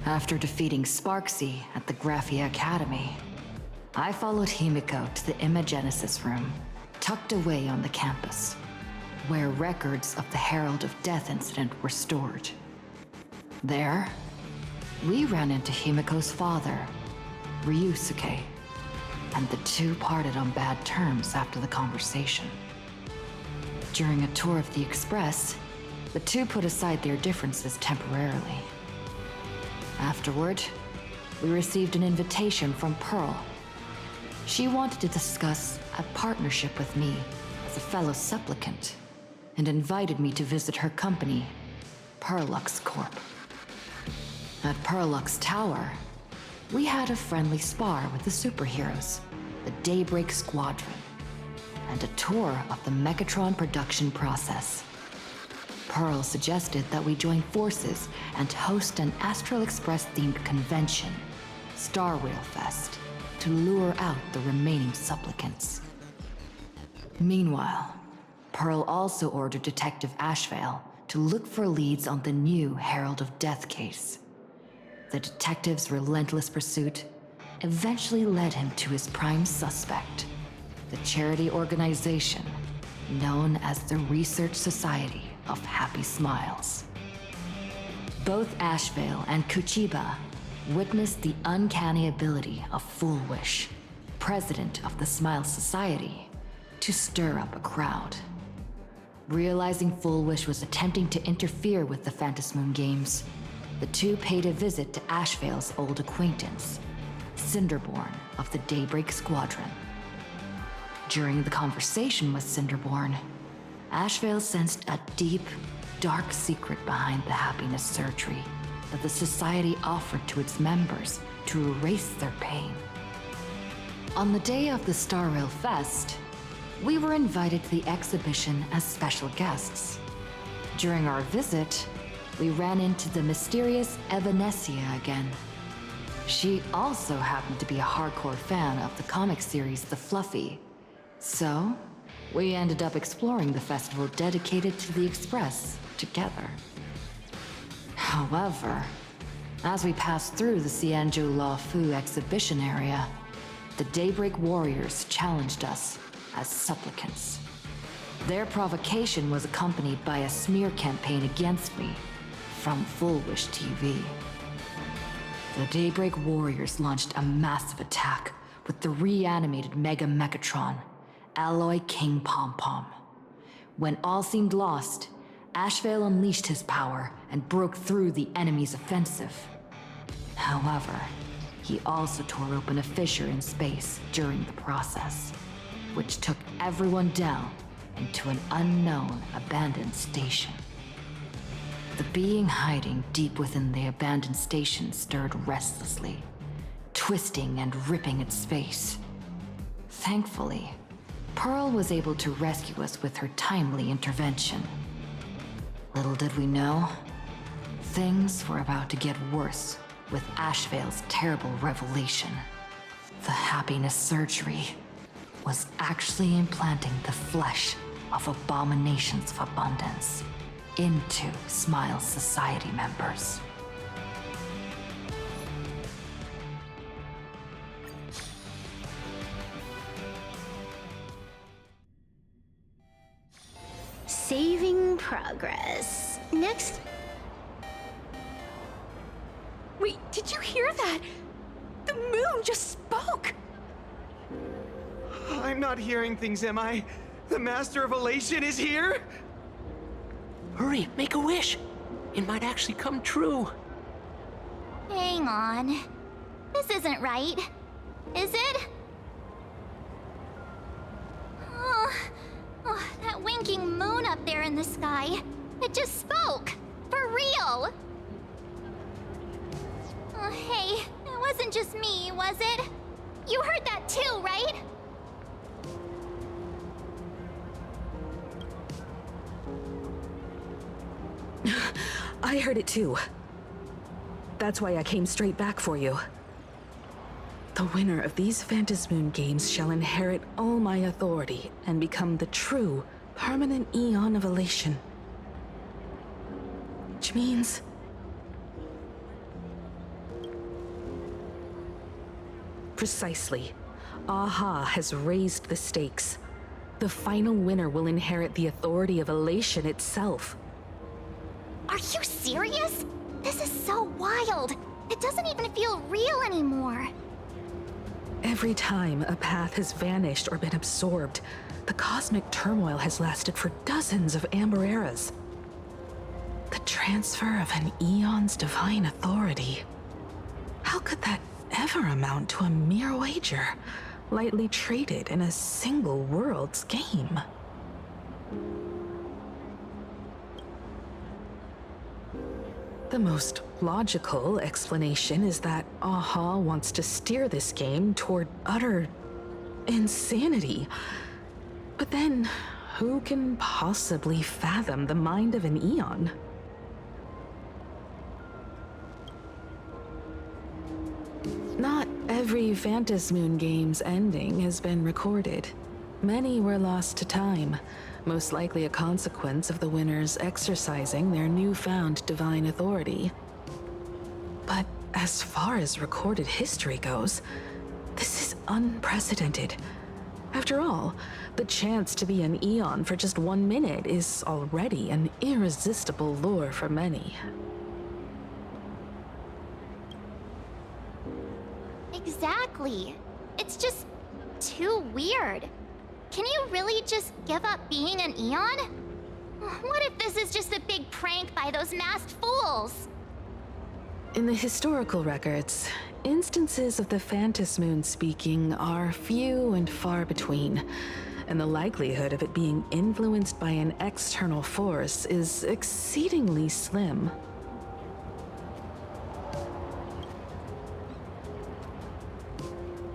After defeating Sparksy at the Graphia Academy, I followed Himiko to the Imagenesis room, tucked away on the campus, where records of the Herald of Death incident were stored. There, we ran into Himiko's father, Ryusuke, and the two parted on bad terms after the conversation. During a tour of the Express, the two put aside their differences temporarily. Afterward, we received an invitation from Pearl. She wanted to discuss a partnership with me as a fellow supplicant and invited me to visit her company, Perlux Corp. At Perlux Tower, we had a friendly spar with the superheroes, the Daybreak Squadron, and a tour of the Mechatron production process. Pearl suggested that we join forces and host an Astral Express-themed convention, Star Rail Fest, to lure out the remaining supplicants. Meanwhile, Pearl also ordered Detective Ashvale to look for leads on the new Herald of Death case. The detective's relentless pursuit eventually led him to his prime suspect, the charity organization known as the Research Society of Happy Smiles. Both Ashvale and Kuchiba witnessed the uncanny ability of Foolwish, president of the Smile Society, to stir up a crowd. Realizing Foolwish was attempting to interfere with the Phantasmoon Games, the two paid a visit to Ashvale's old acquaintance, Cinderborn of the Daybreak Squadron. During the conversation with Cinderborn, Ashvale sensed a deep, dark secret behind the happiness surgery that the Society offered to its members to erase their pain. On the day of the Star Rail Fest, we were invited to the exhibition as special guests. During our visit, we ran into the mysterious Evanesia again. She also happened to be a hardcore fan of the comic series The Fluffy, so we ended up exploring the festival dedicated to the Express together. However, as we passed through the Xianzhou La Fu exhibition area, the Daybreak Warriors challenged us as supplicants. Their provocation was accompanied by a smear campaign against me from Foolwish TV. The Daybreak Warriors launched a massive attack with the reanimated Mega Mechatron, Alloy King Pom Pom. When all seemed lost, Ashvale unleashed his power and broke through the enemy's offensive. However, he also tore open a fissure in space during the process, which took everyone down into an unknown abandoned station. The being hiding deep within the abandoned station stirred restlessly, twisting and ripping its space. Thankfully, Pearl was able to rescue us with her timely intervention. Little did we know, things were about to get worse with Ashvale's terrible revelation. The happiness surgery was actually implanting the flesh of abominations of abundance into Smile Society members. Saving progress. Next. Wait, did you hear that? The moon just spoke! I'm not hearing things, am I? The Master of Elation is here? Hurry, make a wish. It might actually come true. Hang on. This isn't right. Is it? Oh, that winking moon up there in the sky. It just spoke. For real. Oh, hey, it wasn't just me, was it? You heard that too, right? I heard it too. That's why I came straight back for you. The winner of these Phantasmoon Games shall inherit all my authority and become the true, permanent Eon of Elation. Which means... Precisely. Aha has raised the stakes. The final winner will inherit the authority of Elation itself. Are you serious? This is so wild. It doesn't even feel real anymore. Every time a path has vanished or been absorbed, the cosmic turmoil has lasted for dozens of Amber eras. The transfer of an eon's divine authority. How could that ever amount to a mere wager, lightly traded in a single world's game? The most logical explanation is that Aha wants to steer this game toward utter insanity. But then, who can possibly fathom the mind of an Eon? Not every Phantasmoon game's ending has been recorded. Many were lost to time, most likely a consequence of the winners exercising their newfound divine authority. But as far as recorded history goes, this is unprecedented. After all, the chance to be an Eon for just 1 minute is already an irresistible lure for many. Exactly. It's just too weird. Can you really just give up being an Eon? What if this is just a big prank by those masked fools? In the historical records, instances of the Phantasmoon speaking are few and far between, and the likelihood of it being influenced by an external force is exceedingly slim.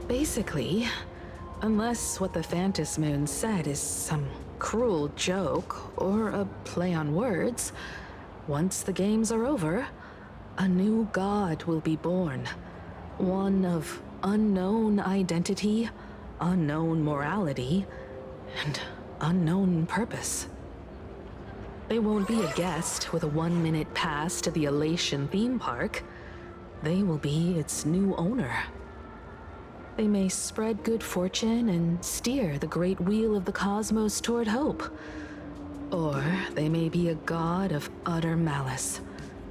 Basically, unless what the Phantasmoon said is some cruel joke or a play on words, once the games are over, a new god will be born. One of unknown identity, unknown morality, and unknown purpose. They won't be a guest with a 1-minute pass to the Elation theme park. They will be its new owner. They may spread good fortune and steer the great wheel of the cosmos toward hope. Or they may be a god of utter malice,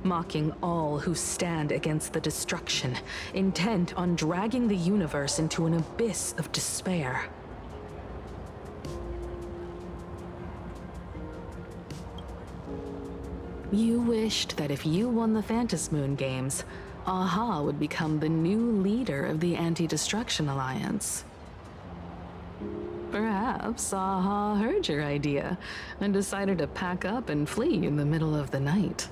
mocking all who stand against the destruction, intent on dragging the universe into an abyss of despair. You wished that if you won the Phantasmoon games, Aha would become the new leader of the Anti-Destruction Alliance. Perhaps Aha heard your idea and decided to pack up and flee in the middle of the night.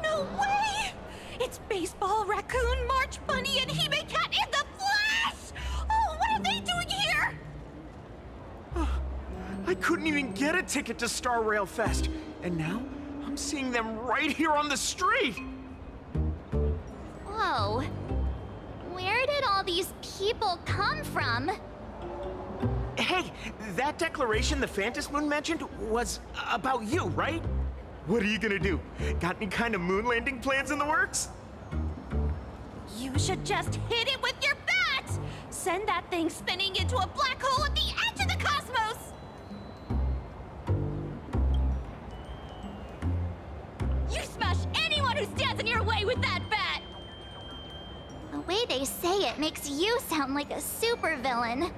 No way! It's Baseball, Raccoon, March Bunny, and Hime Cat in the flesh! Oh, what are they doing here? I couldn't even get a ticket to Star Rail Fest, and now I'm seeing them right here on the street! Whoa. Where did all these people come from? Hey, that declaration the Phantasmoon mentioned was about you, right? What are you gonna do? Got any kind of moon landing plans in the works? You should just hit it with your bat! Send that thing spinning into a black hole at the edge of the cosmos! You smash anyone who stands in your way with that bat! The way they say it makes you sound like a supervillain.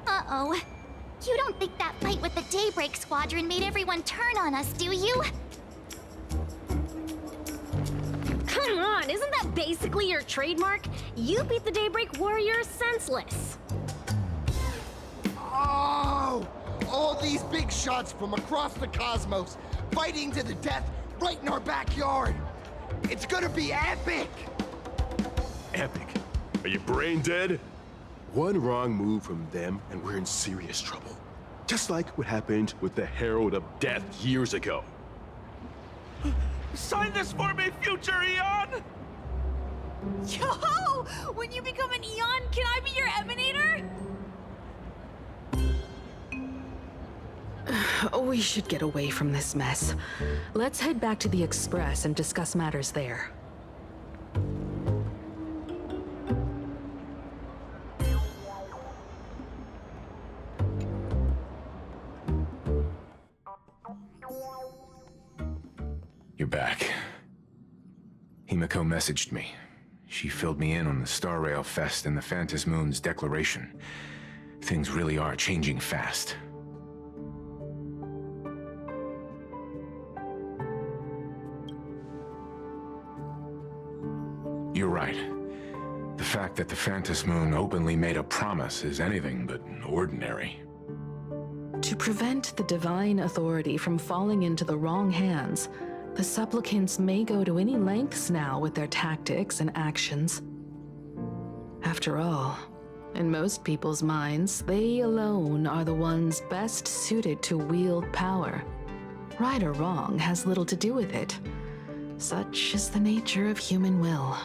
Uh-oh. You don't think that fight with the Daybreak Squadron made everyone turn on us, do you? Come on, isn't that basically your trademark? You beat the Daybreak Warriors senseless. Oh! All these big shots from across the cosmos, fighting to the death right in our backyard. It's gonna be epic! Epic. Are you brain dead? One wrong move from them and we're in serious trouble. Just like what happened with the Herald of Death years ago. Sign this for me, future Eon! Yo! When you become an Eon, can I be your Emanator? We should get away from this mess. Let's head back to the Express and discuss matters there. You're back. Himiko messaged me. She filled me in on the Star Rail Fest and the Phantom Moon's declaration. Things really are changing fast. You're right. The fact that the Phantom Moon openly made a promise is anything but ordinary. To prevent the divine authority from falling into the wrong hands, the supplicants may go to any lengths now with their tactics and actions. After all, in most people's minds, they alone are the ones best suited to wield power. Right or wrong has little to do with it. Such is the nature of human will.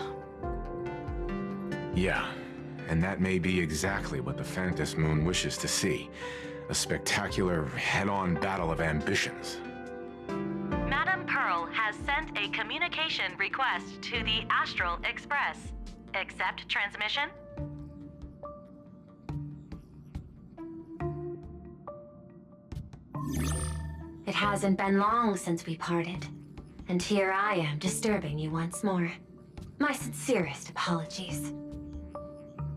Yeah, and that may be exactly what the Phantom Moon wishes to see. A spectacular, head-on battle of ambitions. Madam Pearl has sent a communication request to the Astral Express. Accept transmission? It hasn't been long since we parted, and here I am disturbing you once more. My sincerest apologies.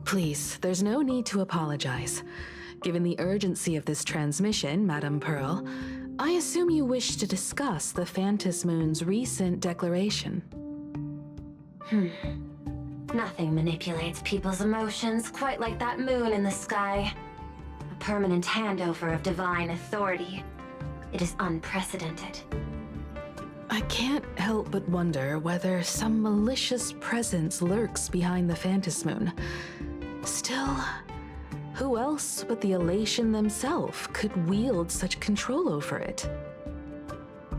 Please, there's no need to apologize. Given the urgency of this transmission, Madam Pearl, I assume you wish to discuss the Phantom Moon's recent declaration. Nothing manipulates people's emotions quite like that moon in the sky. A permanent handover of divine authority. It is unprecedented. I can't help but wonder whether some malicious presence lurks behind the Phantom Moon. Still, who else but the Elation themselves could wield such control over it?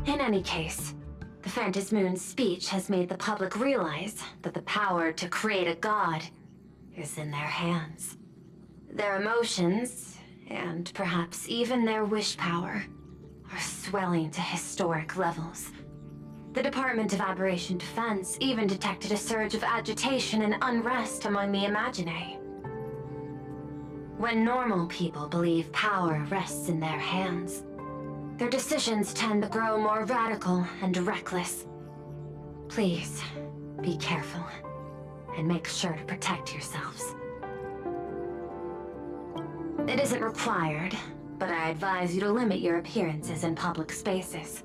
In any case, the Phantom Moon's speech has made the public realize that the power to create a god is in their hands. Their emotions, and perhaps even their wish power, are swelling to historic levels. The Department of Aberration Defense even detected a surge of agitation and unrest among the Imaginae. When normal people believe power rests in their hands, their decisions tend to grow more radical and reckless. Please, be careful, and make sure to protect yourselves. It isn't required, but I advise you to limit your appearances in public spaces.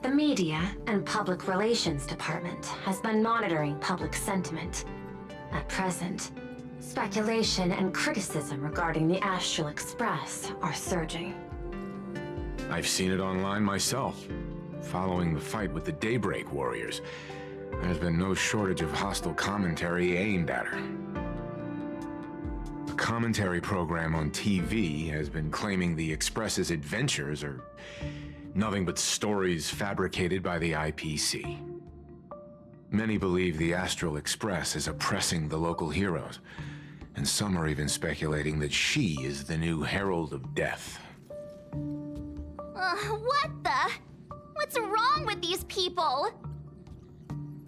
The Media and Public Relations Department has been monitoring public sentiment. At present, speculation and criticism regarding the Astral Express are surging. I've seen it online myself. Following the fight with the Daybreak Warriors, there's been no shortage of hostile commentary aimed at her. The commentary program on TV has been claiming the Express's adventures are nothing but stories fabricated by the IPC. Many believe the Astral Express is oppressing the local heroes, and some are even speculating that she is the new Herald of Death. What the? What's wrong with these people?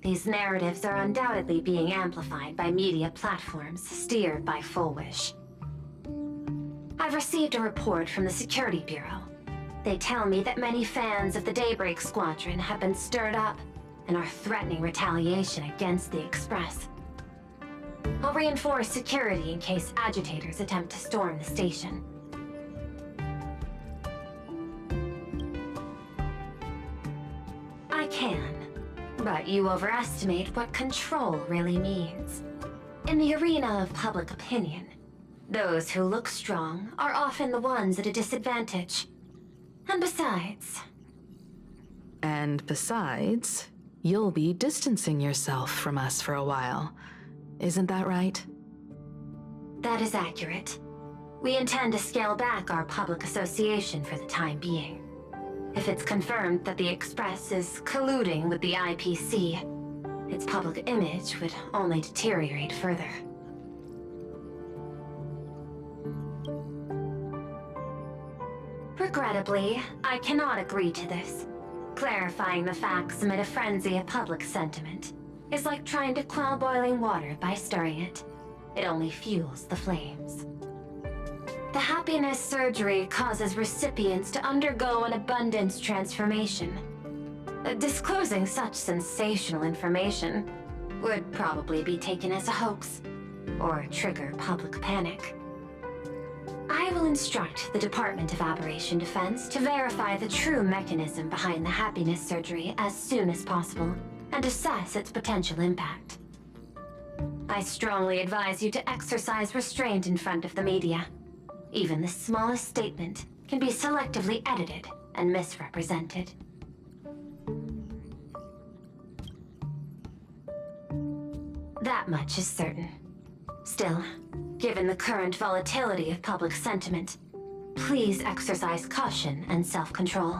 These narratives are undoubtedly being amplified by media platforms steered by Full Wish. I've received a report from the Security Bureau. They tell me that many fans of the Daybreak Squadron have been stirred up and are threatening retaliation against the Express. I'll reinforce security in case agitators attempt to storm the station. I can, but you overestimate what control really means. In the arena of public opinion, those who look strong are often the ones at a disadvantage. And besides, you'll be distancing yourself from us for a while. Isn't that right? That is accurate. We intend to scale back our public association for the time being. If it's confirmed that the Express is colluding with the IPC, its public image would only deteriorate further. Regrettably, I cannot agree to this. Clarifying the facts amid a frenzy of public sentiment is like trying to quell boiling water by stirring it. It only fuels the flames. The happiness surgery causes recipients to undergo an abundance transformation. Disclosing such sensational information would probably be taken as a hoax, or trigger public panic. I will instruct the Department of Aberration Defense to verify the true mechanism behind the happiness surgery as soon as possible, and assess its potential impact. I strongly advise you to exercise restraint in front of the media. Even the smallest statement can be selectively edited and misrepresented. That much is certain. Still, given the current volatility of public sentiment, please exercise caution and self-control.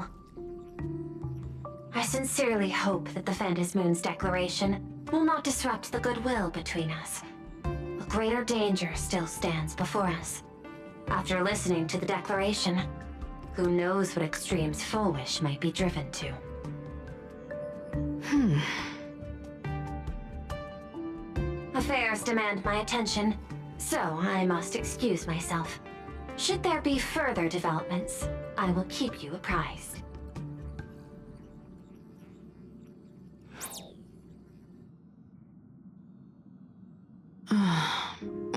I sincerely hope that the Phantasmoon's declaration will not disrupt the goodwill between us. A greater danger still stands before us. After listening to the declaration, who knows what extremes Fullwish might be driven to. Affairs demand my attention, so I must excuse myself. Should there be further developments, I will keep you apprised.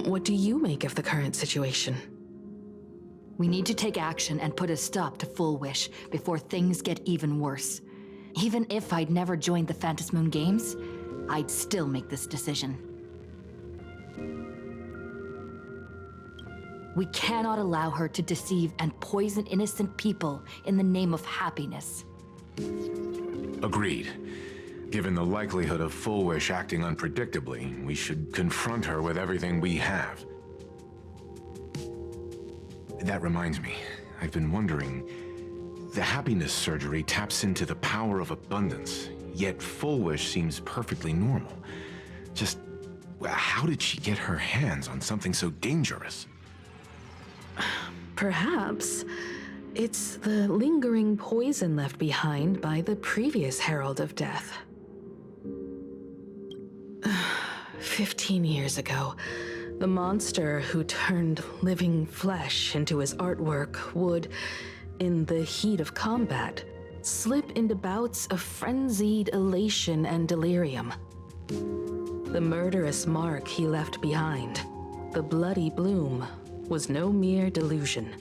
What do you make of the current situation? We need to take action and put a stop to Fullwish before things get even worse. Even if I'd never joined the Phantasmoon Games, I'd still make this decision. We cannot allow her to deceive and poison innocent people in the name of happiness. Agreed. Given the likelihood of Fullwish acting unpredictably, we should confront her with everything we have. That reminds me, I've been wondering, the happiness surgery taps into the power of abundance, yet Fullwish seems perfectly normal. Just, how did she get her hands on something so dangerous? Perhaps it's the lingering poison left behind by the previous Herald of Death. 15 years ago, the monster who turned living flesh into his artwork would, in the heat of combat, slip into bouts of frenzied elation and delirium. The murderous mark he left behind, the bloody bloom, was no mere delusion.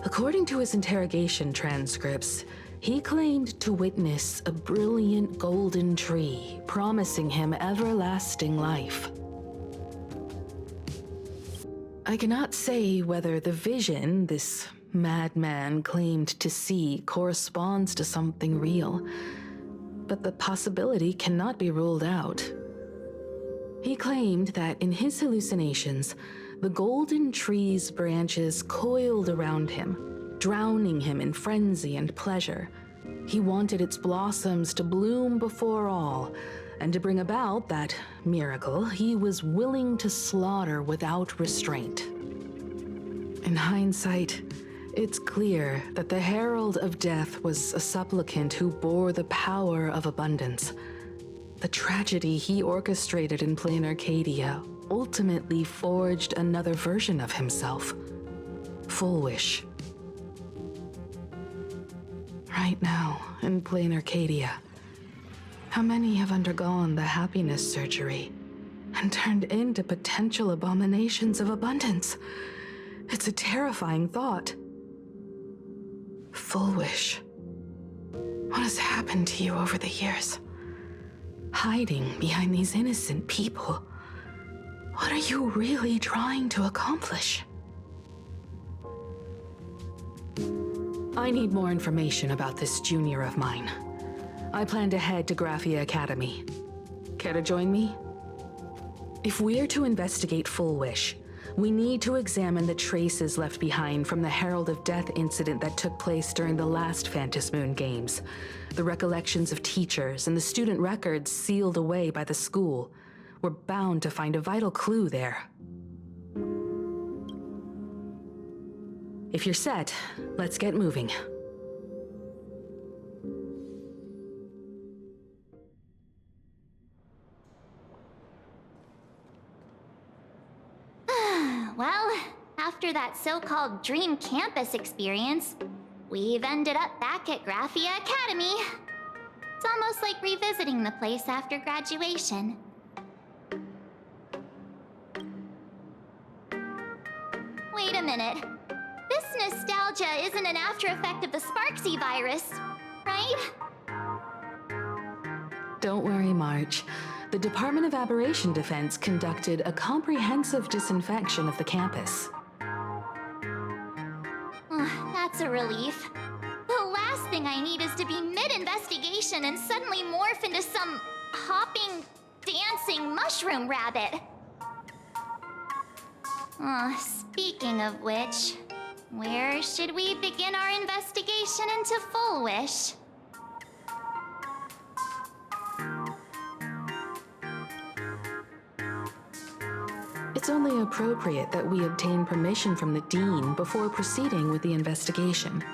According to his interrogation transcripts, he claimed to witness a brilliant golden tree promising him everlasting life. I cannot say whether the vision this madman claimed to see corresponds to something real, but the possibility cannot be ruled out. He claimed that in his hallucinations, the golden tree's branches coiled around him, drowning him in frenzy and pleasure. He wanted its blossoms to bloom before all, and to bring about that miracle, he was willing to slaughter without restraint. In hindsight, it's clear that the Herald of Death was a supplicant who bore the power of abundance. The tragedy he orchestrated in Plain Arcadia ultimately forged another version of himself, Fullwish. Right now, in Plain Arcadia, how many have undergone the happiness surgery and turned into potential abominations of abundance? It's a terrifying thought. Fullwish, what has happened to you over the years? Hiding behind these innocent people, what are you really trying to accomplish? I need more information about this junior of mine. I plan to head to Graphia Academy. Care to join me? If we're to investigate Fullwish, we need to examine the traces left behind from the Herald of Death incident that took place during the last Phantasmoon Games. The recollections of teachers and the student records sealed away by the school. We're bound to find a vital clue there. If you're set, let's get moving. Well, after that so-called dream campus experience, we've ended up back at Graphia Academy. It's almost like revisiting the place after graduation. Wait a minute. This nostalgia isn't an after effect of the Sparksy virus, right? Don't worry, March. The Department of Aberration Defense conducted a comprehensive disinfection of the campus. That's a relief. The last thing I need is to be mid-investigation and suddenly morph into some hopping, dancing mushroom rabbit. Speaking of which, where should we begin our investigation into Full Wish? It's only appropriate that we obtain permission from the Dean before proceeding with the investigation.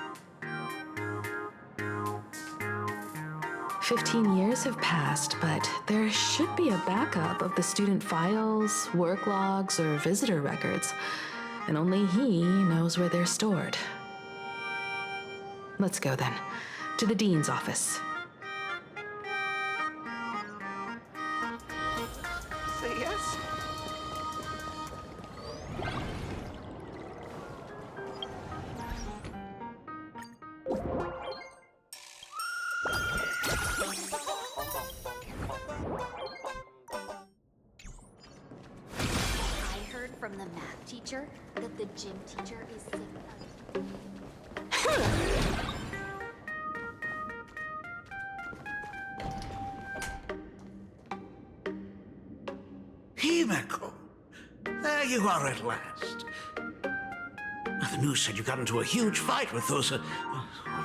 15 years have passed, but there should be a backup of the student files, work logs, or visitor records, and only he knows where they're stored. Let's go then, to the Dean's office. Say yes? I heard from the math teacher that the gym teacher is sick. Himeko! There you are at last. The news said you got into a huge fight with those, what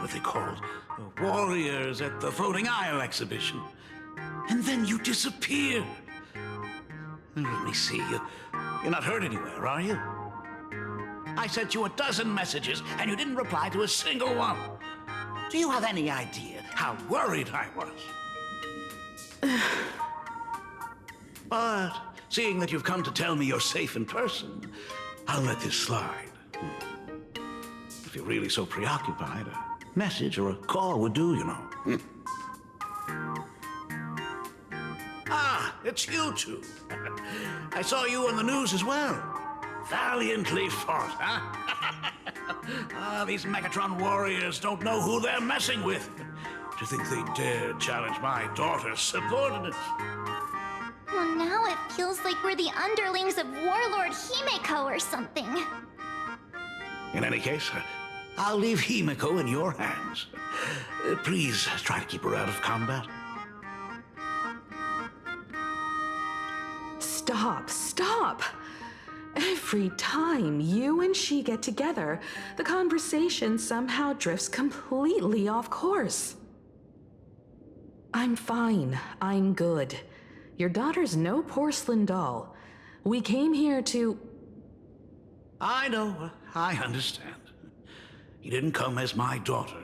were they called? Warriors at the Floating Isle exhibition. And then you disappeared. Let me see. You're not hurt anywhere, are you? I sent you a dozen messages, and you didn't reply to a single one. Do you have any idea how worried I was? But seeing that you've come to tell me you're safe in person, I'll let this slide. If you're really so preoccupied, a message or a call would do, you know. Ah, it's you two. I saw you on the news as well. Valiantly fought, huh? These Megatron warriors don't know who they're messing with. To think they dare challenge my daughter's subordinates. Well, now it feels like we're the underlings of Warlord Himeko or something. In any case, I'll leave Himeko in your hands. Please try to keep her out of combat. Stop! Every time you and she get together, the conversation somehow drifts completely off course. I'm fine. I'm good. Your daughter's no porcelain doll. We came here to... I know. I understand. You didn't come as my daughter.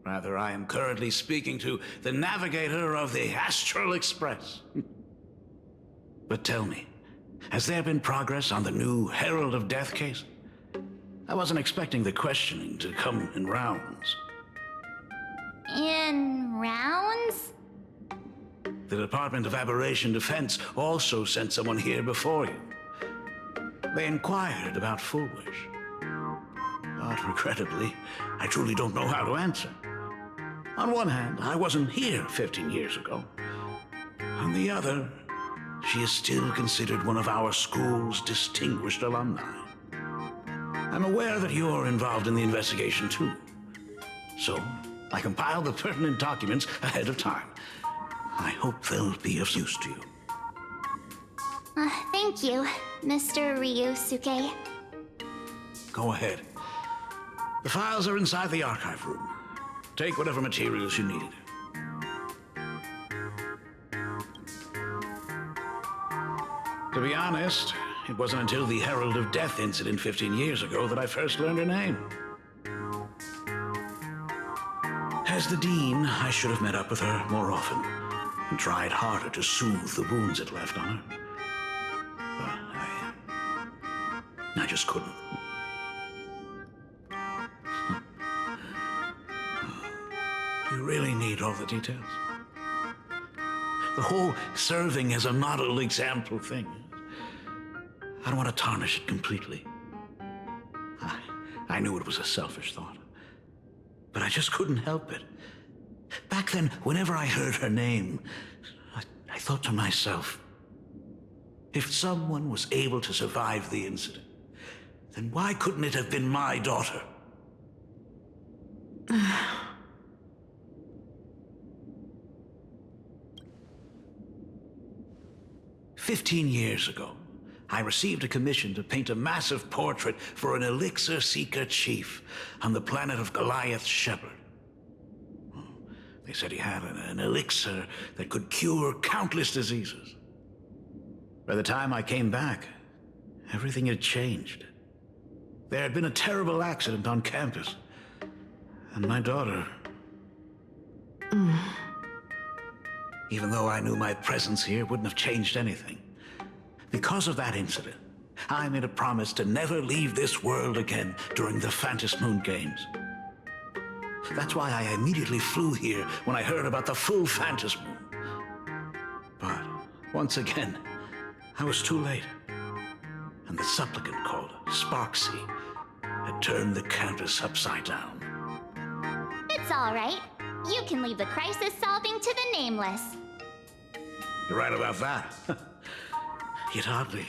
Rather, I am currently speaking to the navigator of the Astral Express. But tell me, has there been progress on the new Herald of Death case? I wasn't expecting the questioning to come in rounds. In rounds? The Department of Aberration Defense also sent someone here before you. They inquired about Full Wish. But regrettably, I truly don't know how to answer. On one hand, I wasn't here 15 years ago. On the other, she is still considered one of our school's distinguished alumni. I'm aware that you're involved in the investigation too. So, I compiled the pertinent documents ahead of time. I hope they'll be of use to you. Thank you, Mr. Ryusuke. Go ahead. The files are inside the archive room. Take whatever materials you need. To be honest, it wasn't until the Herald of Death incident 15 years ago that I first learned her name. As the Dean, I should have met up with her more often and tried harder to soothe the wounds it left on her. But I just couldn't. You really need all the details? The whole serving as a model example thing. I don't want to tarnish it completely. I knew it was a selfish thought, but I just couldn't help it. Back then, whenever I heard her name, I thought to myself, if someone was able to survive the incident, then why couldn't it have been my daughter? 15 years ago, I received a commission to paint a massive portrait for an elixir seeker chief on the planet of Goliath Shepherd. They said he had an elixir that could cure countless diseases. By the time I came back, everything had changed. There had been a terrible accident on campus, and my daughter... Even though I knew my presence here wouldn't have changed anything. Because of that incident, I made a promise to never leave this world again during the Phantom Moon Games. That's why I immediately flew here when I heard about the full Phantom Moon. But once again, I was too late. And the supplicant called Sparksy had turned the campus upside down. It's all right. You can leave the crisis solving to the Nameless. You're right about that. Yet oddly,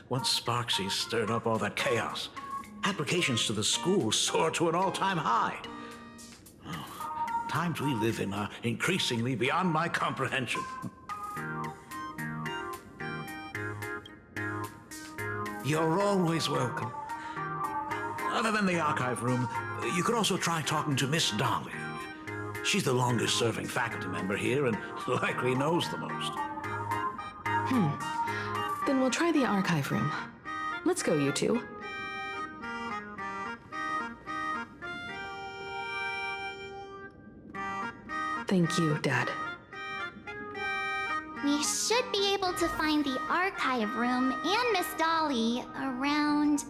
once Sparksy stirred up all that chaos, applications to the school soared to an all-time high. Oh, times we live in are increasingly beyond my comprehension. You're always welcome. Other than the archive room, you could also try talking to Miss Dolly. She's the longest-serving faculty member here and likely knows the most. Then we'll try the archive room. Let's go, you two. Thank you, Dad. We should be able to find the archive room and Miss Dolly around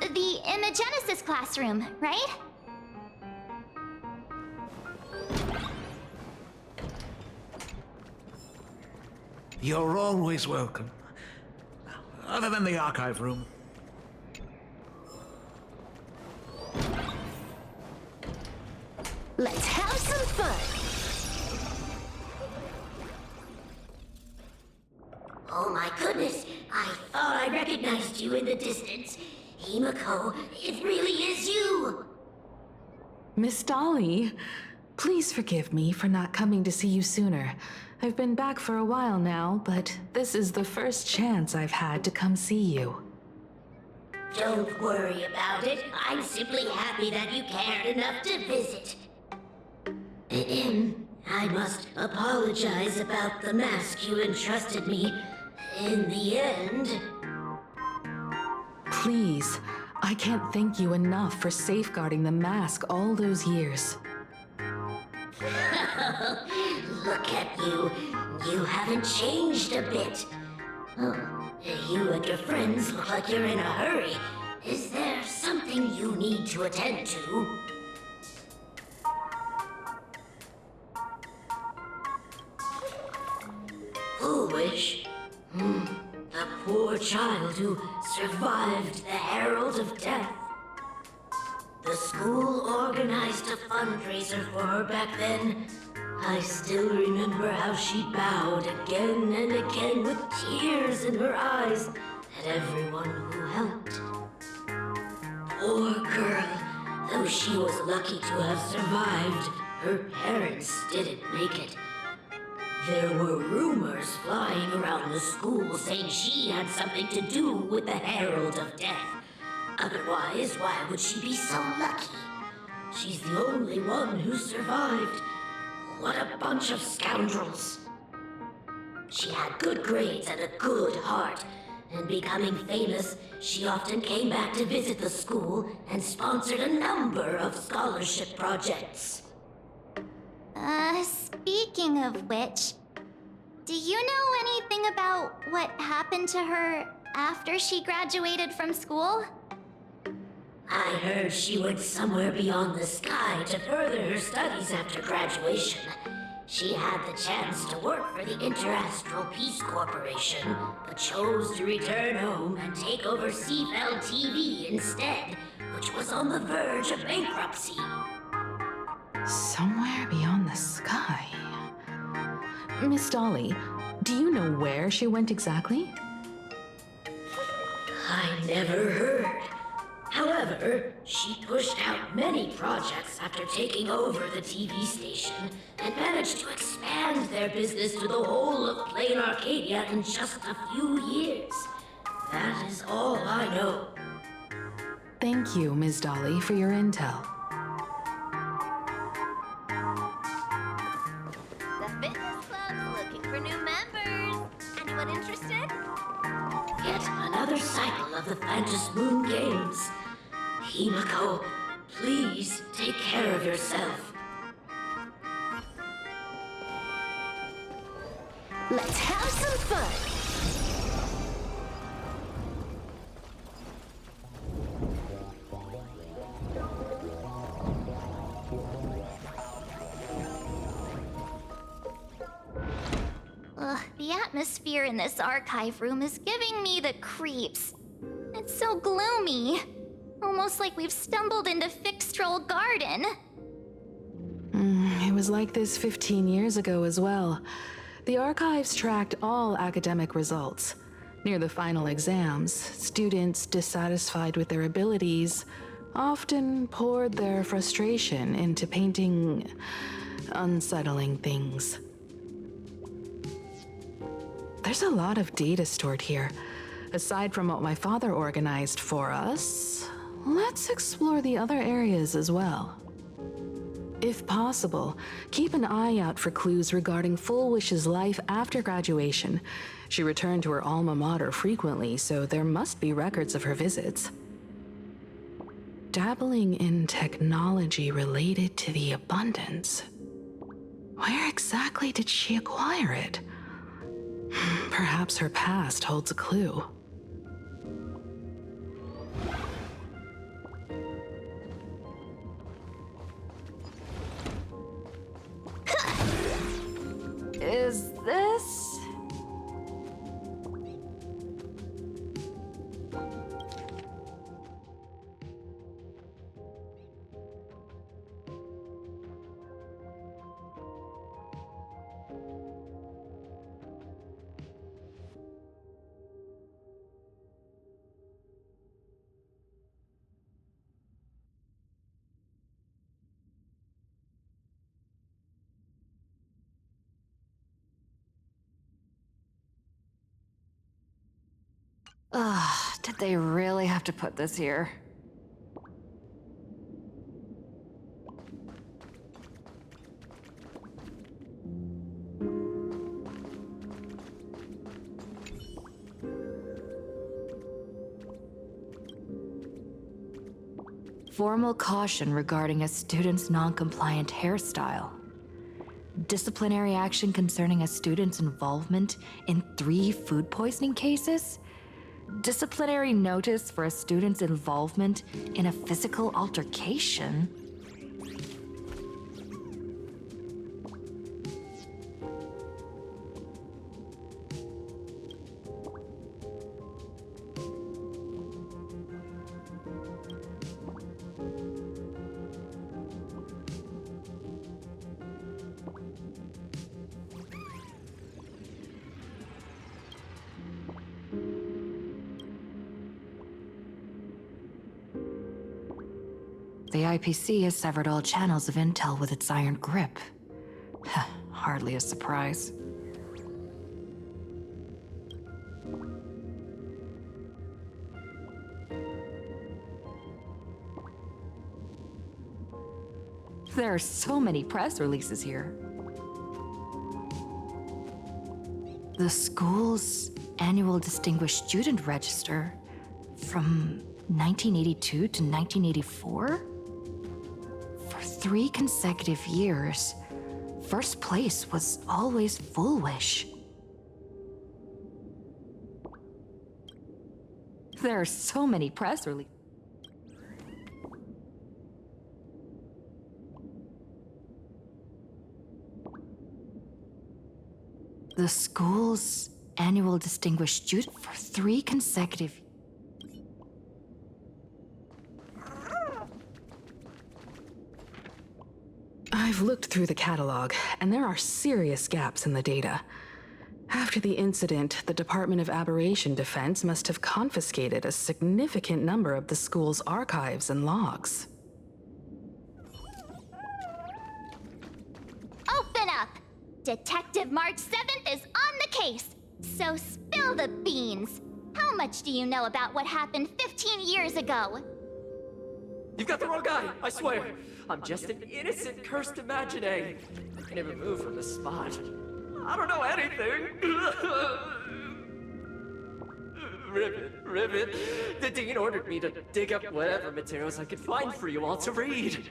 the Genesis classroom, right? You're always welcome. Other than the archive room. Let's have some fun. Oh my goodness, I thought I recognized you in the distance. Himiko, it really is you! Miss Dolly, please forgive me for not coming to see you sooner. I've been back for a while now, but this is the first chance I've had to come see you. Don't worry about it. I'm simply happy that you cared enough to visit. I must apologize about the mask you entrusted me. In the end... Please, I can't thank you enough for safeguarding the mask all those years. Look at you. You haven't changed a bit. You and your friends look like you're in a hurry. Is there something you need to attend to? Foolish. The poor child who survived the Herald of Death. The school organized a fundraiser for her back then. I still remember how she bowed again and again with tears in her eyes at everyone who helped. Poor girl. Though she was lucky to have survived, her parents didn't make it. There were rumors flying around the school saying she had something to do with the Herald of Death. Otherwise, why would she be so lucky? She's the only one who survived. What a bunch of scoundrels. She had good grades and a good heart, and becoming famous, she often came back to visit the school and sponsored a number of scholarship projects. Speaking of which, do you know anything about what happened to her after she graduated from school? I heard she went somewhere beyond the sky to further her studies after graduation. She had the chance to work for the Interastral Peace Corporation, but chose to return home and take over Seafeld TV instead, which was on the verge of bankruptcy. Somewhere beyond the sky. Miss Dolly, do you know where she went exactly? I never heard. However, she pushed out many projects after taking over the TV station and managed to expand their business to the whole of Plain Arcadia in just a few years. That is all I know. Thank you, Ms. Dolly, for your intel. The fitness club's looking for new members. Anyone interested? Yet another cycle of the Phantasmoon Games. Himiko, please take care of yourself. Let's have some fun. The atmosphere in this archive room is giving me the creeps. It's so gloomy. Almost like we've stumbled into Fixtroll Garden. It was like this 15 years ago as well. The archives tracked all academic results. Near the final exams, students dissatisfied with their abilities often poured their frustration into painting unsettling things. There's a lot of data stored here. Aside from what my father organized for us, let's explore the other areas as well. If possible, keep an eye out for clues regarding Fullwish's life after graduation. She returned to her alma mater frequently, so there must be records of her visits. Dabbling in technology related to the abundance. Where exactly did she acquire it? Perhaps her past holds a clue. Is this... Ugh, did they really have to put this here? Formal caution regarding a student's non-compliant hairstyle. Disciplinary action concerning a student's involvement in 3 food poisoning cases. Disciplinary notice for a student's involvement in a physical altercation. The IPC has severed all channels of intel with its iron grip. Hardly a surprise. There are so many press releases here. The school's annual Distinguished Student Register from 1982 to 1984? For 3 consecutive years, first place was always Fullwish. There are so many press releases. The school's annual distinguished student for 3 consecutive... I've looked through the catalog, and there are serious gaps in the data. After the incident, the Department of Aberration Defense must have confiscated a significant number of the school's archives and logs. Open up! Detective March 7th is on the case, so spill the beans. How much do you know about what happened 15 years ago? You've got the wrong guy, I swear. I'm just an innocent, cursed imagine. I can't even move from this spot. I don't know anything. Ribbit. The dean ordered me to dig up whatever materials I could find for you all to read.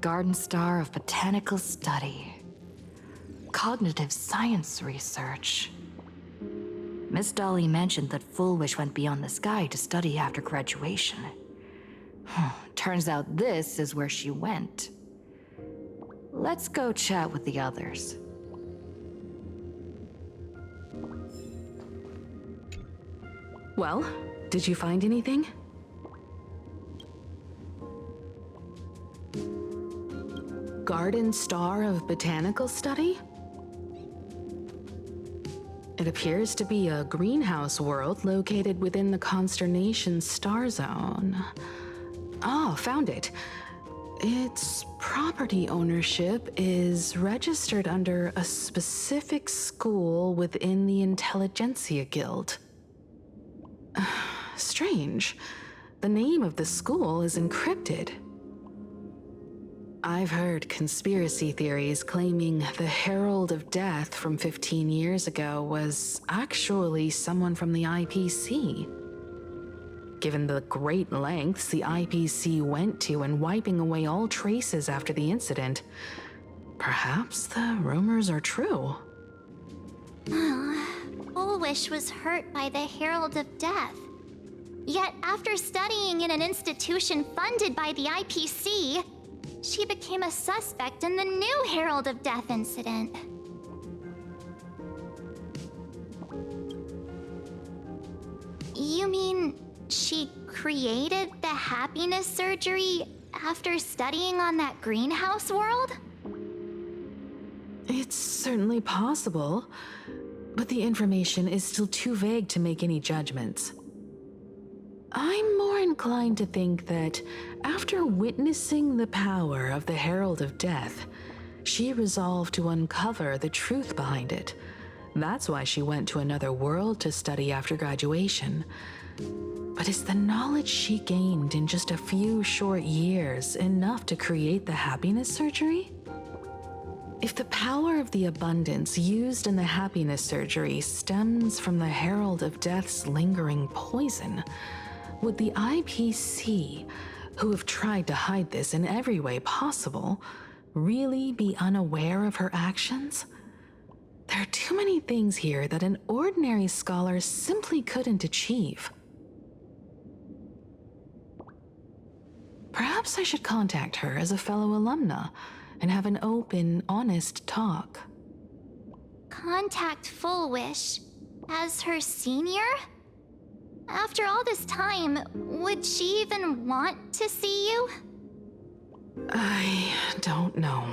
Garden Star of Botanical Study. Cognitive Science Research. Miss Dolly mentioned that Fullwish went beyond the sky to study after graduation. Turns out this is where she went. Let's go chat with the others. Well, did you find anything? Garden Star of Botanical Study? It appears to be a greenhouse world located within the Consternation Star Zone. Oh, found it. Its property ownership is registered under a specific school within the Intelligentsia Guild. Strange. The name of the school is encrypted. I've heard conspiracy theories claiming the Herald of Death from 15 years ago was actually someone from the IPC. Given the great lengths the IPC went to in wiping away all traces after the incident, perhaps the rumors are true. Fullwish was hurt by the Herald of Death. Yet after studying in an institution funded by the IPC, she became a suspect in the new Herald of Death incident. You mean she created the happiness surgery after studying on that greenhouse world? It's certainly possible, but the information is still too vague to make any judgments. I'm more inclined to think that after witnessing the power of the Herald of Death, she resolved to uncover the truth behind it. That's why she went to another world to study after graduation. But is the knowledge she gained in just a few short years enough to create the happiness surgery? If the power of the abundance used in the happiness surgery stems from the Herald of Death's lingering poison, would the IPC, who have tried to hide this in every way possible, really be unaware of her actions? There are too many things here that an ordinary scholar simply couldn't achieve. Perhaps I should contact her as a fellow alumna and have an open, honest talk. Contact Full Wish as her senior? After all this time, would she even want to see you? I don't know.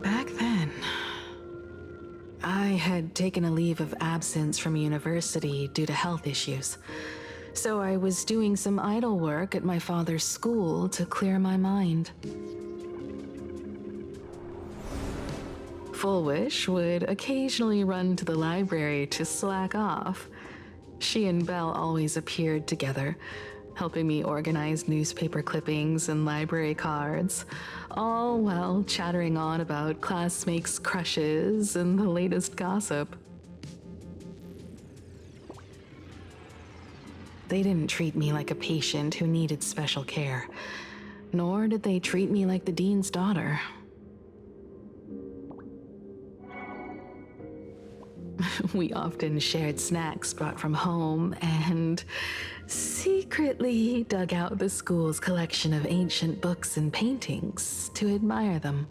Back then, I had taken a leave of absence from university due to health issues, so I was doing some idle work at my father's school to clear my mind. Full Wish would occasionally run to the library to slack off. She and Belle always appeared together, helping me organize newspaper clippings and library cards, all while chattering on about classmates' crushes and the latest gossip. They didn't treat me like a patient who needed special care, nor did they treat me like the dean's daughter. We often shared snacks brought from home and secretly dug out the school's collection of ancient books and paintings to admire them.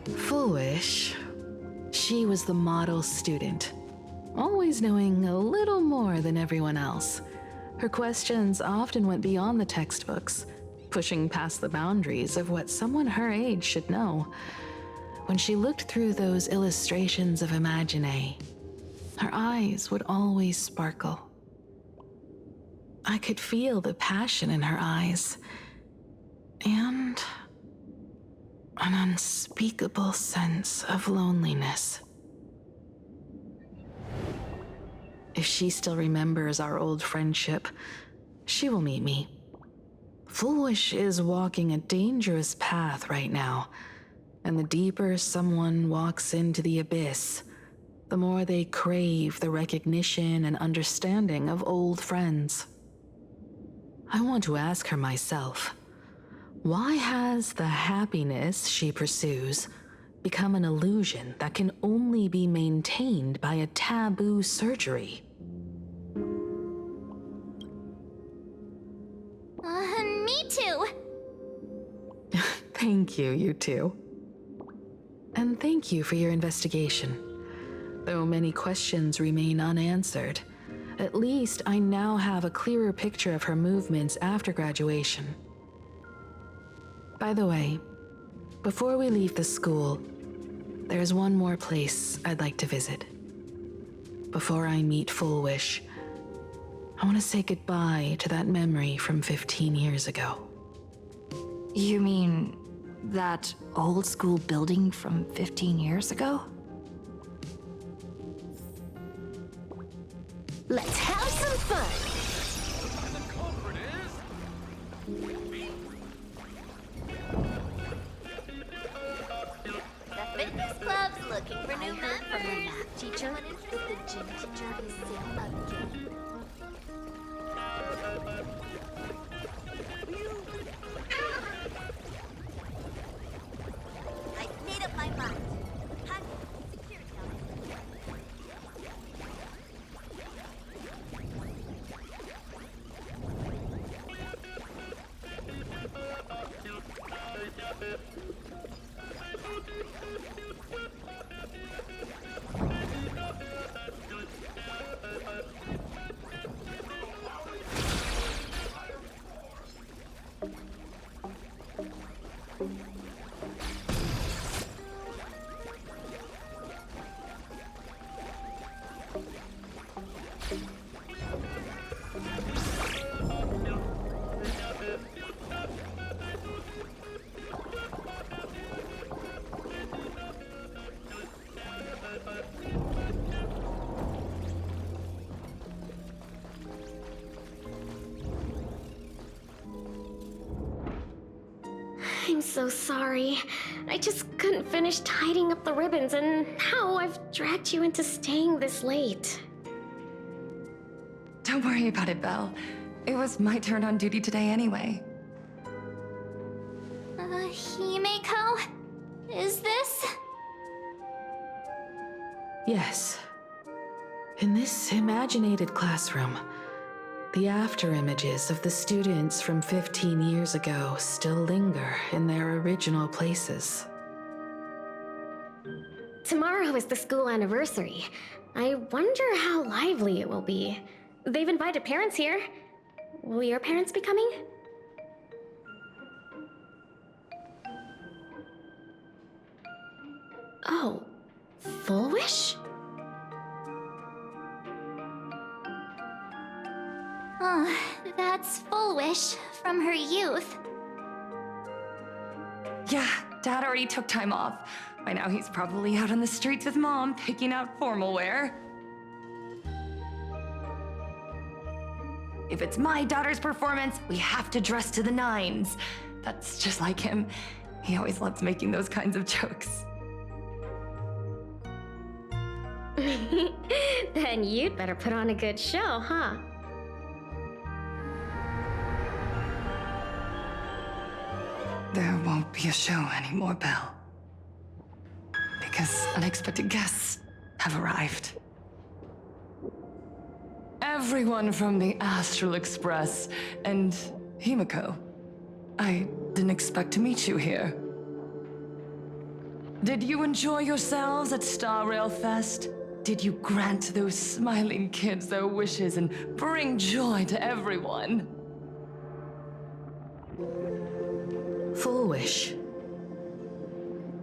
Full Wish, she was the model student, always knowing a little more than everyone else. Her questions often went beyond the textbooks, pushing past the boundaries of what someone her age should know. When she looked through those illustrations of Imagine, her eyes would always sparkle. I could feel the passion in her eyes, and an unspeakable sense of loneliness. If she still remembers our old friendship, she will meet me. Full Wish is walking a dangerous path right now. And the deeper someone walks into the abyss, the more they crave the recognition and understanding of old friends. I want to ask her myself, why has the happiness she pursues become an illusion that can only be maintained by a taboo surgery? Me too. Thank you, you two. And thank you for your investigation. Though many questions remain unanswered, at least I now have a clearer picture of her movements after graduation. By the way, before we leave the school, there's one more place I'd like to visit. Before I meet Full Wish, I want to say goodbye to that memory from 15 years ago. You mean that old school building from 15 years ago? Let's have some fun! The fitness club's looking for new members. From the math teacher that the gym teacher is sick again. I've made up my mind. I'm so sorry. I just couldn't finish tidying up the ribbons, and now I've dragged you into staying this late. Don't worry about it, Belle. It was my turn on duty today anyway. Himeko? Is this? Yes. In this imaginated classroom, the after images of the students from 15 years ago still linger in their original places. Tomorrow is the school anniversary. I wonder how lively it will be. They've invited parents here. Will your parents be coming? Oh, Full Wish? That's Full Wish from her youth. Yeah, Dad already took time off. By now he's probably out on the streets with Mom, picking out formal wear. If it's my daughter's performance, we have to dress to the nines. That's just like him. He always loves making those kinds of jokes. Then you'd better put on a good show, huh? There won't be a show anymore, Belle. Because unexpected guests have arrived. Everyone from the Astral Express and Himeko. I didn't expect to meet you here. Did you enjoy yourselves at Star Rail Fest? Did you grant those smiling kids their wishes and bring joy to everyone? Full Wish.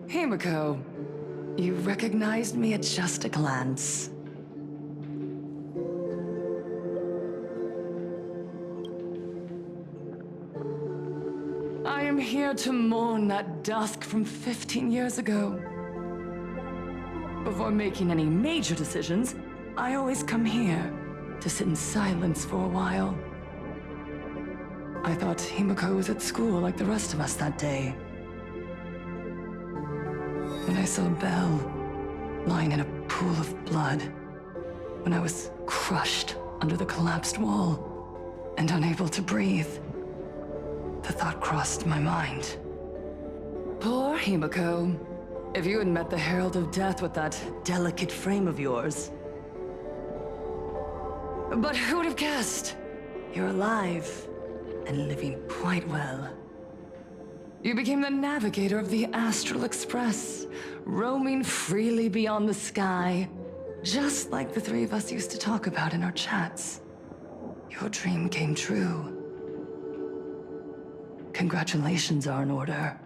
Himeko, you recognized me at just a glance. I am here to mourn that dusk from 15 years ago. Before making any major decisions, I always come here to sit in silence for a while. I thought Himeko was at school like the rest of us that day. When I saw Belle lying in a pool of blood, when I was crushed under the collapsed wall and unable to breathe, the thought crossed my mind. Poor Himeko. If you had met the Herald of Death with that delicate frame of yours. But who would have guessed? You're alive and living quite well. You became the navigator of the Astral Express, roaming freely beyond the sky, just like the three of us used to talk about in our chats. Your dream came true. Congratulations are in order.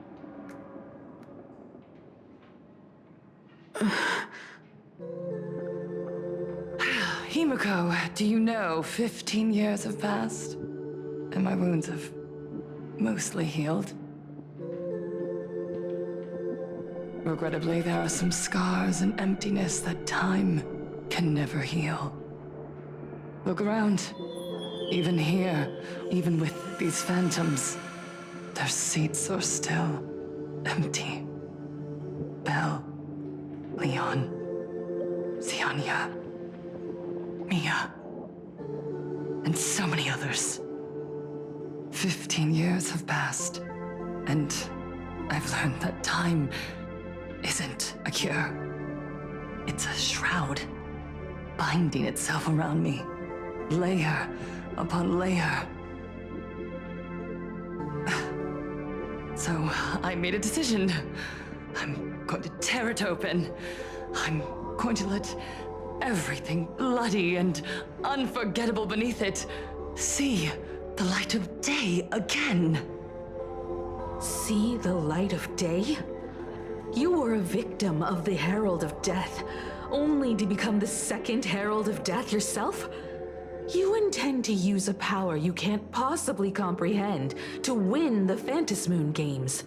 Himeko, do you know 15 years have passed? And my wounds have mostly healed. Regrettably, there are some scars and emptiness that time can never heal. Look around. Even here, even with these phantoms, their seats are still empty. Belle, Leon, Xianya, Mia, and so many others. 15 years have passed, and I've learned that time isn't a cure. It's a shroud, binding itself around me, layer upon layer. So I made a decision. I'm going to tear it open. I'm going to let everything bloody and unforgettable beneath it see the light of day again. see the light of day? You were a victim of the Herald of Death, only to become the second Herald of Death yourself? You intend to use a power you can't possibly comprehend to win the Phantasmoon Games.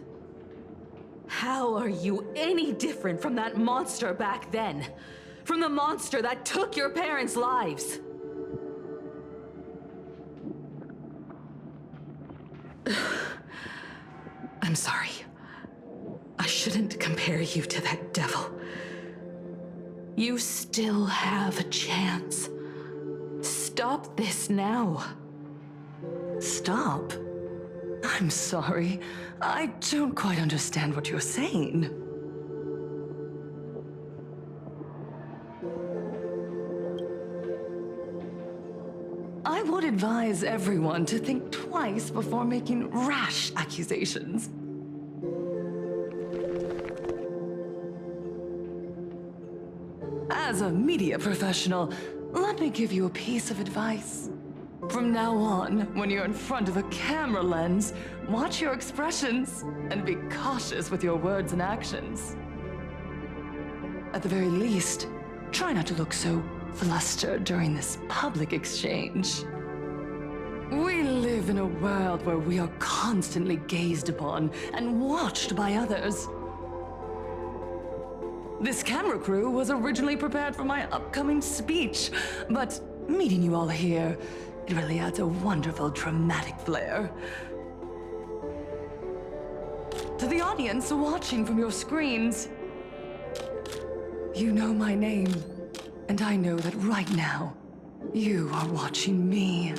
How are you any different from that monster back then? From the monster that took your parents' lives? I'm sorry. I shouldn't compare you to that devil. You still have a chance. Stop this now. Stop? I'm sorry. I don't quite understand what you're saying. I would advise everyone to think twice before making rash accusations. As a media professional, let me give you a piece of advice. From now on, when you're in front of a camera lens, watch your expressions and be cautious with your words and actions. At the very least, try not to look so flustered during this public exchange. We live in a world where we are constantly gazed upon and watched by others. This camera crew was originally prepared for my upcoming speech, but meeting you all here, it really adds a wonderful dramatic flair. To the audience watching from your screens, you know my name, and I know that right now, you are watching me.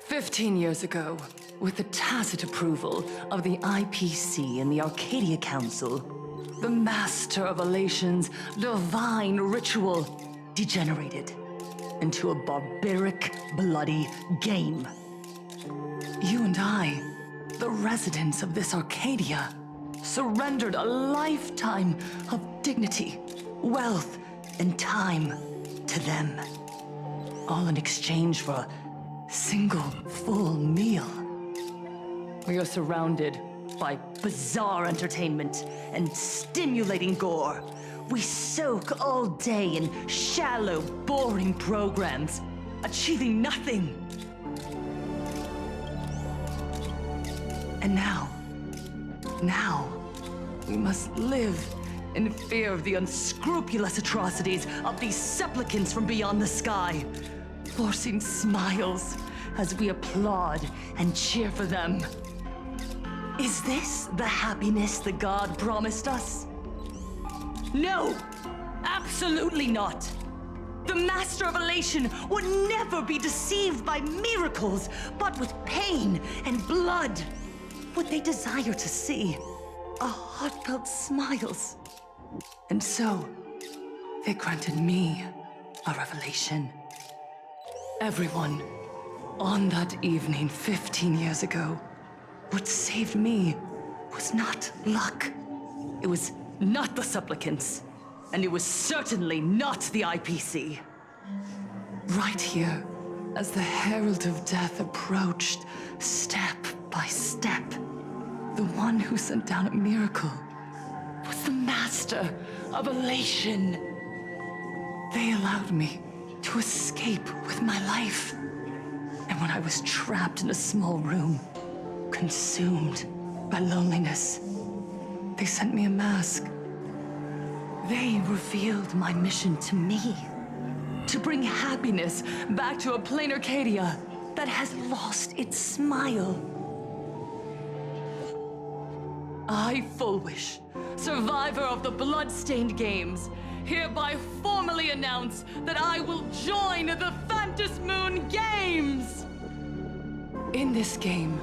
15 years ago, with the tacit approval of the IPC and the Arcadia Council, the Master of Elation's divine ritual degenerated into a barbaric, bloody game. You and I, the residents of this Arcadia, surrendered a lifetime of dignity, wealth, and time to them, all in exchange for a single full meal. We are surrounded by bizarre entertainment and stimulating gore. We soak all day in shallow, boring programs, achieving nothing. And now, we must live in fear of the unscrupulous atrocities of these supplicants from beyond the sky, forcing smiles as we applaud and cheer for them. Is this the happiness the god promised us? No! Absolutely not! The Master of Elation would never be deceived by miracles, but with pain and blood. What they desire to see are heartfelt smiles. And so, they granted me a revelation. Everyone, on that evening 15 years ago, what saved me was not luck. It was not the supplicants, and it was certainly not the IPC. Right here, as the Herald of Death approached, step by step, the one who sent down a miracle was the Master of Elation. They allowed me to escape with my life. And when I was trapped in a small room, consumed by loneliness, they sent me a mask. They revealed my mission to me, to bring happiness back to a plain Arcadia that has lost its smile. I, Fullwish, survivor of the Bloodstained Games, hereby formally announce that I will join the Phantasmoon Games! In this game,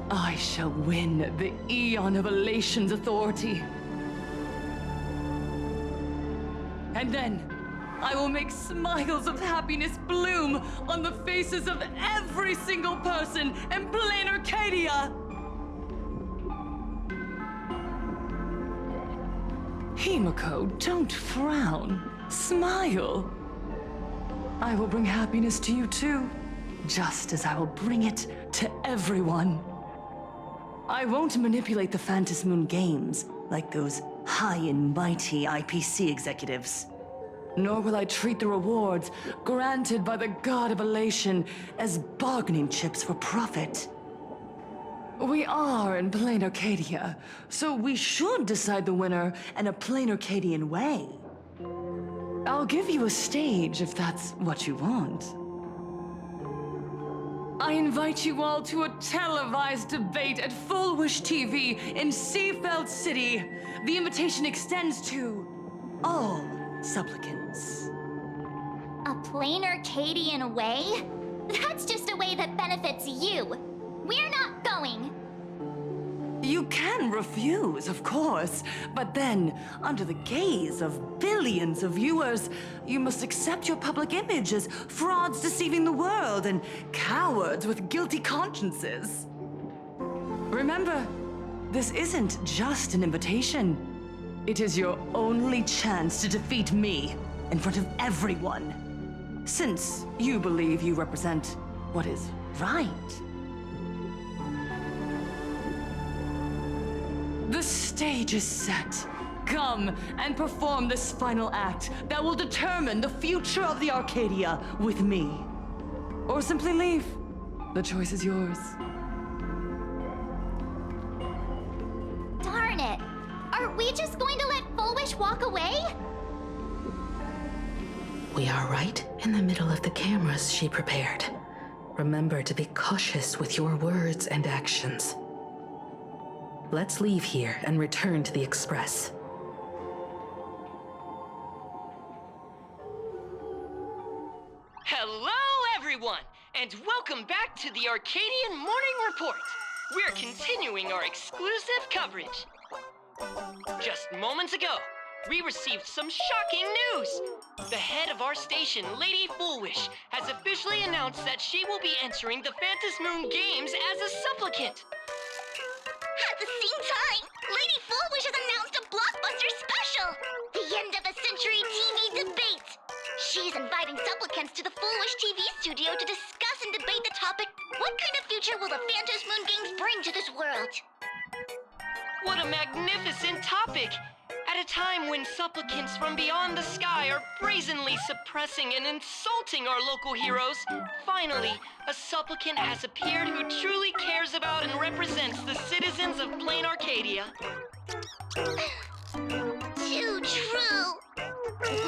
I shall win the Eon of Elation's authority. And then, I will make smiles of happiness bloom on the faces of every single person in plain Arcadia! Himiko, don't frown. Smile. I will bring happiness to you too. just as I will bring it to everyone. I won't manipulate the Phantom Moon games like those high and mighty IPC executives. Nor will I treat the rewards granted by the God of Elation as bargaining chips for profit. We are in plain Arcadia, so we should decide the winner in a plain Arcadian way. I'll give you a stage if that's what you want. I invite you all to a televised debate at Full Wish TV in Seafeld City. The invitation extends to all supplicants. A plain Arcadian way? That's just a way that benefits you. We're not going. You can refuse, of course, but then, under the gaze of billions of viewers, you must accept your public image as frauds deceiving the world and cowards with guilty consciences. Remember, this isn't just an invitation. It is your only chance to defeat me in front of everyone, since you believe you represent what is right. The stage is set. Come and perform this final act that will determine the future of the Arcadia with me. Or simply leave. The choice is yours. Darn it! Are we just going to let Full Wish walk away? We are right in the middle of the cameras she prepared. Remember to be cautious with your words and actions. Let's leave here and return to the Express. Hello, everyone, and welcome back to the Arcadian Morning Report. We're continuing our exclusive coverage. Just moments ago, we received some shocking news. The head of our station, Lady Foolwish, has officially announced that she will be entering the Phantom Moon Games as a supplicant. At the same time, Lady Foolwish has announced a blockbuster special! The end of a century TV debate! She's inviting supplicants to the Foolwish TV studio to discuss and debate the topic, what kind of future will the Phantom Moon Games bring to this world? What a magnificent topic! At a time when supplicants from beyond the sky are brazenly suppressing and insulting our local heroes, finally, a supplicant has appeared who truly cares about and represents the citizens of Plain Arcadia. Too true!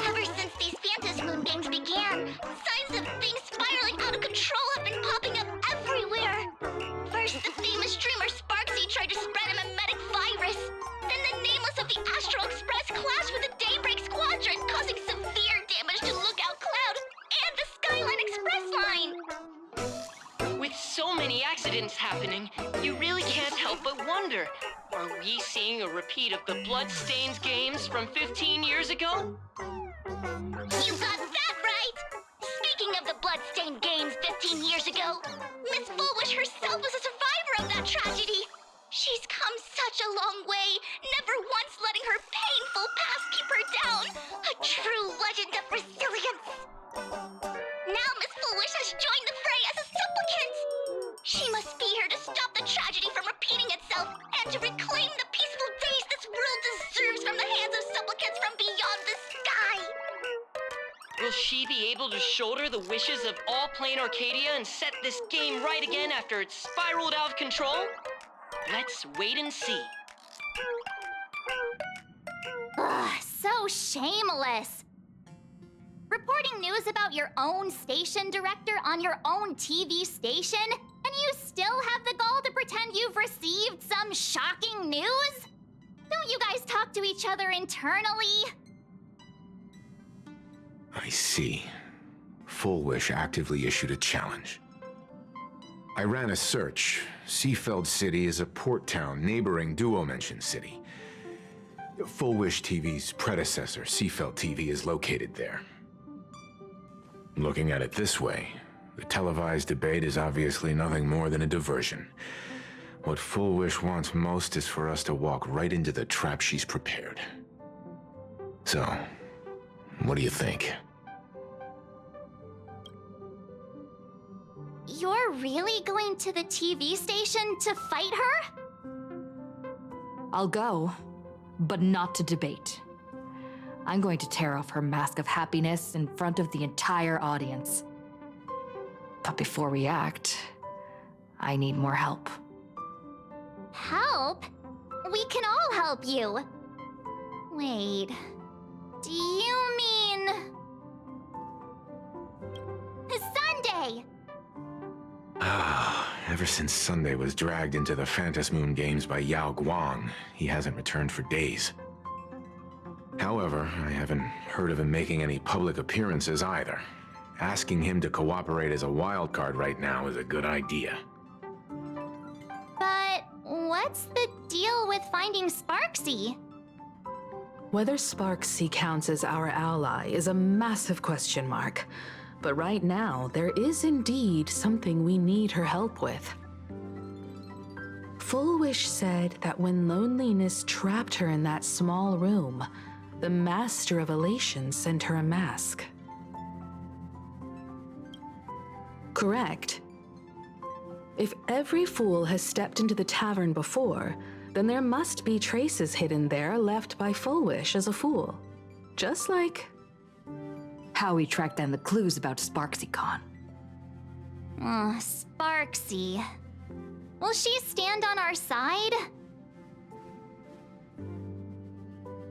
Ever since these Phantom Moon Games began, signs of things spiraling out of control have been popping up everywhere. First, the famous streamer Sparksy tried to spread a mimetic virus. Then the nameless of the Astral Express clashed with the Daybreak Squadron, causing severe damage to Lookout Cloud and the Skyline Express line. With so many accidents happening, you really can't help but wonder, are we seeing a repeat of the Bloodstained games from 15 years ago? You got that right! Speaking of the Bloodstained games 15 years ago, Miss Foolwish herself was a survivor of that tragedy. She's come such a long way, never once letting her painful past keep her down. A true legend of resilience. Now Miss Foolwish has joined the fray as a supplicant. She must be here to stop the tragedy from repeating itself and to reclaim the peaceful days this world deserves from the hands of supplicants from beyond the sky. Will she be able to shoulder the wishes of all Plain Arcadia and set this game right again after it's spiraled out of control? Let's wait and see. Ugh, so shameless. Reporting news about your own station director on your own TV station, and you still have the gall to pretend you've received some shocking news? Don't you guys talk to each other internally? I see. Full Wish actively issued a challenge. I ran a search. Seafeld City is a port town neighboring Duo-Mention City. Full Wish TV's predecessor, Seafeld TV, is located there. Looking at it this way, the televised debate is obviously nothing more than a diversion. What Full Wish wants most is for us to walk right into the trap she's prepared. So, what do you think? you're really going to the TV station to fight her? I'll go, but not to debate. I'm going to tear off her mask of happiness in front of the entire audience. But before we act, I need more help. Help? We can all help you. Wait, do you mean... Sunday? Ever since Sunday was dragged into the Phantom Moon Games by Yao Guang, he hasn't returned for days. However, I haven't heard of him making any public appearances either. Asking him to cooperate as a wildcard right now is a good idea. But what's the deal with finding Sparksy? Whether Sparksy counts as our ally is a massive question mark. But right now, there is indeed something we need her help with. Full Wish said that when loneliness trapped her in that small room, the Master of Elation sent her a mask. Correct. If every fool has stepped into the tavern before, then there must be traces hidden there left by Full Wish as a fool. Just like how we tracked down the clues about SparksyCon. Sparksy. Will she stand on our side?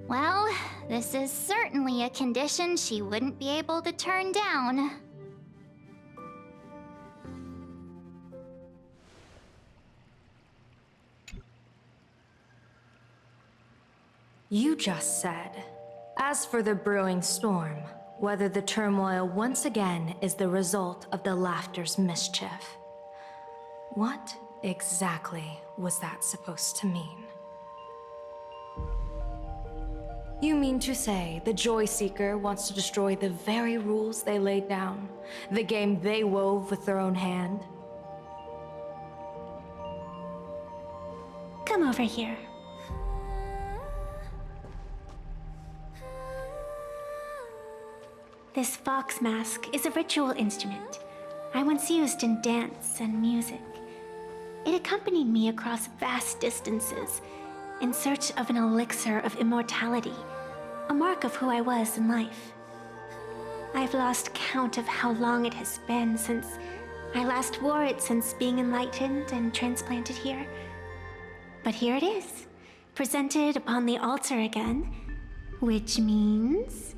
Well, this is certainly a condition she wouldn't be able to turn down. You just said, as for the brewing storm, whether the turmoil once again is the result of the Laughter's mischief. What exactly was that supposed to mean? You mean to say the Joy Seeker wants to destroy the very rules they laid down, the game they wove with their own hand? Come over here. This fox mask is a ritual instrument I once used in dance and music. It accompanied me across vast distances in search of an elixir of immortality, a mark of who I was in life. I've lost count of how long it has been since I last wore it since being enlightened and transplanted here. But here it is, presented upon the altar again, which means...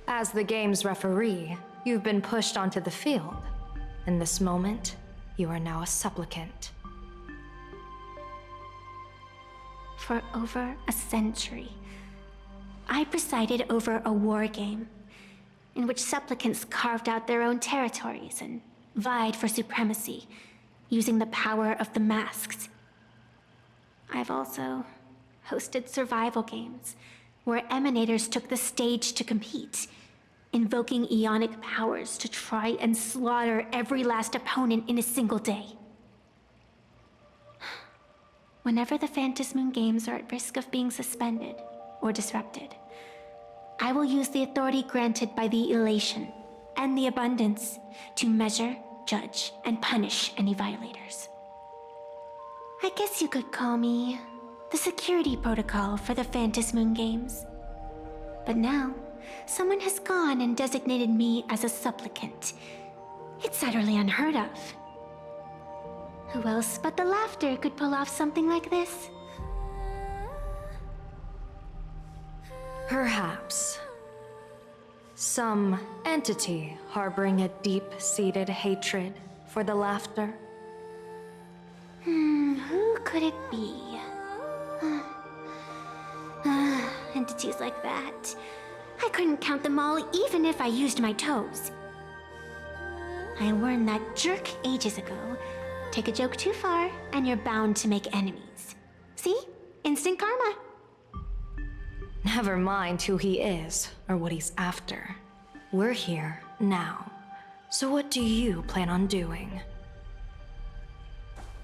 As the game's referee, you've been pushed onto the field. In this moment, you are now a supplicant. For over a century, I presided over a war game in which supplicants carved out their own territories and vied for supremacy, using the power of the masks. I've also hosted survival games where emanators took the stage to compete, invoking eonic powers to try and slaughter every last opponent in a single day. Whenever the Phantom Moon Games are at risk of being suspended or disrupted, I will use the authority granted by the Elation and the Abundance to measure, judge, and punish any violators. I guess you could call me the security protocol for the Phantom Moon Games. But now, someone has gone and designated me as a supplicant. It's utterly unheard of. Who else but the Laughter could pull off something like this? Perhaps. Some entity harboring a deep-seated hatred for the Laughter. Who could it be? Entities like that. I couldn't count them all even if I used my toes. I learned that jerk ages ago. Take a joke too far, and you're bound to make enemies. See? Instant karma. Never mind who he is, or what he's after. We're here, now. So what do you plan on doing?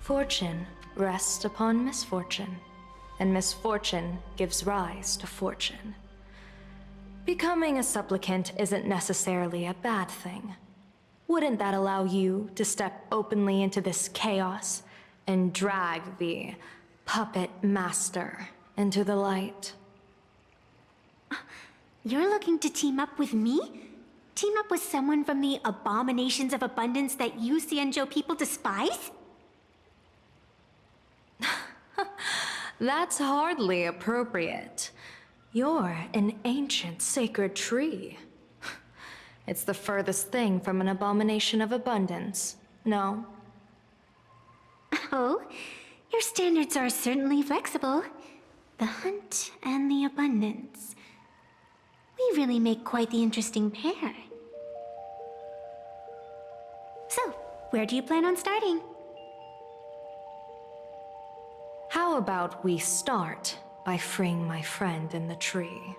Fortune rests upon misfortune, and misfortune gives rise to fortune. Becoming a supplicant isn't necessarily a bad thing. Wouldn't that allow you to step openly into this chaos and drag the puppet master into the light? You're looking to team up with me? Team up with someone from the abominations of abundance that you Xianzhou people despise? That's hardly appropriate. You're an ancient sacred tree. It's the furthest thing from an abomination of abundance, no? Oh, your standards are certainly flexible. The hunt and the abundance. We really make quite the interesting pair. So, where do you plan on starting? How about we start by freeing my friend in the tree?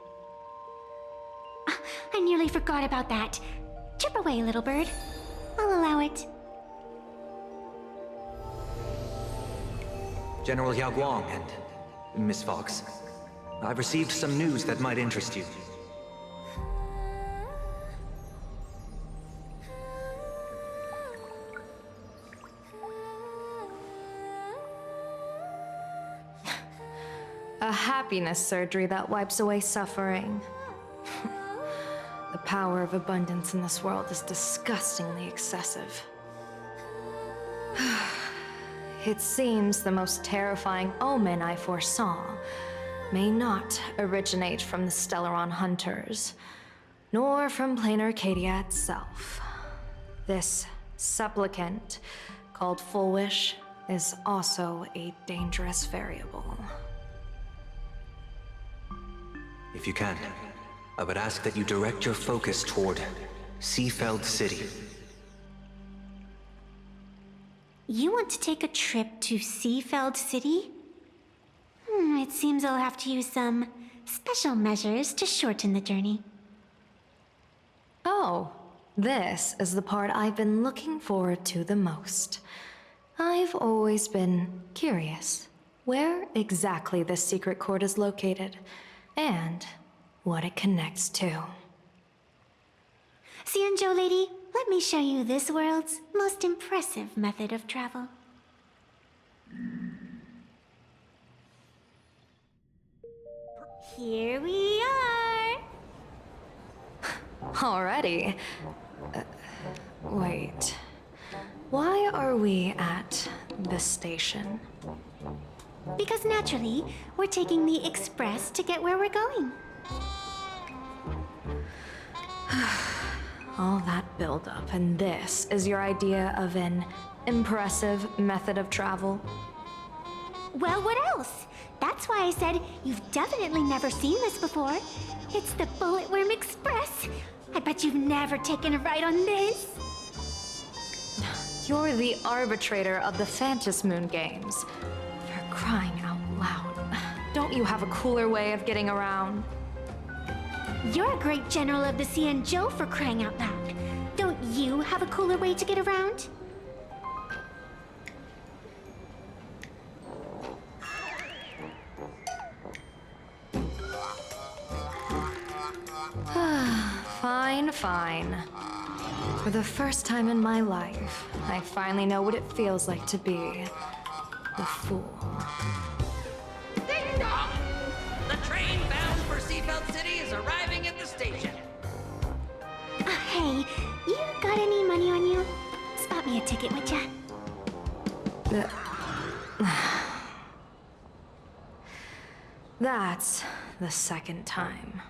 I nearly forgot about that. Chip away, little bird. I'll allow it. General Yao Guang and Miss Fox, I've received some news that might interest you. A happiness surgery that wipes away suffering. The power of abundance in this world is disgustingly excessive. It seems the most terrifying omen I foresaw may not originate from the Stellaron hunters, nor from plain Arcadia itself. This supplicant, called Full Wish, is also a dangerous variable. If you can, I would ask that you direct your focus toward Seafeld City. You want to take a trip to Seafeld City? It seems I'll have to use some special measures to shorten the journey. Oh, this is the part I've been looking forward to the most. I've always been curious where exactly this secret court is located, and what it connects to. Xianzhou lady, let me show you this world's most impressive method of travel. Here we are! Already? Wait. Why are we at the station? Because naturally, we're taking the express to get where we're going. All that buildup, and this is your idea of an impressive method of travel? Well, what else? That's why I said you've definitely never seen this before. It's the Bulletworm Express. I bet you've never taken a ride on this. You're the arbitrator of the Phantom Moon games. For crying out loud. Don't you have a cooler way of getting around? You're a great general of the Xianzhou, for crying out loud. Don't you have a cooler way to get around? Fine, fine. For the first time in my life, I finally know what it feels like to be the fool. Ding dong! The train bound for Seafeld City is arriving at the station. Hey, you got any money on you? Spot me a ticket, would ya? That's the second time.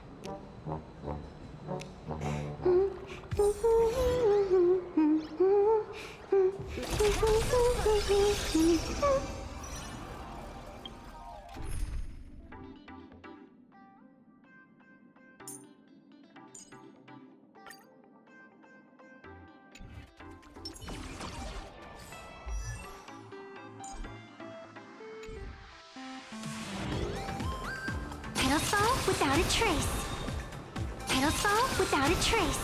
Petals fall without a trace. Petals fall without a trace.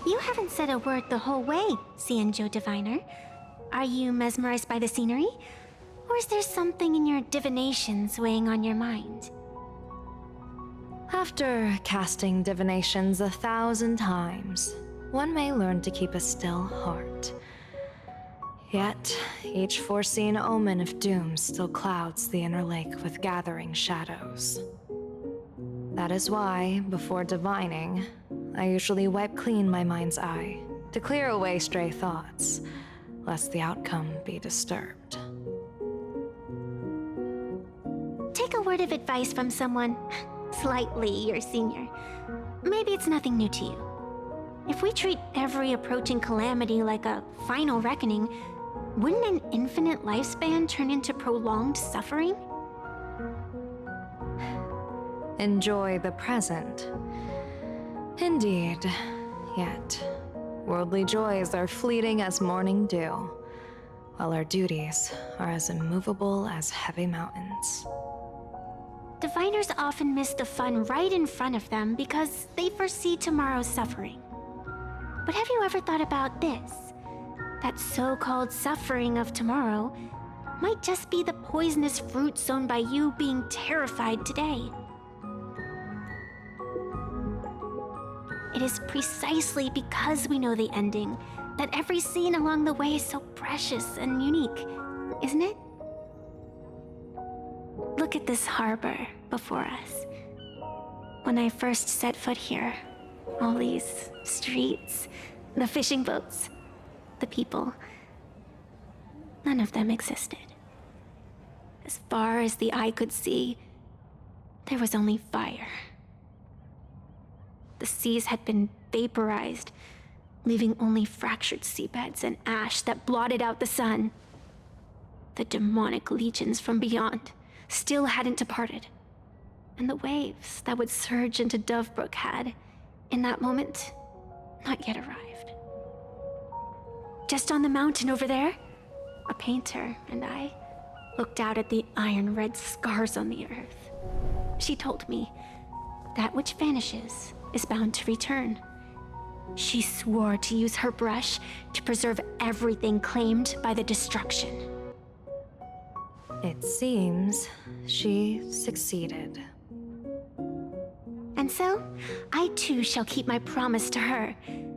You haven't said a word the whole way, Xianzhou Diviner. Are you mesmerized by the scenery? Or is there something in your divinations weighing on your mind? After casting divinations 1,000 times, one may learn to keep a still heart. Yet, each foreseen omen of doom still clouds the inner lake with gathering shadows. That is why, before divining, I usually wipe clean my mind's eye to clear away stray thoughts, lest the outcome be disturbed. Take a word of advice from someone slightly your senior. Maybe it's nothing new to you. If we treat every approaching calamity like a final reckoning, wouldn't an infinite lifespan turn into prolonged suffering? Enjoy the present. Indeed, yet worldly joys are fleeting as morning dew, while our duties are as immovable as heavy mountains. Diviners often miss the fun right in front of them because they foresee tomorrow's suffering. But have you ever thought about this? That so-called suffering of tomorrow might just be the poisonous fruit sown by you being terrified today. It is precisely because we know the ending that every scene along the way is so precious and unique, isn't it? Look at this harbor before us. When I first set foot here, all these streets, the fishing boats, the people, none of them existed. As far as the eye could see, there was only fire. The seas had been vaporized, leaving only fractured seabeds and ash that blotted out the sun. The demonic legions from beyond still hadn't departed, and the waves that would surge into Dovebrook had, in that moment, not yet arrived. Just on the mountain over there, a painter and I looked out at the iron-red scars on the earth. She told me, that which vanishes is bound to return. She swore to use her brush to preserve everything claimed by the destruction. It seems she succeeded. And so, I too shall keep my promise to her,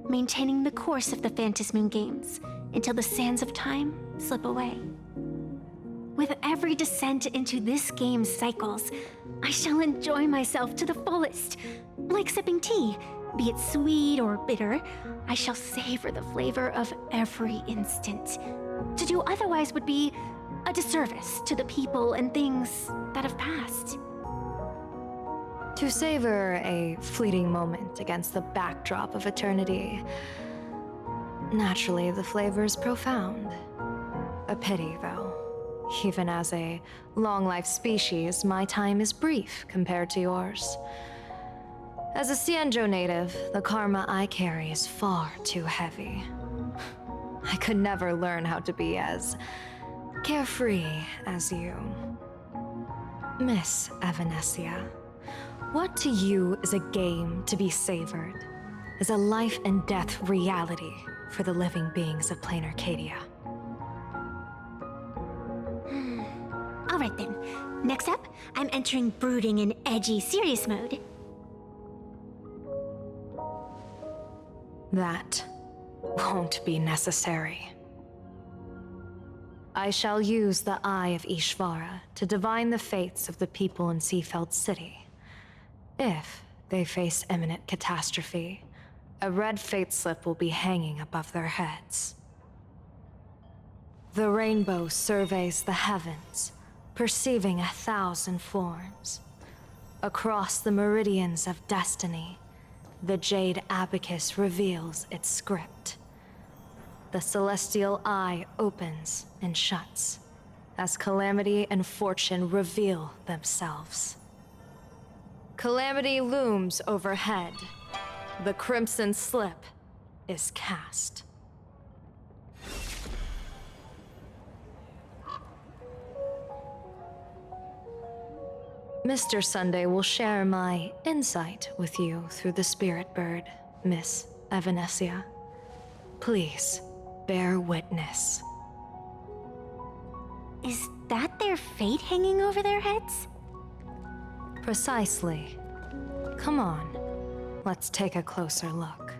maintaining the course of the Phantasmoon Games until the sands of time slip away. With every descent into this game's cycles, I shall enjoy myself to the fullest. Like sipping tea, be it sweet or bitter, I shall savor the flavor of every instant. To do otherwise would be a disservice to the people and things that have passed. To savor a fleeting moment against the backdrop of eternity. Naturally, the flavor is profound. A pity, though. Even as a long-life species, my time is brief compared to yours. As a Xianzhou native, the karma I carry is far too heavy. I could never learn how to be as carefree as you. Miss Evanescia, what to you is a game to be savored, is a life and death reality for the living beings of plain Arcadia. Alright then, next up, I'm entering brooding and edgy serious mode. That won't be necessary. I shall use the Eye of Ishvara to divine the fates of the people in Seafeld City. If they face imminent catastrophe, a red fate slip will be hanging above their heads. The rainbow surveys the heavens, perceiving 1,000 forms. Across the meridians of destiny, the Jade Abacus reveals its script. The celestial eye opens and shuts as calamity and fortune reveal themselves. Calamity looms overhead. The crimson slip is cast. Mr. Sunday will share my insight with you through the spirit bird, Miss Evanescia. Please, bear witness. Is that their fate hanging over their heads? Precisely. Come on, let's take a closer look.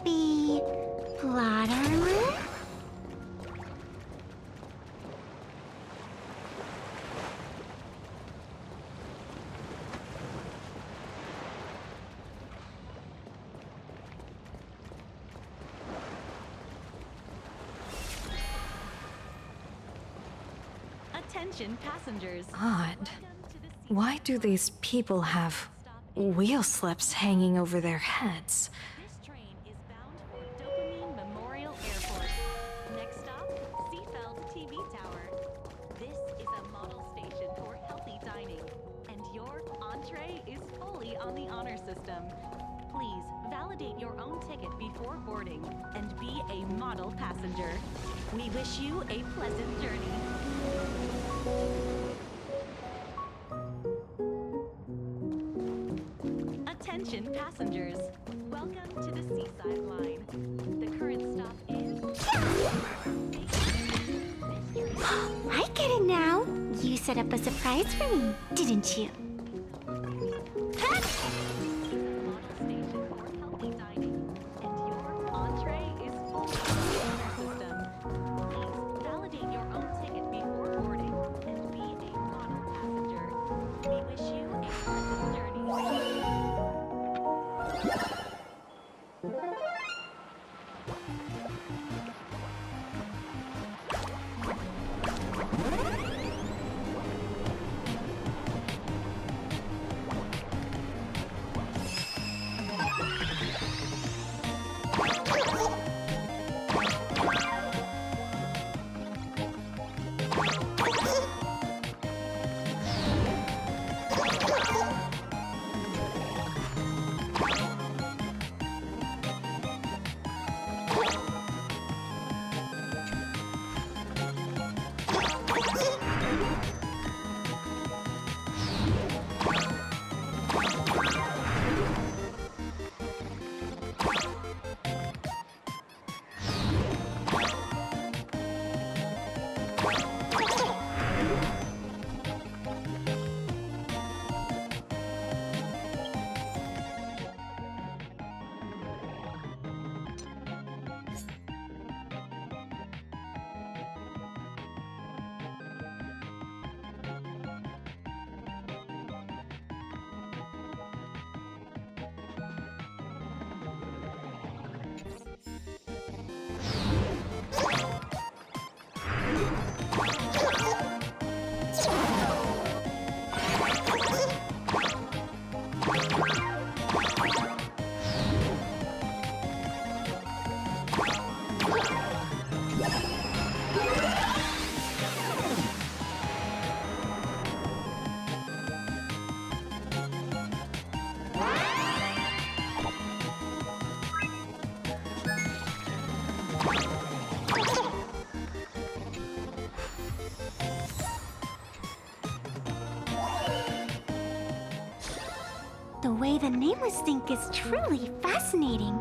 be plot armor? Attention passengers. Odd. Why do these people have wheel slips hanging over their heads? This train is bound for Dopamine Memorial Airport. Next stop, Seafeld TV Tower. This is a model station for healthy dining, and your entree is fully on the honor system. Please validate your own ticket before boarding and be a model passenger. We wish you a pleasant journey. Attention passengers, welcome to the Seaside Line. The current stop is... I get it now. You set up a surprise for me, didn't you? Entree is fully on the honor system. Please validate your own ticket before boarding and be a model passenger. We wish you a pleasant journey. The way the Nameless think is truly fascinating.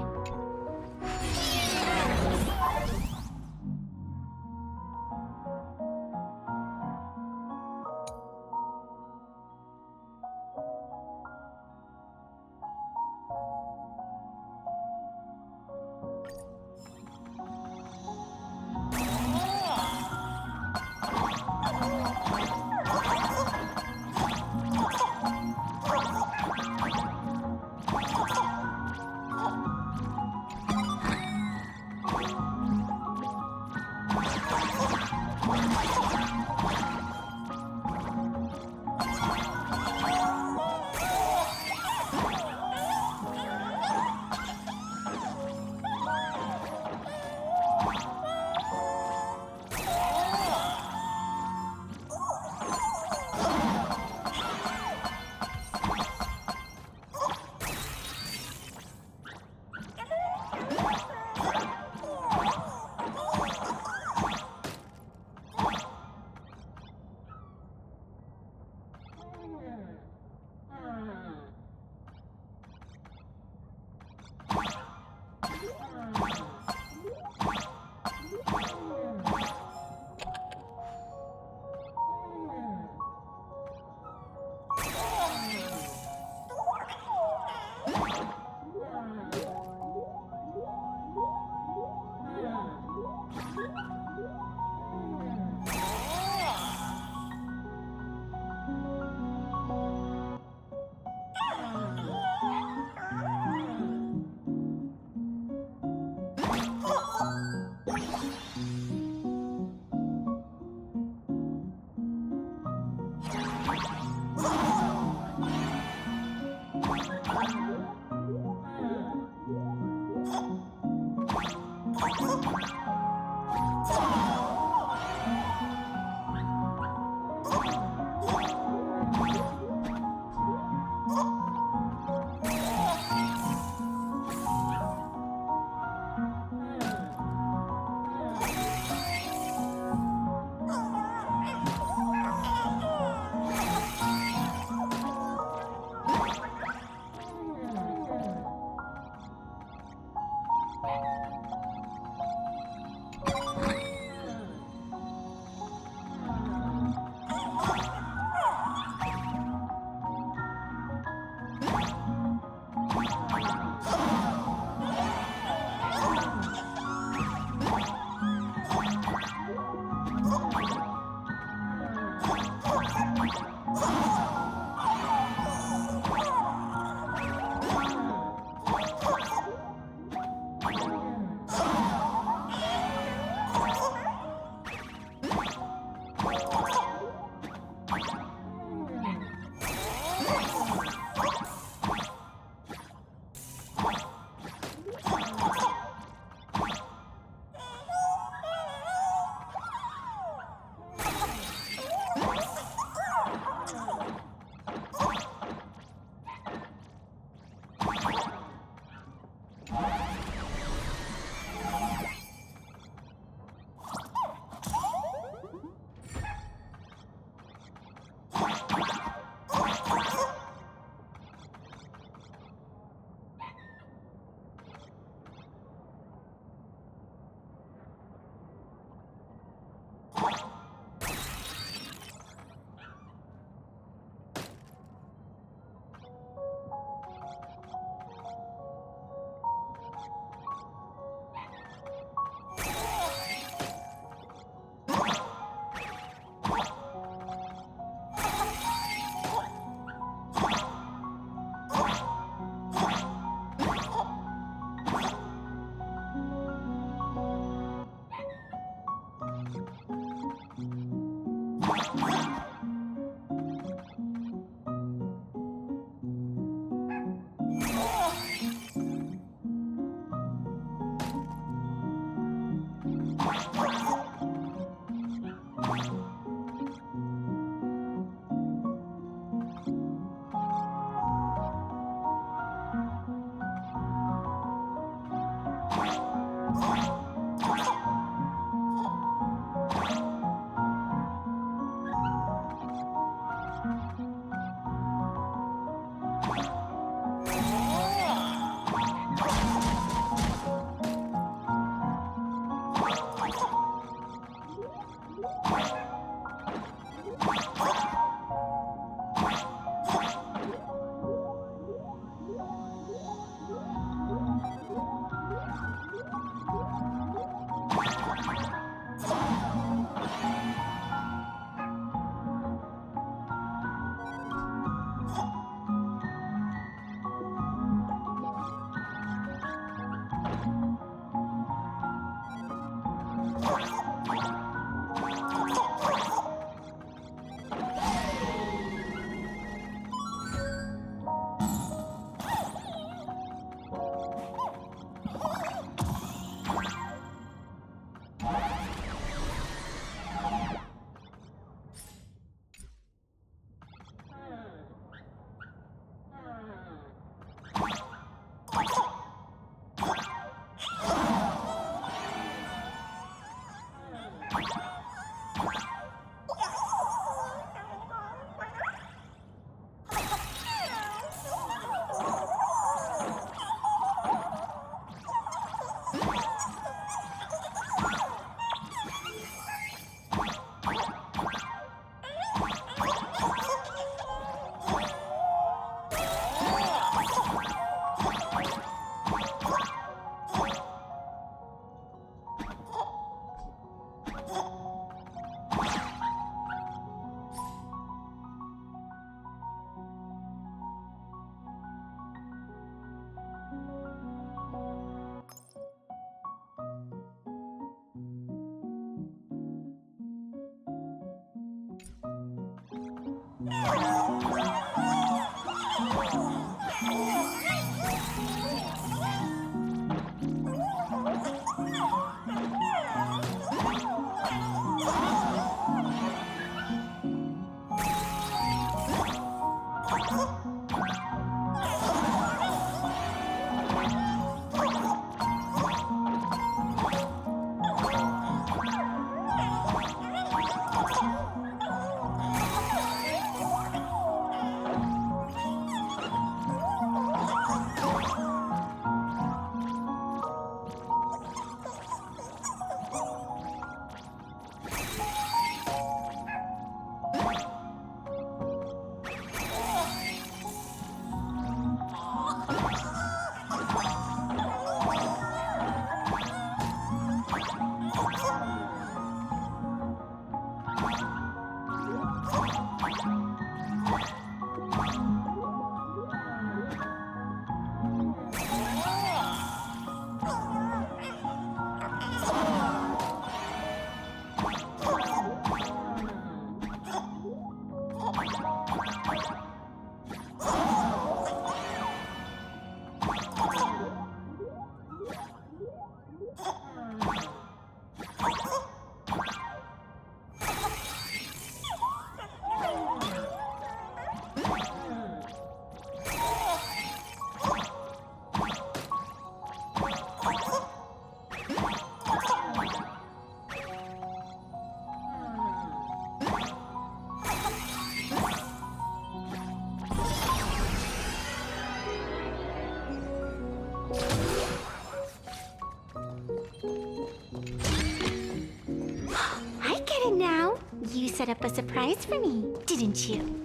I get it now. You set up a surprise for me, didn't you?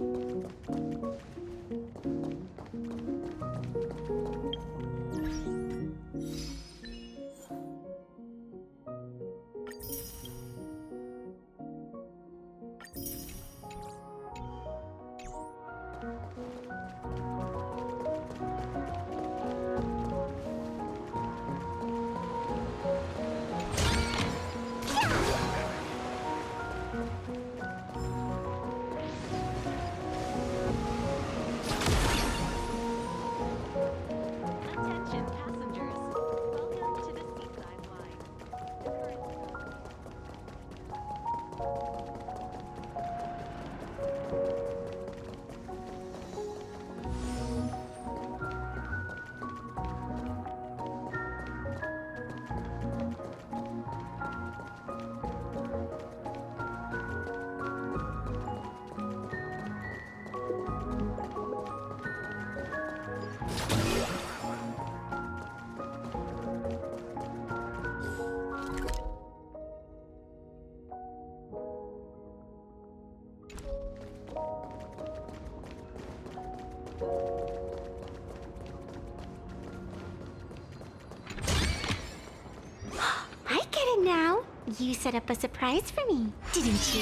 Attention passengers. Welcome to the Seaside Line. I get it now. You set up a surprise for me, didn't you?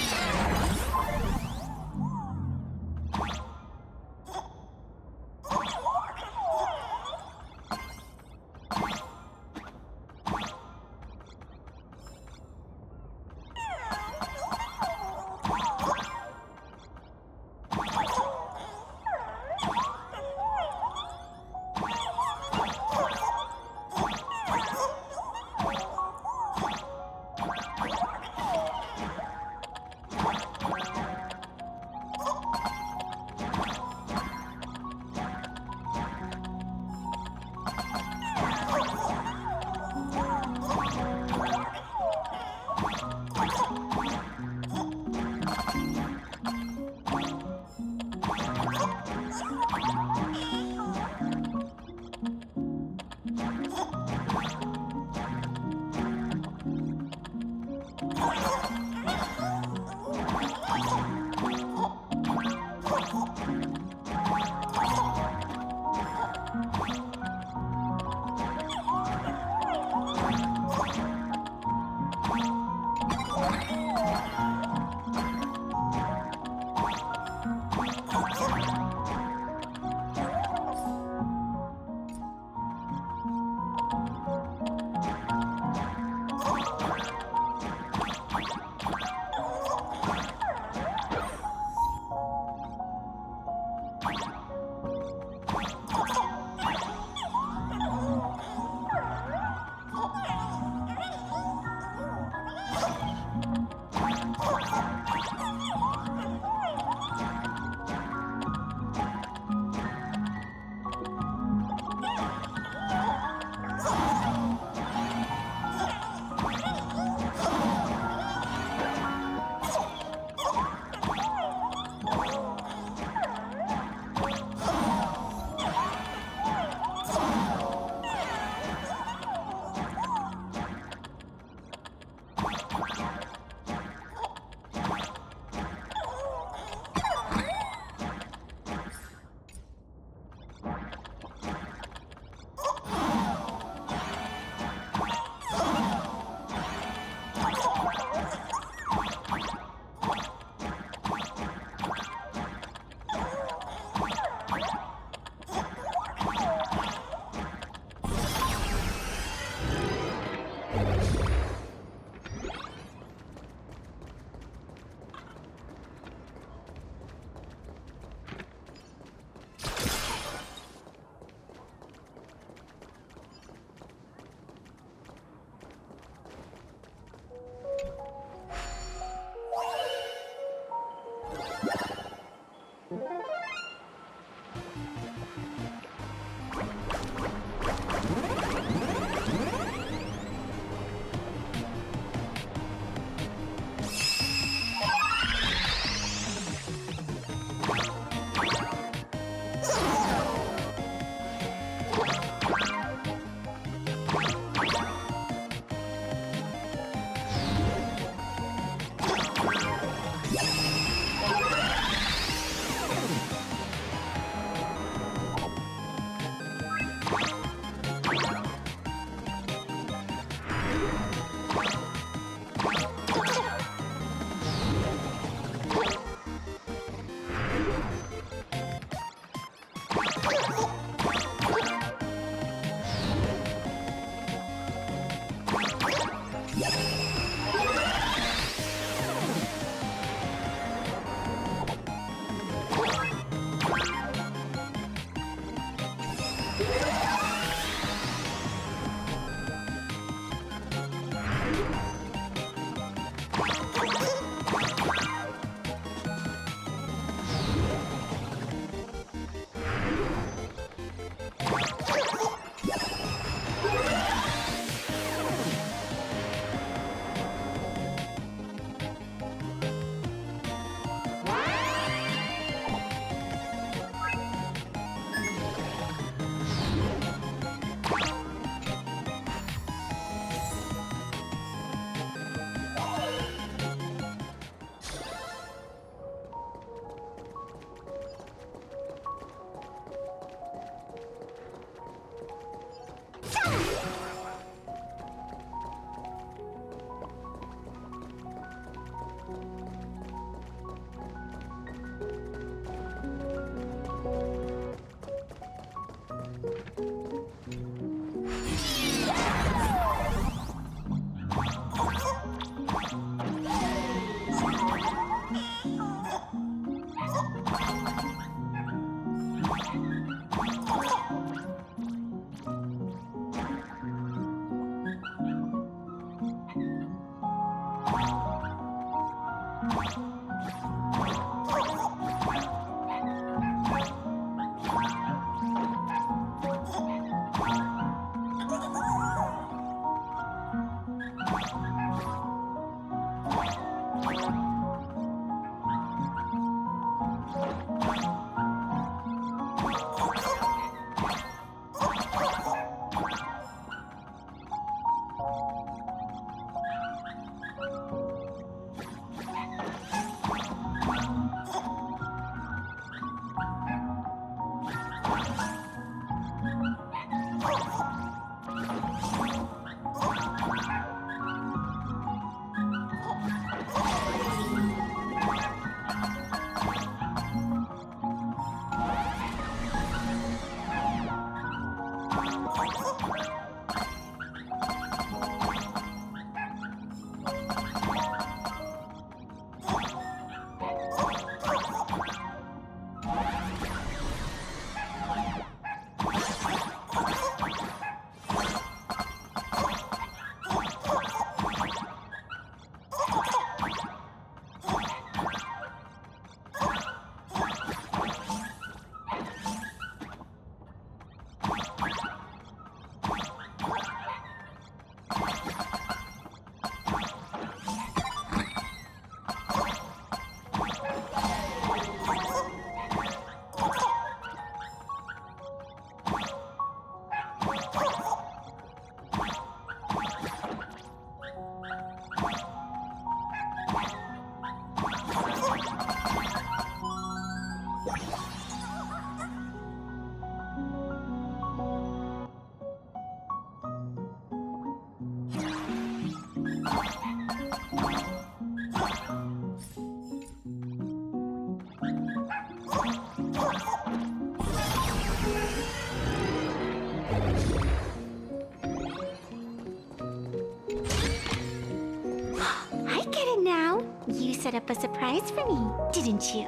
I get it now. You set up a surprise for me, didn't you?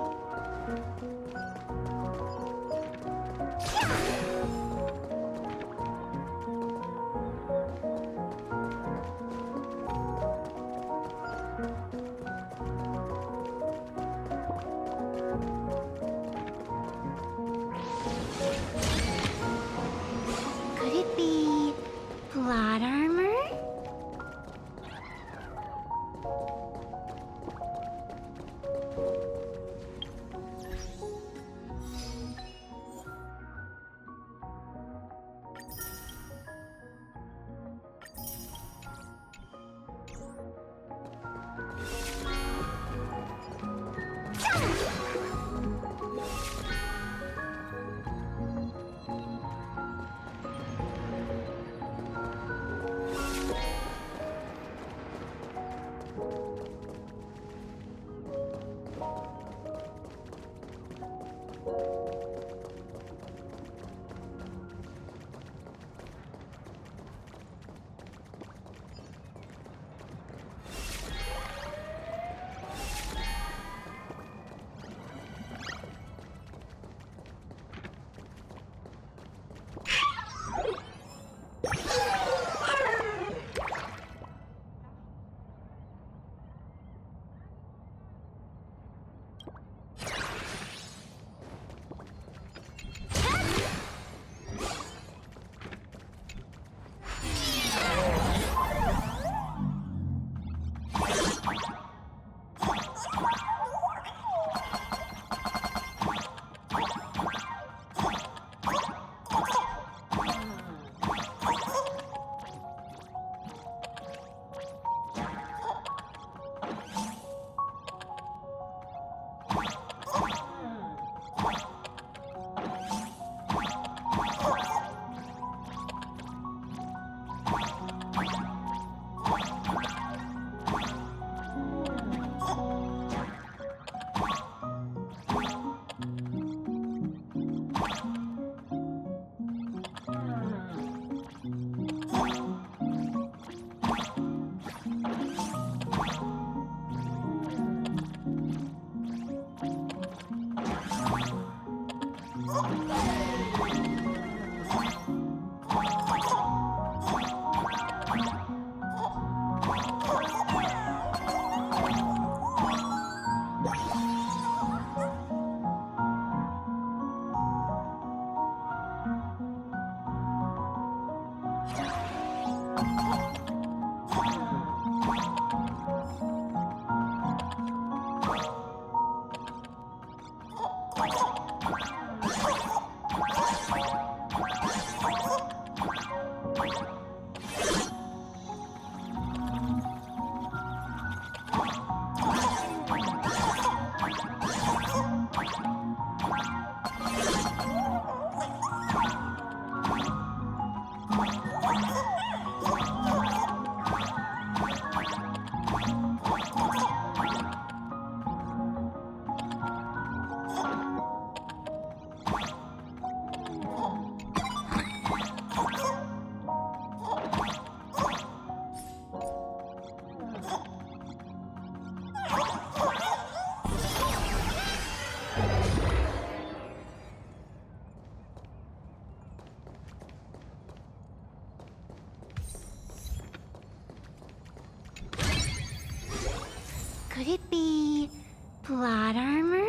Could it be plot armor? Could it be plot armor?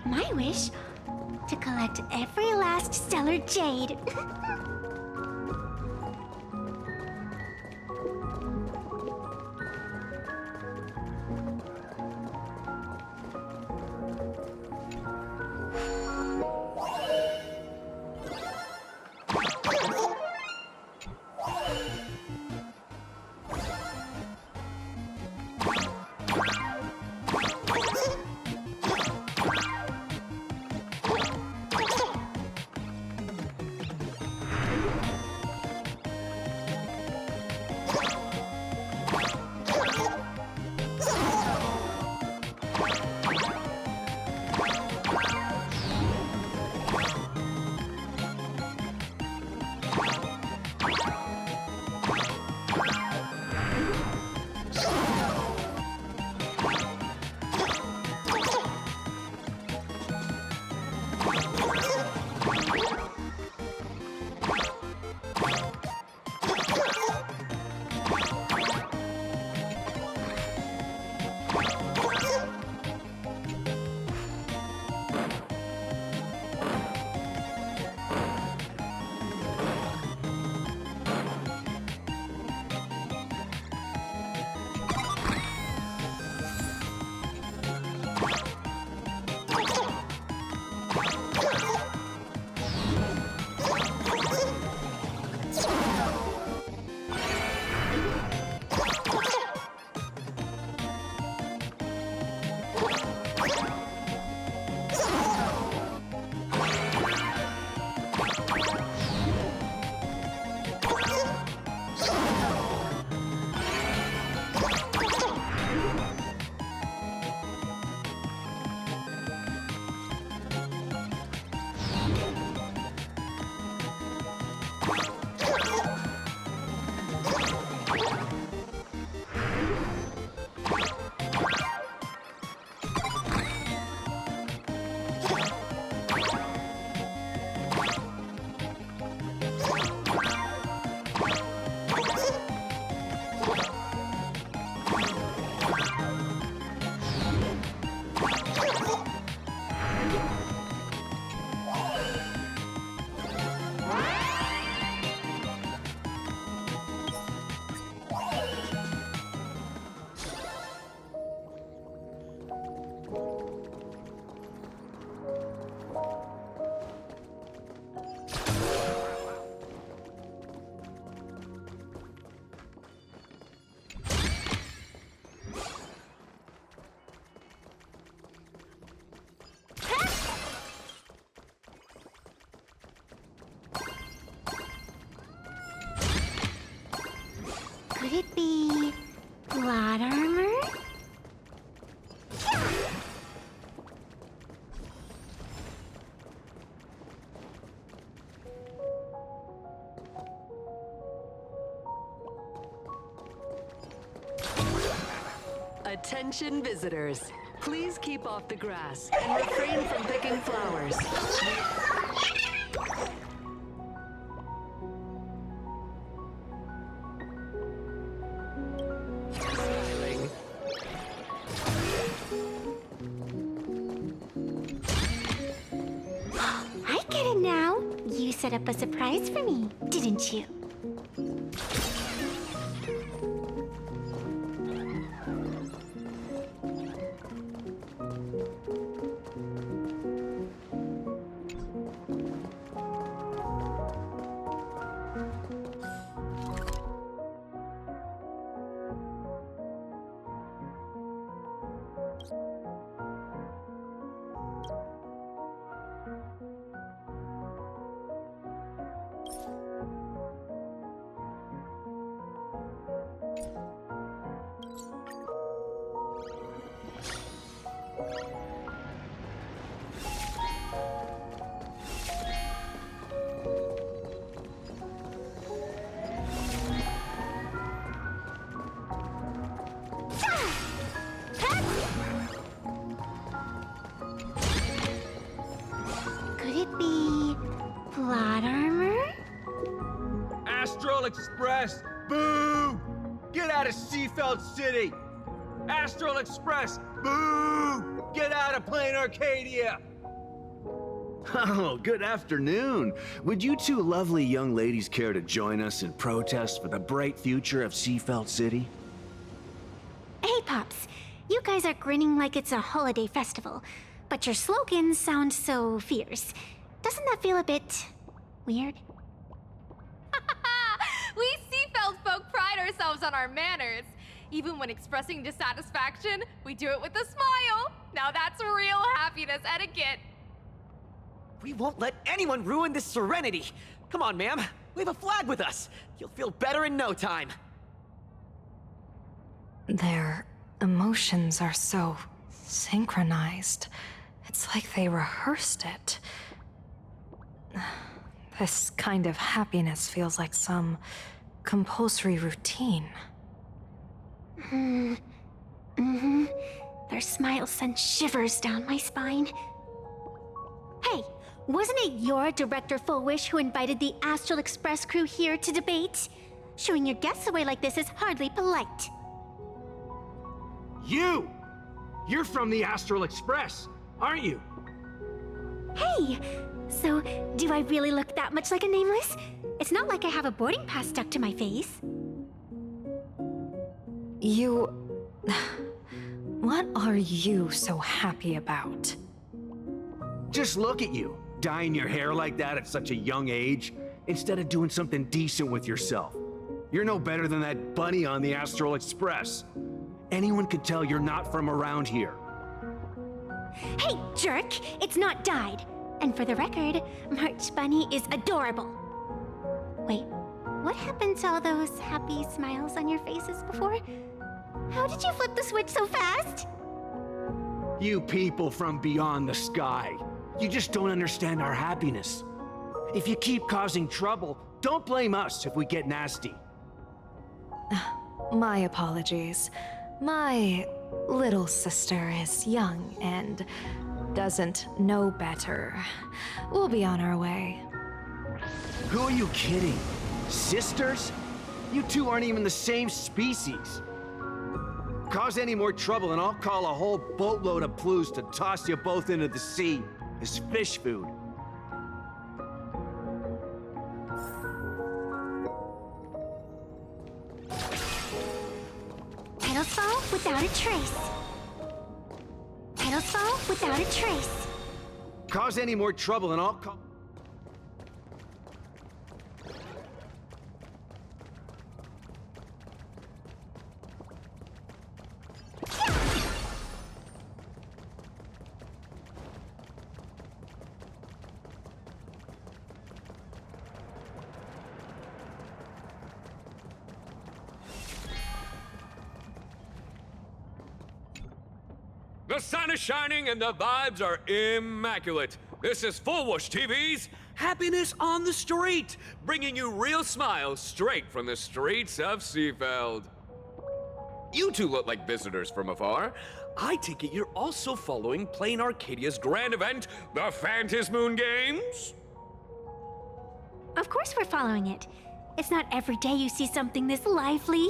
My wish? To collect every last stellar jade. it be plot armor? Attention visitors. Please keep off the grass and refrain from picking flowers. I get it now. You set up a surprise for me, didn't you? Could it be plot armor? Astral Express! Boo! Get out of Seafeld City! Astral Express! Boo! Get out of Plain Arcadia! Oh, good afternoon. Would you two lovely young ladies care to join us in protest for the bright future of Seafeld City? Hey, Pops. You guys are grinning like it's a holiday festival, but your slogans sound so fierce. Doesn't that feel a bit weird? We Seafeld folk pride ourselves on our manners. Even when expressing dissatisfaction, we do it with a smile. Now that's real happiness etiquette. We won't let anyone ruin this serenity. Come on, ma'am. Wave a flag with us. You'll feel better in no time. Their emotions are so synchronized. It's like they rehearsed it. This kind of happiness feels like some compulsory routine. Mm-hmm. Their smiles send shivers down my spine. Hey, wasn't it your Director Fullwish who invited the Astral Express crew here to debate? Showing your guests away like this is hardly polite. You! You're from the Astral Express, aren't you? Hey! So, do I really look that much like a nameless? It's not like I have a boarding pass stuck to my face. You... What are you so happy about? Just look at you, dyeing your hair like that at such a young age, instead of doing something decent with yourself. You're no better than that bunny on the Astral Express. Anyone could tell you're not from around here. Hey, jerk! It's not dyed. And for the record, March Bunny is adorable. Wait, what happened to all those happy smiles on your faces before? How did you flip the switch so fast? You people from beyond the sky. You just don't understand our happiness. If you keep causing trouble, don't blame us if we get nasty. My apologies. My little sister is young and doesn't know better. We'll be on our way. Who are you kidding? Sisters? You two aren't even the same species. Cause any more trouble and I'll call a whole boatload of blues to toss you both into the sea as fish food. Petals fall without a trace. Petals fall without a trace. Cause any more trouble and I'll call... The sun is shining and the vibes are immaculate. This is Full Whoosh TV's Happiness on the Street, bringing you real smiles straight from the streets of Seafeld. You two look like visitors from afar. I take it you're also following Plain Arcadia's grand event, the Phantasmoon Games? Of course we're following it. It's not every day you see something this lively.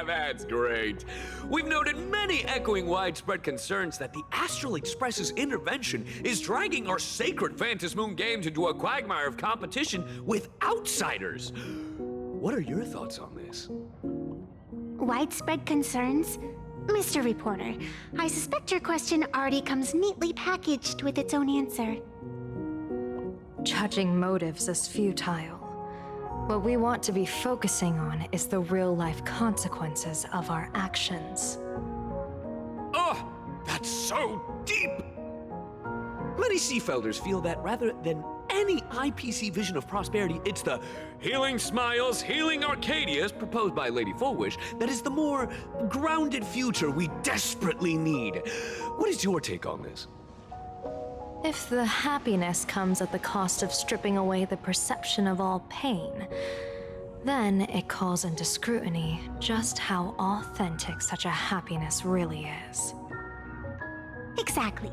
That's great. We've noted many echoing widespread concerns that the Astral Express's intervention is dragging our sacred Phantasmoon Games into a quagmire of competition with outsiders. What are your thoughts on this? Widespread concerns? Mr. Reporter, I suspect your question already comes neatly packaged with its own answer. Judging motives is futile. What we want to be focusing on is the real-life consequences of our actions. Oh, that's so deep! Many Seafelders feel that rather than any IPC vision of prosperity, it's the Healing Smiles, Healing Arcadias proposed by Lady Full Whoosh that is the more grounded future we desperately need. What is your take on this? If the happiness comes at the cost of stripping away the perception of all pain, then it calls into scrutiny just how authentic such a happiness really is. Exactly.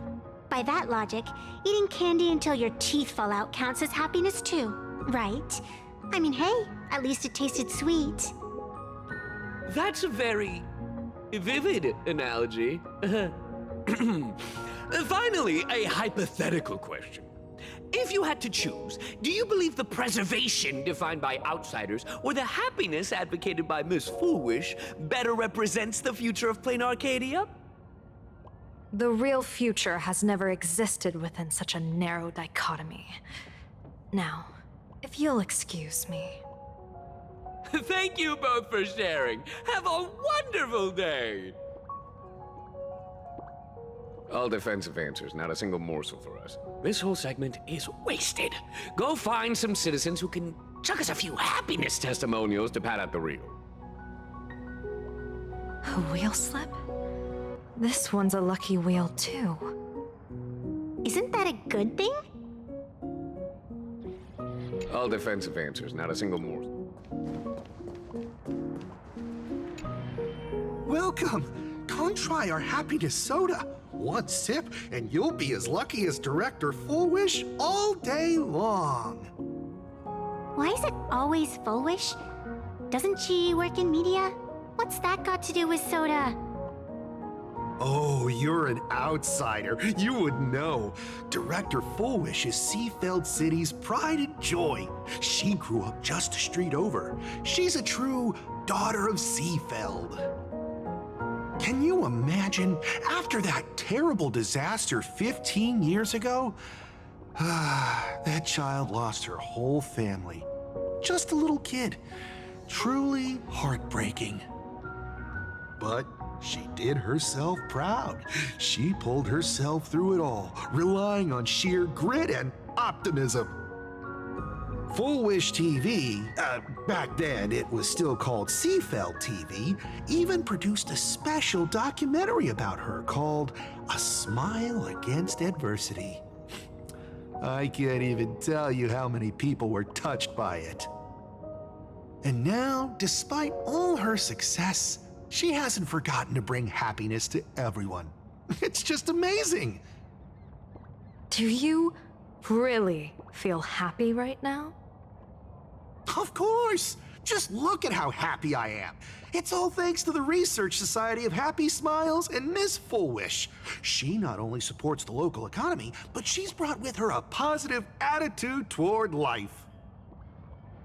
By that logic, eating candy until your teeth fall out counts as happiness too, right? I mean, hey, at least it tasted sweet. That's a very vivid analogy. Finally, a hypothetical question. If you had to choose, do you believe the preservation defined by outsiders or the happiness advocated by Miss Full Whoosh better represents the future of Plain Arcadia? The real future has never existed within such a narrow dichotomy. Now, if you'll excuse me. Thank you both for sharing. Have a wonderful day! All defensive answers, not a single morsel for us. This whole segment is wasted. Go find some citizens who can chuck us a few happiness testimonials to pad out the reel. A wheel slip? This one's a lucky wheel, too. Isn't that a good thing? All defensive answers, not a single morsel. Welcome! Come try our happiness soda. One sip, and you'll be as lucky as Director Full Whoosh all day long. Why is it always Full Whoosh? Doesn't she work in media? What's that got to do with soda? Oh, you're an outsider. You would know. Director Full Whoosh is Seafeld City's pride and joy. She grew up just a street over. She's a true daughter of Seafeld. Can you imagine, after that terrible disaster 15 years ago? That child lost her whole family. Just a little kid. Truly heartbreaking. But she did herself proud. She pulled herself through it all, relying on sheer grit and optimism. Full Whoosh TV, back then it was still called Seafeld TV, even produced a special documentary about her called A Smile Against Adversity. I can't even tell you how many people were touched by it. And now, despite all her success, she hasn't forgotten to bring happiness to everyone. It's just amazing. Do you really feel happy right now? Of course! Just look at how happy I am. It's all thanks to the Research Society of Happy Smiles and Miss Full Whoosh. She not only supports the local economy, but she's brought with her a positive attitude toward life.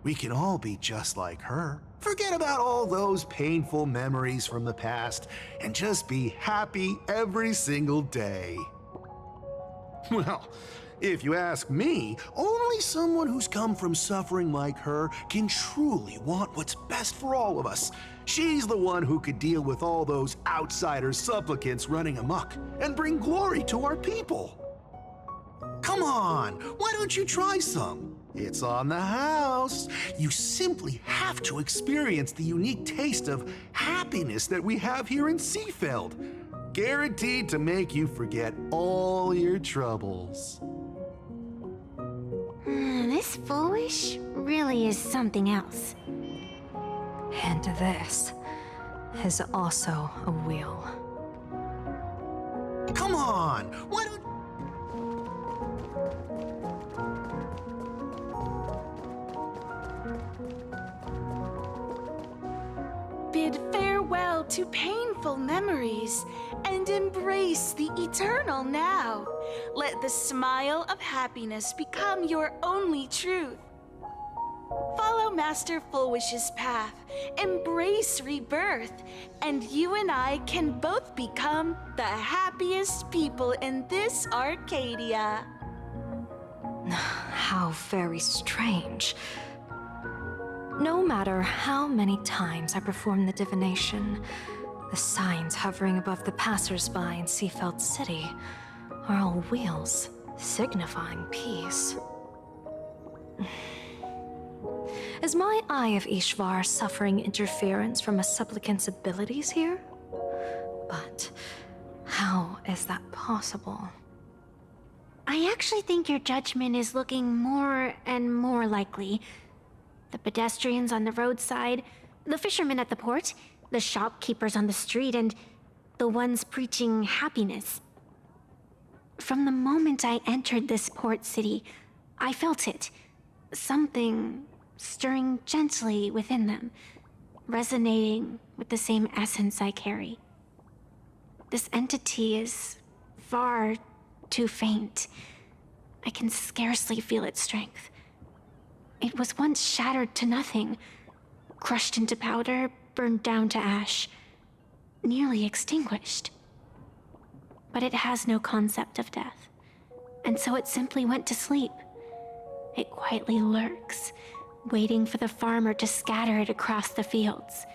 We can all be just like her. Forget about all those painful memories from the past and just be happy every single day. Well, if you ask me, only someone who's come from suffering like her can truly want what's best for all of us. She's the one who could deal with all those outsider supplicants running amok and bring glory to our people. Come Come on, why don't you try some? It's on the house. You simply have to experience the unique taste of happiness that we have here in Seafeld. Guaranteed to make you forget all your troubles. This foolish really is something else. And this is also a wheel. Come on, why don't... Bid farewell to painful memories and embrace the eternal now. Let the smile of happiness become your only truth. Follow Master Fullwish's path, embrace rebirth, and you and I can both become the happiest people in this Arcadia. How very strange. No matter how many times I perform the divination, the signs hovering above the passers-by in Seafeld City are all wheels, signifying peace. Is my Eye of Ishvar suffering interference from a supplicant's abilities here? But how is that possible? I actually think your judgment is looking more and more likely. The pedestrians on the roadside, the fishermen at the port, the shopkeepers on the street, and the ones preaching happiness. From the moment I entered this port city, I felt it. Something stirring gently within them, resonating with the same essence I carry. This entity is far too faint. I can scarcely feel its strength. It was once shattered to nothing, crushed into powder, burned down to ash, nearly extinguished. But it has no concept of death, and so it simply went to sleep. It quietly lurks, waiting for the farmer to scatter it across the fields.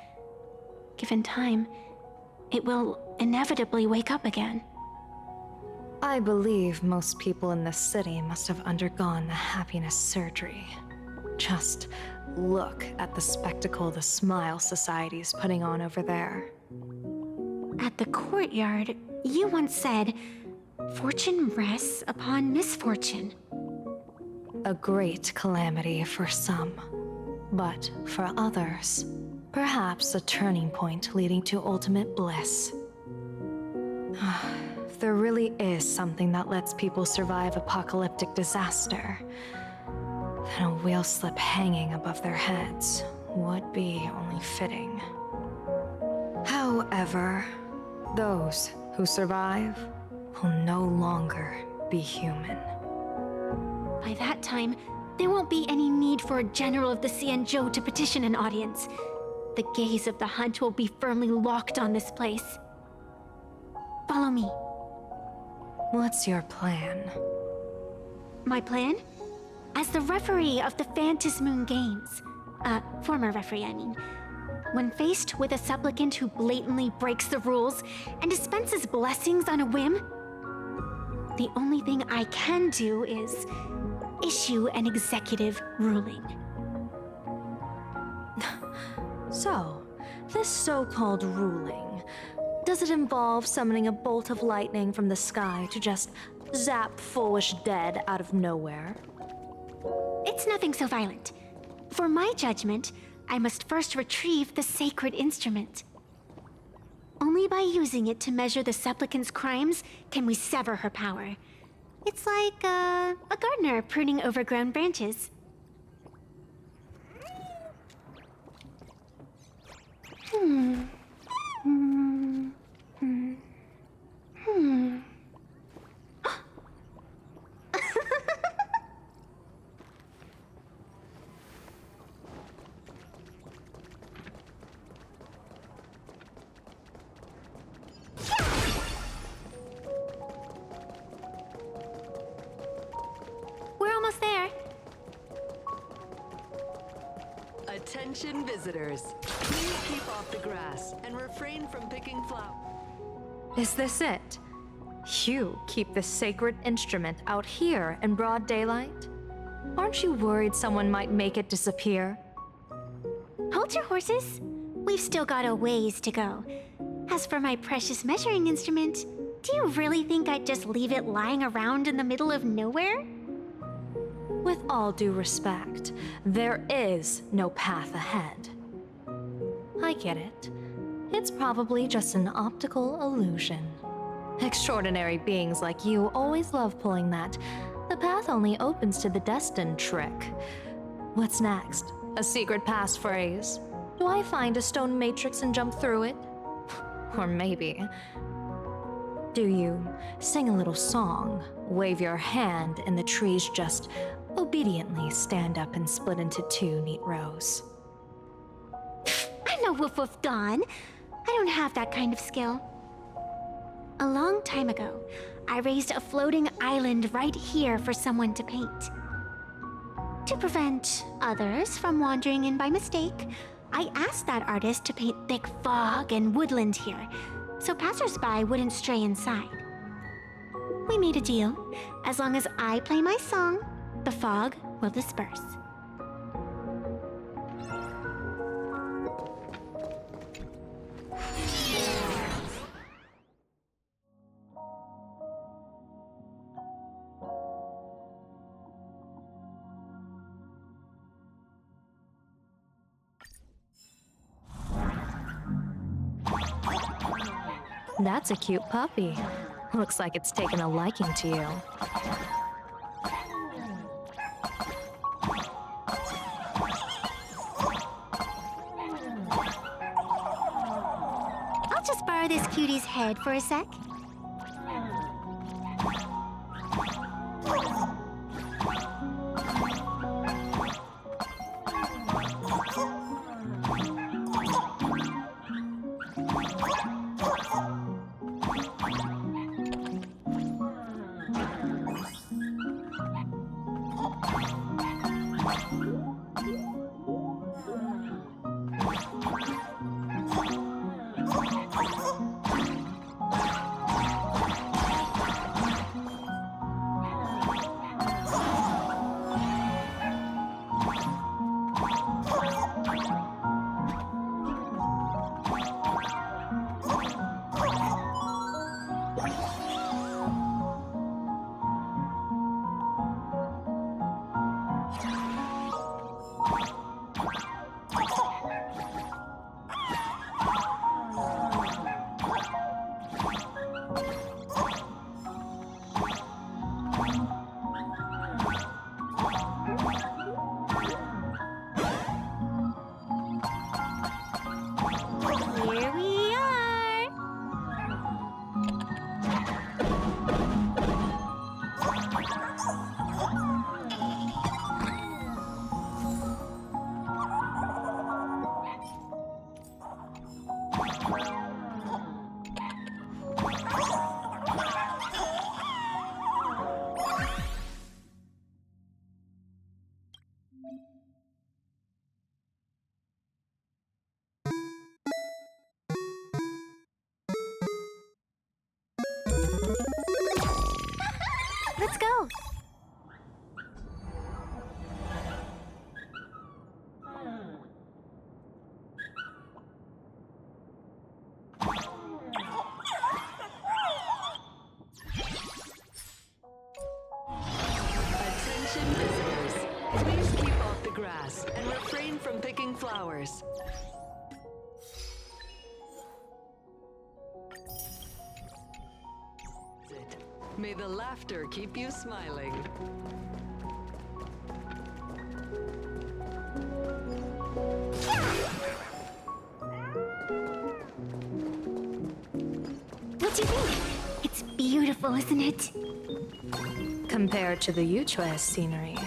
Given time, it will inevitably wake up again. I believe most people in this city must have undergone the happiness surgery. Just look at the spectacle the Smile Society is putting on over there. At the courtyard, you once said, "Fortune rests upon misfortune." A great calamity for some, but for others, perhaps a turning point leading to ultimate bliss. If there really is something that lets people survive apocalyptic disaster, then a wheel slip hanging above their heads would be only fitting. However, those who survive will no longer be human. By that time, there won't be any need for a general of the Xianzhou to petition an audience. The gaze of the hunt will be firmly locked on this place. Follow me. What's your plan? My plan? As the referee of the Phantasmoon Games, former referee, I mean, when faced with a supplicant who blatantly breaks the rules and dispenses blessings on a whim, the only thing I can do is issue an executive ruling. So, this so-called ruling, does it involve summoning a bolt of lightning from the sky to just zap Foolish dead out of nowhere? It's nothing so violent. For my judgment, I must first retrieve the sacred instrument. Only by using it to measure the supplicant's crimes can we sever her power. It's like a gardener pruning overgrown branches. We're almost there. Attention visitors. Please keep off the grass and refrain from picking flowers. Is this it? You keep this sacred instrument out here in broad daylight? Aren't you worried someone might make it disappear? Hold your horses. We've still got a ways to go. As for my precious measuring instrument, do you really think I'd just leave it lying around in the middle of nowhere? With all due respect, there is no path ahead. I get it. It's probably just an optical illusion. Extraordinary beings like you always love pulling that "the path only opens to the destined" trick. What's next? A secret passphrase? Do I find a stone matrix and jump through it? Or maybe... do you sing a little song, wave your hand, and the trees just obediently stand up and split into two neat rows? I'm no Woof Woof Dawn. I don't have that kind of skill. A long time ago, I raised a floating island right here for someone to paint. To prevent others from wandering in by mistake, I asked that artist to paint thick fog and woodland here, so passersby wouldn't stray inside. We made a deal. As long as I play my song, the fog will disperse. That's a cute puppy. Looks like it's taken a liking to you. I'll just borrow this cutie's head for a sec. Here we are. Let's go. Attention visitors. Please keep off the grass and refrain from picking flowers. May the laughter keep you smiling. What do you think? It's beautiful, isn't it? Compared to the Yuchua's scenery,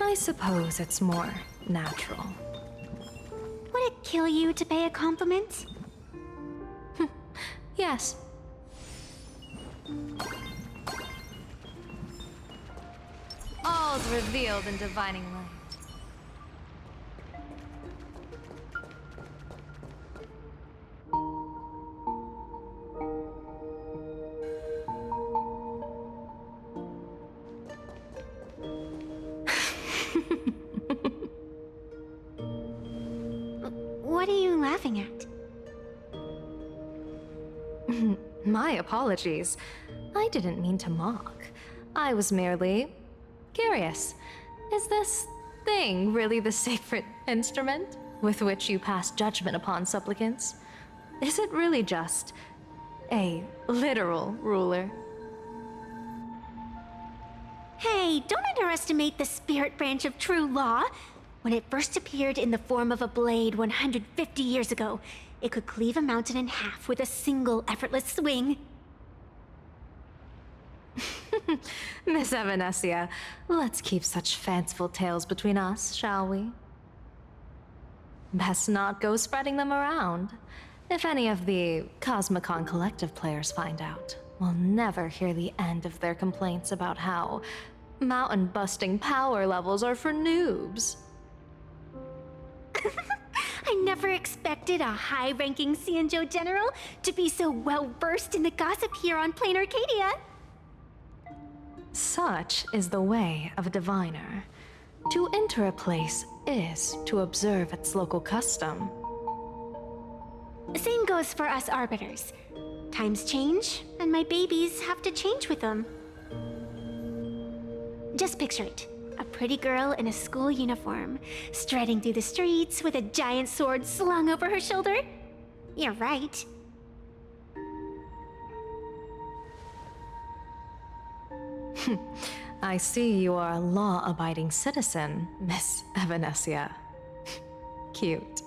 I suppose it's more natural. Would it kill you to pay a compliment? Yes. All's revealed in divining light. What are you laughing at? My apologies. I didn't mean to mock. I was merely curious. Is this thing really the sacred instrument with which you pass judgment upon supplicants? Is it really just a literal ruler? Hey, don't underestimate the spirit branch of true law. When it first appeared in the form of a blade 150 years ago, it could cleave a mountain in half with a single effortless swing. Miss Evanescia, let's keep such fanciful tales between us, shall we? Best not go spreading them around. If any of the Cosmicon Collective players find out, we'll never hear the end of their complaints about how mountain-busting power levels are for noobs. I never expected a high-ranking Cianjo general to be so well-versed in the gossip here on Plain Arcadia. Such is the way of a diviner. To enter a place is to observe its local custom. Same goes for us arbiters. Times change, and my babies have to change with them. Just picture it. A pretty girl in a school uniform, striding through the streets with a giant sword slung over her shoulder. You're right. I see you are a law-abiding citizen, Miss Evanescia. Cute.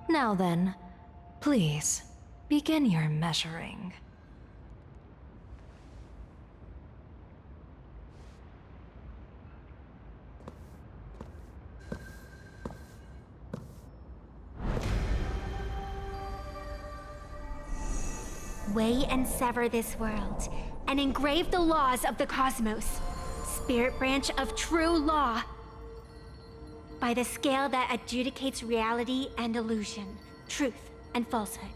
Now then, please, begin your measuring. Weigh and sever this world, and engrave the laws of the cosmos. Spirit branch of true law. By the scale that adjudicates reality and illusion, truth and falsehood.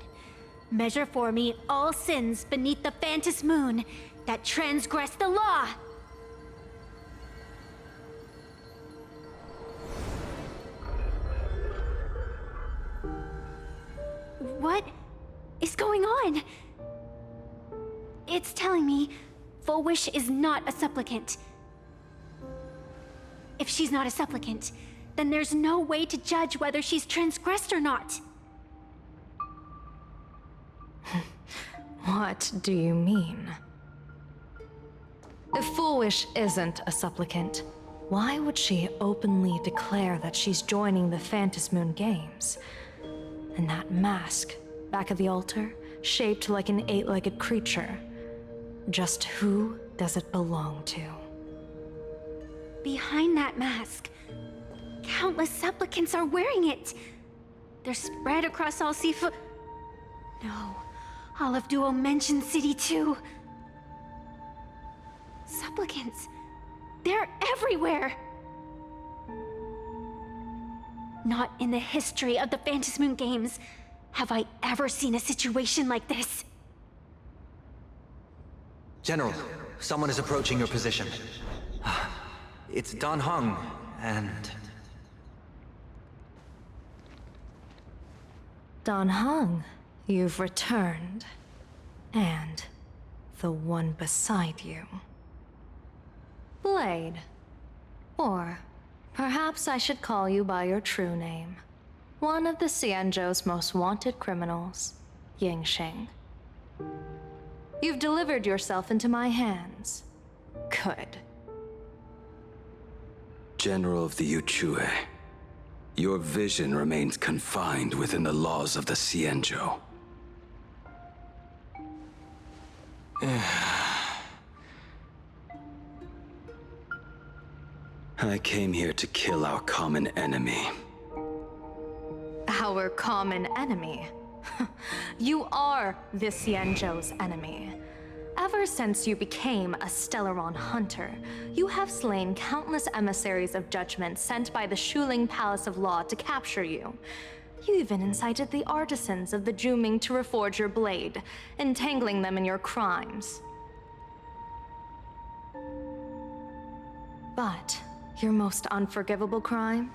Measure for me all sins beneath the Phantom moon that transgress the law. What is going on? It's telling me Full Wish is not a supplicant. If she's not a supplicant, then there's no way to judge whether she's transgressed or not. What do you mean? If Full Wish isn't a supplicant, why would she openly declare that she's joining the Phantom Moon Games? And that mask, back of the altar, shaped like an 8-legged creature. Just who does it belong to? Behind that mask, countless supplicants are wearing it. They're spread across all Sifu... No, all of Duo mentioned City too. Supplicants, they're everywhere. Not in the history of the Phantom Moon Games have I ever seen a situation like this. General, someone is approaching your position. It's Dan Heng, and... Dan Heng, you've returned. And the one beside you. Blade. Or perhaps I should call you by your true name. One of the Cianjo's most wanted criminals, Yingxing. You've delivered yourself into my hands. Good. General of the Yuchue, your vision remains confined within the laws of the Cianjo. I came here to kill our common enemy. Our common enemy? You are the Cianjo's enemy. Ever since you became a Stellaron hunter, you have slain countless emissaries of judgment sent by the Shuling Palace of Law to capture you. You even incited the artisans of the Juming to reforge your blade, entangling them in your crimes. But your most unforgivable crime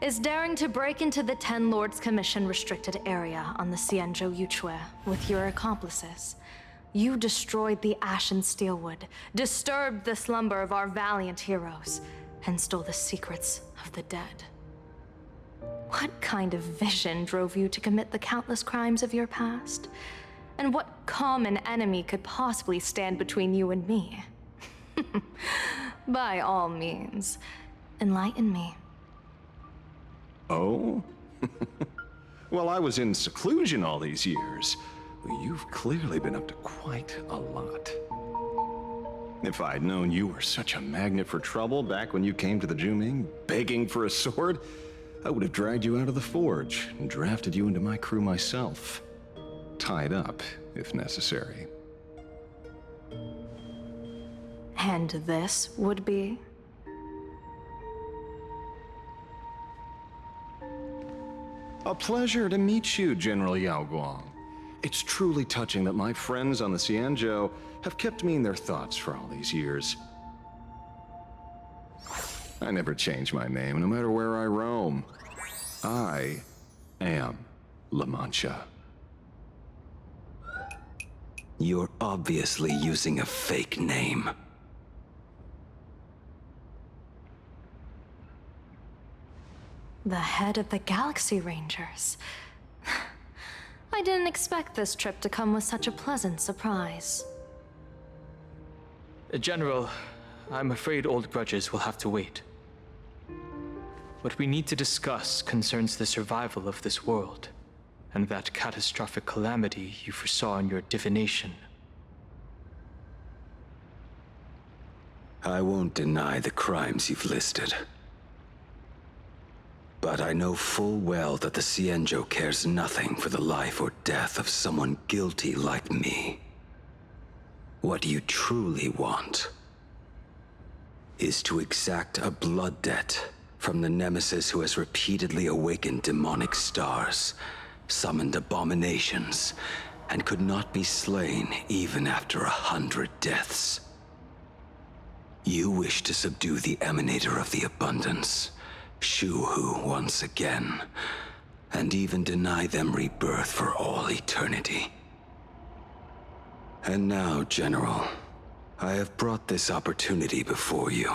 is daring to break into the Ten Lords Commission restricted area on the Xianzhou Yuchue with your accomplices. You destroyed the Ashen Steelwood, disturbed the slumber of our valiant heroes, and stole the secrets of the dead. What kind of vision drove you to commit the countless crimes of your past? And what common enemy could possibly stand between you and me? By all means, enlighten me. Oh? Well, I was in seclusion all these years. You've clearly been up to quite a lot. If I'd known you were such a magnet for trouble back when you came to the Juming, begging for a sword, I would have dragged you out of the forge and drafted you into my crew myself. Tied up, if necessary. And this would be? A pleasure to meet you, General Yao Guang. It's truly touching that my friends on the Xianzhou have kept me in their thoughts for all these years. I never change my name, no matter where I roam. I am La Mancha. You're obviously using a fake name. The head of the Galaxy Rangers. I didn't expect this trip to come with such a pleasant surprise. General, I'm afraid old grudges will have to wait. What we need to discuss concerns the survival of this world, and that catastrophic calamity you foresaw in your divination. I won't deny the crimes you've listed. But I know full well that the Xianzhou cares nothing for the life or death of someone guilty like me. What you truly want is to exact a blood debt from the nemesis who has repeatedly awakened demonic stars, summoned abominations, and could not be slain even after 100 deaths. You wish to subdue the Emanator of the Abundance, Shu-Hu once again, and even deny them rebirth for all eternity. And now, General, I have brought this opportunity before you.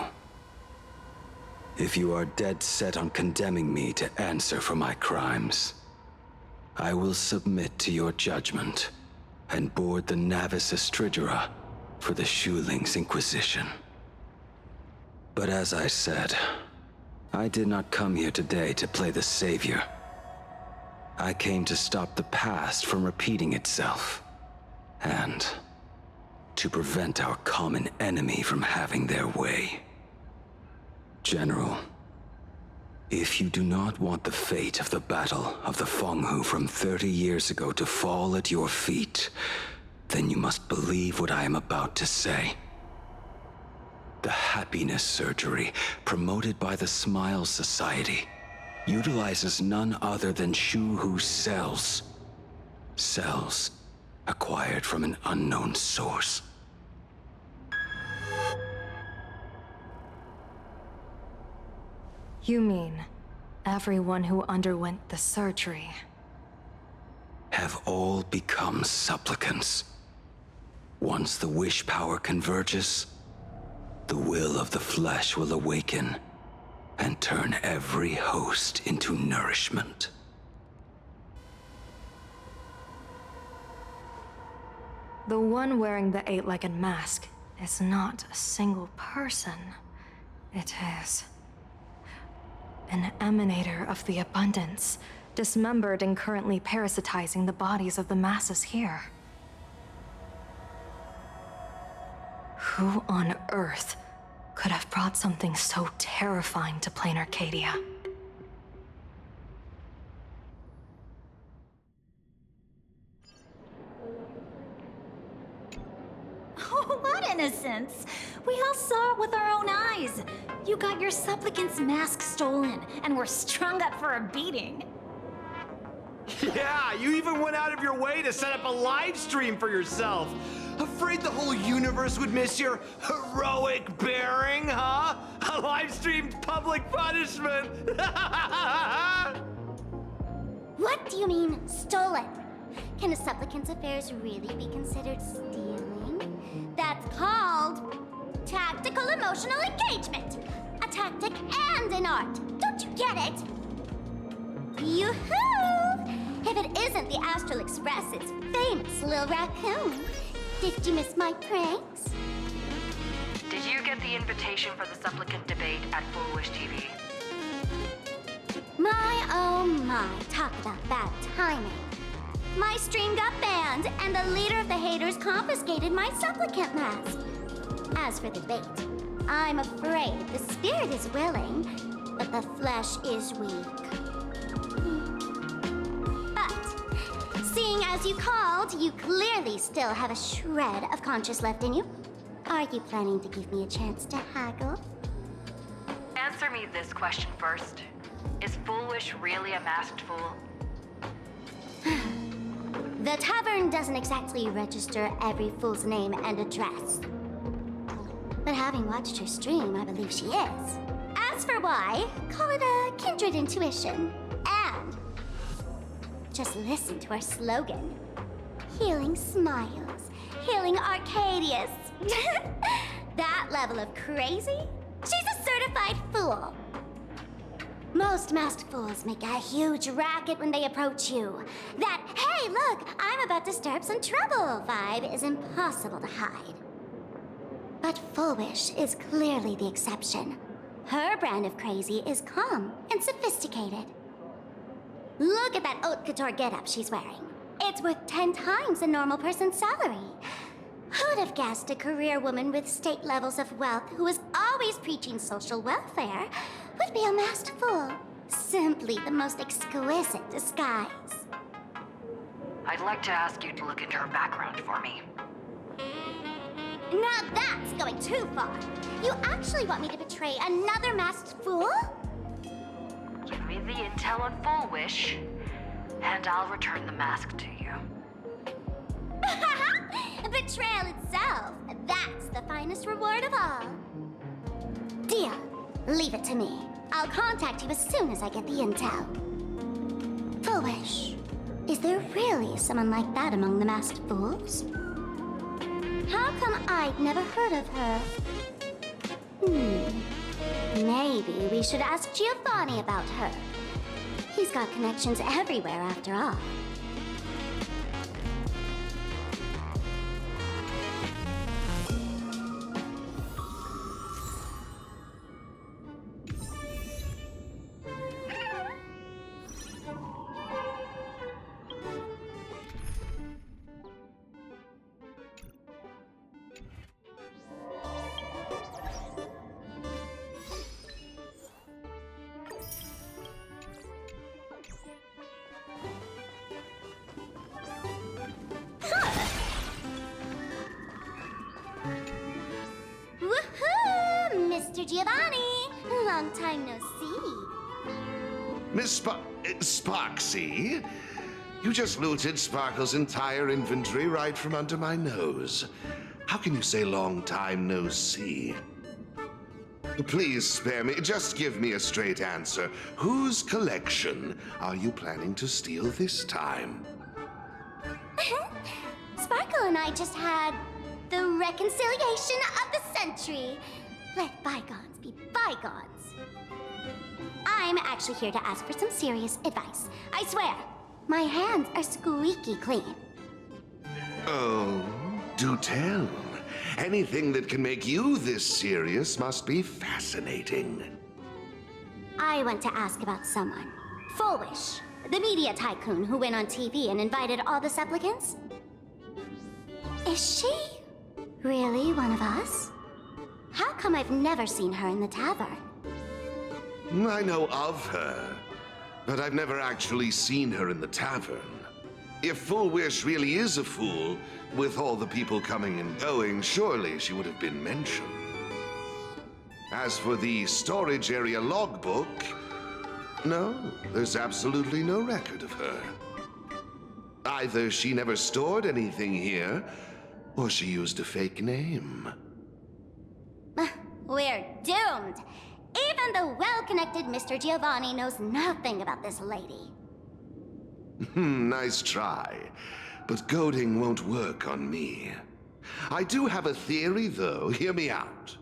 If you are dead set on condemning me to answer for my crimes, I will submit to your judgment and board the Navis Astridura for the Shuling's Inquisition. But as I said, I did not come here today to play the savior. I came to stop the past from repeating itself, and to prevent our common enemy from having their way. General, if you do not want the fate of the Battle of the Fenghu from 30 years ago to fall at your feet, then you must believe what I am about to say. The happiness surgery, promoted by the Smile Society, utilizes none other than Shu-Hu's cells. Cells acquired from an unknown source. You mean everyone who underwent the surgery have all become supplicants. Once the wish power converges, the will of the flesh will awaken and turn every host into nourishment. The one wearing the eight-legged mask is not a single person. It is an emanator of the abundance, dismembered and currently parasitizing the bodies of the masses here. Who on earth could have brought something so terrifying to plain Arcadia? Oh, what innocence! We all saw it with our own eyes. You got your supplicant's mask stolen, and were strung up for a beating. Yeah, you even went out of your way to set up a live stream for yourself. Afraid the whole universe would miss your heroic bearing, huh? A live-streamed public punishment! What do you mean, stolen? Can a supplicant's affairs really be considered stealing? That's called tactical emotional engagement. A tactic and an art. Don't you get it? Yoo-hoo! If it isn't the Astral Express's famous Lil Raccoon. Did you miss my pranks? Did you get the invitation for the supplicant debate at Full Wish TV? My, oh my, talk about bad timing. My stream got banned, and the leader of the haters confiscated my supplicant mask. As for the debate, I'm afraid the spirit is willing, but the flesh is weak. But, seeing as you called, you clearly still have a shred of conscience left in you. Are you planning to give me a chance to haggle? Answer me this question first. Is Full Wish really a masked fool? The tavern doesn't exactly register every fool's name and address. But having watched her stream, I believe she is. As for why, call it a kindred intuition. And just listen to our slogan. Healing smiles, healing Arcadius. That level of crazy? She's a certified fool. Most masked fools make a huge racket when they approach you. That, hey, look, I'm about to stir up some trouble vibe is impossible to hide. But Full Wish is clearly the exception. Her brand of crazy is calm and sophisticated. Look at that haute couture getup she's wearing. It's worth 10 times a normal person's salary. Who'd have guessed a career woman with state levels of wealth who was always preaching social welfare would be a masked fool? Simply the most exquisite disguise. I'd like to ask you to look into her background for me. Now that's going too far. You actually want me to betray another masked fool? Give me the intel on Full Wish, and I'll return the mask to you. Betrayal itself. That's the finest reward of all. Deal. Leave it to me. I'll contact you as soon as I get the intel. Full Wish. Is there really someone like that among the masked fools? How come I'd never heard of her? Maybe we should ask Giovanni about her. He's got connections everywhere after all. Woohoo! Mr. Giovanni! Long time no see. Miss Sparksy? You just looted Sparkle's entire inventory right from under my nose. How can you say long time no see? Please spare me. Just give me a straight answer. Whose collection are you planning to steal this time? Sparkle and I just had the reconciliation of the century. Let bygones be bygones. I'm actually here to ask for some serious advice. I swear, my hands are squeaky clean. Oh, do tell. Anything that can make you this serious must be fascinating. I want to ask about someone. Full Wish, the media tycoon who went on TV and invited all the supplicants. Is she really one of us? How come I've never seen her in the tavern? I know of her, but I've never actually seen her in the tavern. If Full Wish really is a fool, with all the people coming and going, surely she would have been mentioned. As for the storage area logbook, no, there's absolutely no record of her. Either she never stored anything here, Or she used a fake name. We're doomed. Even the well-connected Mr. Giovanni knows nothing about this lady. Nice try. But goading won't work on me. I do have a theory, though. Hear me out.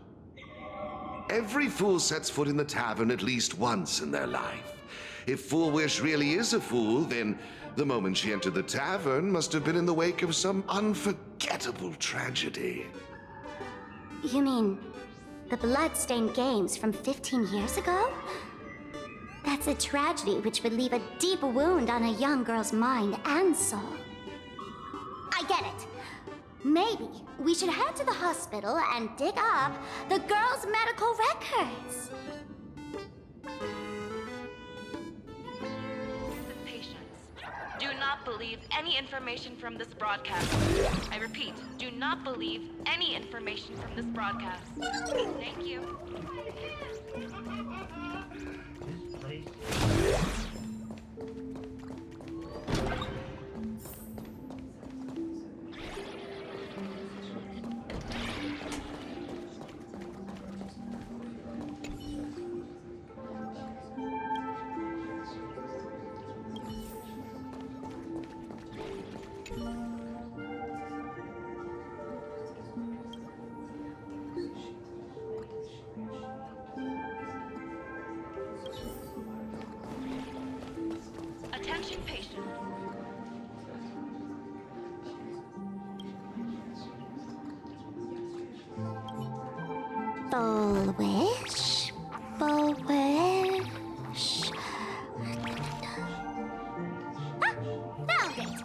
Every fool sets foot in the tavern at least once in their life. If Fool Wish really is a fool, then the moment she entered the tavern must have been in the wake of some unforgettable tragedy. You mean the blood-stained games from 15 years ago? That's a tragedy which would leave a deep wound on a young girl's mind and soul. I get it. Maybe we should head to the hospital and dig up the girl's medical records. Patients, do not believe any information from this broadcast. I repeat, do not believe any information from this broadcast. Thank you. Attention patients. Full wish, full wish. Ah, found it!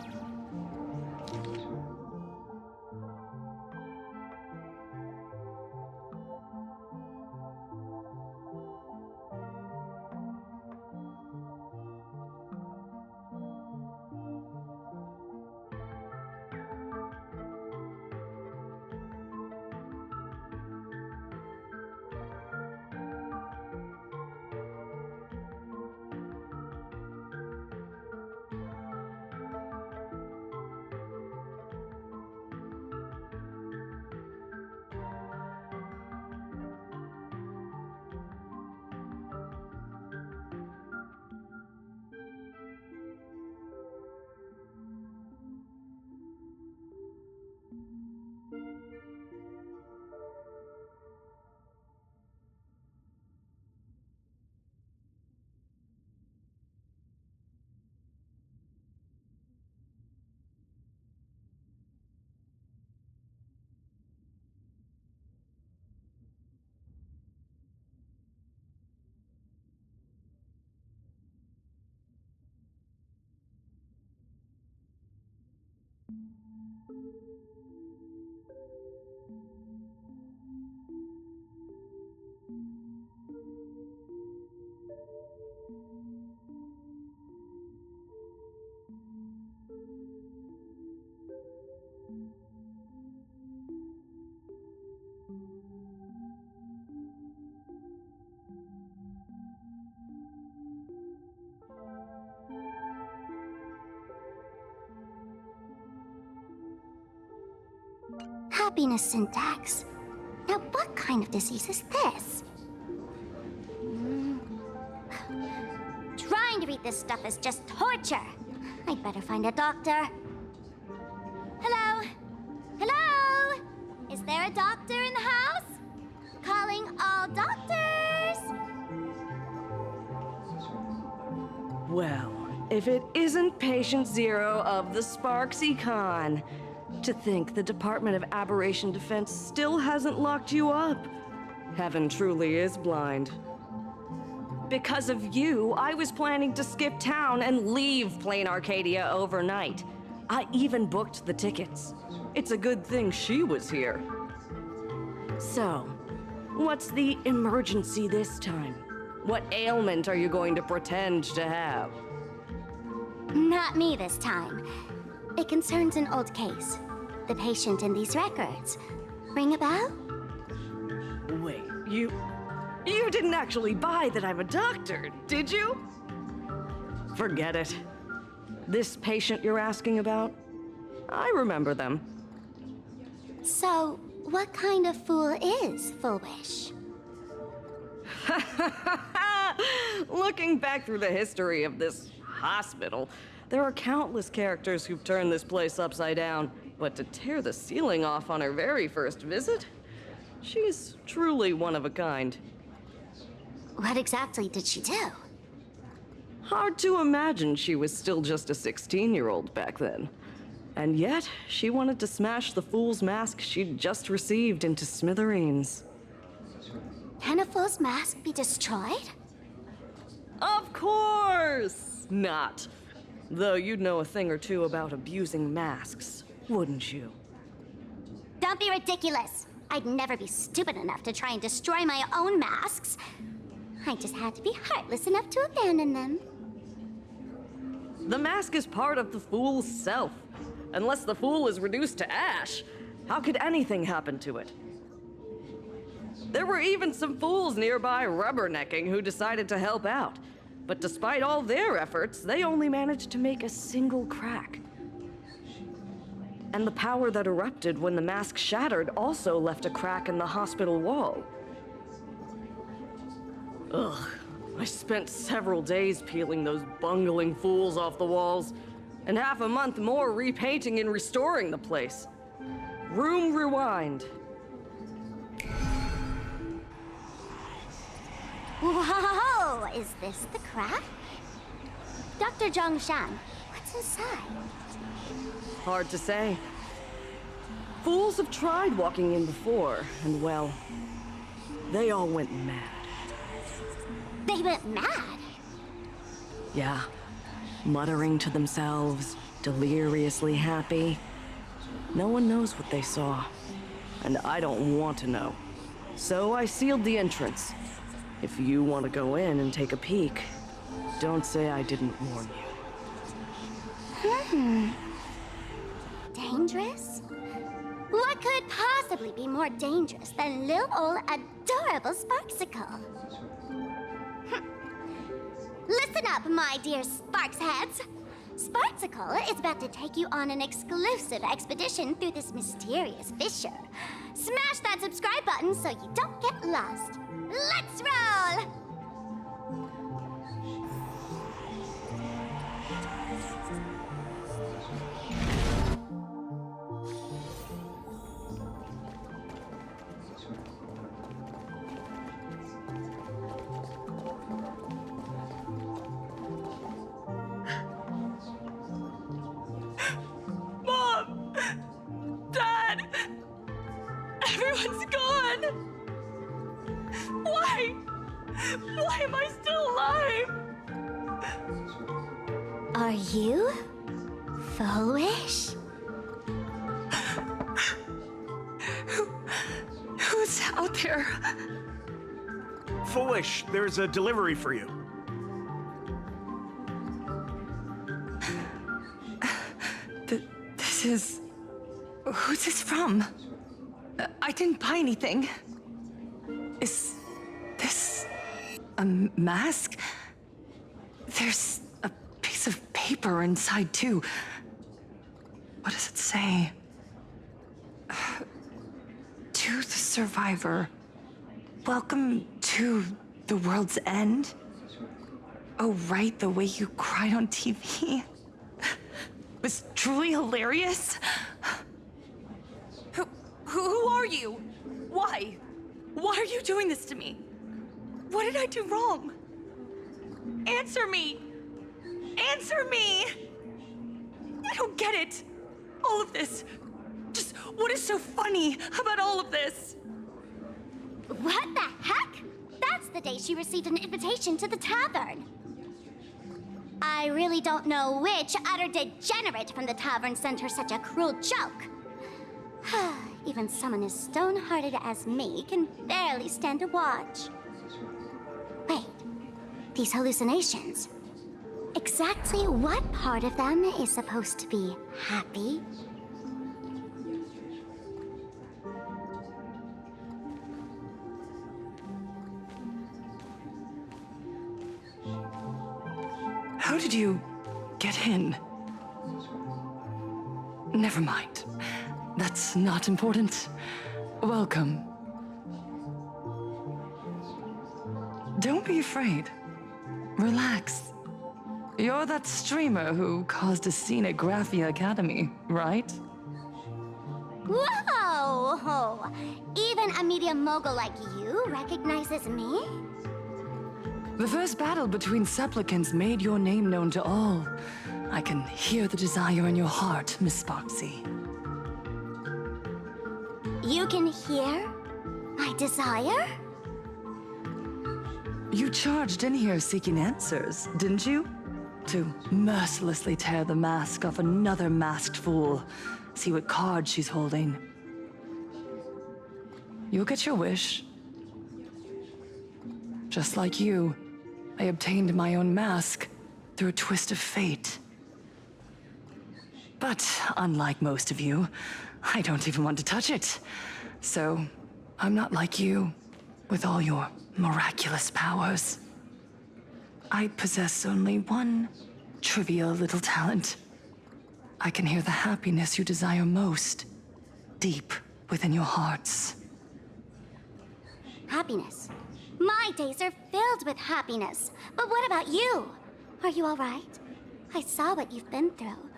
Happiness syntax. Now, what kind of disease is this? Trying to read this stuff is just torture. I'd better find a doctor. Hello? Hello? Is there a doctor in the house? Calling all doctors! Well, if it isn't Patient Zero of the Sparksy Con. To think the Department of Aberration Defense still hasn't locked you up. Heaven truly is blind. Because of you, I was planning to skip town and leave Plain Arcadia overnight. I even booked the tickets. It's a good thing she was here. So, what's the emergency this time? What ailment are you going to pretend to have? Not me this time. It concerns an old case. The patient in these records. Ring a bell? Wait, you didn't actually buy that I'm a doctor, did you? Forget it. This patient you're asking about? I remember them. So, what kind of fool is Foolish? Looking back through the history of this hospital, there are countless characters who've turned this place upside down. But to tear the ceiling off on her very first visit? She's truly one of a kind. What exactly did she do? Hard to imagine she was still just a 16-year-old back then. And yet, she wanted to smash the fool's mask she'd just received into smithereens. Can a fool's mask be destroyed? Of course not! Though you'd know a thing or two about abusing masks, wouldn't you? Don't be ridiculous! I'd never be stupid enough to try and destroy my own masks. I just had to be heartless enough to abandon them. The mask is part of the fool's self. Unless the fool is reduced to ash, how could anything happen to it? There were even some fools nearby rubbernecking who decided to help out. But despite all their efforts, they only managed to make a single crack. And the power that erupted when the mask shattered also left a crack in the hospital wall. Ugh, I spent several days peeling those bungling fools off the walls, and half a month more repainting and restoring the place. Room rewind. Whoa! Is this the crack? Dr. Zhongshan, what's inside? Hard to say. Fools have tried walking in before, and well, they all went mad. They went mad? Yeah, muttering to themselves, deliriously happy. No one knows what they saw, and I don't want to know. So I sealed the entrance. If you want to go in and take a peek, don't say I didn't warn you. Dangerous? What could possibly be more dangerous than little old adorable Sparksicle? Listen up, my dear Sparks heads. Sparksicle is about to take you on an exclusive expedition through this mysterious fissure. Smash that subscribe button so you don't get lost. Let's roll! Mom! Dad! Everyone's gone! Why? Why am I still alive? Are you foolish? Who's out there? Foolish, there's a delivery for you. This is... Who's this from? I didn't buy anything. Is this a mask? There's a piece of paper inside, too. What does it say? To the survivor, welcome to the world's end. Oh, right, the way you cried on TV. Was truly hilarious. Who are you? Why? Why are you doing this to me? What did I do wrong? Answer me! Answer me! I don't get it. All of this. Just what is so funny about all of this? What the heck? That's the day she received an invitation to the tavern. I really don't know which utter degenerate from the tavern sent her such a cruel joke. Even someone as stone-hearted as me can barely stand to watch. Wait, these hallucinations. Exactly what part of them is supposed to be happy? How did you get in? Never mind. That's not important. Welcome. Don't be afraid. Relax. You're that streamer who caused a scene at Graphia Academy, right? Whoa! Even a media mogul like you recognizes me? The first battle between supplicants made your name known to all. I can hear the desire in your heart, Miss Sparksy. You can hear my desire? You charged in here seeking answers, didn't you? To mercilessly tear the mask off another masked fool. See what card she's holding. You'll get your wish. Just like you, I obtained my own mask through a twist of fate. But unlike most of you, I don't even want to touch it. So, I'm not like you, with all your miraculous powers. I possess only one trivial little talent. I can hear the happiness you desire most, deep within your hearts. Happiness. My days are filled with happiness. But what about you? Are you all right? I saw what you've been through.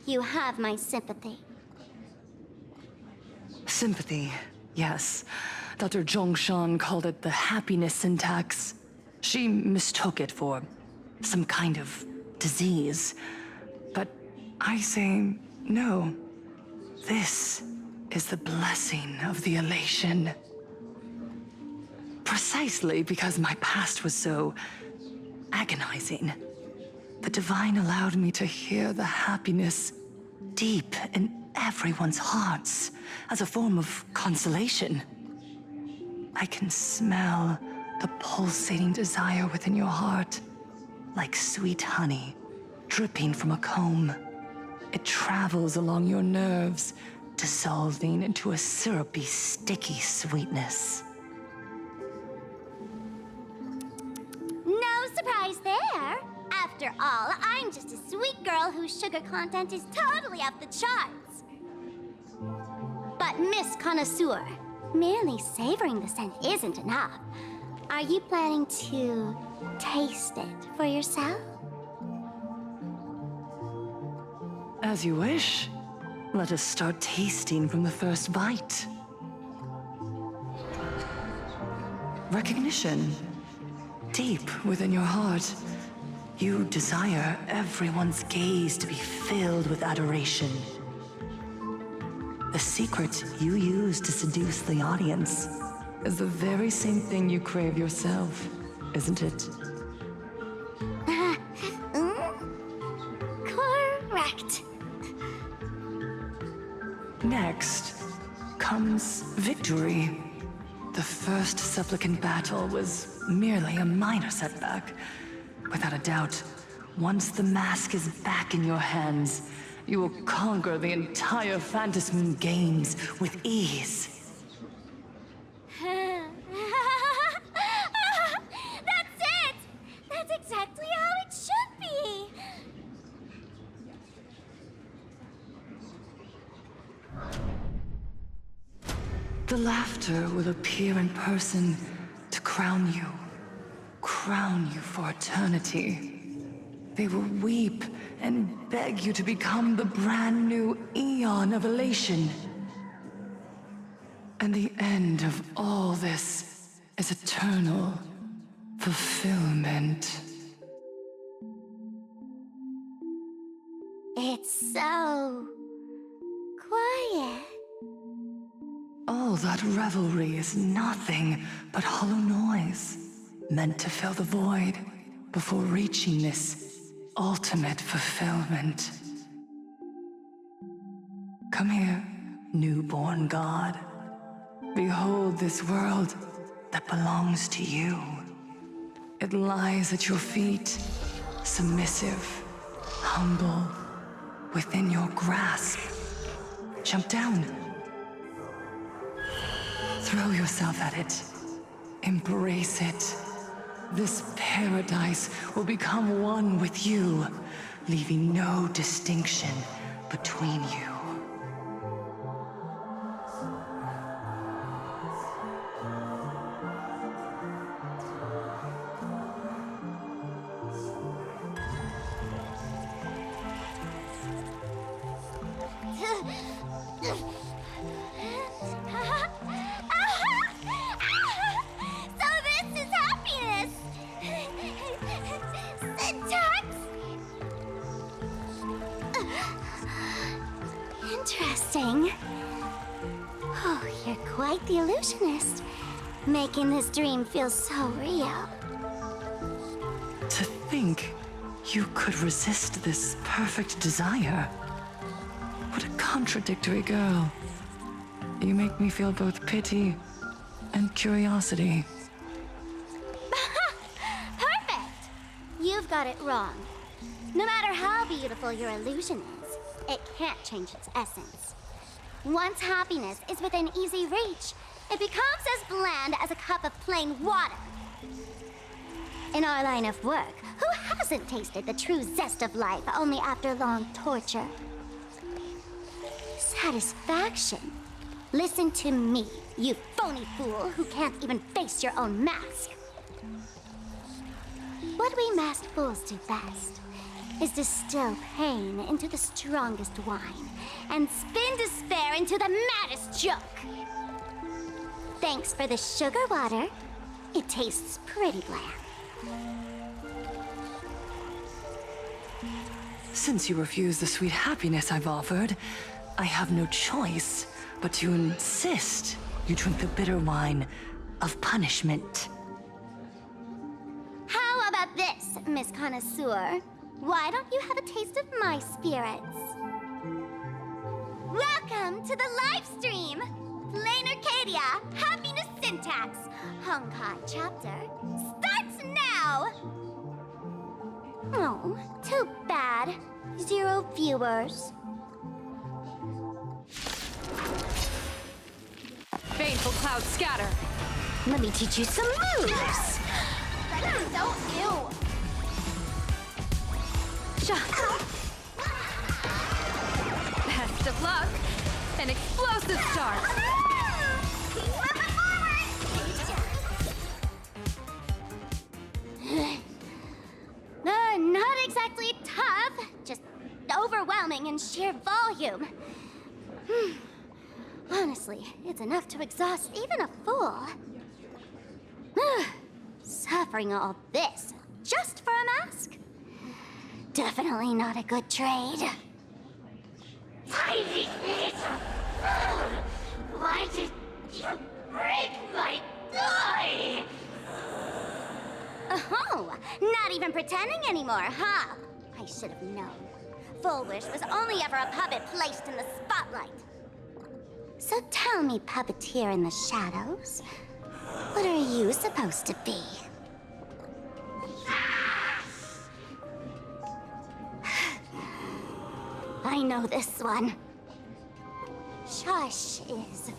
You have my sympathy. Sympathy, yes. Dr. Zhongshan called it the happiness syntax. She mistook it for some kind of disease. But I say no. This is the blessing of the elation. Precisely because my past was so agonizing. The Divine allowed me to hear the happiness deep in everyone's hearts as a form of consolation. I can smell the pulsating desire within your heart, like sweet honey dripping from a comb. It travels along your nerves, dissolving into a syrupy, sticky sweetness. No surprise there. After all, I'm just a sweet girl whose sugar content is totally off the charts. But Miss Connoisseur, merely savoring the scent isn't enough. Are you planning to taste it for yourself? As you wish. Let us start tasting from the first bite. Recognition. Deep within your heart, you desire everyone's gaze to be filled with adoration. The secret you use to seduce the audience is the very same thing you crave yourself, isn't it? Correct. Next comes victory. The first supplicant battle was merely a minor setback. Without a doubt, once the mask is back in your hands, you will conquer the entire Phantasm Games with ease. That's it! That's exactly how it should be! The laughter will appear in person to crown you for eternity. They will weep and beg you to become the brand new Eon of Elation. And the end of all this is eternal fulfillment. It's so quiet. All that revelry is nothing but hollow noise, meant to fill the void before reaching this ultimate fulfillment. Come here, newborn god. Behold this world that belongs to you. It lies at your feet, submissive, humble, within your grasp. Jump down. Throw yourself at it. Embrace it. This paradise will become one with you, leaving no distinction between you. interesting. Oh, you're quite the illusionist, making this dream feel so real. To think you could resist this perfect desire. What a contradictory girl. You make me feel both pity and curiosity. Perfect! You've got it wrong. No matter how beautiful your illusion is, it can't change its essence. Once happiness is within easy reach, it becomes as bland as a cup of plain water. In our line of work, who hasn't tasted the true zest of life only after long torture? Satisfaction. Listen to me, you phony fool who can't even face your own mask. What we masked fools do best is distill pain into the strongest wine and spin despair into the maddest joke. Thanks for the sugar water. It tastes pretty bland. Since you refuse the sweet happiness I've offered, I have no choice but to insist you drink the bitter wine of punishment. How about this, Miss Connoisseur? Why don't you have a taste of my spirits? Welcome to the live stream! Plain Arcadia, Happiness Syntax, Honkai chapter, starts now! Oh, too bad. 0 viewers. Baneful clouds scatter. Let me teach you some moves! That is so ew! Best of luck. An explosive start. Not exactly tough, just overwhelming in sheer volume. Honestly, it's enough to exhaust even a fool. Suffering all this just for a mask? Definitely not a good trade. Tiny little fool! Why did you break my toy? Oh, not even pretending anymore, huh? I should have known. Full Wish was only ever a puppet placed in the spotlight. So tell me, puppeteer in the shadows, what are you supposed to be? I know this one. Shush is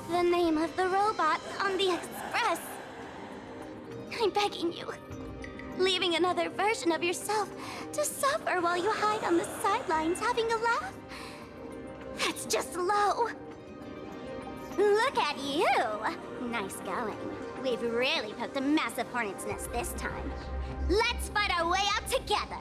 the name of the robot on the express. I'm begging you. Leaving another version of yourself to suffer while you hide on the sidelines having a laugh? That's just low. Look at you! Nice going. We've really poked a massive hornet's nest this time. Let's fight our way out together!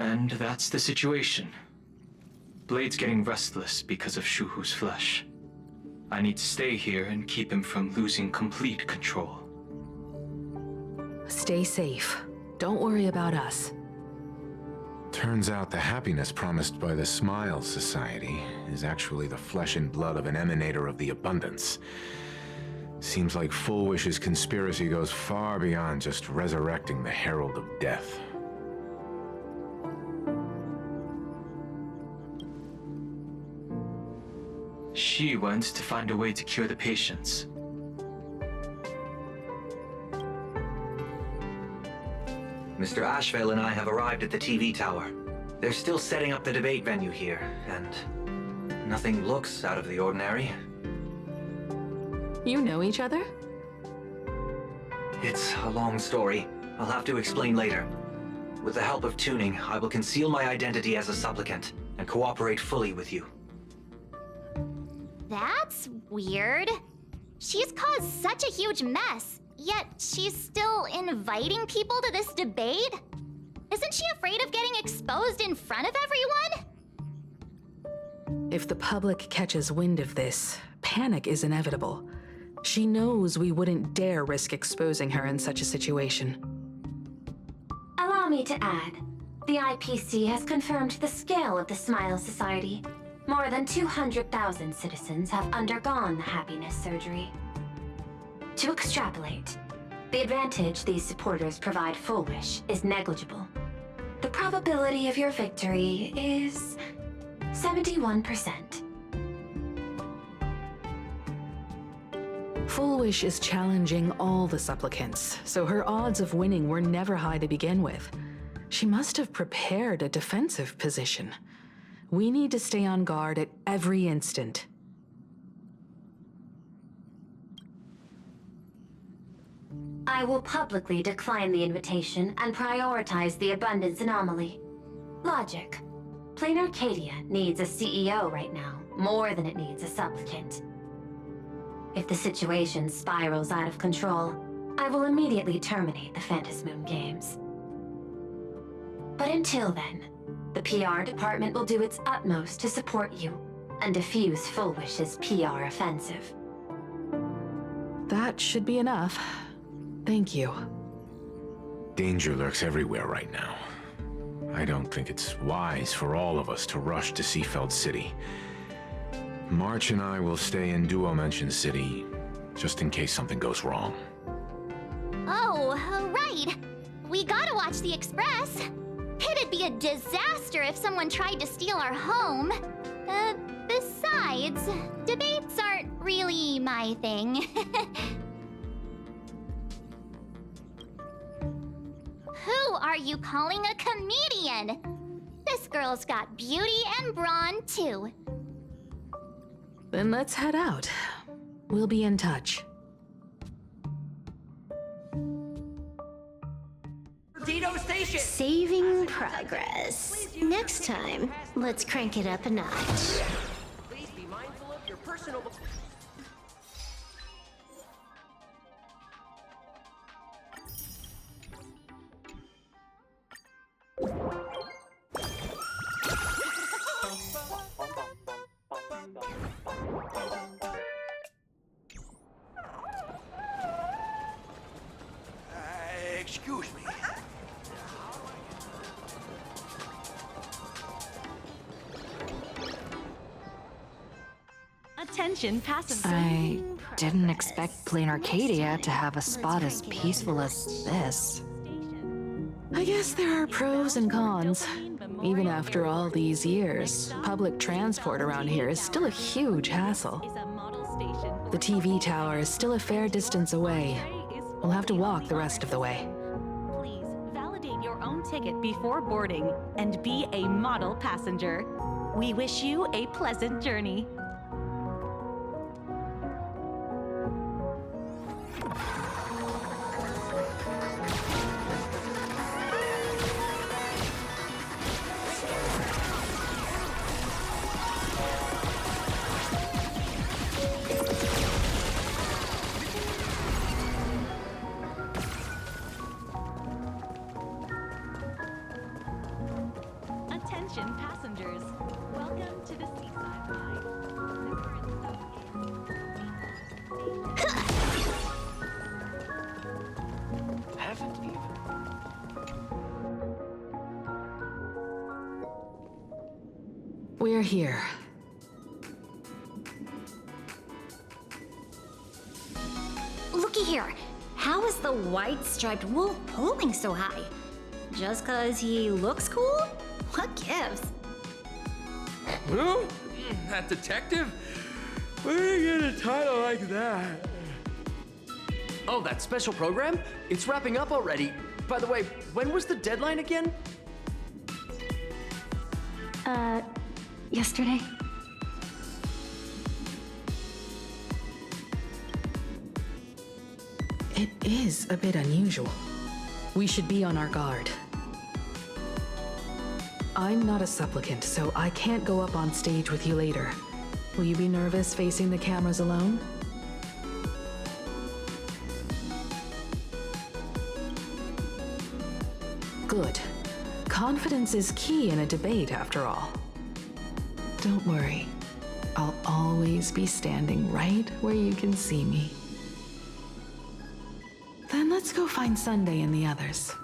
And that's the situation. Blade's getting restless because of Shuhu's flesh. I need to stay here and keep him from losing complete control. Stay safe. Don't worry about us. Turns out the happiness promised by the Smile Society is actually the flesh and blood of an emanator of the abundance. Seems like Full Wish's conspiracy goes far beyond just resurrecting the Herald of Death. She went to find a way to cure the patients. Mr. Ashvale and I have arrived at the TV tower. They're still setting up the debate venue here, and nothing looks out of the ordinary. You know each other? It's a long story. I'll have to explain later. With the help of tuning, I will conceal my identity as a supplicant and cooperate fully with you. That's weird. She's caused such a huge mess, yet she's still inviting people to this debate? Isn't she afraid of getting exposed in front of everyone? If the public catches wind of this, panic is inevitable. She knows we wouldn't dare risk exposing her in such a situation. Allow me to add, the IPC has confirmed the scale of the Smile Society. More than 200,000 citizens have undergone the happiness surgery. To extrapolate, the advantage these supporters provide Full Wish is negligible. The probability of your victory is 71%. Full Wish is challenging all the supplicants, so her odds of winning were never high to begin with. She must have prepared a defensive position. We need to stay on guard at every instant. I will publicly decline the invitation and prioritize the abundance anomaly. Logic. Plain Arcadia needs a CEO right now, more than it needs a supplicant. If the situation spirals out of control, I will immediately terminate the Phantasmoon Games. But until then, the PR department will do its utmost to support you and defuse Full Wish's PR offensive. That should be enough. Thank you. Danger lurks everywhere right now. I don't think it's wise for all of us to rush to Seafeld City. March and I will stay in Duomension City, just in case something goes wrong. Oh, right. We gotta watch the Express. It'd be a disaster if someone tried to steal our home. Besides, debates aren't really my thing. Who are you calling a comedian? This girl's got beauty and brawn, too. Then let's head out. We'll be in touch. Station. Saving progress. Next time, let's crank it up a notch. Please be mindful of your personal... Excuse me. Attention, passengers. I didn't expect Plain Arcadia to have a spot as peaceful as this. I guess there are pros and cons. Even after all these years, public transport around here is still a huge hassle. The TV tower is still a fair distance away. We'll have to walk the rest of the way. Please validate your own ticket before boarding and be a model passenger. We wish you a pleasant journey. Attention passengers, welcome to the Seaside Ride. Haven't even. We're here. Looky here. How is the white striped wolf pulling so high? Just 'cause he looks cool? What gives? Who? That detective? Where did you get a title like that? Oh, that special program? It's wrapping up already. By the way, when was the deadline again? Yesterday? It is a bit unusual. We should be on our guard. I'm not a supplicant, so I can't go up on stage with you later. Will you be nervous facing the cameras alone? Good. Confidence is key in a debate, after all. Don't worry. I'll always be standing right where you can see me. Let's go find Sunday and the others.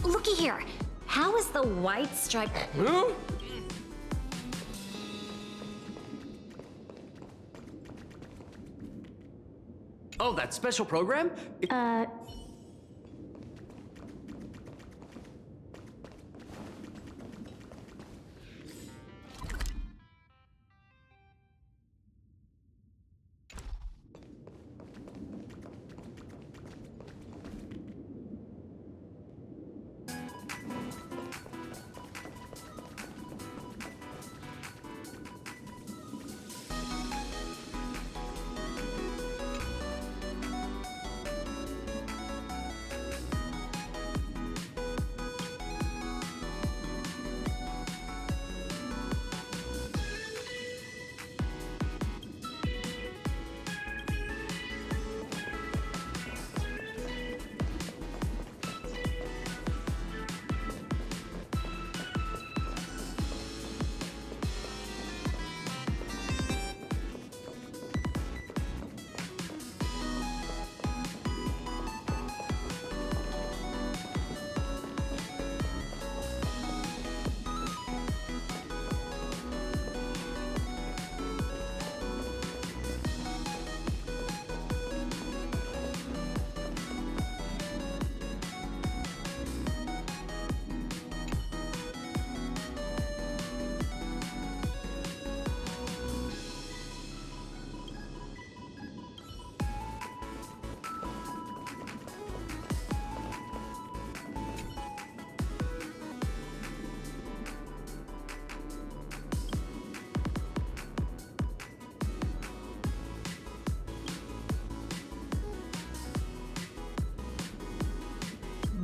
Looky here. How is the white stripe? Huh? Oh, that special program?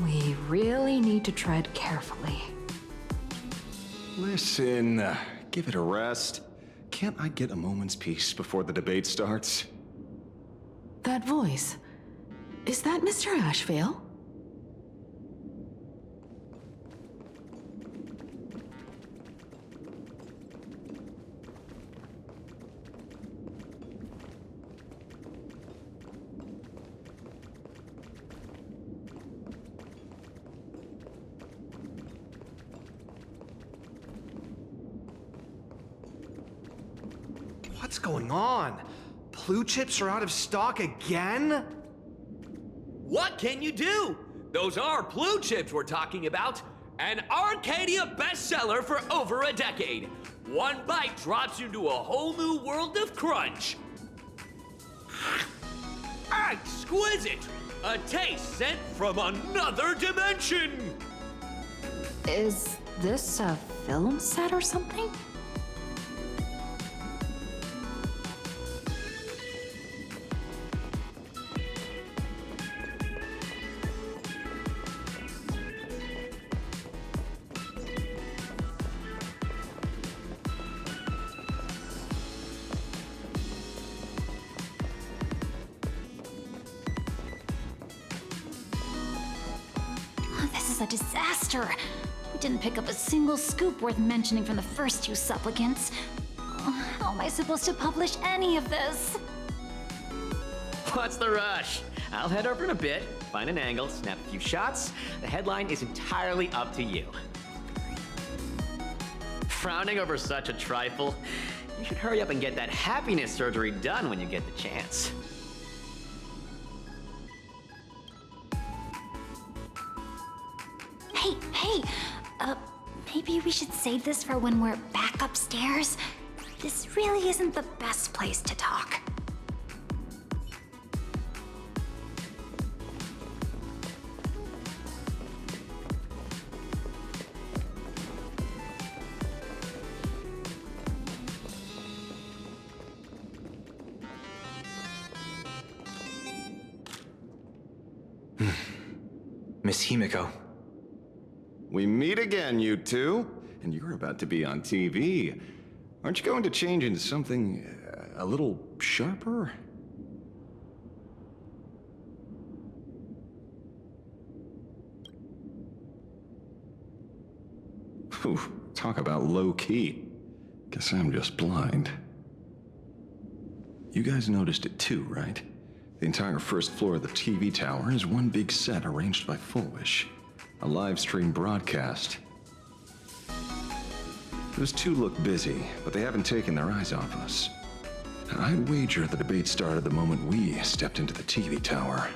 We really need to tread carefully. Listen, give it a rest. Can't I get a moment's peace before the debate starts? That voice. Is that Mr. Ashvale? What's going on? Blue chips are out of stock again? What can you do? Those are Blue Chips we're talking about. An Arcadia bestseller for over a decade. One bite drops you into a whole new world of crunch. Exquisite! A taste sent from another dimension! Is this a film set or something? This is a disaster. We didn't pick up a single scoop worth mentioning from the first two supplicants. How am I supposed to publish any of this? What's the rush? I'll head over in a bit, find an angle, snap a few shots. The headline is entirely up to you. Frowning over such a trifle? You should hurry up and get that happiness surgery done when you get the chance. Hey, maybe we should save this for when we're back upstairs? This really isn't the best place to talk. Miss Himiko. We meet again, you two. And you're about to be on TV. Aren't you going to change into something a little sharper? Whew, talk about low-key. Guess I'm just blind. You guys noticed it too, right? The entire first floor of the TV tower is one big set arranged by Full Wish. A live stream broadcast. Those two look busy, but they haven't taken their eyes off us. I'd wager the debate started the moment we stepped into the TV tower.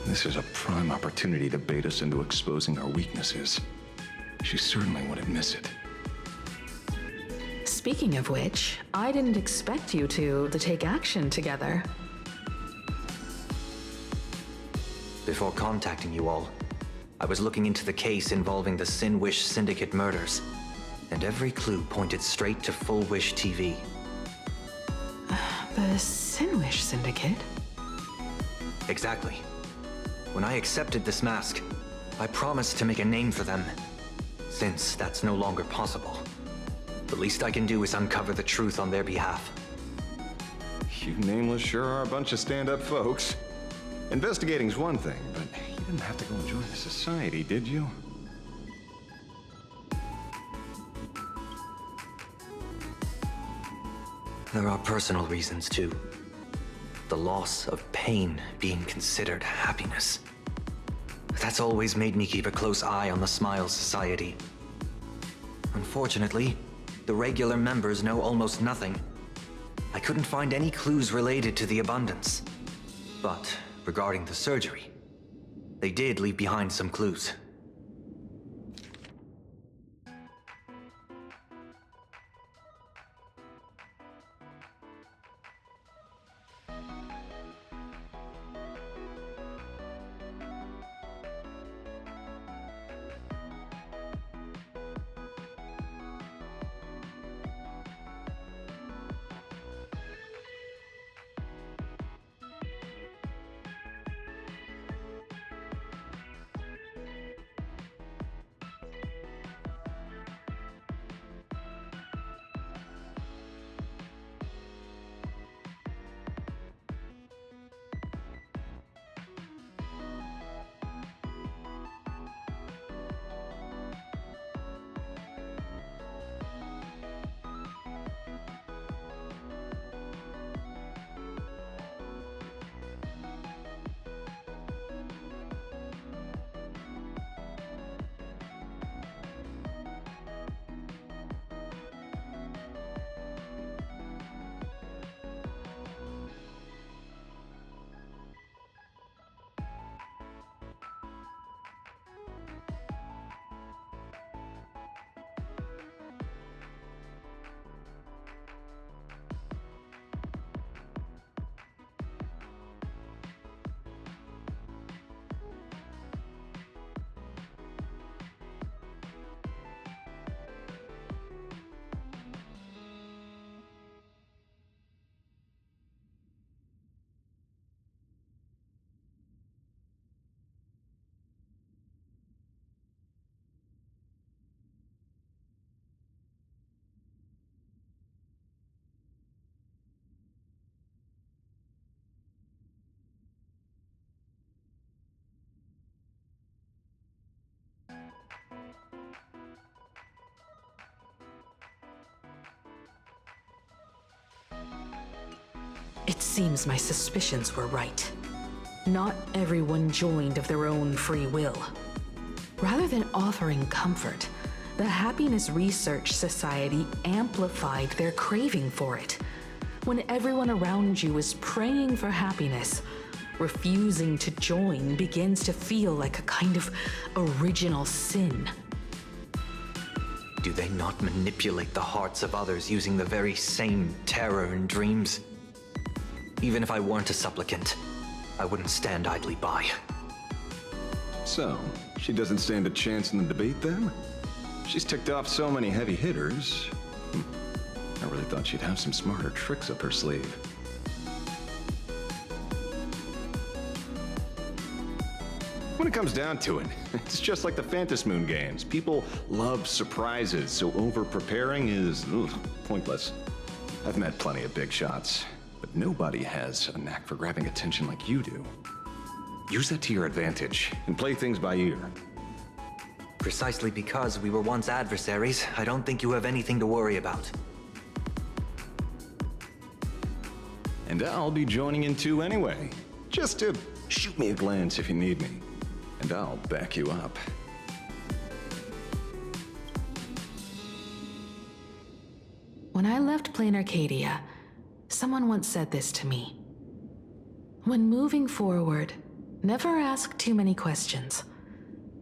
This is a prime opportunity to bait us into exposing our weaknesses. She certainly wouldn't miss it. Speaking of which, I didn't expect you two to take action together. Before contacting you all, I was looking into the case involving the Sin Wish Syndicate murders, and every clue pointed straight to Full Wish TV. The Sin Wish Syndicate? Exactly. When I accepted this mask, I promised to make a name for them. Since that's no longer possible, the least I can do is uncover the truth on their behalf. You nameless sure are a bunch of stand-up folks. Investigating's one thing, but you didn't have to go and join the society, did you? There are personal reasons, too. The loss of pain being considered happiness. That's always made me keep a close eye on the Smile Society. Unfortunately, the regular members know almost nothing. I couldn't find any clues related to the abundance. But regarding the surgery, they did leave behind some clues. It seems my suspicions were right. Not everyone joined of their own free will. Rather than offering comfort, the Happiness Research Society amplified their craving for it. When everyone around you is praying for happiness, refusing to join begins to feel like a kind of original sin. Do they not manipulate the hearts of others using the very same terror and dreams? Even if I weren't a supplicant, I wouldn't stand idly by. So, she doesn't stand a chance in the debate then? She's ticked off so many heavy hitters. I really thought she'd have some smarter tricks up her sleeve. When it comes down to it, it's just like the Phantasmoon games. People love surprises, so over-preparing is pointless. I've met plenty of big shots, but nobody has a knack for grabbing attention like you do. Use that to your advantage and play things by ear. Precisely because we were once adversaries, I don't think you have anything to worry about. And I'll be joining in too anyway. Just to shoot me a glance if you need me. And I'll back you up. When I left Plain Arcadia, someone once said this to me. When moving forward, never ask too many questions.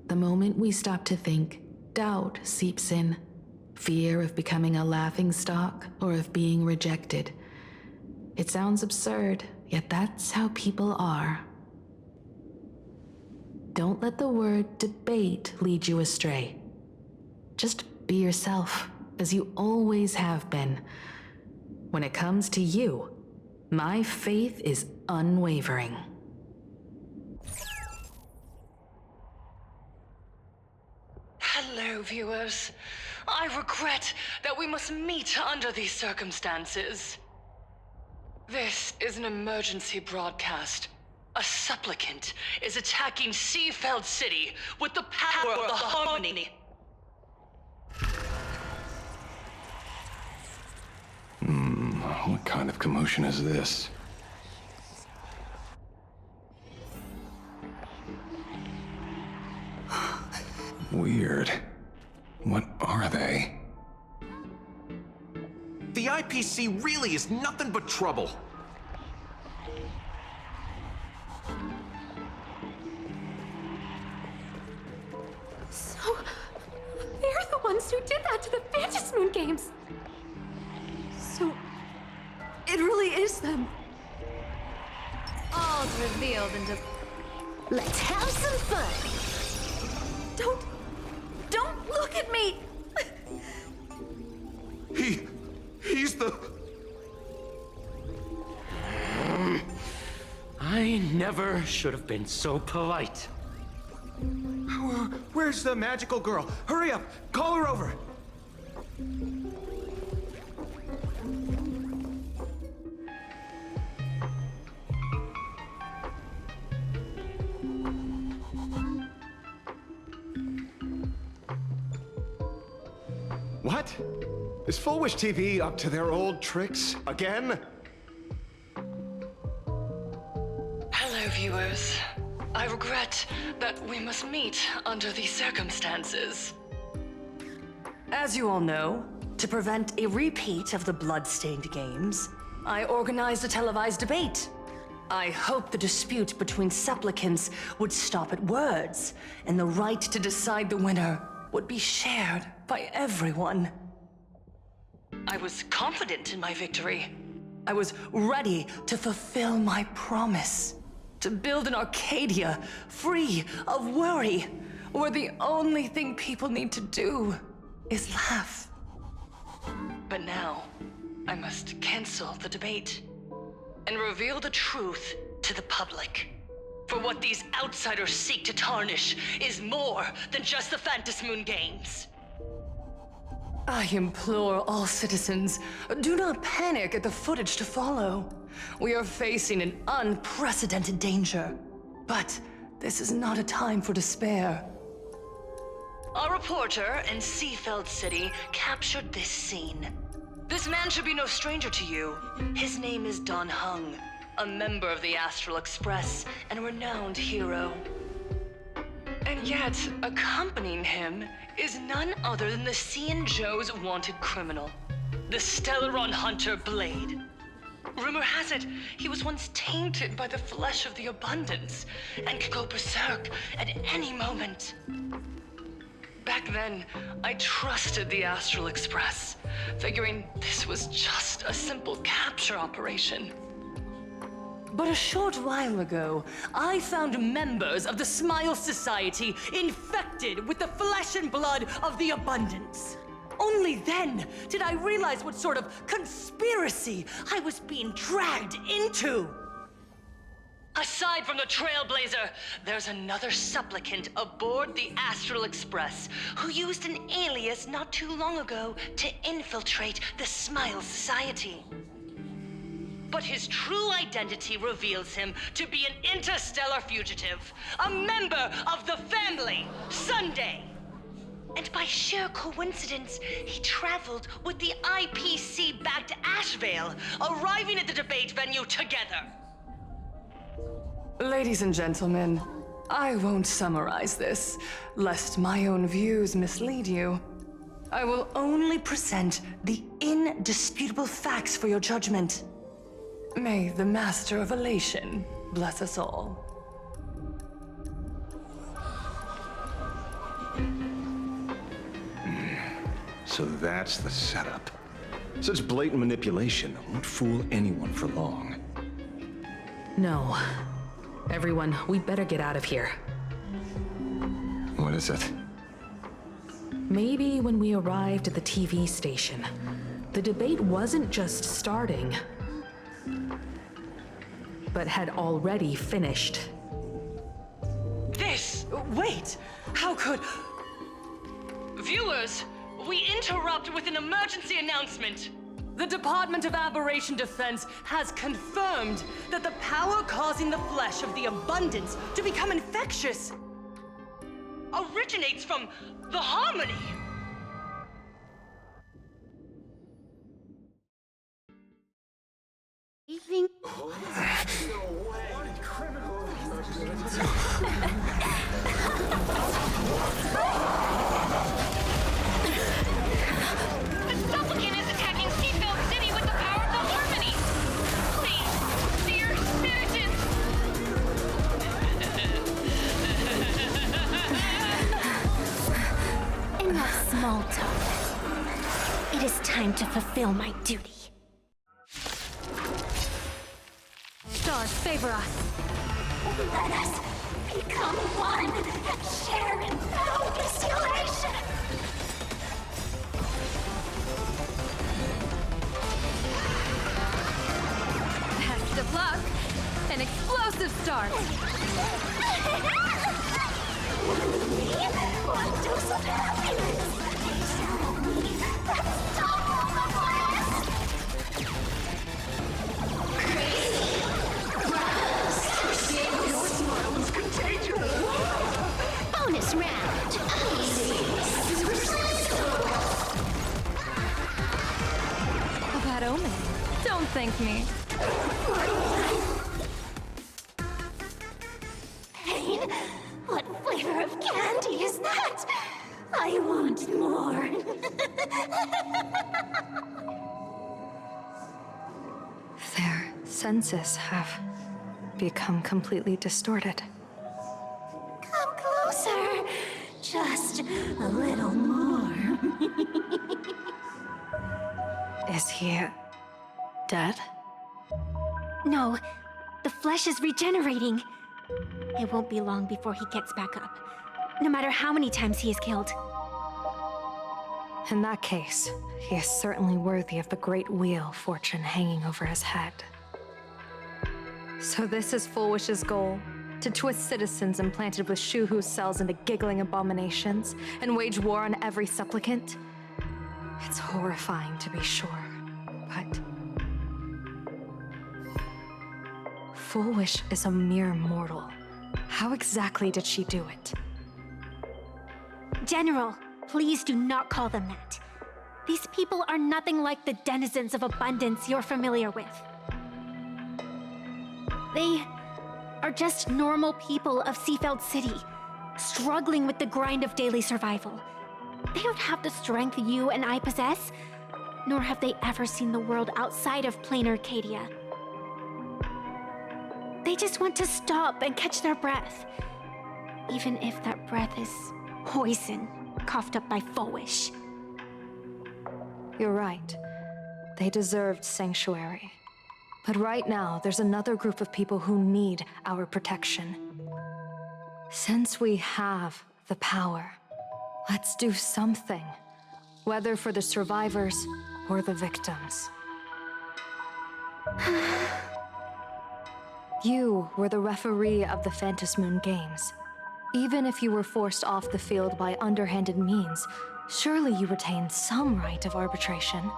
The moment we stop to think, doubt seeps in. Fear of becoming a laughingstock or of being rejected. It sounds absurd, yet that's how people are. Don't let the word debate lead you astray. Just be yourself, as you always have been. When it comes to you, my faith is unwavering. Hello, viewers. I regret that we must meet under these circumstances. This is an emergency broadcast. A supplicant is attacking Seafeld City with the power of the Harmony. What kind of commotion is this? Weird. What are they? The IPC really is nothing but trouble. So, they're the ones who did that to the Phantasmoon games. So, it really is them. All's revealed into... Let's have some fun. Don't look at me! He's the... I never should have been so polite. Where's the magical girl? Hurry up! Call her over! What? Is Full Wish TV up to their old tricks again? Hello, viewers. I regret that we must meet under these circumstances. As you all know, to prevent a repeat of the blood-stained games, I organized a televised debate. I hoped the dispute between supplicants would stop at words, and the right to decide the winner would be shared by everyone. I was confident in my victory. I was ready to fulfill my promise. To build an Arcadia free of worry, where the only thing people need to do is laugh. But now, I must cancel the debate and reveal the truth to the public. For what these outsiders seek to tarnish is more than just the Phantasmoon games. I implore all citizens, do not panic at the footage to follow. We are facing an unprecedented danger. But this is not a time for despair. Our reporter in Seafeld City captured this scene. This man should be no stranger to you. His name is Don Hung, a member of the Astral Express and a renowned hero. And yet, accompanying him is none other than the Cian Joe's wanted criminal, the Stellaron hunter Blade. Rumor has it, he was once tainted by the flesh of the Abundance and could go berserk at any moment. Back then, I trusted the Astral Express, figuring this was just a simple capture operation. But a short while ago, I found members of the Smile Society infected with the flesh and blood of the Abundance. Only then did I realize what sort of conspiracy I was being dragged into. Aside from the Trailblazer, there's another supplicant aboard the Astral Express who used an alias not too long ago to infiltrate the Smile Society. But his true identity reveals him to be an interstellar fugitive, a member of the family, Sunday. And by sheer coincidence, he traveled with the IPC back to Ashvale, arriving at the debate venue together. Ladies and gentlemen, I won't summarize this, lest my own views mislead you. I will only present the indisputable facts for your judgment. May the Master of Elation bless us all. So that's the setup. Such blatant manipulation won't fool anyone for long. No. Everyone, we better get out of here. What is it? Maybe when we arrived at the TV station, the debate wasn't just starting, but had already finished. Wait! How could... Viewers, we interrupt with an emergency announcement. The Department of Aberration Defense has confirmed that the power causing the flesh of the abundance to become infectious originates from the Harmony. Evening. The supplicant is attacking Seafield City with the power of the Harmony! Please, dear citizens! Enough small talk. It is time to fulfill my duty. Stars, favor us. Let us become one and share in boundless elation. Best of luck. An explosive start. One dose of happiness. Let's stop all the blast. Crazy. Your smile is contagious. Bonus round. A bad omen. Don't thank me. Pain? What flavor of candy is that? I want more. Their senses have become completely distorted. Come closer. Just a little more. Is he dead? No, the flesh is regenerating. It won't be long before he gets back up, no matter how many times he is killed. In that case, he is certainly worthy of the great wheel fortune hanging over his head. So this is Full Wish's goal? To twist citizens implanted with Shuhu cells into giggling abominations and wage war on every supplicant? It's horrifying to be sure, but... Full Wish is a mere mortal. How exactly did she do it? General, please do not call them that. These people are nothing like the denizens of abundance you're familiar with. They are just normal people of Seafeld City, struggling with the grind of daily survival. They don't have the strength you and I possess, nor have they ever seen the world outside of plain Arcadia. They just want to stop and catch their breath, even if that breath is poison coughed up by Fullwish. You're right. They deserved sanctuary. But right now, there's another group of people who need our protection. Since we have the power, let's do something, whether for the survivors or the victims. You were the referee of the Phantasmoon Games. Even if you were forced off the field by underhanded means, surely you retain some right of arbitration.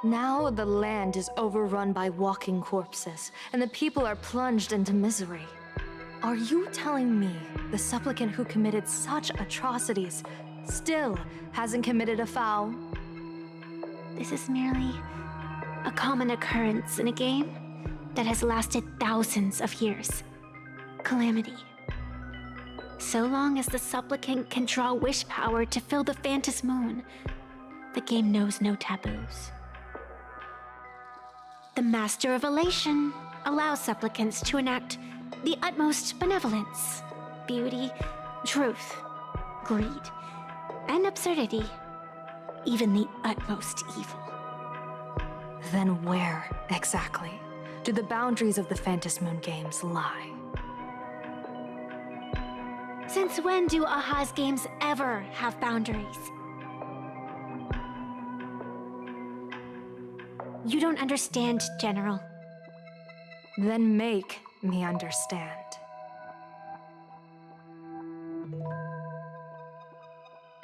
Now the land is overrun by walking corpses, and the people are plunged into misery. Are you telling me the supplicant who committed such atrocities still hasn't committed a foul? This is merely a common occurrence in a game that has lasted thousands of years. Calamity. So long as the supplicant can draw wish power to fill the Phantom Moon, the game knows no taboos. The Master of Elation allows supplicants to enact the utmost benevolence, beauty, truth, greed, and absurdity, even the utmost evil. Then where, exactly, do the boundaries of the Phantom Moon games lie? Since when do Aha's games ever have boundaries? You don't understand, General. Then make me understand.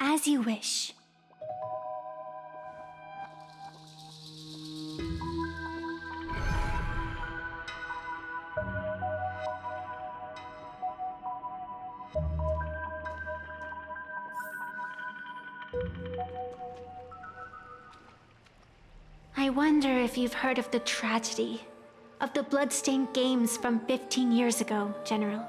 As you wish. I wonder if you've heard of the tragedy of the bloodstained games from 15 years ago, General.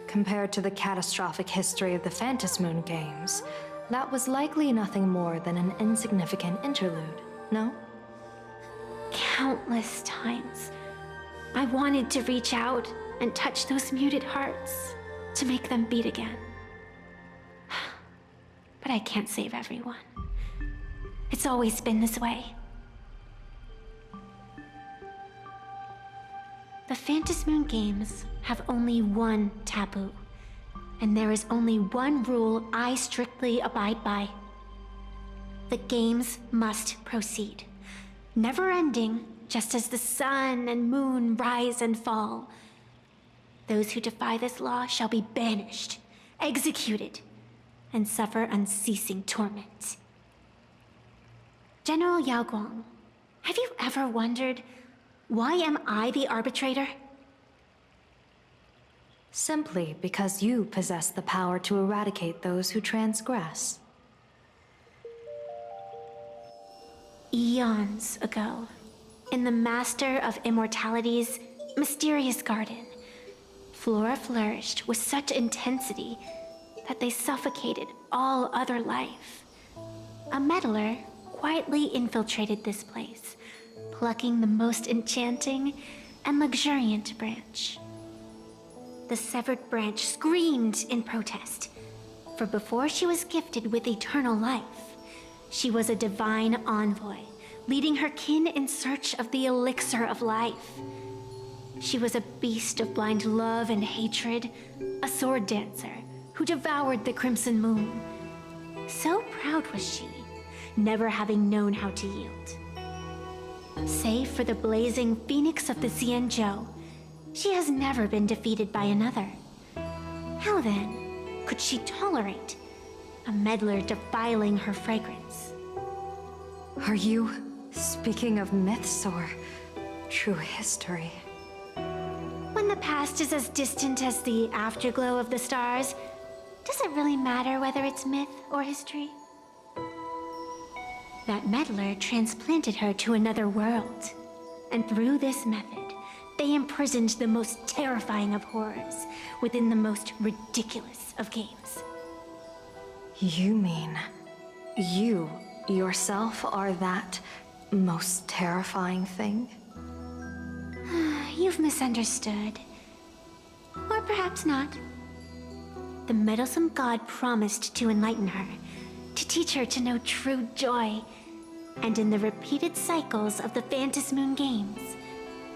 Compared to the catastrophic history of the Phantom Moon games, that was likely nothing more than an insignificant interlude, no? Countless times, I wanted to reach out and touch those muted hearts to make them beat again. But I can't save everyone. It's always been this way. The Phantom Moon games have only one taboo, and there is only one rule I strictly abide by. The games must proceed, never ending, just as the sun and moon rise and fall. Those who defy this law shall be banished, executed, and suffer unceasing torment. General Yao Guang, have you ever wondered, why am I the arbitrator? Simply because you possess the power to eradicate those who transgress. Eons ago, in the Master of Immortality's mysterious garden, flora flourished with such intensity that they suffocated all other life. A meddler quietly infiltrated this place, plucking the most enchanting and luxuriant branch. The severed branch screamed in protest, for before she was gifted with eternal life, she was a divine envoy, leading her kin in search of the elixir of life. She was a beast of blind love and hatred, a sword dancer who devoured the crimson moon. So proud was she, never having known how to yield. Save for the blazing phoenix of the Xianzhou, she has never been defeated by another. How then could she tolerate a meddler defiling her fragrance? Are you speaking of myths or true history? When the past is as distant as the afterglow of the stars, does it really matter whether it's myth or history? That meddler transplanted her to another world, and through this method, they imprisoned the most terrifying of horrors within the most ridiculous of games. You mean you yourself are that most terrifying thing? You've misunderstood. Or perhaps not. The meddlesome god promised to enlighten her, to teach her to know true joy. And in the repeated cycles of the Phantom Moon games,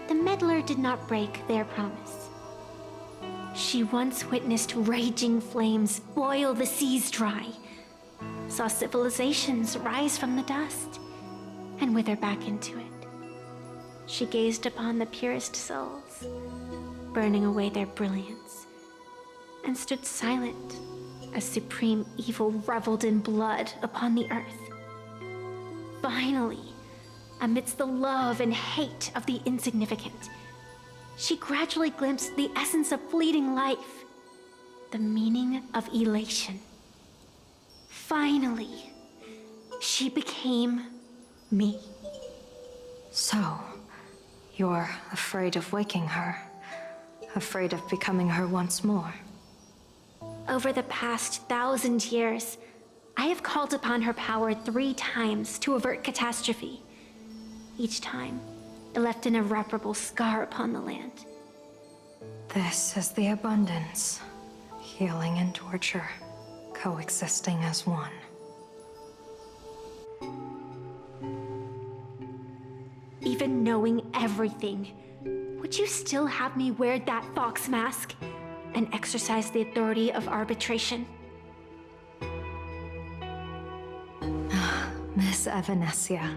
the meddler did not break their promise. She once witnessed raging flames boil the seas dry, saw civilizations rise from the dust, and wither back into it. She gazed upon the purest souls, burning away their brilliance, and stood silent as supreme evil reveled in blood upon the earth. finally, amidst the love and hate of the insignificant, she gradually glimpsed the essence of fleeting life, the meaning of elation. Finally, she became me. So, you're afraid of waking her, afraid of becoming her once more. Over the past 1,000 years, I have called upon her power 3 times to avert catastrophe. Each time, it left an irreparable scar upon the land. This is the abundance. Healing and torture, coexisting as one. Even knowing everything, would you still have me wear that fox mask and exercise the authority of arbitration? Miss Evanesia,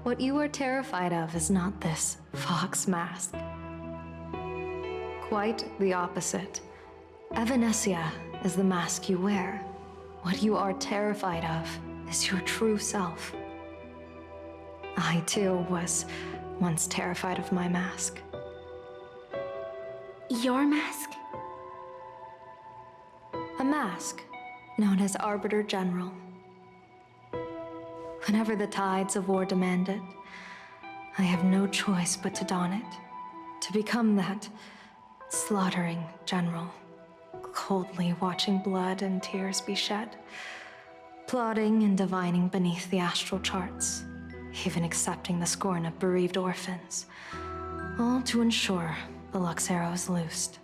what you are terrified of is not this fox mask. Quite the opposite. Evanesia is the mask you wear. What you are terrified of is your true self. I too was once terrified of my mask. Your mask? A mask known as Arbiter General. Whenever the tides of war demand it, I have no choice but to don it, to become that slaughtering general, coldly watching blood and tears be shed, plotting and divining beneath the astral charts, even accepting the scorn of bereaved orphans, all to ensure the Luxero is loosed.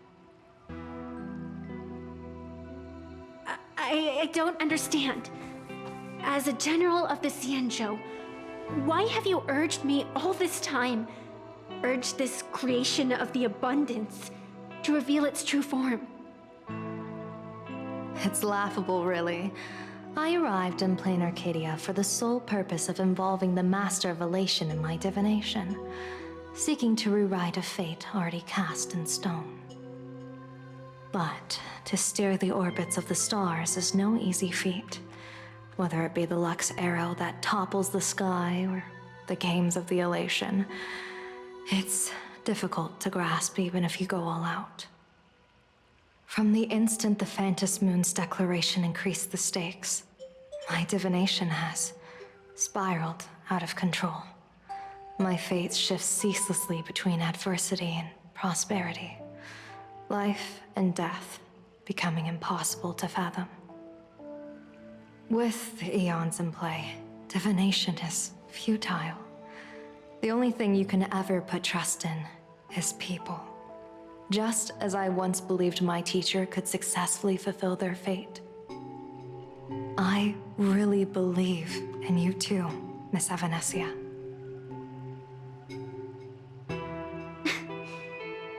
I don't understand. As a general of the Xianzhou, why have you urged me all this time, urged this creation of the abundance, to reveal its true form? It's laughable, really. I arrived in plain Arcadia for the sole purpose of involving the Master of Elation in my divination, seeking to rewrite a fate already cast in stone. But to steer the orbits of the stars is no easy feat, whether it be the Lux arrow that topples the sky or the games of the Elation. It's difficult to grasp even if you go all out. From the instant the Phantom Moon's declaration increased the stakes, my divination has spiraled out of control. My fate shifts ceaselessly between adversity and prosperity, life and death becoming impossible to fathom. With the eons in play, divination is futile. The only thing you can ever put trust in is people. Just as I once believed my teacher could successfully fulfill their fate. I really believe in you too, Miss Evanesia.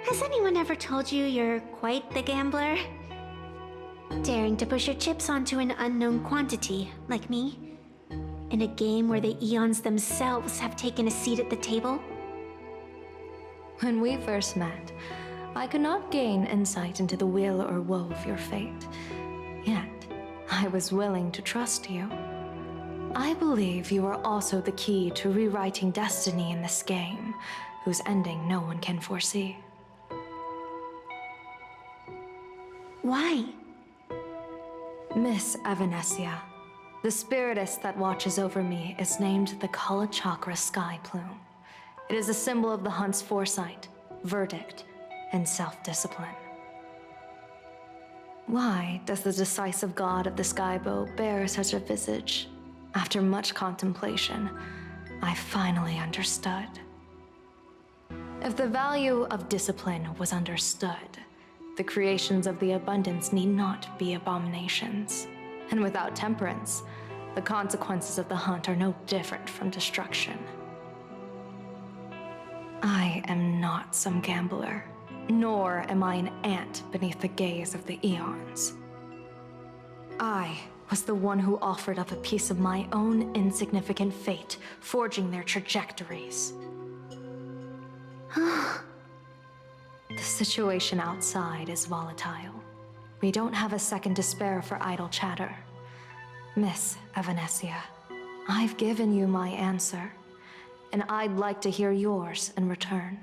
Has anyone ever told you you're quite the gambler? Daring to push your chips onto an unknown quantity, like me? In a game where the eons themselves have taken a seat at the table? When we first met, I could not gain insight into the will or woe of your fate. Yet, I was willing to trust you. I believe you are also the key to rewriting destiny in this game, whose ending no one can foresee. Why? Miss Evanesia, the spiritess that watches over me is named the Kala Chakra Sky Plume. It is a symbol of the hunt's foresight, verdict, and self-discipline. Why does the decisive god of the skybow bear such a visage? After much contemplation, I finally understood. If the value of discipline was understood, the creations of the abundance need not be abominations. And without temperance, the consequences of the hunt are no different from destruction. I am not some gambler, nor am I an ant beneath the gaze of the eons. I was the one who offered up a piece of my own insignificant fate, forging their trajectories. The situation outside is volatile. We don't have a second to spare for idle chatter. Miss Evanesia, I've given you my answer, and I'd like to hear yours in return.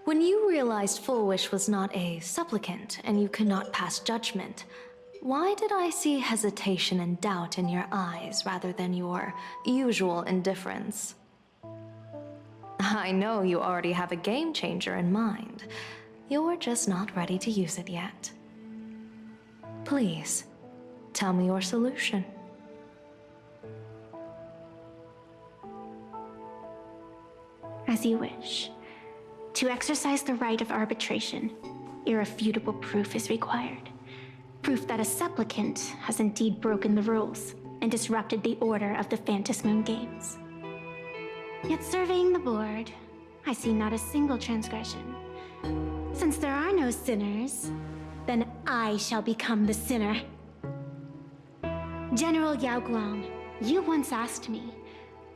When you realized Full Wish was not a supplicant and you could not pass judgment, why did I see hesitation and doubt in your eyes rather than your usual indifference? I know you already have a game changer in mind. You're just not ready to use it yet. Please, tell me your solution. As you wish. To exercise the right of arbitration, irrefutable proof is required. Proof that a supplicant has indeed broken the rules and disrupted the order of the Phantasmoon Games. Yet surveying the board, I see not a single transgression. Since there are no sinners, then I shall become the sinner. General Yao Guang, you once asked me,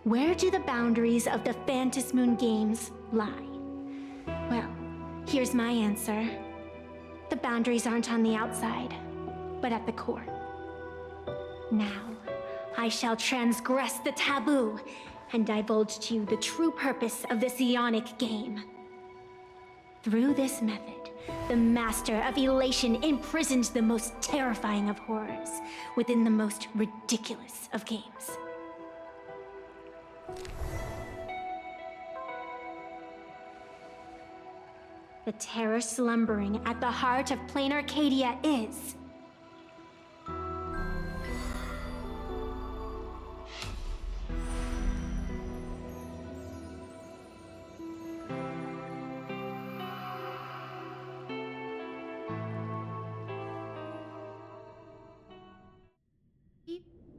where do the boundaries of the Phantasmoon Games lie? Well, here's my answer. The boundaries aren't on the outside, but at the core. Now, I shall transgress the taboo and divulge to you the true purpose of this Ionic game. Through this method, the Master of Elation imprisoned the most terrifying of horrors within the most ridiculous of games. The terror slumbering at the heart of Plain Arcadia is...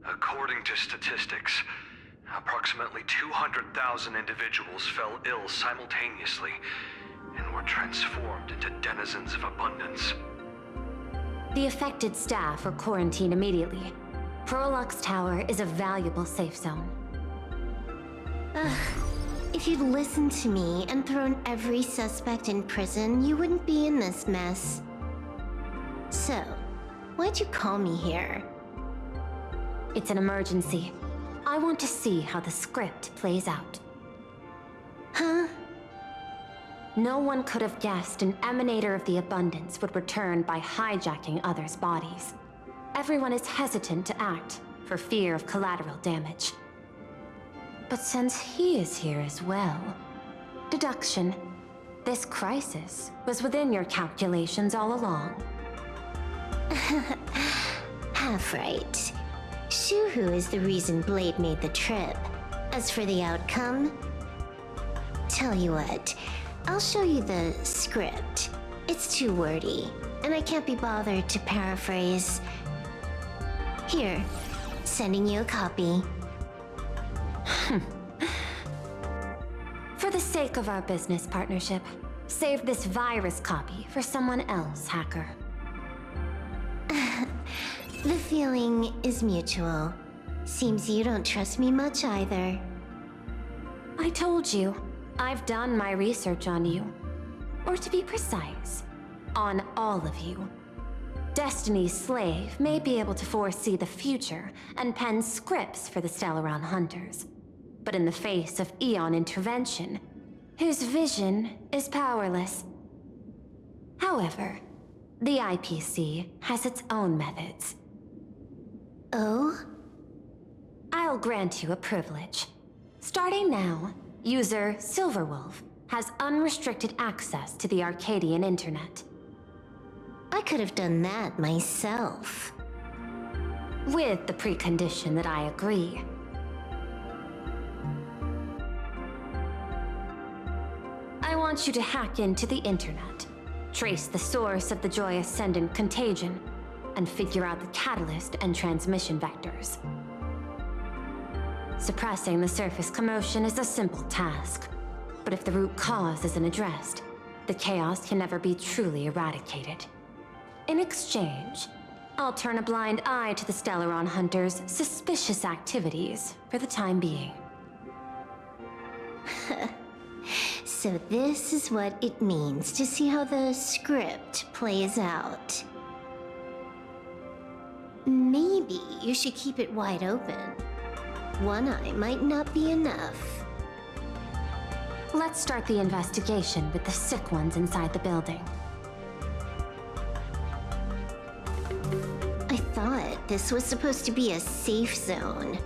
According to statistics, approximately 200,000 individuals fell ill simultaneously and were transformed into denizens of abundance. The affected staff are quarantined immediately. Prolux Tower is a valuable safe zone. If you'd listened to me and thrown every suspect in prison, you wouldn't be in this mess. So, why'd you call me here? It's an emergency. I want to see how the script plays out. Huh? No one could have guessed an emanator of the abundance would return by hijacking others' bodies. Everyone is hesitant to act for fear of collateral damage. But since he is here as well, deduction. This crisis was within your calculations all along. Half right. Shuhu is the reason Blade made the trip. As for the outcome, tell you what, I'll show you the script. It's too wordy, and I can't be bothered to paraphrase. Here, sending you a copy. For the sake of our business partnership, save this virus copy for someone else, hacker. The feeling is mutual. Seems you don't trust me much either. I told you, I've done my research on you. Or to be precise, on all of you. Destiny's slave may be able to foresee the future and pen scripts for the Stellaron hunters. But in the face of Eon intervention, his vision is powerless. However, the IPC has its own methods. Oh? I'll grant you a privilege. Starting now, user Silverwolf has unrestricted access to the Arcadian internet. I could have done that myself. With the precondition that I agree. I want you to hack into the internet, trace the source of the Joy Ascendant contagion, and figure out the catalyst and transmission vectors. Suppressing the surface commotion is a simple task, but if the root cause isn't addressed, the chaos can never be truly eradicated. In exchange, I'll turn a blind eye to the Stellaron hunters' suspicious activities for the time being. So this is what it means to see how the script plays out. Maybe you should keep it wide open. one eye might not be enough. Let's start the investigation with the sick ones inside the building. I thought this was supposed to be a safe zone.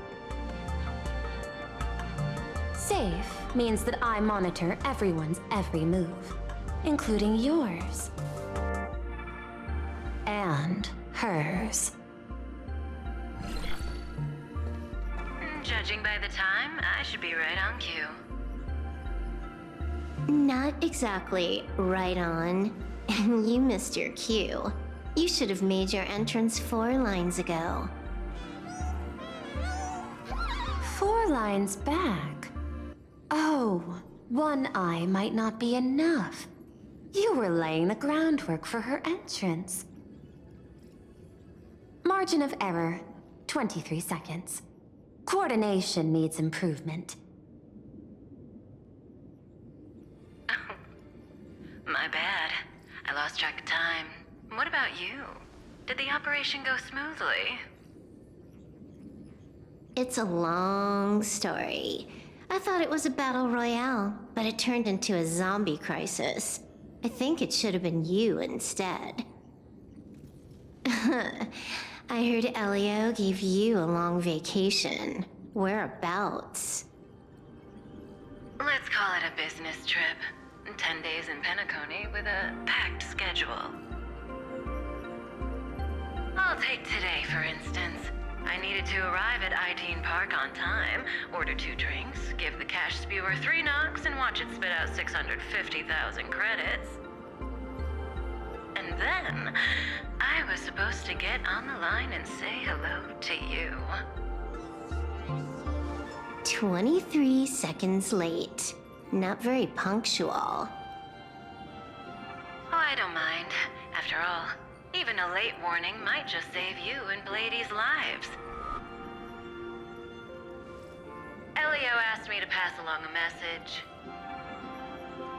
Safe means that I monitor everyone's every move, including yours. And hers. Judging by the time, I should be right on cue. Not exactly right on. And you missed your cue. You should have made your entrance 4 lines ago. 4 lines back? Oh, one eye might not be enough. You were laying the groundwork for her entrance. Margin of error, 23 seconds. Coordination needs improvement. My bad. I lost track of time. What about you? Did the operation go smoothly? It's a long story. I thought it was a battle royale, but it turned into a zombie crisis. I think it should have been you instead. I heard Elio gave you a long vacation. Whereabouts? Let's call it a business trip. 10 days in Penacony with a packed schedule. I'll take today, for instance. I needed to arrive at Itine Park on time, order 2 drinks, give the cash spewer 3 knocks, and watch it spit out 650,000 credits. And then, I was supposed to get on the line and say hello to you. 23 seconds late. Not very punctual. Oh, I don't mind. After all, even a late warning might just save you and Blady's lives. Elio asked me to pass along a message.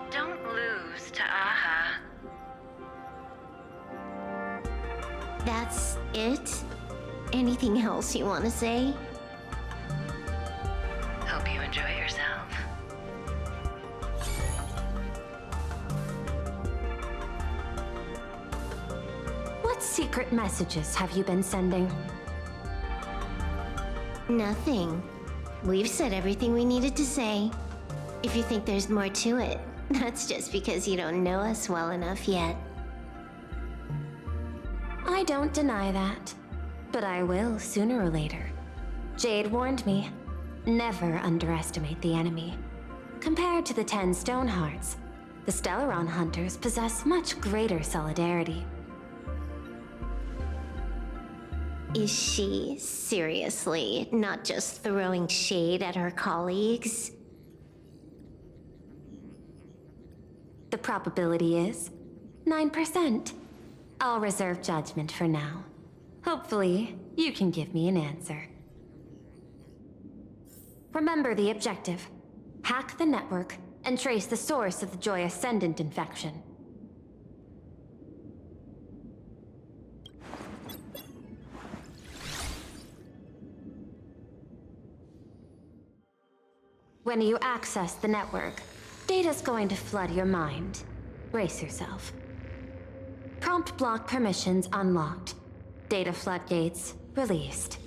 Don't lose to Aha. That's it? Anything else you want to say? Hope you enjoy yourself. What secret messages have you been sending? Nothing. We've said everything we needed to say. If you think there's more to it, that's just because you don't know us well enough yet. I don't deny that, but I will sooner or later. Jade warned me, never underestimate the enemy. Compared to the 10 Stonehearts, the Stellaron Hunters possess much greater solidarity. Is she seriously not just throwing shade at her colleagues? The probability is 9%. I'll reserve judgment for now. Hopefully, you can give me an answer. Remember the objective. Hack the network and trace the source of the Joy Ascendant infection. When you access the network, data's going to flood your mind. Brace yourself. Prompt block permissions unlocked. Data floodgates released.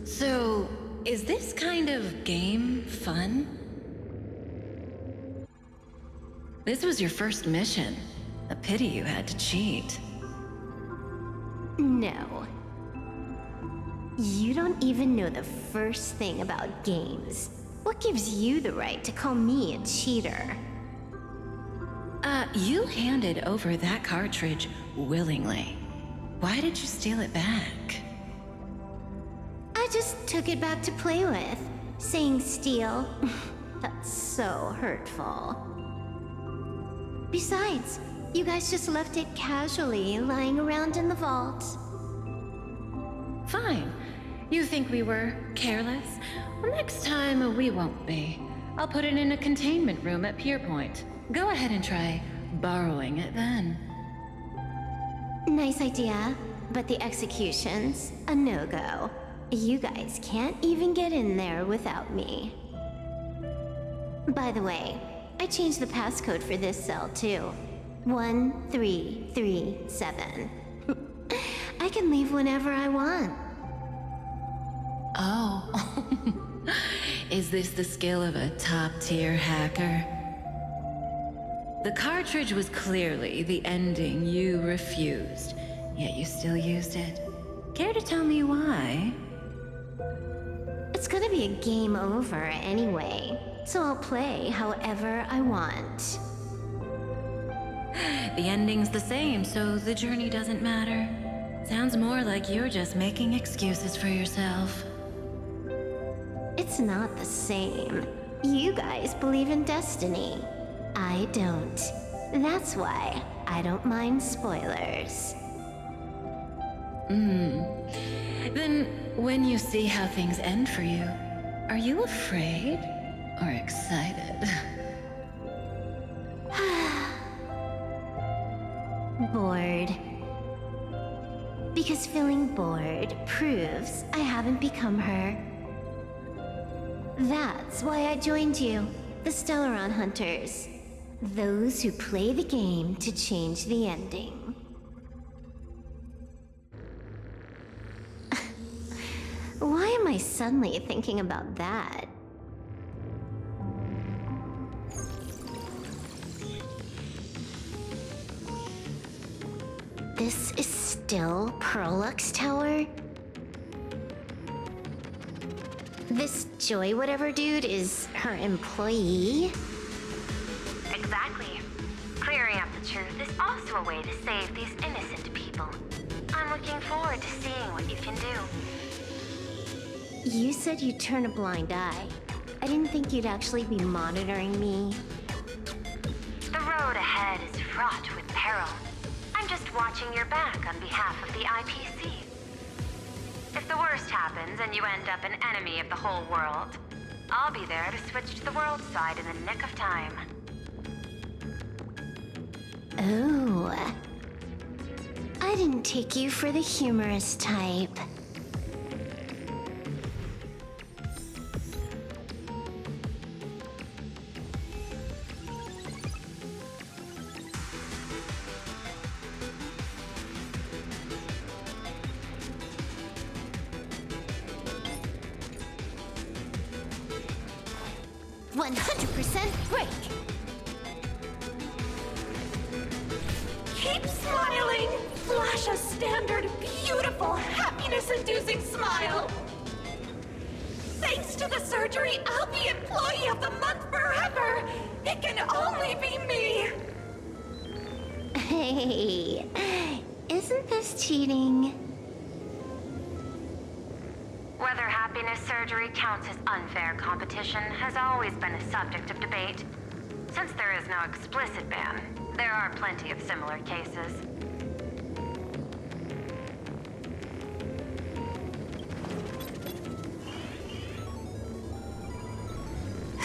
So, is this kind of game fun? This was your first mission. A pity you had to cheat. No. You don't even know the first thing about games. What gives you the right to call me a cheater? You handed over that cartridge willingly. Why did you steal it back? I just took it back to play with. Saying steal, that's so hurtful. Besides, you guys just left it casually lying around in the vault. Fine. You think we were careless? Well, next time we won't be. I'll put it in a containment room at Pierpoint. Go ahead and try borrowing it then. Nice idea. But the execution's a no-go. You guys can't even get in there without me. By the way, I changed the passcode for this cell too. 1337. I can leave whenever I want. Oh. Is this the skill of a top-tier hacker? The cartridge was clearly the ending you refused, yet you still used it. Care to tell me why? It's gonna be a game over anyway, so I'll play however I want. The ending's the same, so the journey doesn't matter. Sounds more like you're just making excuses for yourself. It's not the same. You guys believe in destiny. I don't. That's why I don't mind spoilers. Then, when you see how things end for you, are you afraid or excited? Bored. Because feeling bored proves I haven't become her. That's why I joined you, the Stellaron Hunters. Those who play the game to change the ending. Why am I suddenly thinking about that? This is still Perlux Tower? This Joy whatever dude is her employee? Exactly. Clearing up the truth is also a way to save these innocent people. I'm looking forward to seeing what you can do. You said you'd turn a blind eye. I didn't think you'd actually be monitoring me. The road ahead is fraught with peril. I'm just watching your back on behalf of the IPC. If the worst happens and you end up an enemy of the whole world, I'll be there to switch to the world side in the nick of time. Oh. I didn't take you for the humorous type. Keep smiling! Flash a standard, beautiful, happiness-inducing smile! Thanks to the surgery, I'll be Employee of the Month forever! It can only be me! Hey, isn't this cheating? Whether happiness surgery counts as unfair competition has always been a subject of debate. Since there is no explicit ban, there are plenty of similar cases.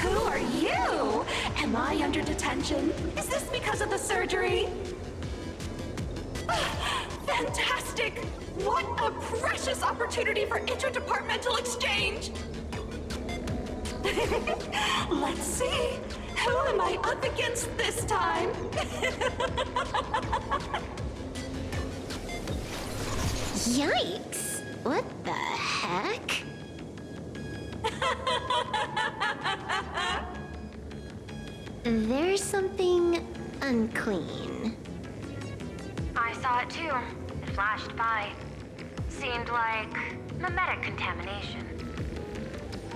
Who are you? Am I under detention? Is this because of the surgery? Fantastic! What a precious opportunity for interdepartmental exchange! Let's see. Who am I up against this time? Yikes! What the heck? There's something unclean. I saw it too. It flashed by. Seemed like mimetic contamination.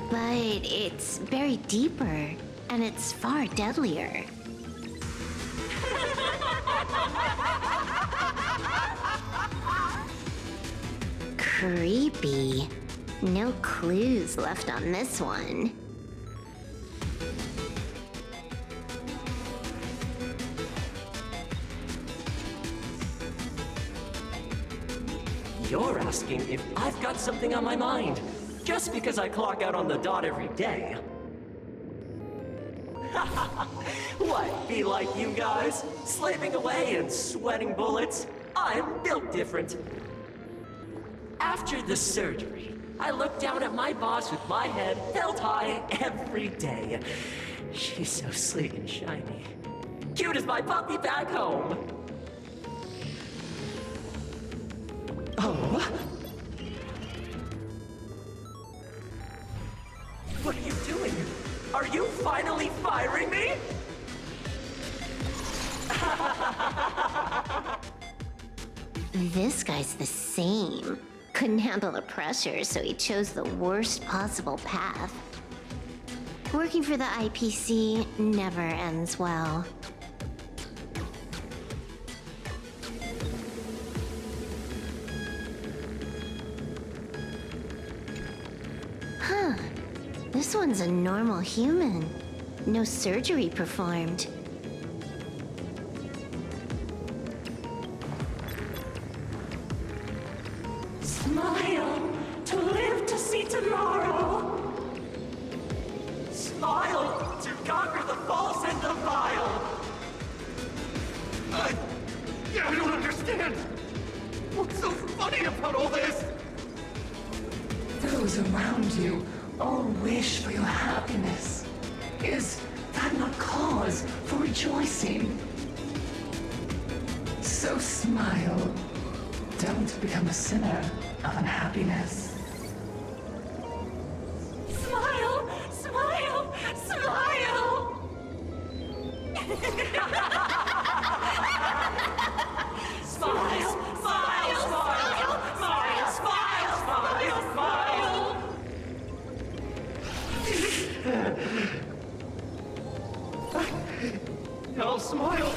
But it's buried deeper, and it's far deadlier. Creepy. No clues left on this one. You're asking if I've got something on my mind, just because I clock out on the dot every day. What, be like you guys? Slaving away and sweating bullets? I'm built different. After the surgery, I looked down at my boss with my head held high every day. She's so sleek and shiny. Cute as my puppy back home. Oh? What are you doing? Are you finally firing me? This guy's the same. Couldn't handle the pressure, so he chose the worst possible path. Working for the IPC never ends well. Huh. This one's a normal human. No surgery performed. Smile to live to see tomorrow. Smile to conquer the false and the vile. I don't understand. What's so funny about all this? Those around you all wish for your happiness. Is that not cause for rejoicing? So smile. Don't become a sinner of unhappiness. Smile, smile, smile. Smile, smile, smile, smile, smile, smile, smile. No, smile.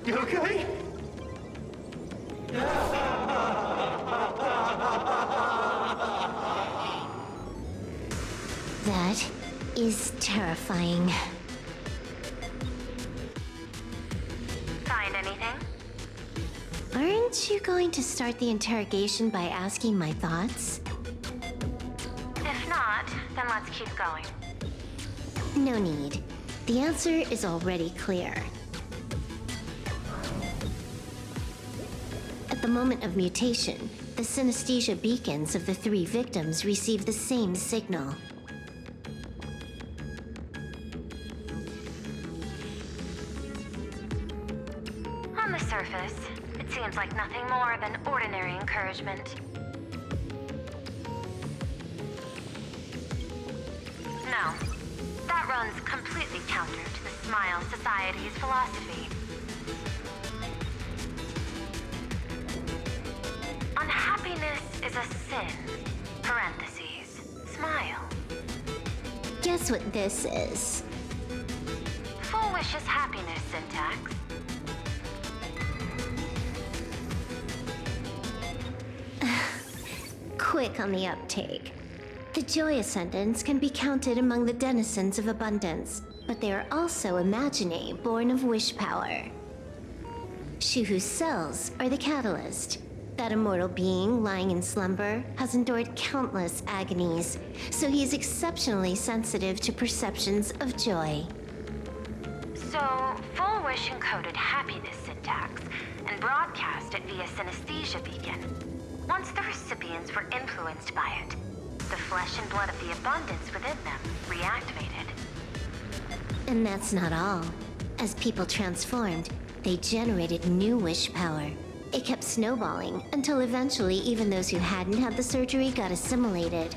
You okay? That is terrifying. Find anything? Aren't you going to start the interrogation by asking my thoughts? If not, then let's keep going. No need. The answer is already clear. At the moment of mutation, the synesthesia beacons of the 3 victims received the same signal. On the surface, it seems like nothing more than ordinary encouragement. No, that runs completely counter to the Smile Society's philosophy. Unhappiness is a sin. Parentheses. Smile. Guess what this is? Full wishes happiness syntax. Quick on the uptake. The Joy Ascendants can be counted among the denizens of abundance, but they are also imaginae born of wish power. Shuhu's cells are the catalyst. That immortal being lying in slumber has endured countless agonies, so he is exceptionally sensitive to perceptions of joy. So, full wish encoded happiness syntax and broadcast it via synesthesia beacon. Once the recipients were influenced by it, the flesh and blood of the abundance within them reactivated. And that's not all. As people transformed, they generated new wish power. It kept snowballing until eventually even those who hadn't had the surgery got assimilated.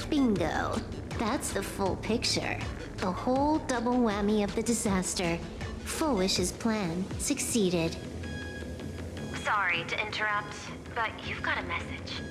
Bingo. That's the full picture. The whole double whammy of the disaster. Full Wish's plan succeeded. Sorry to interrupt, but you've got a message.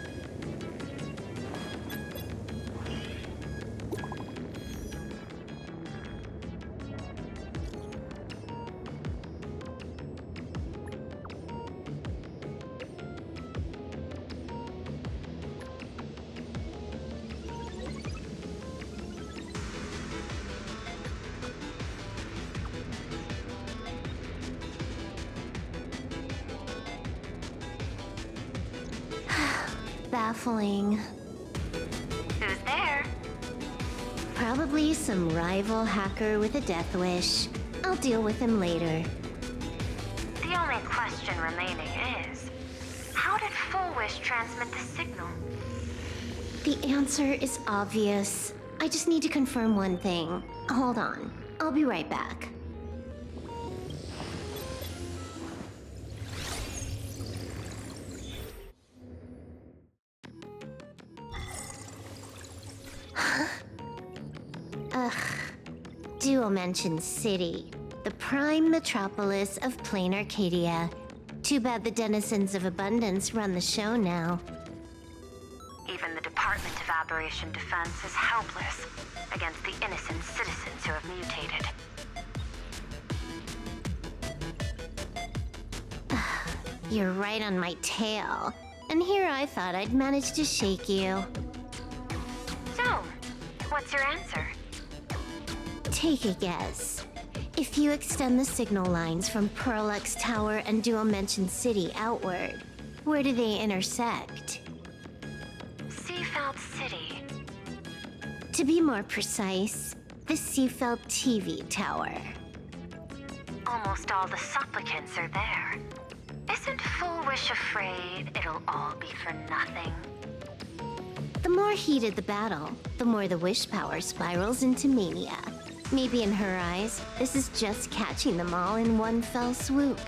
Baffling. Who's there? Probably some rival hacker with a death wish. I'll deal with him later. The only question remaining is, How did Full Wish transmit the signal? The answer is obvious. I just need to confirm one thing. Hold on. I'll be right back. Ugh. Dual Mention City, the prime metropolis of plain Arcadia. Too bad the denizens of abundance run the show now. Even the Department of Aberration Defense is helpless against the innocent citizens who have mutated. You're right on my tail. And here I thought I'd manage to shake you. So, what's your answer? Take a guess. If you extend the signal lines from Pearl-X Tower and Dual Mention City outward, where do they intersect? Seafeld City. To be more precise, the Seafeld TV Tower. Almost all the supplicants are there. Isn't Full Wish afraid it'll all be for nothing? The more heated the battle, the more the wish power spirals into mania. Maybe in her eyes, this is just catching them all in one fell swoop.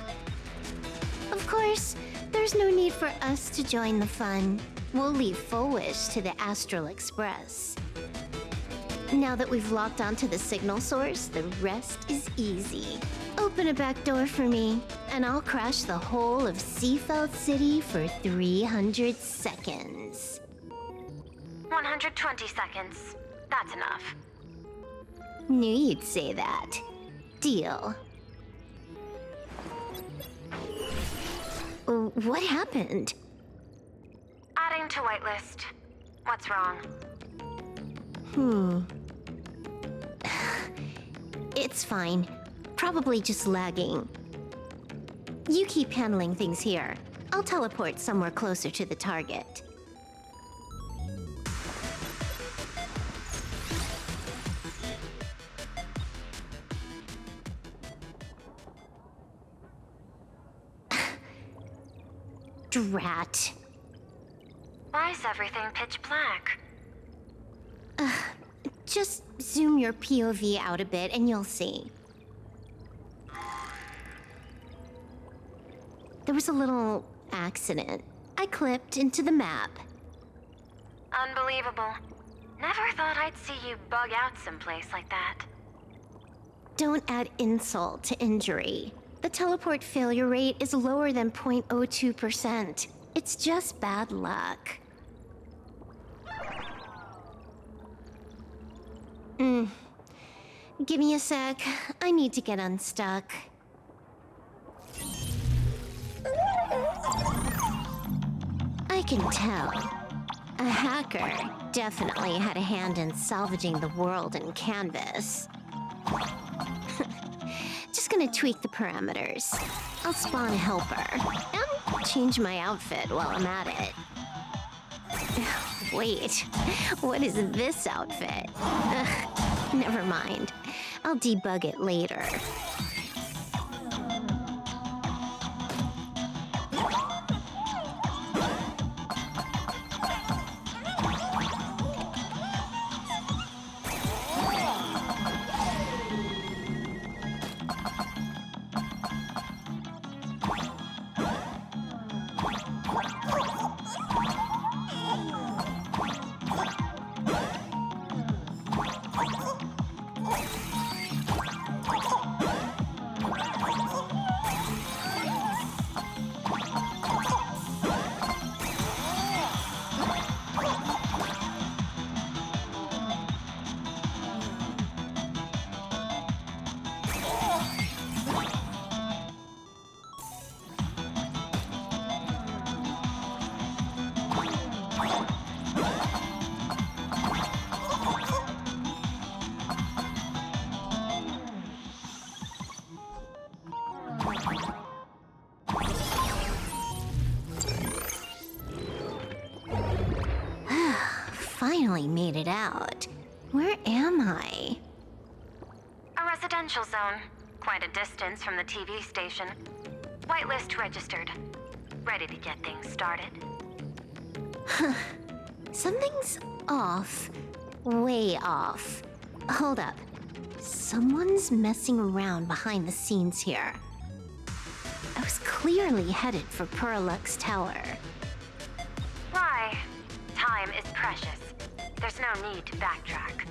Of course, there's no need for us to join the fun. We'll leave Full Wish to the Astral Express. Now that we've locked onto the signal source, the rest is easy. Open a back door for me, and I'll crash the whole of Seafeld City for 300 seconds. 120 seconds. That's enough. Knew you'd say that. Deal. What happened? Adding to whitelist. What's wrong? It's fine. Probably just lagging. You keep handling things here. I'll teleport somewhere closer to the target. Drat. Why is everything pitch black? Just zoom your POV out a bit and you'll see. There was a little accident. I clipped into the map. Unbelievable. Never thought I'd see you bug out someplace like that. Don't add insult to injury. The teleport failure rate is lower than 0.02%. It's just bad luck. Give me a sec. I need to get unstuck. I can tell. A hacker definitely had a hand in salvaging the world in Canvas. Just gonna tweak the parameters. I'll spawn a helper, and change my outfit while I'm at it. Wait, what is this outfit? Ugh, never mind. I'll debug it later. Finally made it out. Where am I? A residential zone. Quite a distance from the TV station. Whitelist registered. Ready to get things started? Something's off. Way off. Hold up. Someone's messing around behind the scenes here. I was clearly headed for Perlux Tower. Why? Time is precious. There's no need to backtrack.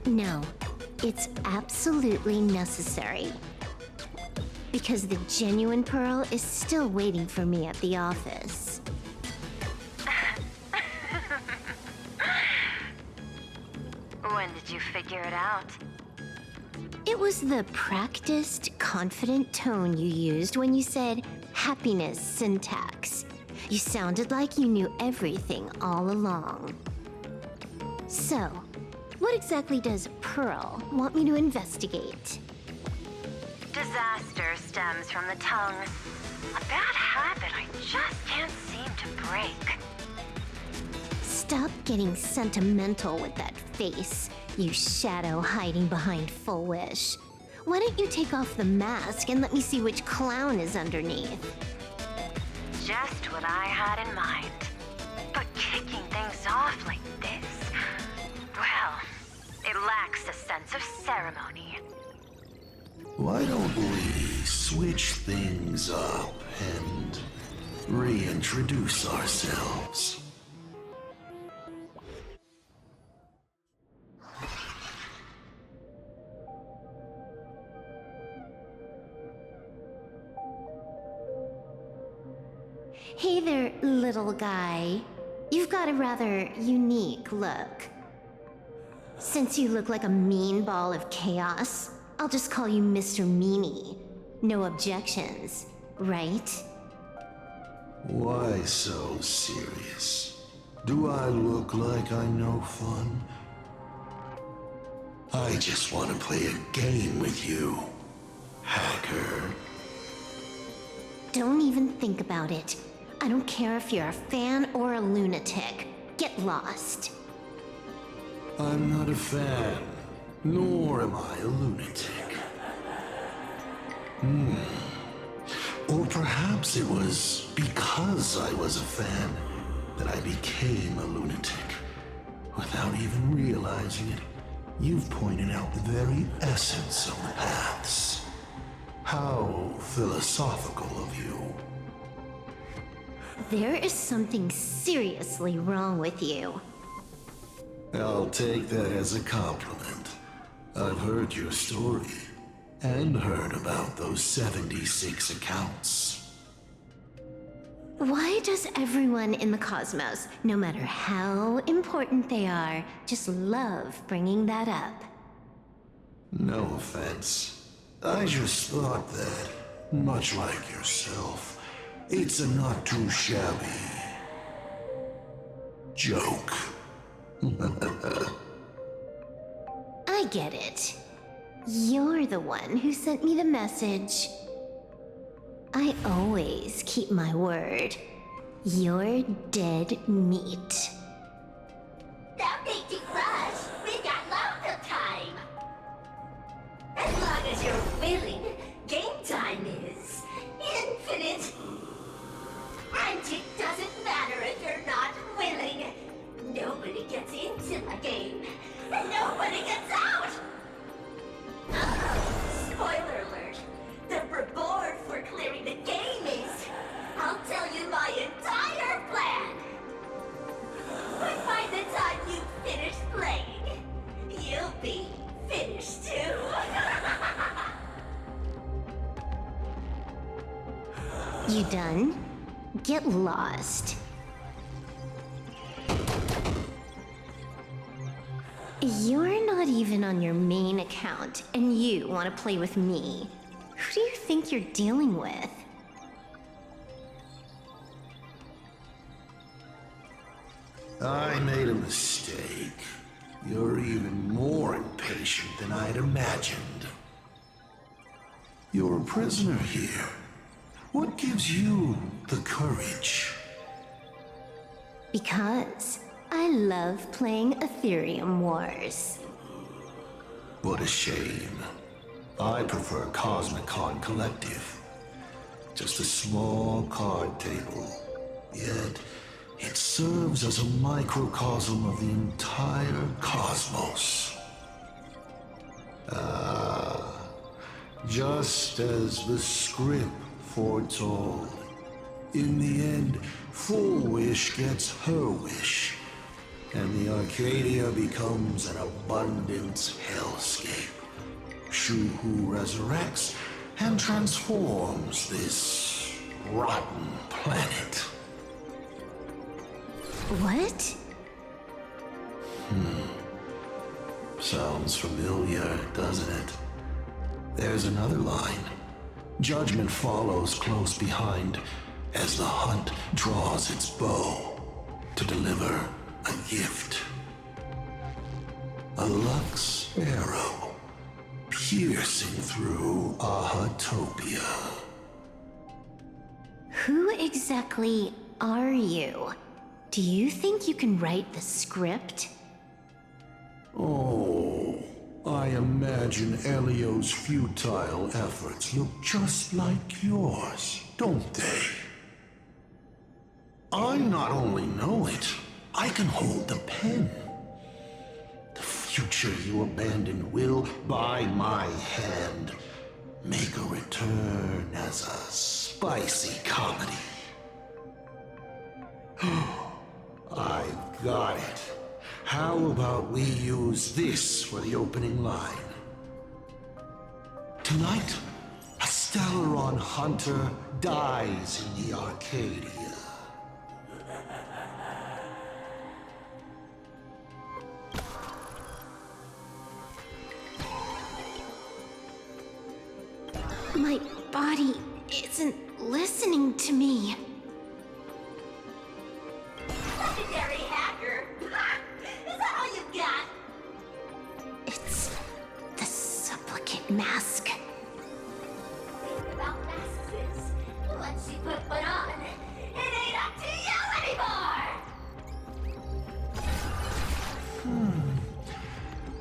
No, it's absolutely necessary. Because the genuine Pearl is still waiting for me at the office. When did you figure it out? It was the practiced, confident tone you used when you said happiness syntax. You sounded like you knew everything all along. So, what exactly does Pearl want me to investigate? Disaster stems from the tongue. A bad habit I just can't seem to break. Stop getting sentimental with that face, you shadow hiding behind Full Wish. Why don't you take off the mask and let me see which clown is underneath? Just what I had in mind. But kicking things off like this, well, it lacks a sense of ceremony. Why don't we switch things up and reintroduce ourselves? Hey there, little guy. You've got a rather unique look. Since you look like a mean ball of chaos, I'll just call you Mr. Meanie. No objections, right? Why so serious? Do I look like I'm no fun? I just want to play a game with you, hacker. Don't even think about it. I don't care if you're a fan or a lunatic. Get lost. I'm not a fan, nor am I a lunatic. Or perhaps it was because I was a fan that I became a lunatic. Without even realizing it, you've pointed out the very essence of the paths. How philosophical of you. There is something seriously wrong with you. I'll take that as a compliment. I've heard your story, and heard about those 76 accounts. Why does everyone in the cosmos, no matter how important they are, just love bringing that up? No offense. I just thought that, much like yourself, it's a not too shabby joke. I get it. You're the one who sent me the message. I always keep my word. You're dead meat. That make it rush. We got lots of time. As long as you're willing, game time is infinite. And it doesn't matter if you're not willing. Nobody gets into the game, and nobody gets out! Spoiler alert. The reward for clearing the game is... I'll tell you my entire plan! But by the time you finish playing, you'll be finished too! You done? Get lost. You're not even on your main account, and you want to play with me. Who do you think you're dealing with? I made a mistake. You're even more impatient than I'd imagined. You're a prisoner here. What gives you the courage? Because I love playing Ethereum Wars. What a shame. I prefer Cosmicon Collective. Just a small card table. Yet, it serves as a microcosm of the entire cosmos. Just as the script foretold. In the end, Full Wish gets her wish, and the Arcadia becomes an abundance hellscape. Shuhu resurrects and transforms this rotten planet. What? Sounds familiar, doesn't it? There's another line. Judgment follows close behind as the hunt draws its bow to deliver a gift. A Lux arrow piercing through Ahatopia. Who exactly are you? Do you think you can write the script? Oh, I imagine Elio's futile efforts look just like yours, don't they? I not only know it, I can hold the pen. The future you abandoned will, by my hand, make a return as a spicy comedy. I've got it. How about we use this for the opening line? Tonight, a Stellaron hunter dies in the Arcadia. My body isn't listening to me. Legendary hacker! Is that all you got? It's the supplicant mask. About masks is, once you put one on, it ain't up to you anymore!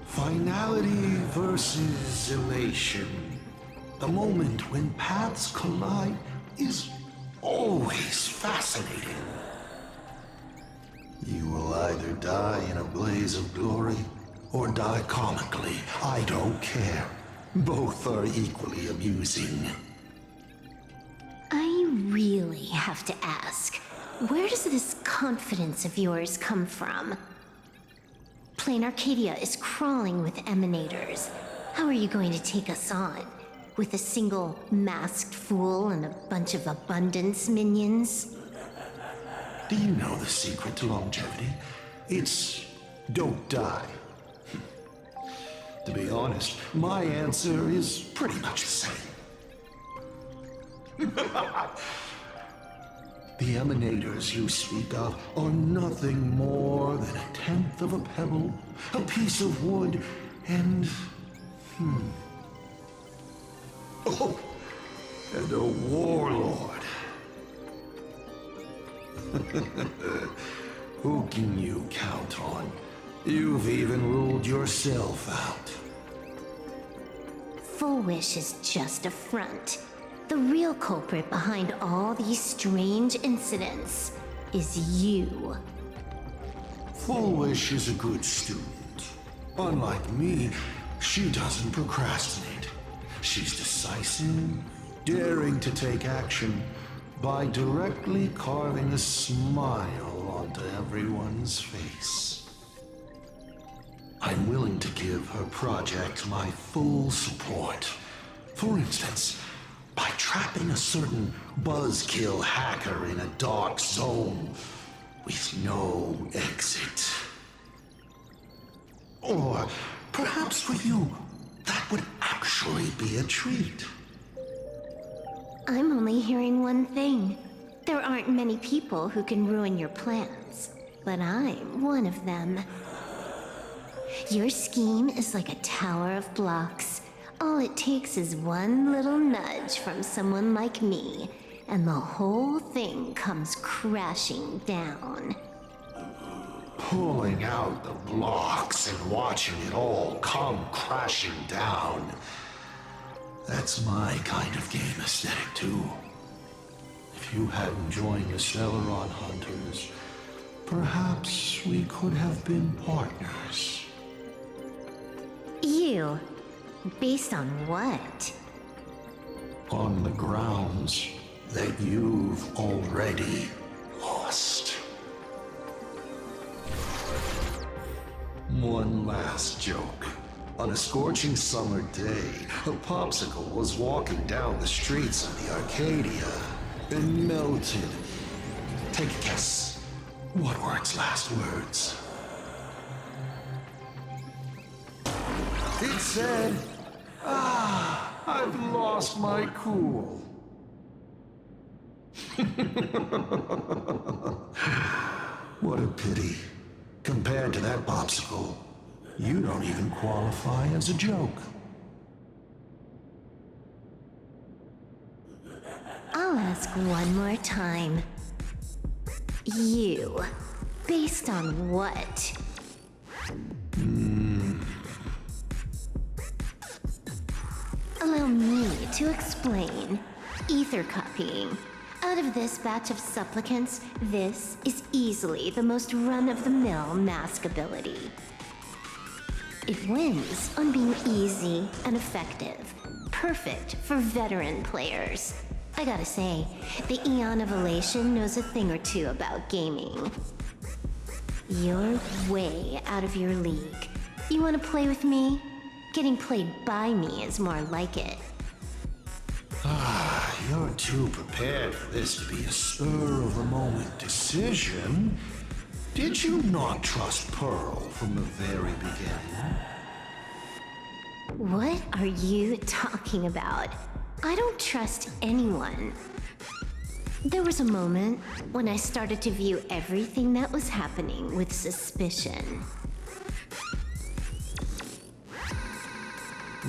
Finality versus elation. The moment when paths collide is always fascinating. You will either die in a blaze of glory or die comically. I don't care. Both are equally amusing. I really have to ask, where does this confidence of yours come from? Plain Arcadia is crawling with emanators. How are you going to take us on? With a single masked fool and a bunch of abundance minions? Do you know the secret to longevity? It's don't die. To be honest, my answer is pretty much the same. The emanators you speak of are nothing more than a tenth of a pebble, a piece of wood, and... Oh, and a warlord. Who can you count on? You've even ruled yourself out. Full Wish is just a front. The real culprit behind all these strange incidents is you. Full Wish is a good student. Unlike me, she doesn't procrastinate. She's decisive, daring to take action by directly carving a smile onto everyone's face. I'm willing to give her project my full support. For instance, by trapping a certain buzzkill hacker in a dark zone with no exit. Or perhaps for you, that would actually be a treat. I'm only hearing one thing. There aren't many people who can ruin your plans, but I'm one of them. Your scheme is like a tower of blocks. All it takes is one little nudge from someone like me, and the whole thing comes crashing down. Pulling out the blocks and watching it all come crashing down. That's my kind of game aesthetic, too. If you hadn't joined the Stellaron Hunters, perhaps we could have been partners. You? Based on what? On the grounds that you've already lost. One last joke. On a scorching summer day, a popsicle was walking down the streets of the Arcadia and melted. Take a guess. What were its last words? It said, "Ah, I've lost my cool." What a pity. Compared to that popsicle, you don't even qualify as a joke. I'll ask one more time. You? Based on what? Allow me to explain. Ether copying. Out of this batch of supplicants, this is easily the most run-of-the-mill mask ability. It wins on being easy and effective. Perfect for veteran players. I gotta say, the Eon of Elation knows a thing or two about gaming. You're way out of your league. You wanna play with me? Getting played by me is more like it. You're too prepared for this to be a spur-of-the-moment decision. Did you not trust Pearl from the very beginning? What are you talking about? I don't trust anyone. There was a moment when I started to view everything that was happening with suspicion.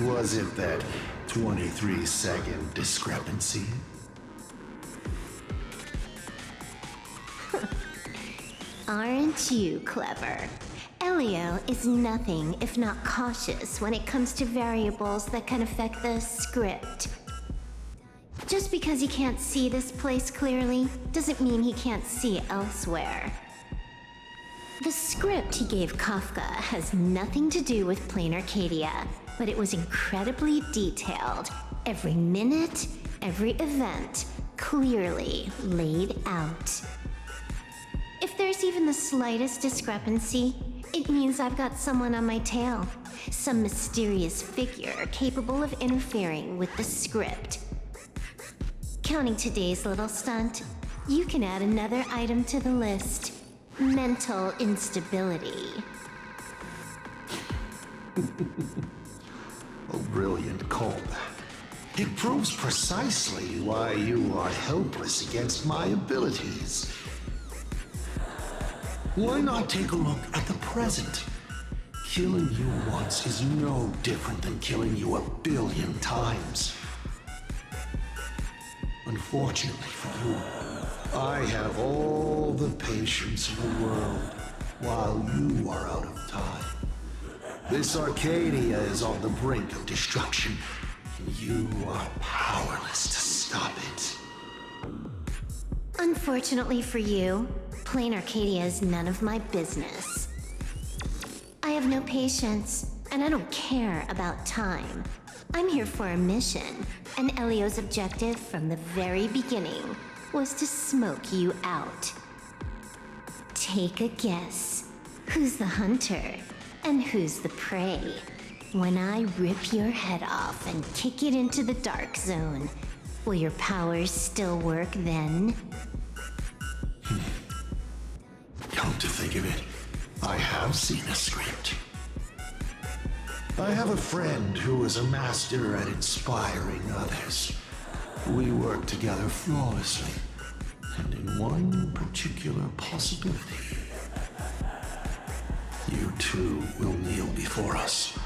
Was it that 23-second discrepancy? Aren't you clever? Elio is nothing if not cautious when it comes to variables that can affect the script. Just because he can't see this place clearly, doesn't mean he can't see elsewhere. The script he gave Kafka has nothing to do with Plain Arcadia, but it was incredibly detailed. Every minute, every event, clearly laid out. If there's even the slightest discrepancy, it means I've got someone on my tail. Some mysterious figure capable of interfering with the script. Counting today's little stunt, you can add another item to the list. Mental instability. A brilliant callback. It proves precisely why you are helpless against my abilities. Why not take a look at the present? Killing you once is no different than killing you 1 billion times. Unfortunately for you, I have all the patience in the world, while you are out of time. This Arcadia is on the brink of destruction, and you are powerless to stop it. Unfortunately for you, Plain Arcadia is none of my business. I have no patience, and I don't care about time. I'm here for a mission, and Elio's objective from the very beginning was to smoke you out. Take a guess. Who's the hunter, and who's the prey? When I rip your head off and kick it into the dark zone, will your powers still work then? Come to think of it, I have seen a script. I have a friend who is a master at inspiring others. We work together flawlessly, and in one particular possibility. You two will kneel before us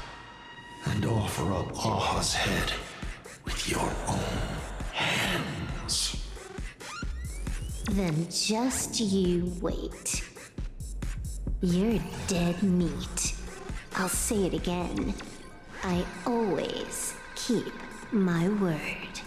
and offer up Aha's head with your own hands. Then just you wait. You're dead meat. I'll say it again. I always keep my word.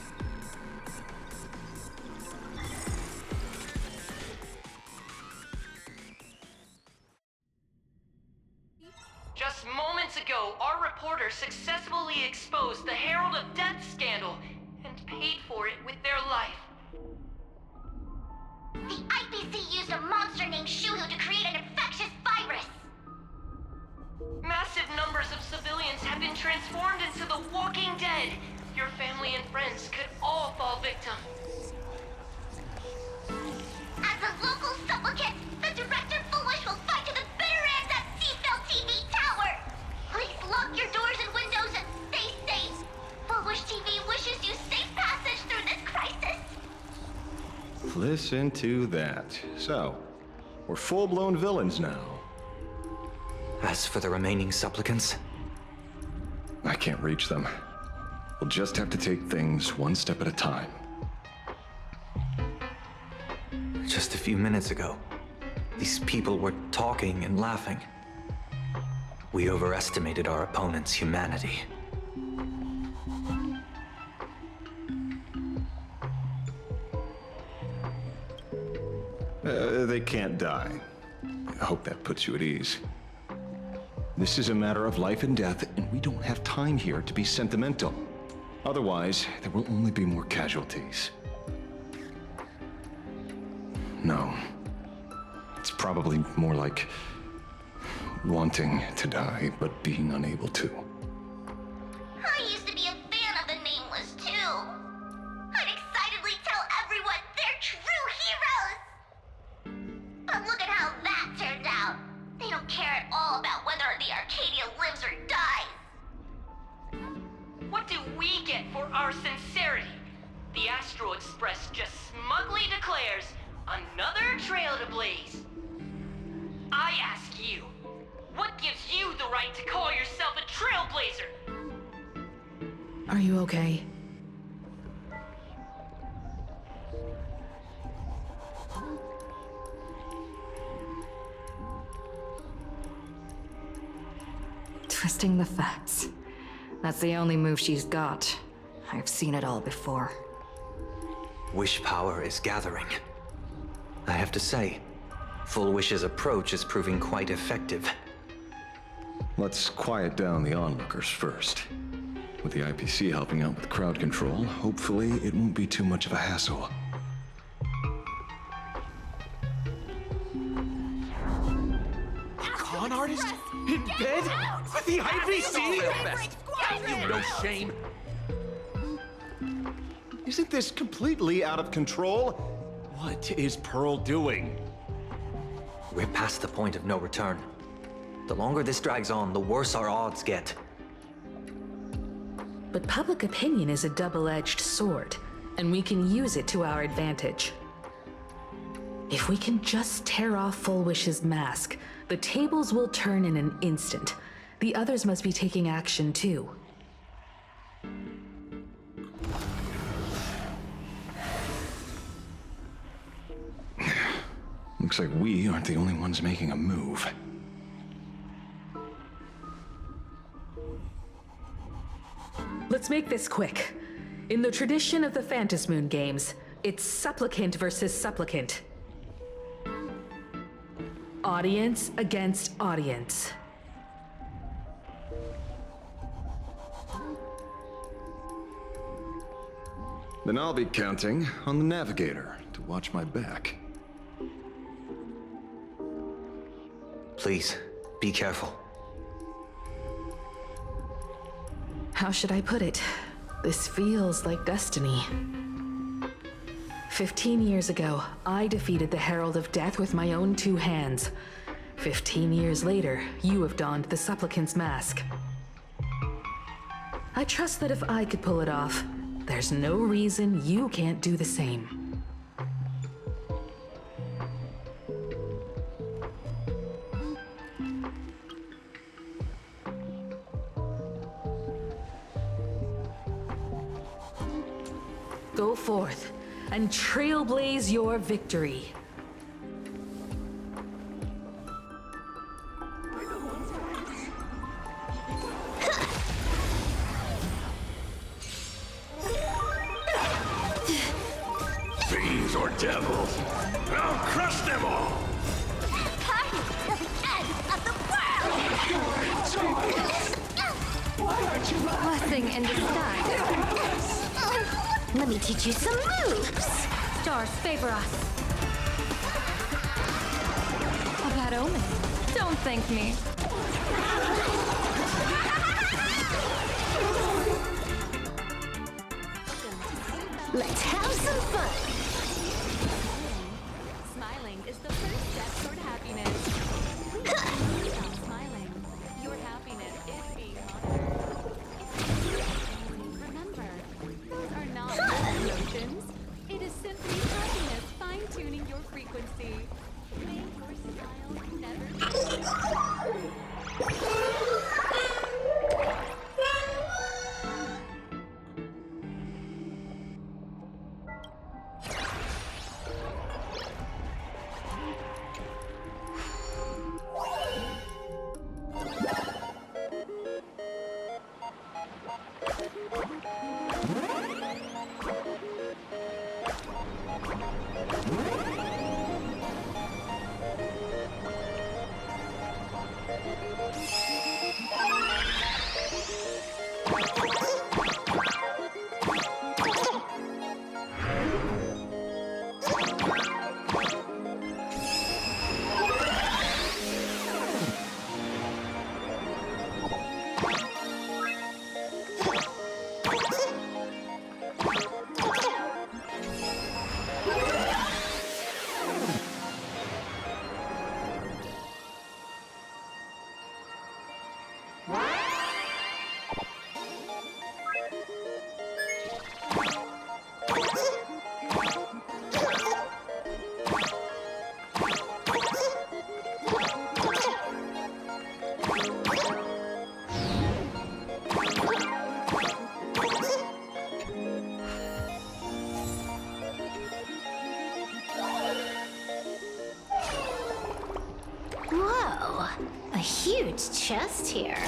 transformed into the Walking Dead. Your family and friends could all fall victim. As a local supplicant, the Director Foolish will fight to the bitter end at Seafell TV Tower. Please lock your doors and windows and stay safe. Foolish TV wishes you safe passage through this crisis. Listen to that. So, we're full-blown villains now. As for the remaining supplicants, I can't reach them. We'll just have to take things one step at a time. just a few minutes ago, these people were talking and laughing. We overestimated our opponent's humanity. They can't die. I hope that puts you at ease. This is a matter of life and death, and we don't have time here to be sentimental. Otherwise, there will only be more casualties. No. It's probably more like wanting to die, but being unable to. I used to be a fan of the Nameless, too. I'd excitedly tell everyone they're true heroes. But look at how that turned out. They don't care at all about whether the Arcadia lives or dies. What do we get for our sincerity? The Astral Express just smugly declares, another trail to blaze. I ask you, what gives you the right to call yourself a trailblazer? Are you okay? Twisting the facts. That's the only move she's got. I've seen it all before. Wish power is gathering. I have to say, Full Wish's approach is proving quite effective. Let's quiet down the onlookers first. With the IPC helping out with crowd control, hopefully it won't be too much of a hassle. Con artist? In bed? With the IPC? You no shame. Isn't this completely out of control? What is Pearl doing? We're past the point of no return. The longer this drags on, the worse our odds get. But public opinion is a double-edged sword, and we can use it to our advantage. If we can just tear off Full Wish's mask, the tables will turn in an instant. The others must be taking action too. Looks like we aren't the only ones making a move. Let's make this quick. In the tradition of the Phantasmoon games, it's supplicant versus supplicant. Audience against audience. Then I'll be counting on the navigator to watch my back. Please, be careful. How should I put it? This feels like destiny. 15 years ago, I defeated the Herald of Death with my own 2 hands. 15 years later, you have donned the Supplicant's mask. I trust that if I could pull it off, there's no reason you can't do the same. Go forth and trailblaze your victory. Fiends or devils, I'll crush them all! Party till the end of the world! Blessing in disguise. Let me teach you some moves. Stars favor us. A bad omen. Don't thank me. Let's have some fun! Smiling is the first step toward happiness. Stop smiling. Your happiness is being monitored. Remember, those are not your emotions. It is simply happiness fine-tuning your frequency. May your smile never Whoa, a huge chest here.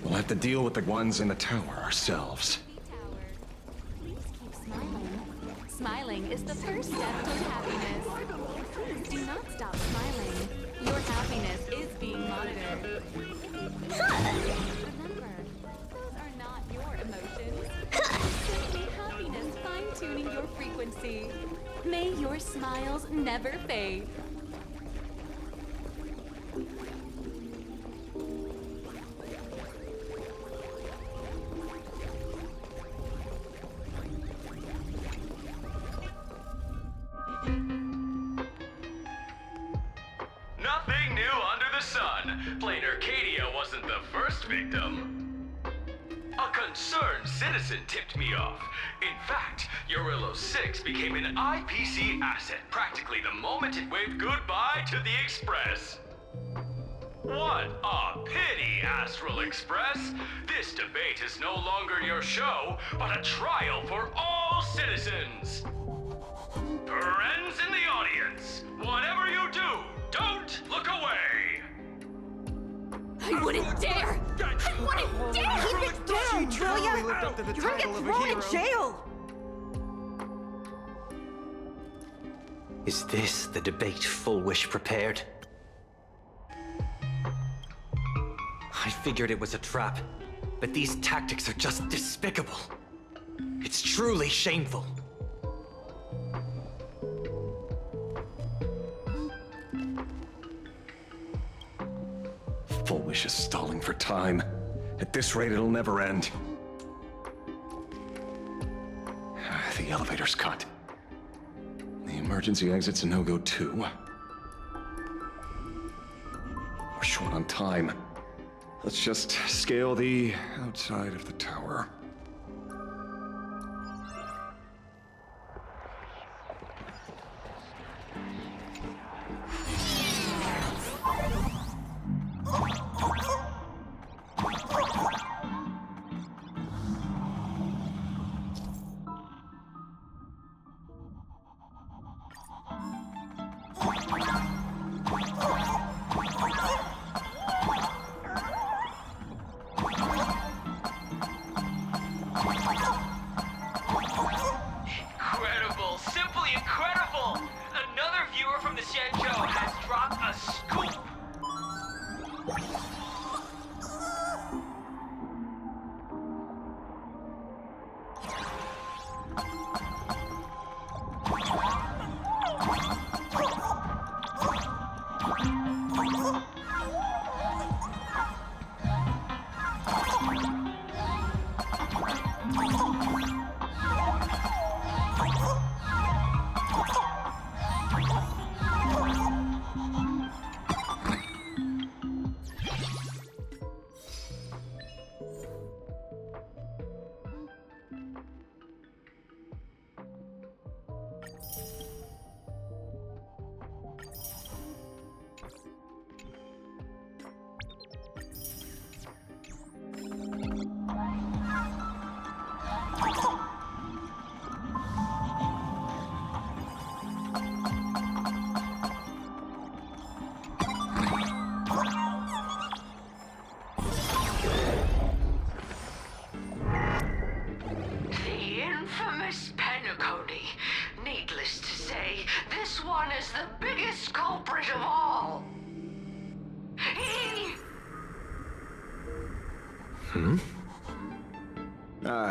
We'll have to deal with the ones in the tower ourselves. Please keep smiling. Smiling is the first step toward happiness. Please do not stop smiling. Your happiness is being monitored. Remember, those are not your emotions. Simply happiness fine-tuning your frequency. May your smiles never fade. Nothing new under the sun. Plain Arcadia wasn't the first victim. A concerned citizen tipped me off. In fact, Urillo 6 became an IPC asset practically the moment it waved goodbye to the Express. What a pity, Astral Express! This debate is no longer your show, but a trial for all citizens! Friends in the audience, whatever you do, don't look away! I wouldn't dare! I wouldn't dare! Keep it down, will ya? You're gonna get thrown in jail! Is this the debate Full Wish prepared? I figured it was a trap, but these tactics are just despicable. It's truly shameful. Full Wish is stalling for time. At this rate, it'll never end. The elevator's cut. The emergency exit's a no-go too. We're short on time. Let's just scale the outside of the tower.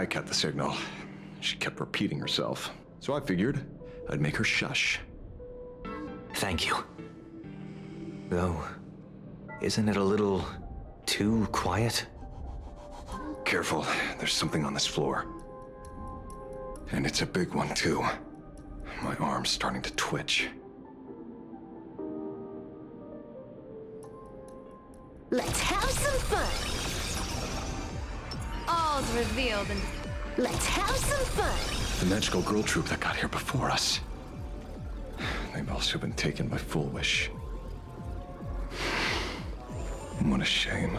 I cut the signal. She kept repeating herself, so I figured I'd make her shush. Thank you. Though, isn't it a little too quiet? Careful, there's something on this floor. And it's a big one, too. My arm's starting to twitch. Let's have some fun. All's revealed and Let's have some fun. The magical girl troop that got here before us. They've also been taken by Foolish. What a shame.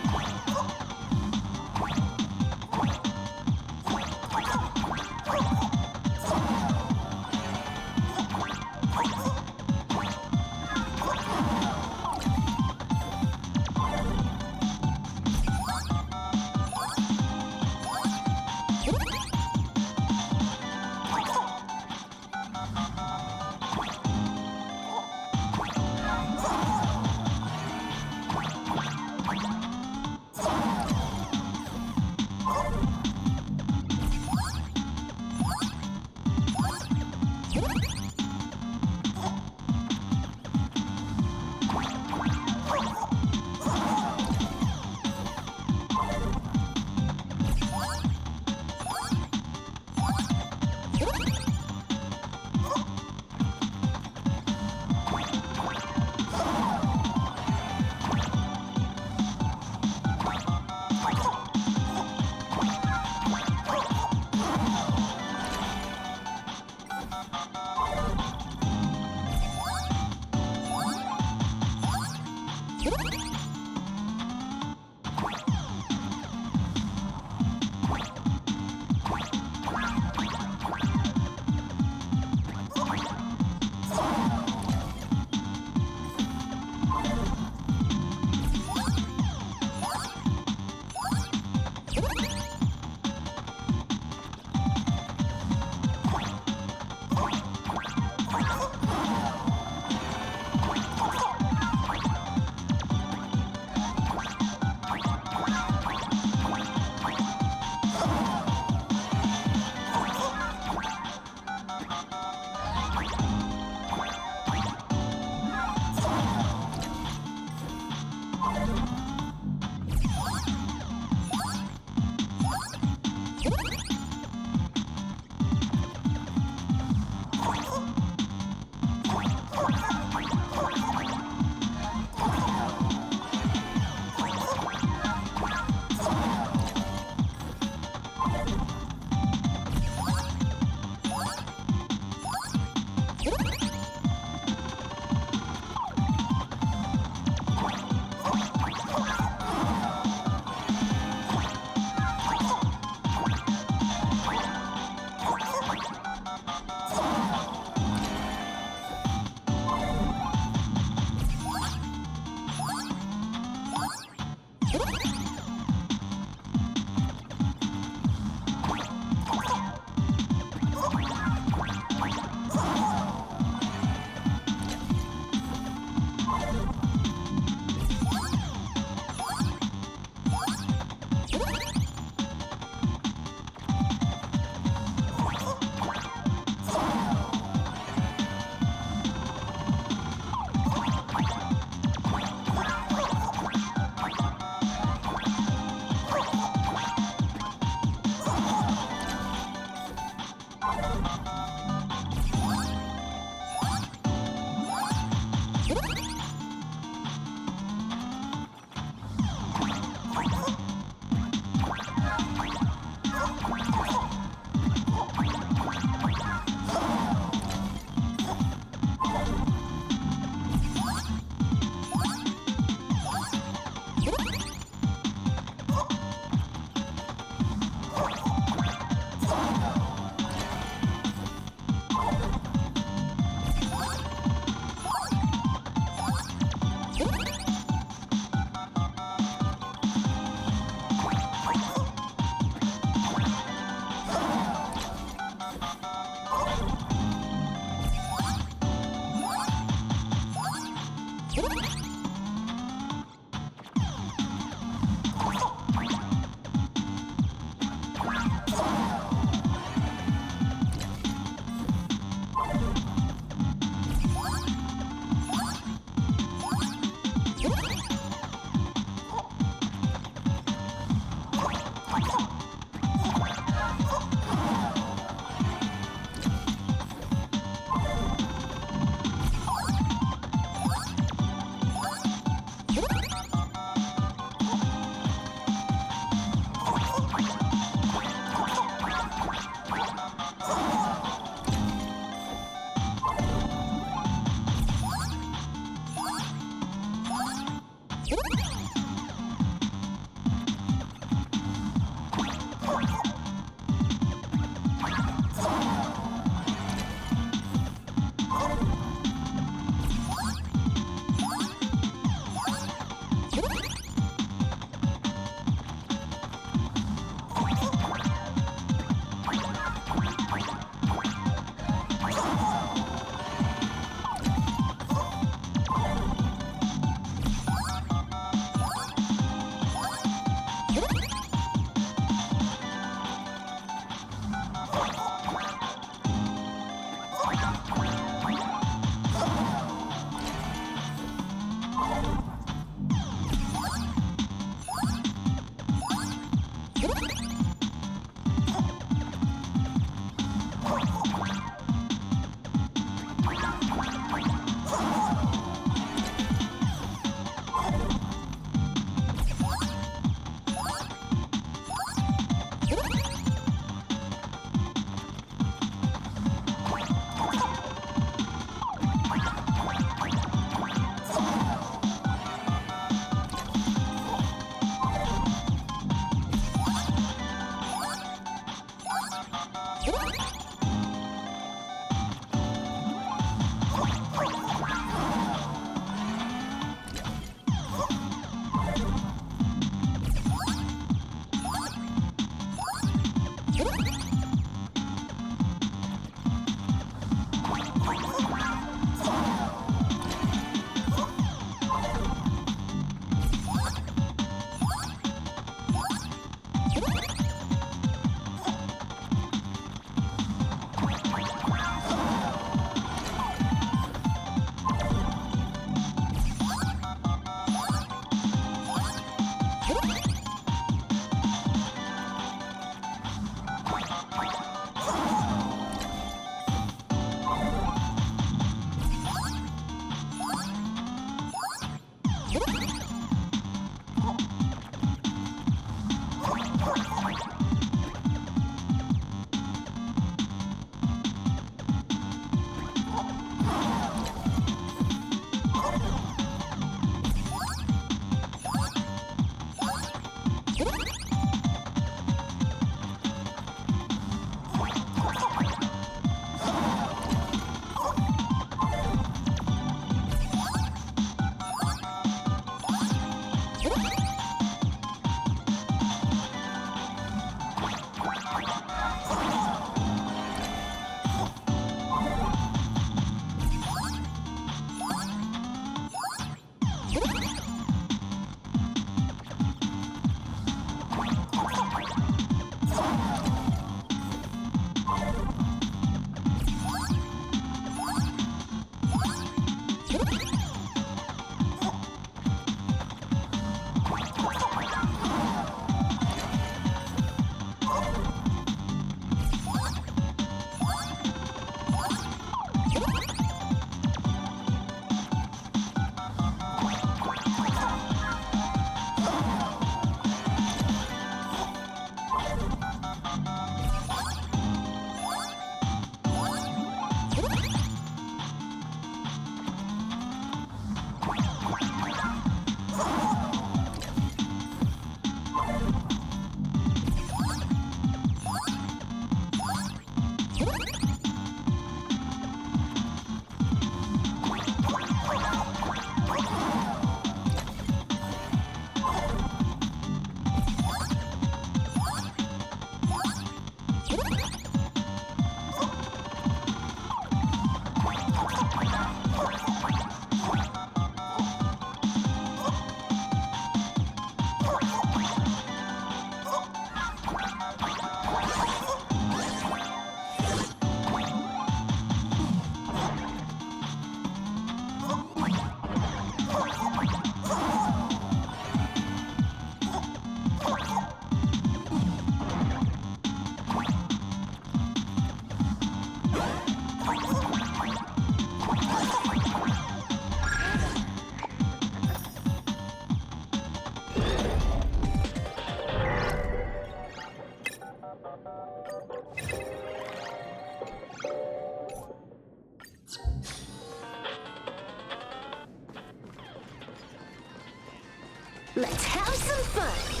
Let's have some fun!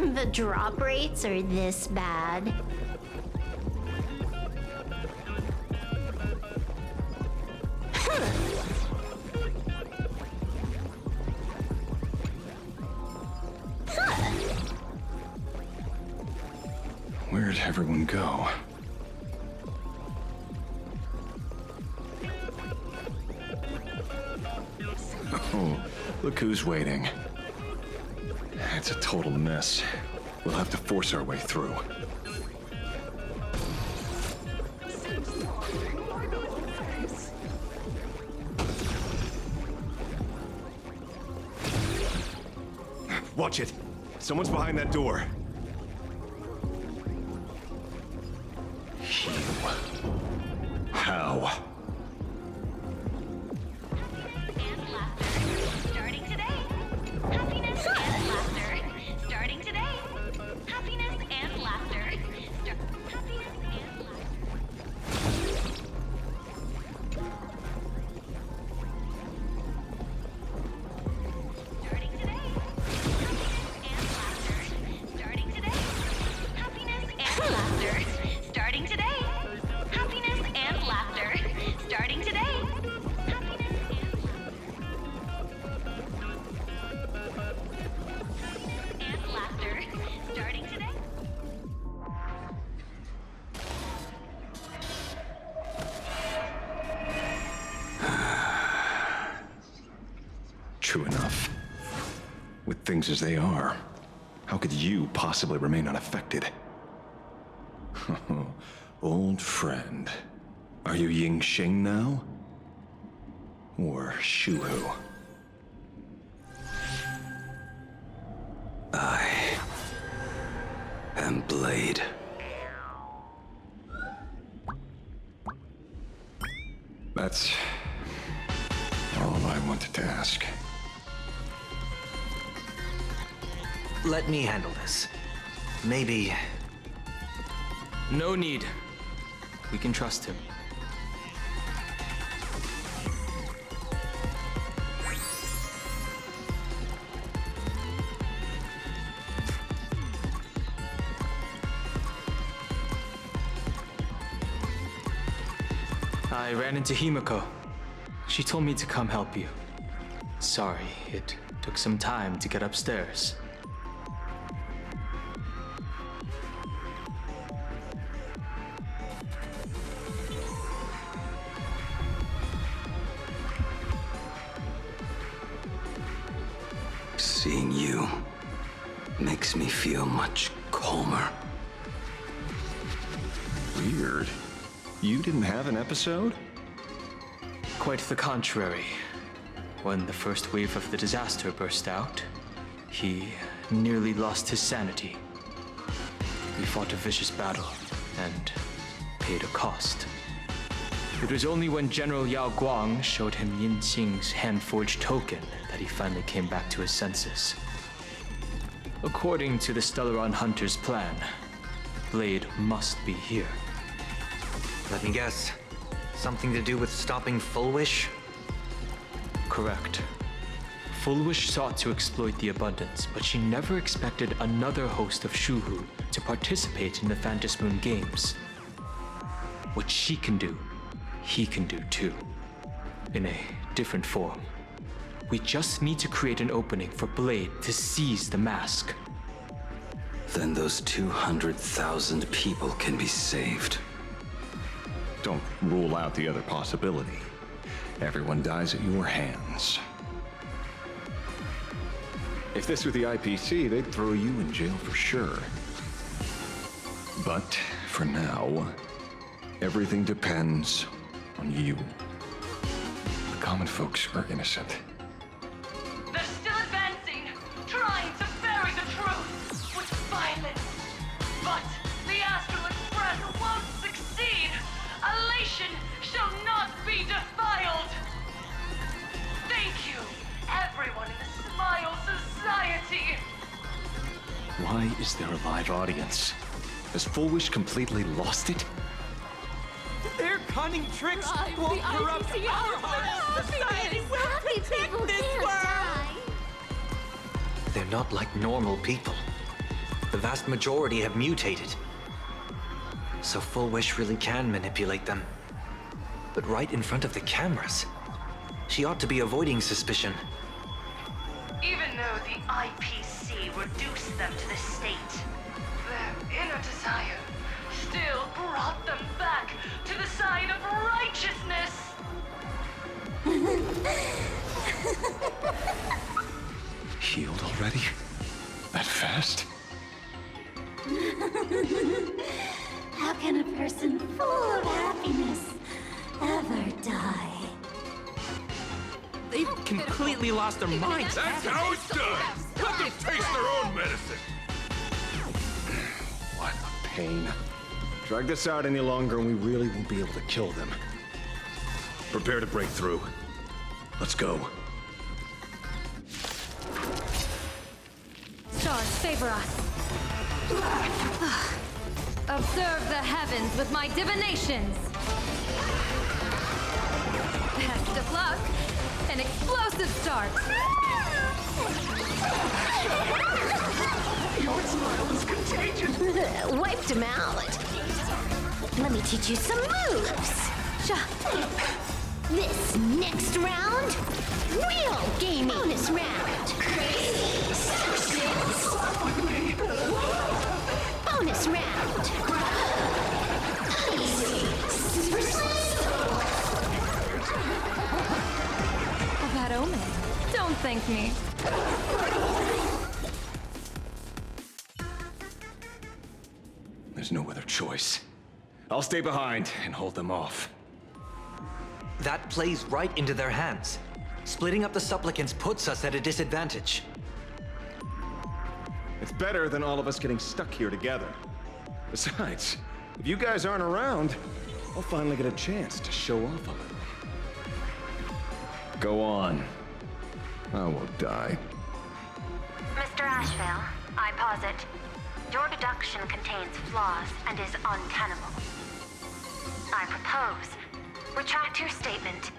The drop rates are this bad. Where'd everyone go? Oh, look who's waiting. It's a total mess. We'll have to force our way through. Watch it. Someone's behind that door. How? Starting today. Happiness and laughter. Starting today. Happiness and laughter. Happiness and laughter. Starting today. Happiness and laughter. Starting today. Happiness and laughter. Starting today. Happiness and laughter. Starting today. And laughter. Starting today. True enough. With things as they are, how could you possibly remain unaffected? Old friend. Are you Ying Sheng now? Or Shuhu? I am Blade. That's all I wanted to ask. Let me handle this. Maybe... No need. We can trust him. I ran into Himiko. She told me to come help you. Sorry, it took some time to get upstairs. Seeing you makes me feel much calmer. Weird. You didn't have an episode? Quite the contrary. When the first wave of the disaster burst out, he nearly lost his sanity. We fought a vicious battle and paid a cost. It was only when General Yao Guang showed him Yin Qing's hand-forged token that he finally came back to his senses. According to the Stellaron Hunter's plan, Blade must be here. Let me guess. Something to do with stopping Full Wish? Correct. Full Wish sought to exploit the abundance, but she never expected another host of Shuhu to participate in the Phantom Moon Games. What she can do, he can do too. In a different form. We just need to create an opening for Blade to seize the mask. then those 200,000 people can be saved. Don't rule out the other possibility. Everyone dies at your hands. If this were the IPC, they'd throw you in jail for sure. But for now, everything depends on you. The common folks are innocent. They're still advancing, trying to bury the truth with violence. But the Astral Express won't succeed. Elation shall not be defiled. Thank you, everyone in the Smile Society. Why is there a live audience? Has Full Wish completely lost it? Their cunning tricks won't corrupt our hearts. Society will protect this world. They're not like normal people. The vast majority have mutated. So Full Wish really can manipulate them. But right in front of the cameras. She ought to be avoiding suspicion. Even though the IPC reduced them to the state, their inner desire still brought them back to the side of righteousness. Healed already? That fast? How can a person full of happiness ever die? They've completely lost their minds. That's how it's done. Let them taste their own medicine. What a pain. Drag this out any longer and we really won't be able to kill them. Prepare to break through. Let's go. Stars favor us. Observe the heavens with my divinations. Best of luck. An explosive start. Your smile is contagious. Wiped him out. Let me teach you some moves. This next round, real gaming. Bonus round. Crazy sections. Bonus round. Easy. Super Bad omen. Don't thank me. There's no other choice. I'll stay behind and hold them off. That plays right into their hands. Splitting up the supplicants puts us at a disadvantage. It's better than all of us getting stuck here together. Besides, if you guys aren't around, I'll finally get a chance to show off a little. Go on. I won't die. Mr. Ashvale, I posit, your deduction contains flaws and is untenable. I propose, retract your statement,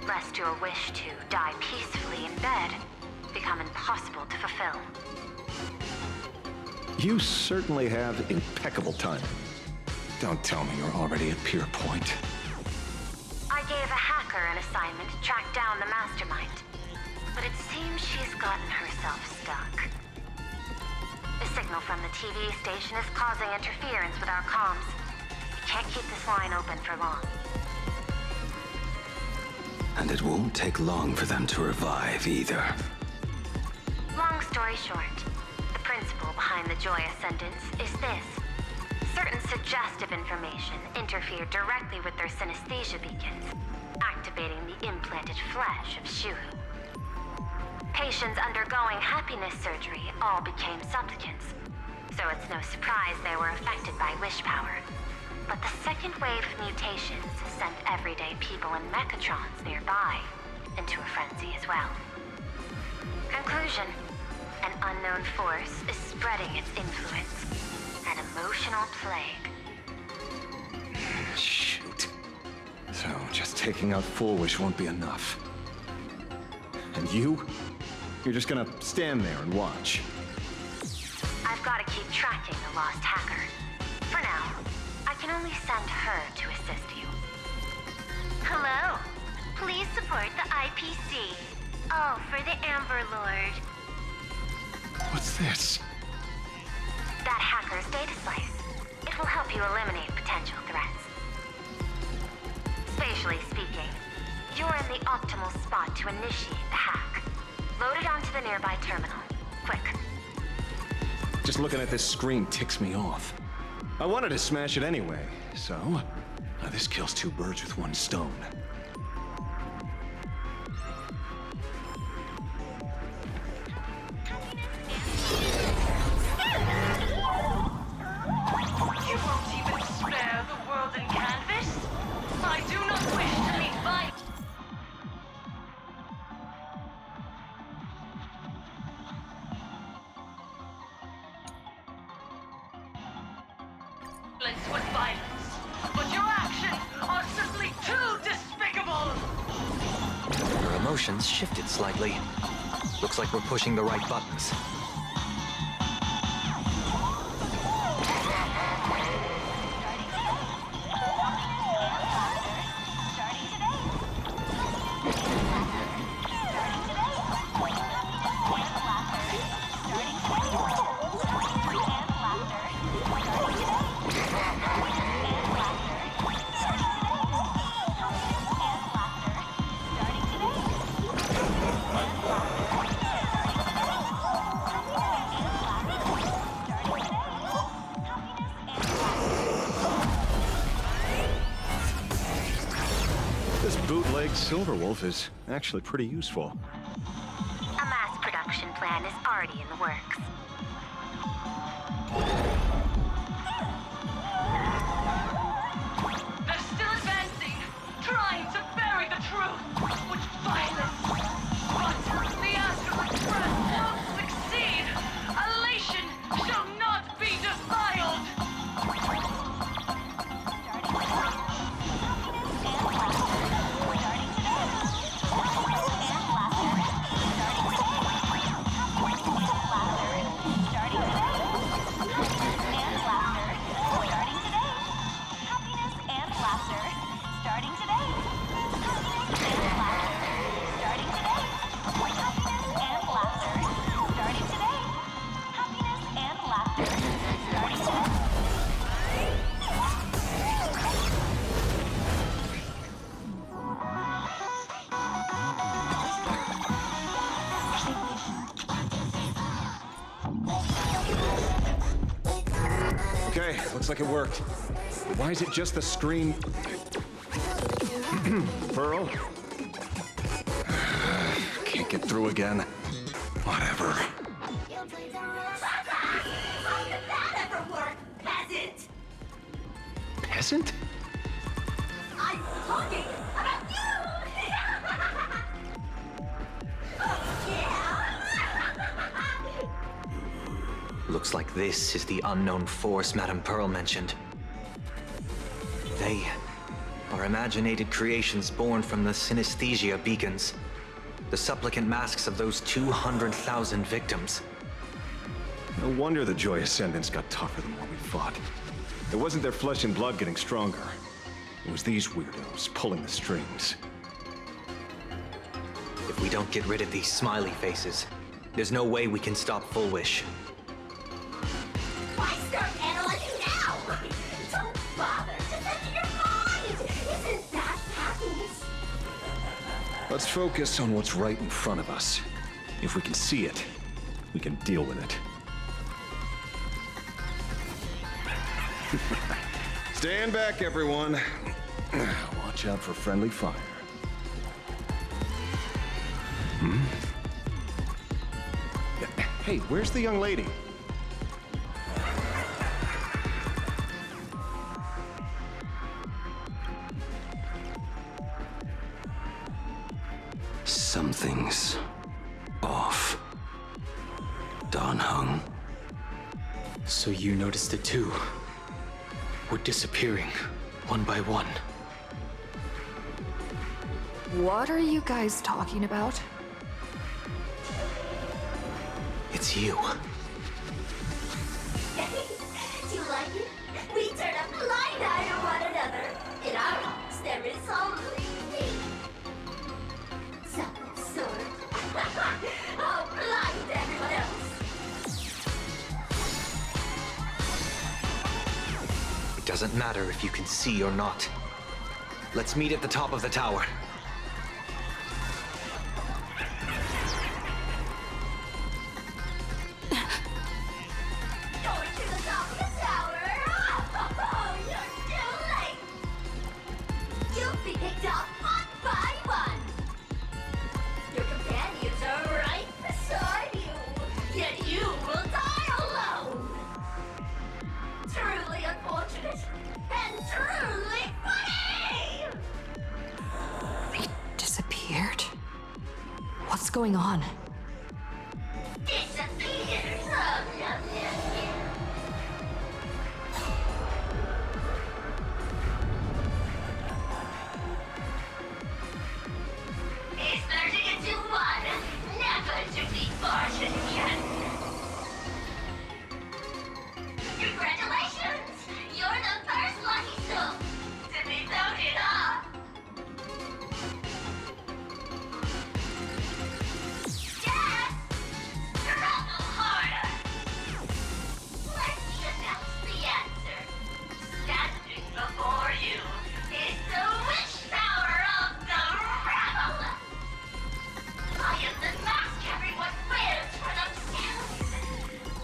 lest your wish to die peacefully in bed become impossible to fulfill. You certainly have impeccable timing. Don't tell me you're already at Pier Point. I gave a hacker an assignment to track down the mastermind, but it seems she's gotten herself stuck. The signal from the TV station is causing interference with our comms. We can't keep this line open for long. And it won't take long for them to revive either. Long story short, the principle behind the Joy Ascendants is this. Certain suggestive information interfered directly with their synesthesia beacons, activating the implanted flesh of Shuhu. Patients undergoing happiness surgery all became supplicants, so it's no surprise they were affected by wish power. But the second wave of mutations sent everyday people in mechatrons nearby into a frenzy as well. Conclusion: an unknown force is spreading its influence. An emotional plague. Shoot. So, just taking out Full Wish won't be enough. And you? You're just gonna stand there and watch. I've got to keep tracking the lost hacker. For now, I can only send her to assist you. Hello. Please support the IPC. All for the Amber Lord. What's this? that hacker's data slice. It will help you eliminate potential threats. Spatially speaking, you're in the optimal spot to initiate the hack. Load it onto the nearby terminal. Quick. Just looking at this screen ticks me off. I wanted to smash it anyway, so this kills two birds with one stone. You won't even spare the world in canvas? I do not wish to meet violence. With violence, but your actions are simply too despicable! Her emotions shifted slightly. Looks like we're pushing the right buttons. This bootleg Silverwolf is actually pretty useful. A mass production plan is already in the works. They're still advancing, trying to bury the truth with violence. But the Astral Express won't succeed. Elation shall not be defiled. Okay, looks like it worked. Why is it just the screen? Pearl? Can't get through again. Whatever. How did that ever work, peasant? Peasant? I'm talking about you! Oh, yeah! Looks like this is the unknown force Madame Pearl mentioned. They are imaginated creations born from the synesthesia beacons, the supplicant masks of those 200,000 victims. No wonder the Joy Ascendants got tougher the more we fought. It wasn't their flesh and blood getting stronger. It was these weirdos pulling the strings. If we don't get rid of these smiley faces, there's no way we can stop Full Wish. Why start analyzing now? Don't bother. Just empty your mind. Isn't that happiness? Let's focus on what's right in front of us. If we can see it, we can deal with it. Stand back, everyone. Watch out for friendly fire. Hey, where's the young lady? Something's off. Dan Heng. So you noticed it too? We're disappearing, one by one. What are you guys talking about? It's you. Do you like it? We turn a blind eye to one another. In our hearts, there is only some sort. I'll blind everyone else. doesn't matter if you can see or not. Let's meet at the top of the tower. Going to the top of the tower! Oh, you're too late! You'll be picked off one by one! Your companions are right beside you, yet you will die alone! Truly unfortunate, and truly funny! They disappeared? What's going on? Disappeared! It's 30 to 1, never to be fortune again! Congratulations! You're the first lucky soul to be voted off! Dad! Struggle harder! Let me announce the answer. Standing before you is the wish power of the rebel! I am the mask everyone wears for themselves!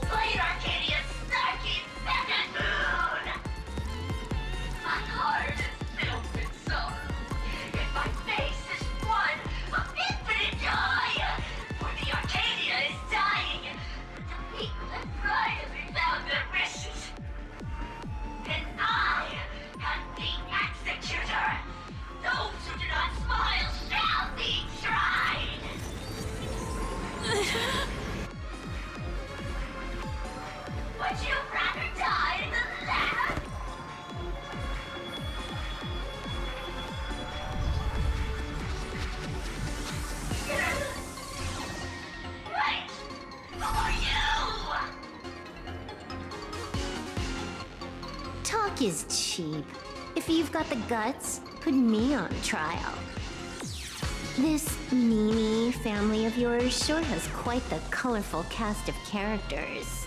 Blade Arcadia's snarky second moon! My heart is filled with sorrow, and my face is one of infinite joy! For the Arcadia is dying, but the people have finally found their wishes! And I am the executor! Those who do not smile shall be tried! Would you rather die in the lab? Wait! Who are you? Talk is cheap. If you've got the guts, put me on trial. This Mimi family of yours sure has quite the colorful cast of characters.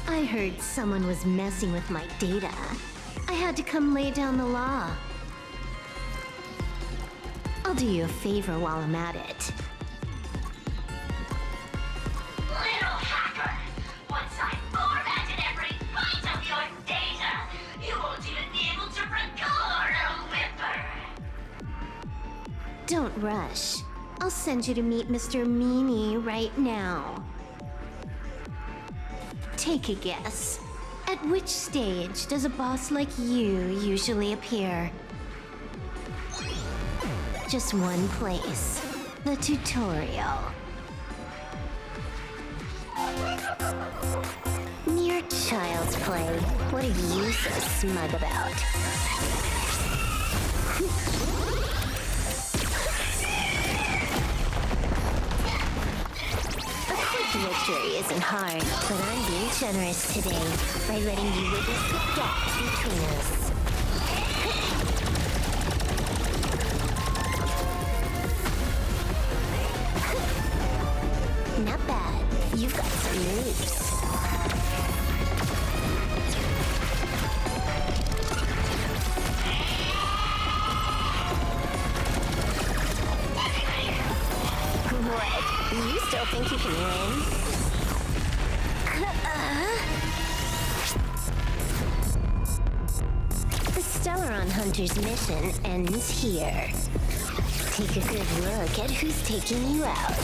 I heard someone was messing with my data. I had to come lay down the law. I'll do you a favor while I'm at it. Little hacker! Once I formatted every byte of your data, you won't even be able to record a whimper! Don't rush. I'll send you to meet Mr. Mimi right now. Take a guess. At which stage does a boss like you usually appear? Just one place. The tutorial. Mere child's play. What are you so smug about? A quick victory isn't hard, but I'm being generous today by letting you witness the gap between us. Not bad. You've got some moves. What? You still think you can win? The Stellaron Hunter's mission ends here. Take a good look at who's taking you out.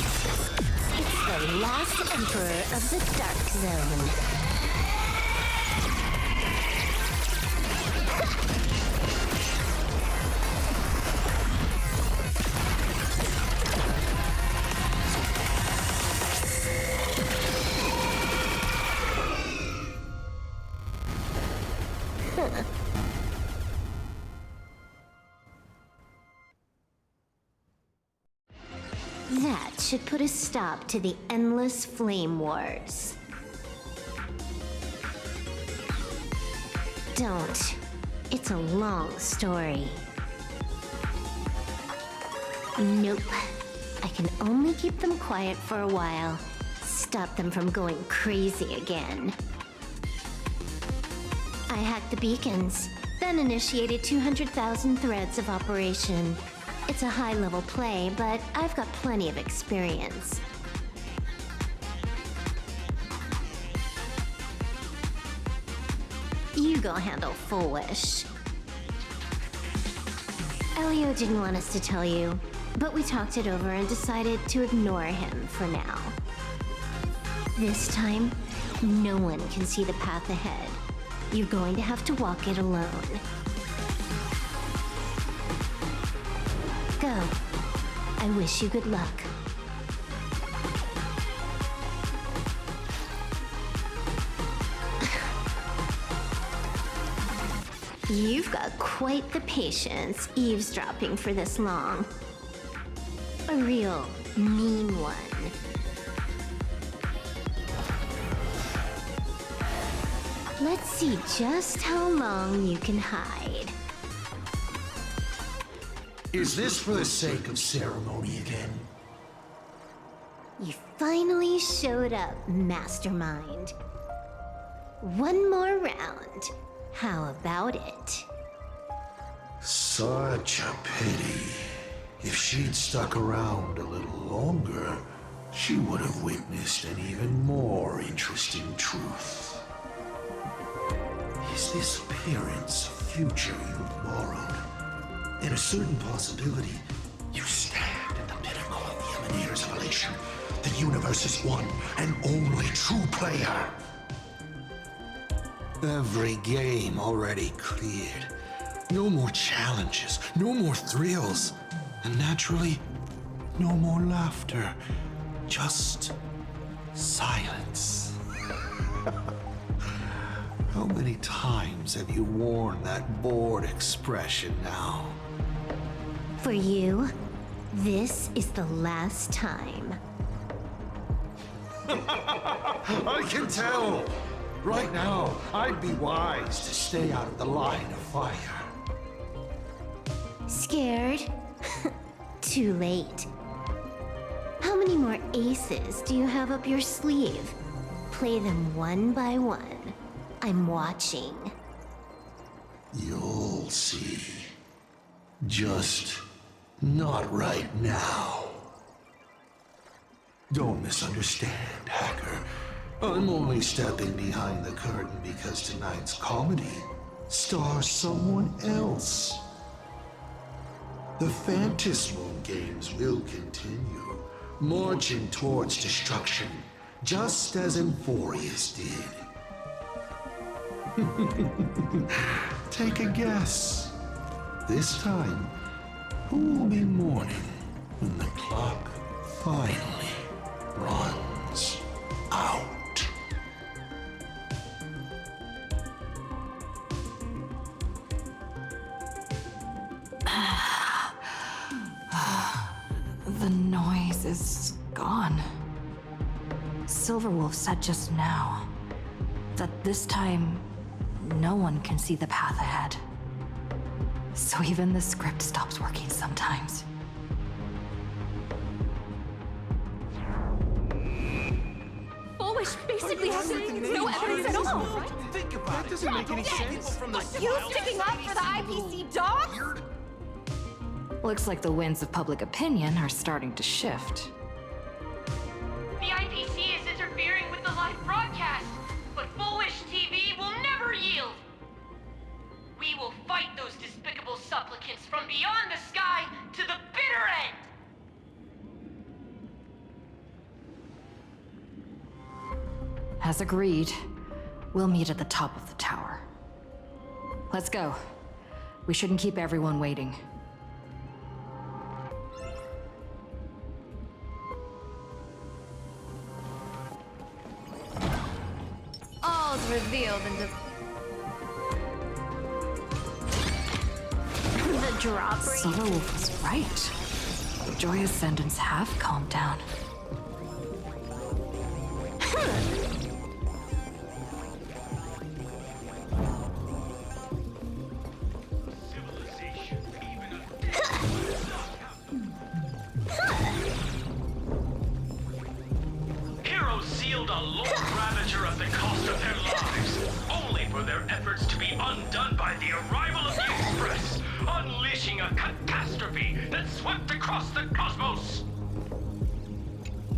It's the last Emperor of the Dark Zone. That should put a stop to the endless flame wars. Don't. It's a long story. Nope. I can only keep them quiet for a while. Stop them from going crazy again. I hacked the beacons, then initiated 200,000 threads of operation. It's a high-level play, but I've got plenty of experience. You go handle Full Wish. Elio didn't want us to tell you, but we talked it over and decided to ignore him for now. This time, no one can see the path ahead. You're going to have to walk it alone. Go. I wish you good luck. You've got quite the patience eavesdropping for this long. A real mean one. Let's see just how long you can hide. Is this for the sake of ceremony again? You finally showed up, Mastermind. One more round. How about it? Such a pity. If she'd stuck around a little longer, she would have witnessed an even more interesting truth. Is this appearance a future you've borrowed? In a certain possibility, you stand at the pinnacle of the Emanators of Elation, the universe's one and only true player. Every game already cleared. No more challenges, no more thrills, and naturally, no more laughter. Just silence. How many times have you worn that bored expression now? For you, this is the last time. I can tell! Right now, I'd be wise to stay out of the line of fire. Scared? Too late. How many more aces do you have up your sleeve? Play them one by one. I'm watching. You'll see. Just not right now. Don't misunderstand, Hacker. I'm only stepping behind the curtain because tonight's comedy stars someone else. The Phantasmal games will continue, marching towards destruction, just as Emphorius did. Take a guess. This time, who will be mourning when the clock finally runs out? The noise is gone. Silverwolf said just now that this time no one can see the path ahead. So even the script stops working sometimes. Full Wish basically has no evidence at all. Think about it. That doesn't make any sense. From the You sticking up for the IPC dogs? Looks like the winds of public opinion are starting to shift. The IPC is interfering with the live broadcast, but Full Wish TV will never yield. We will fight those despicable supplicants from beyond the sky to the bitter end. As agreed, we'll meet at the top of the tower. Let's go. We shouldn't keep everyone waiting. All's revealed in the... The drop rate. Silverwolf was right. The Joy Ascendants have calmed down. Heroes sealed a Lord Ravager at the cost of their lives, only for their efforts to be undone by the arrival of the Express, unleashing a catastrophe that swept across the cosmos.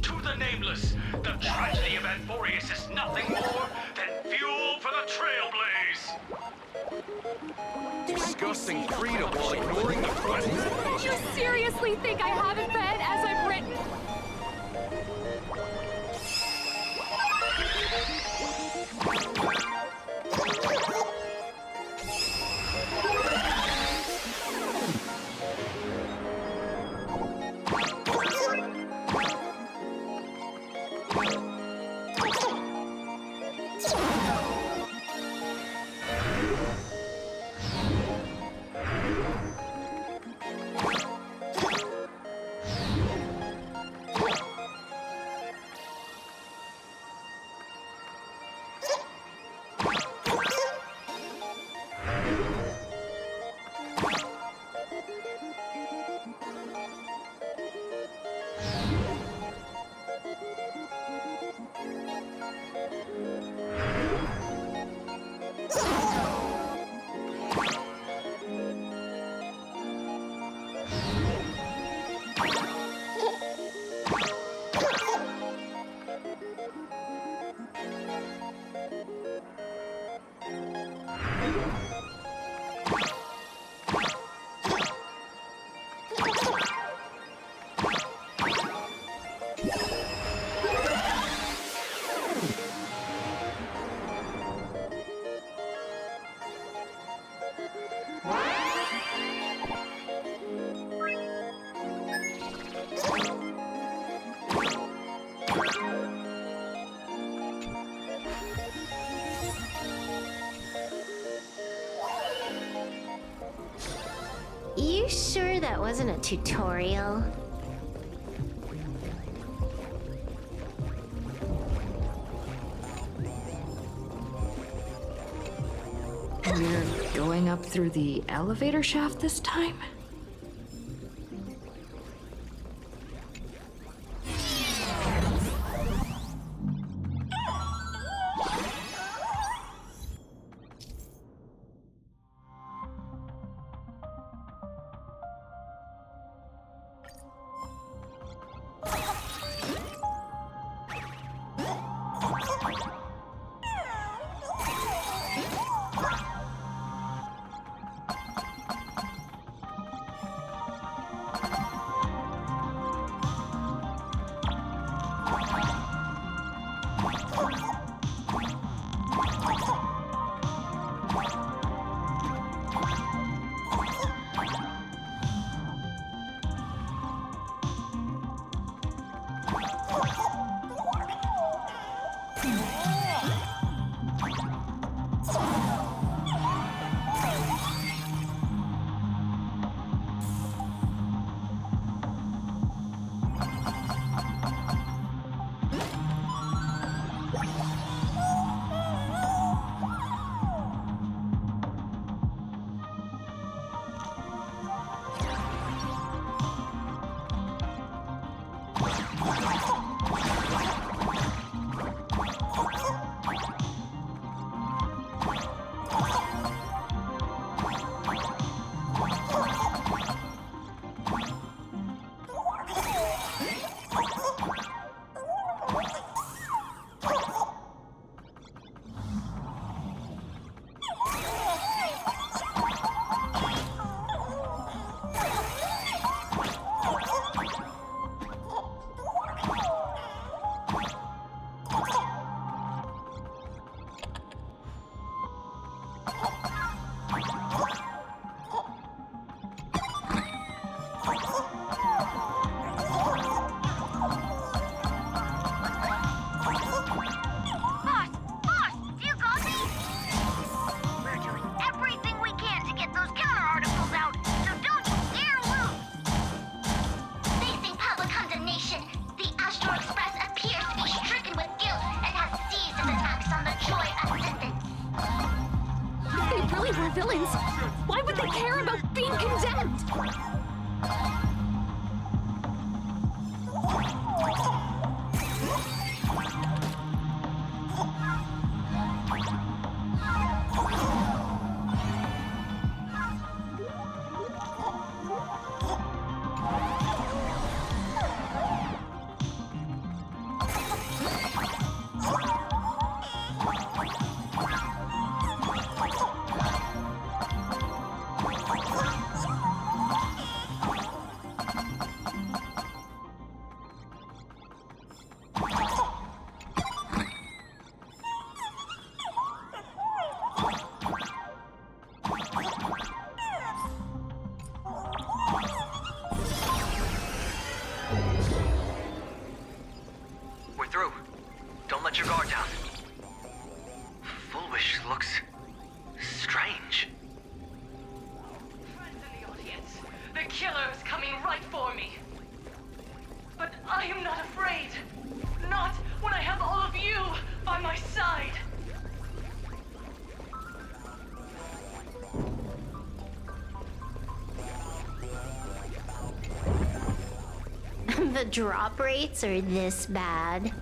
To the Nameless, the tragedy of Anforius is nothing more than fuel for the Trailblaze. Discussing freedom while ignoring the present. You seriously think I haven't read as I've written? You sure that wasn't a tutorial? We're going up through the elevator shaft this time? villains. Why would they care about being condemned? your guard down. Full Wish looks strange. Friends in the audience, the killer is coming right for me. But I am not afraid. Not when I have all of you by my side. The drop rates are this bad.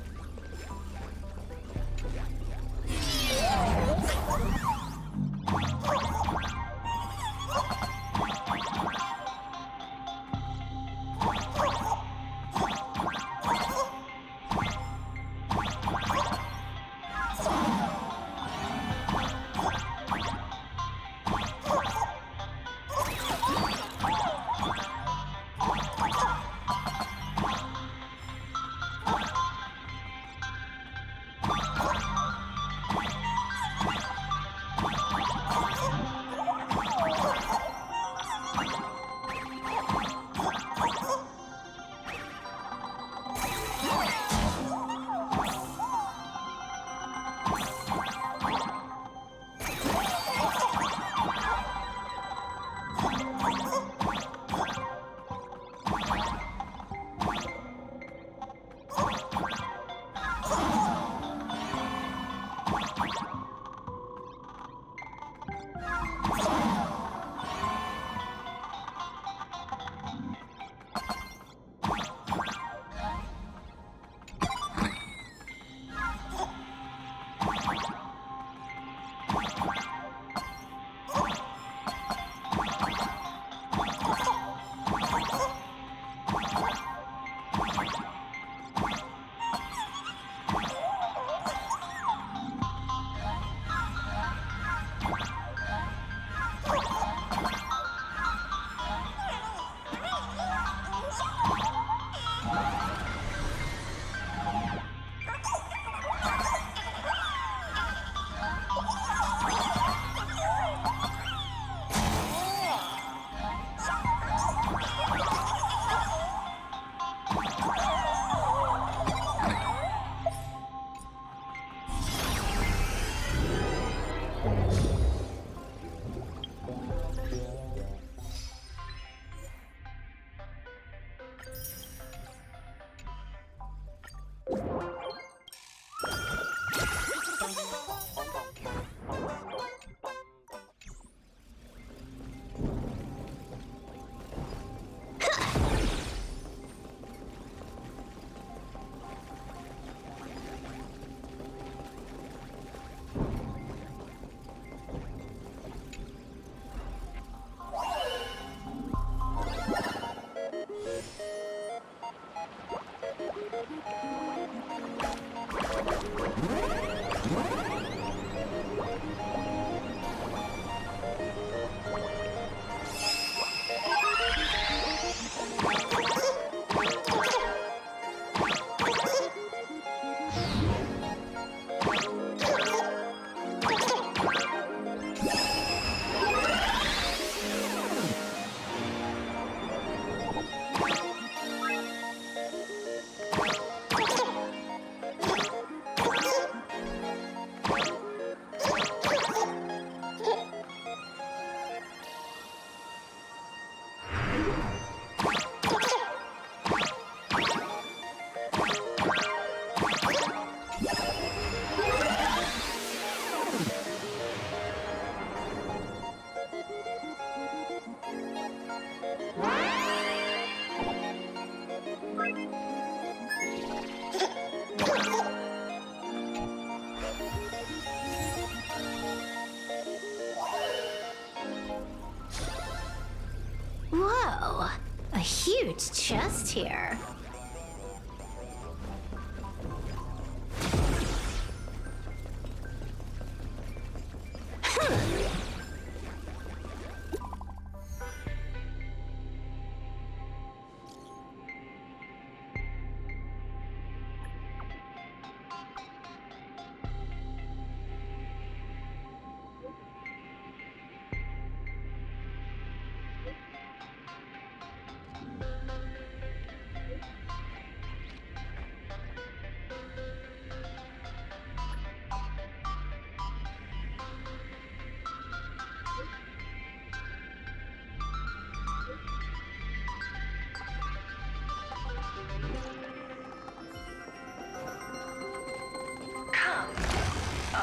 Whoa, a huge chest here.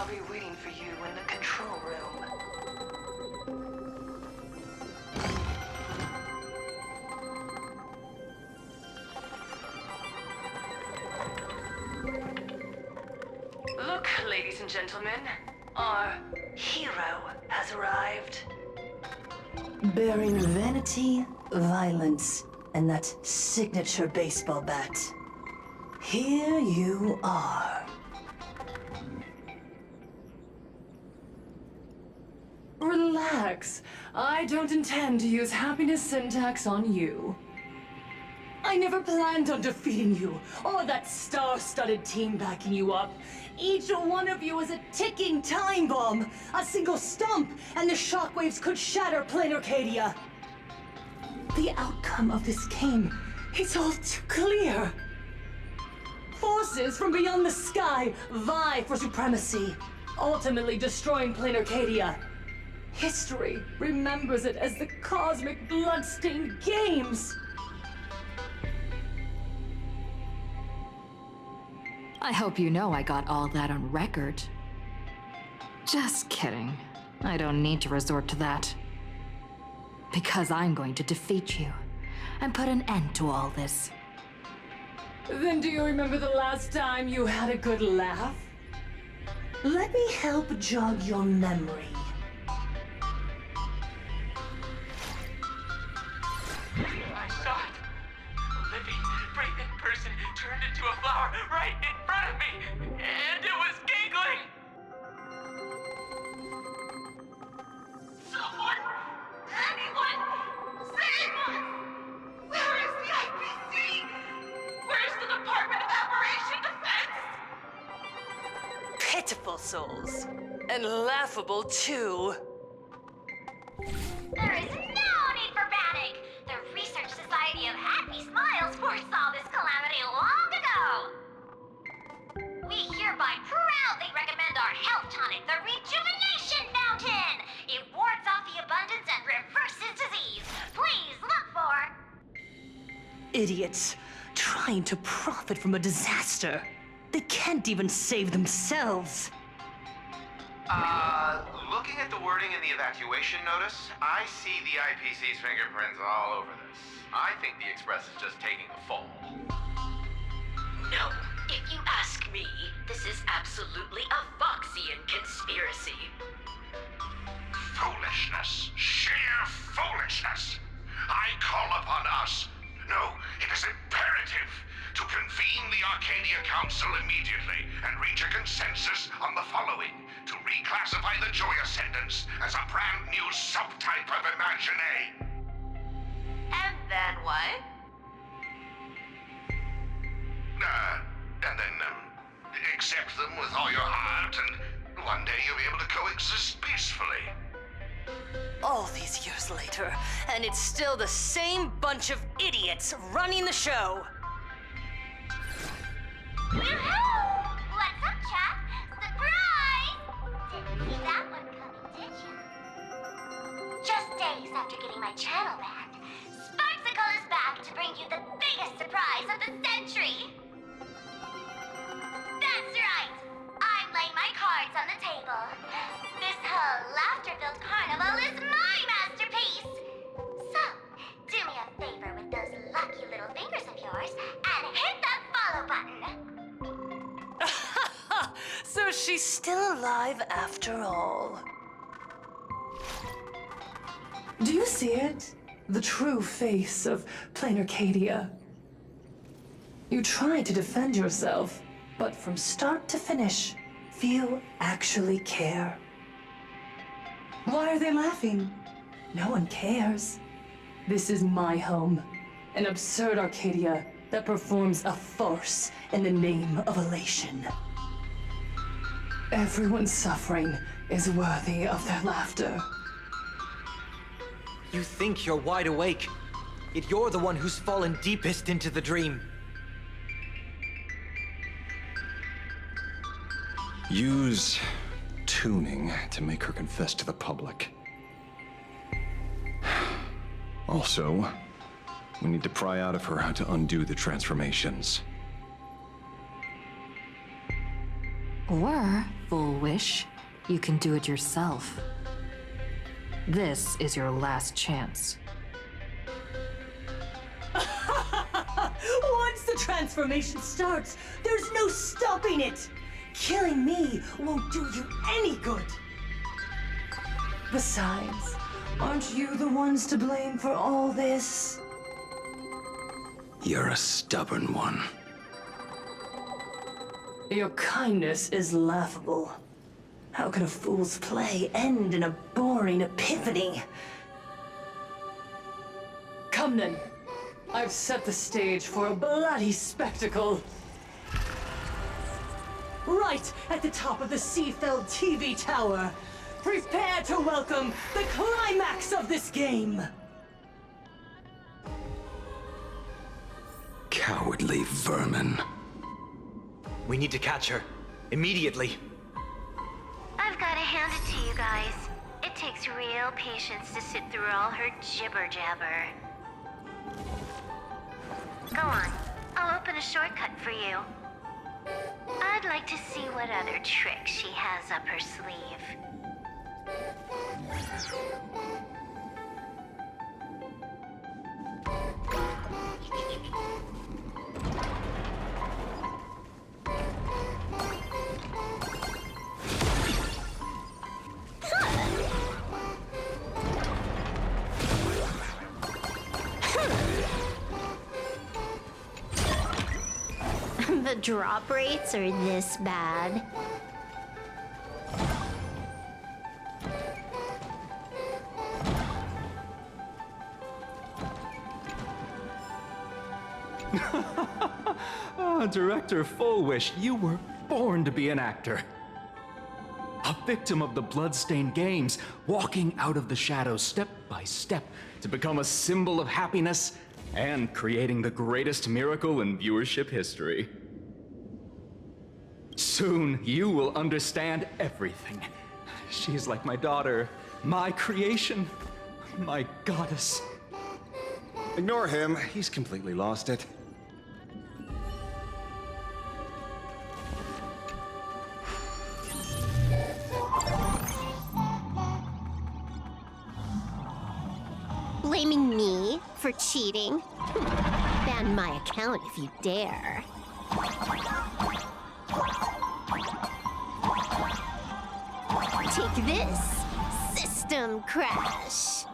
I'll be waiting for you in the control room. Look, ladies and gentlemen, our hero has arrived. Bearing vanity, violence, and that signature baseball bat. Here you are. Relax. I don't intend to use happiness syntax on you. I never planned on defeating you, or that star-studded team backing you up. Each one of you is a ticking time bomb. A single stump, and the shockwaves could shatter plain Arcadia. The outcome of this game is all too clear. Forces from beyond the sky vie for supremacy, ultimately destroying plain Arcadia. History remembers it as the cosmic bloodstained games. I hope you know I got all that on record. Just kidding. I don't need to resort to that. Because I'm going to defeat you and put an end to all this. Then do you remember the last time you had a good laugh? Let me help jog your memory. I saw it. A living, breathing person turned into a flower right in front of me, and it was giggling. Someone, anyone, save us! Where is the IPC? Where's the Department of Operation Defense? Pitiful souls. And laughable, too. There is no need for panic! The Research Society of Happy Smiles foresaw this calamity long ago! We hereby proudly recommend our health tonic, the Rejuvenation Fountain! It wards off the abundance and reverses disease. Please look for... Idiots. Trying to profit from a disaster. They can't even save themselves. Looking at the wording in the evacuation notice, I see the IPC's fingerprints all over this. I think the Express is just taking the fall. No, if you ask me, this is absolutely a Foxian conspiracy. Foolishness. Sheer foolishness. I call upon us. No, it is imperative to convene the Arcadia Council immediately and reach a consensus on the following. To reclassify the Joy Ascendants as a brand new subtype of Imagine. And then what? And then, accept them with all your heart, and one day you'll be able to coexist peacefully. All these years later, and it's still the same bunch of idiots running the show. Woohoo! What's up, chap? Surprise! Didn't see that one coming, did ya? Just days after getting my channel banned, Sparksicle is back to bring you the biggest surprise of the century! That's right! I'm laying my cards on the table. This whole laughter-filled carnival is my masterpiece! So, do me a favor with those lucky little fingers of yours and hit that follow button! So she's still alive after all. Do you see it? The true face of plain Arcadia. You try to defend yourself, but from start to finish, few actually care. Why are they laughing? No one cares. This is my home, an absurd Arcadia that performs a farce in the name of elation. Everyone's suffering is worthy of their laughter. You think you're wide awake, yet you're the one who's fallen deepest into the dream. Use tuning to make her confess to the public. Also, we need to pry out of her how to undo the transformations. Or, Full Wish, you can do it yourself. This is your last chance. Once the transformation starts, there's no stopping it! Killing me won't do you any good! Besides, aren't you the ones to blame for all this? You're a stubborn one. Your kindness is laughable. How can a fool's play end in a boring epiphany? Come then. I've set the stage for a bloody spectacle. Right at the top of the Seafeld TV tower. Prepare to welcome the climax of this game! Cowardly vermin. We need to catch her. Immediately. I've gotta hand it to you guys. It takes real patience to sit through all her jibber-jabber. Go on. I'll open a shortcut for you. I'd like to see what other tricks she has up her sleeve. The drop rates are this bad. Oh, Director Full Wish, you were born to be an actor. A victim of the bloodstained games, walking out of the shadows step by step to become a symbol of happiness and creating the greatest miracle in viewership history. Soon, you will understand everything. She is like my daughter, my creation, my goddess. Ignore him, he's completely lost it. Blaming me for cheating? Ban my account if you dare. Take this, system crash.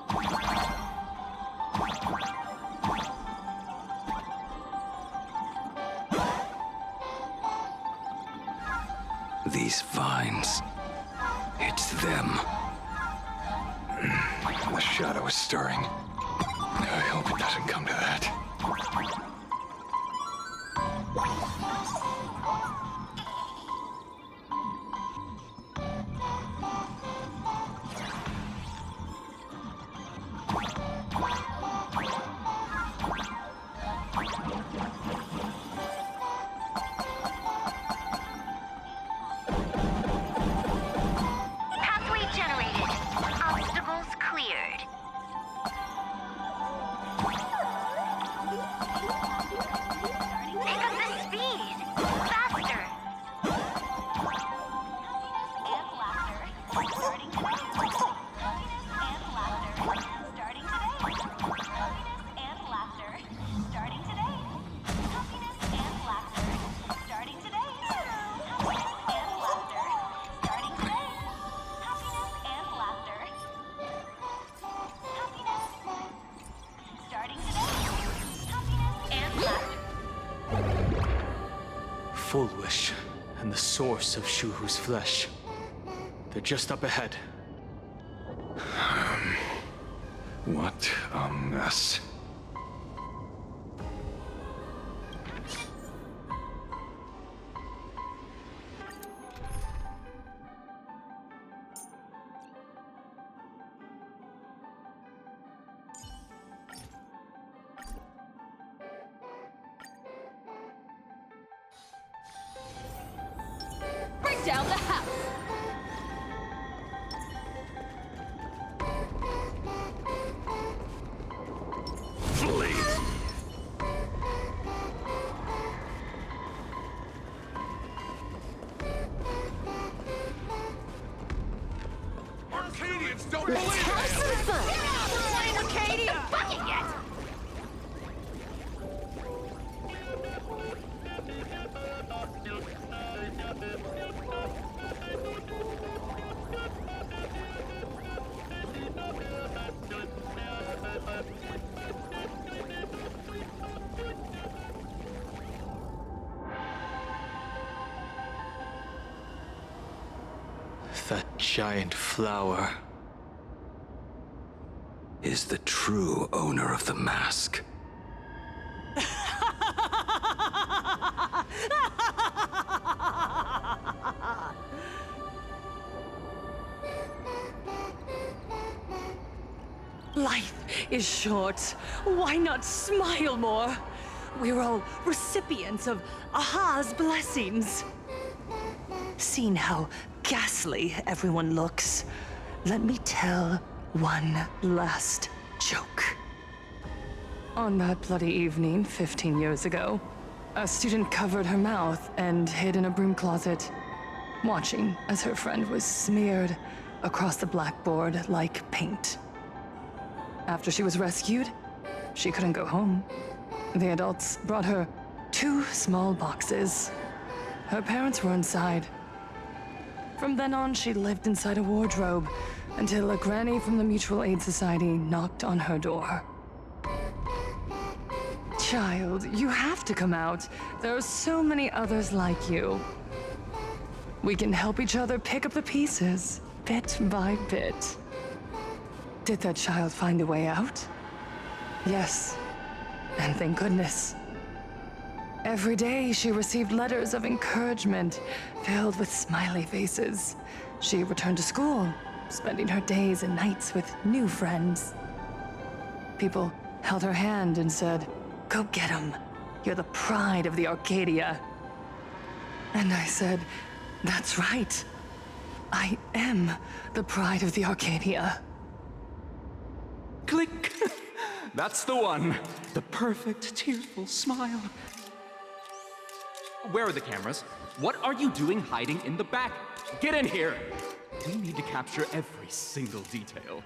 These vines. It's them. The shadow is stirring. I hope it doesn't come to that. Pathway generated. Obstacles cleared. Pick up the speed. Faster. Full Wish and the source of Shuhu's flesh. They're just up ahead. What a mess. Bring down the house! Flee! audience don't Let's believe have it! some fun! We're playing Arcadia! Bucket yet! That giant flower is the true owner of the mask. Life is short. Why not smile more? We're all recipients of Aha's blessings. Seeing how ghastly everyone looks, let me tell one last joke. On that bloody evening 15 years ago, a student covered her mouth and hid in a broom closet, watching as her friend was smeared across the blackboard like paint. After she was rescued, she couldn't go home. The adults brought her 2 small boxes. Her parents were inside. From then on, she lived inside a wardrobe until a granny from the Mutual Aid Society knocked on her door. Child, you have to come out. There are so many others like you. We can help each other pick up the pieces, bit by bit. Did that child find a way out? Yes, and thank goodness. Every day she received letters of encouragement filled with smiley faces. She returned to school, spending her days and nights with new friends. People held her hand and said, "Go get him. You're the pride of the Arcadia." And I said, "That's right. I am the pride of the Arcadia." Click! That's the one. The perfect, tearful smile. Where are the cameras? What are you doing hiding in the back? Get in here! We need to capture every single detail.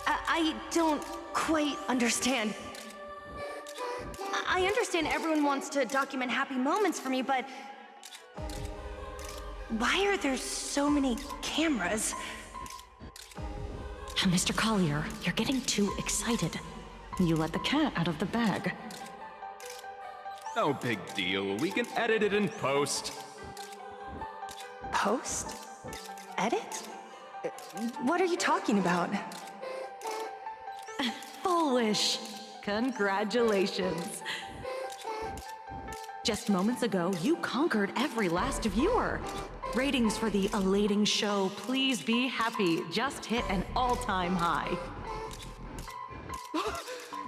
I don't quite understand. I understand everyone wants to document happy moments for me, but why are there so many cameras? Mr. Collier, you're getting too excited. You let the cat out of the bag. No big deal. We can edit it in post. Post? Edit? What are you talking about? Foolish. Congratulations. Just moments ago, you conquered every last viewer. Ratings for the elating show, Please Be Happy, just hit an all-time high.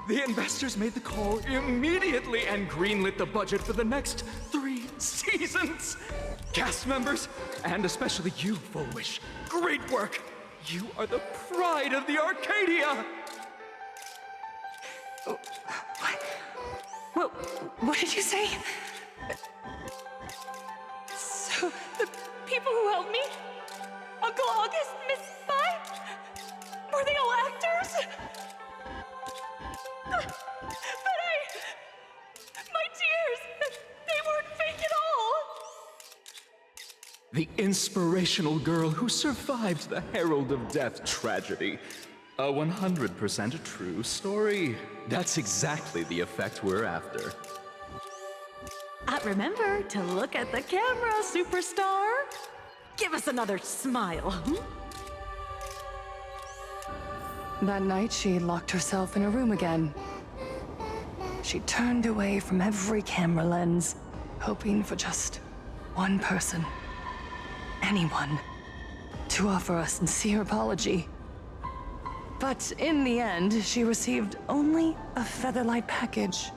The investors made the call immediately and greenlit the budget for the next 3 seasons. Cast members, and especially you, Fullwish, great work. You are the pride of the Arcadia. What did you say? So, the people who helped me? Uncle August, Miss Spy? Were they all actors? But my tears, they weren't fake at all. The inspirational girl who survived the Herald of Death tragedy. A 100% true story. That's exactly the effect we're after. Remember to look at the camera, superstar. Give us another smile. That night, she locked herself in a room again. She turned away from every camera lens, hoping for just one person, anyone, to offer a sincere apology. But in the end, she received only a Featherlight package.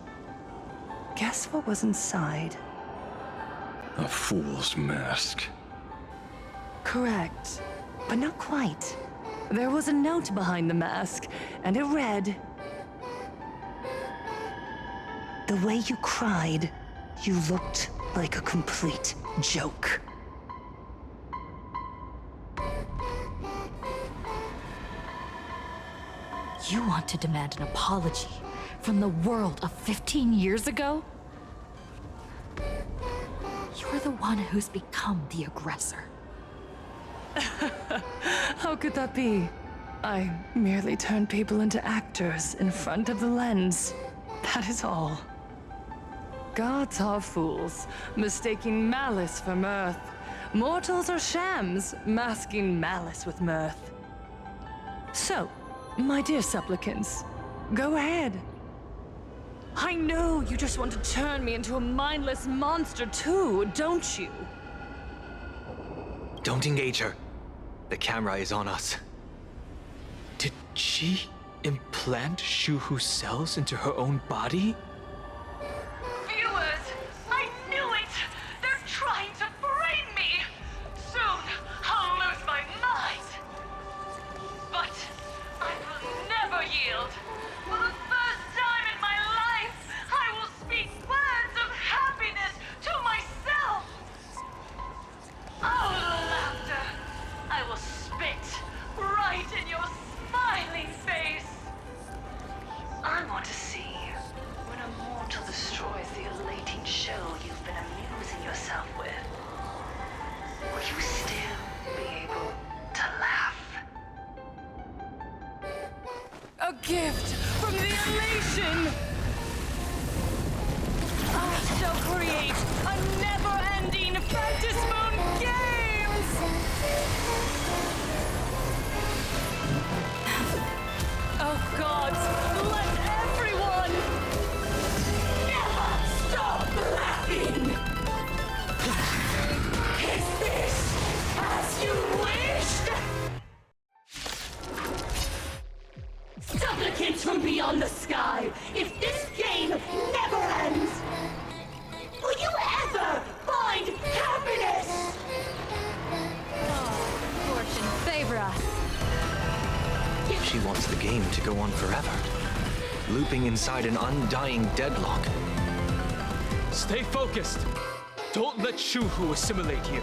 Guess what was inside? A fool's mask. Correct, but not quite. There was a note behind the mask, and it read, "The way you cried, you looked like a complete joke." You want to demand an apology from the world of 15 years ago? You're the one who's become the aggressor. How could that be? I merely turn people into actors in front of the lens. That is all. Gods are fools, mistaking malice for mirth. Mortals are shams, masking malice with mirth. So, my dear supplicants, go ahead. I know you just want to turn me into a mindless monster too, don't you? Don't engage her. The camera is on us. Did she implant Shuhu's cells into her own body? Viewers, I knew it! They're trying to frame me! Soon, I'll lose my mind! But I will never yield! For the first time in my life, I will speak words of happiness to myself! Out of laughter, I will spit right in your smiling face! I want to see when a mortal destroys the elating show you've been amusing yourself with. Will you still be able to laugh? A gift from the elation! I shall create a never-ending Fantasmoon Games! Oh gods, let everyone Never stop laughing! Is this as you wished? Supplicants from beyond the sky, if this game never ends, will you ever find happiness? Fortune favor us. She wants the game to go on forever, looping inside an undying deadlock. Stay focused. Don't let Shuhu assimilate you.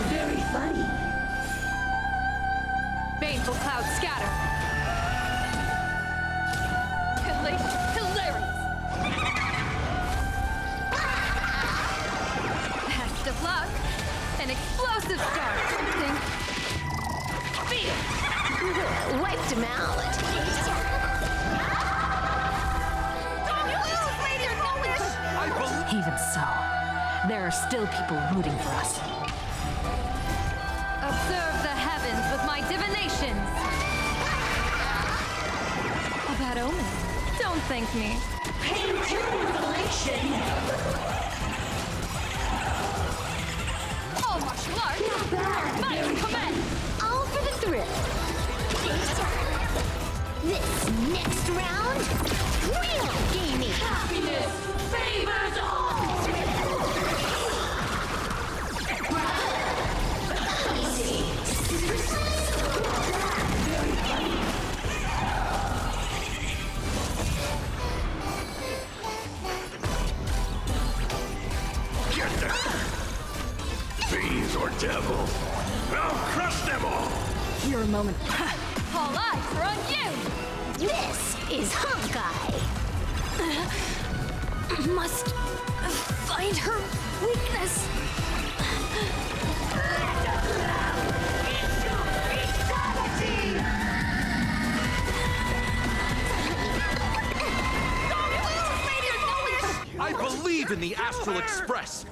Very funny. Baneful clouds scatter. Hilarious. Best of luck. An explosive start. Wiped him out. Even so, there are still people rooting for us. Observe the heavens with my divinations. A bad omen. Don't thank me. Pain to elation. All martial arts. Might commence. All for the thrill. This next round, real gaming. Happiness favors all. Get them! Fiends or devils! I'll crush them all! Your moment. All eyes are on you. This is Honkai. Must find her weakness. I believe in the Astral Express.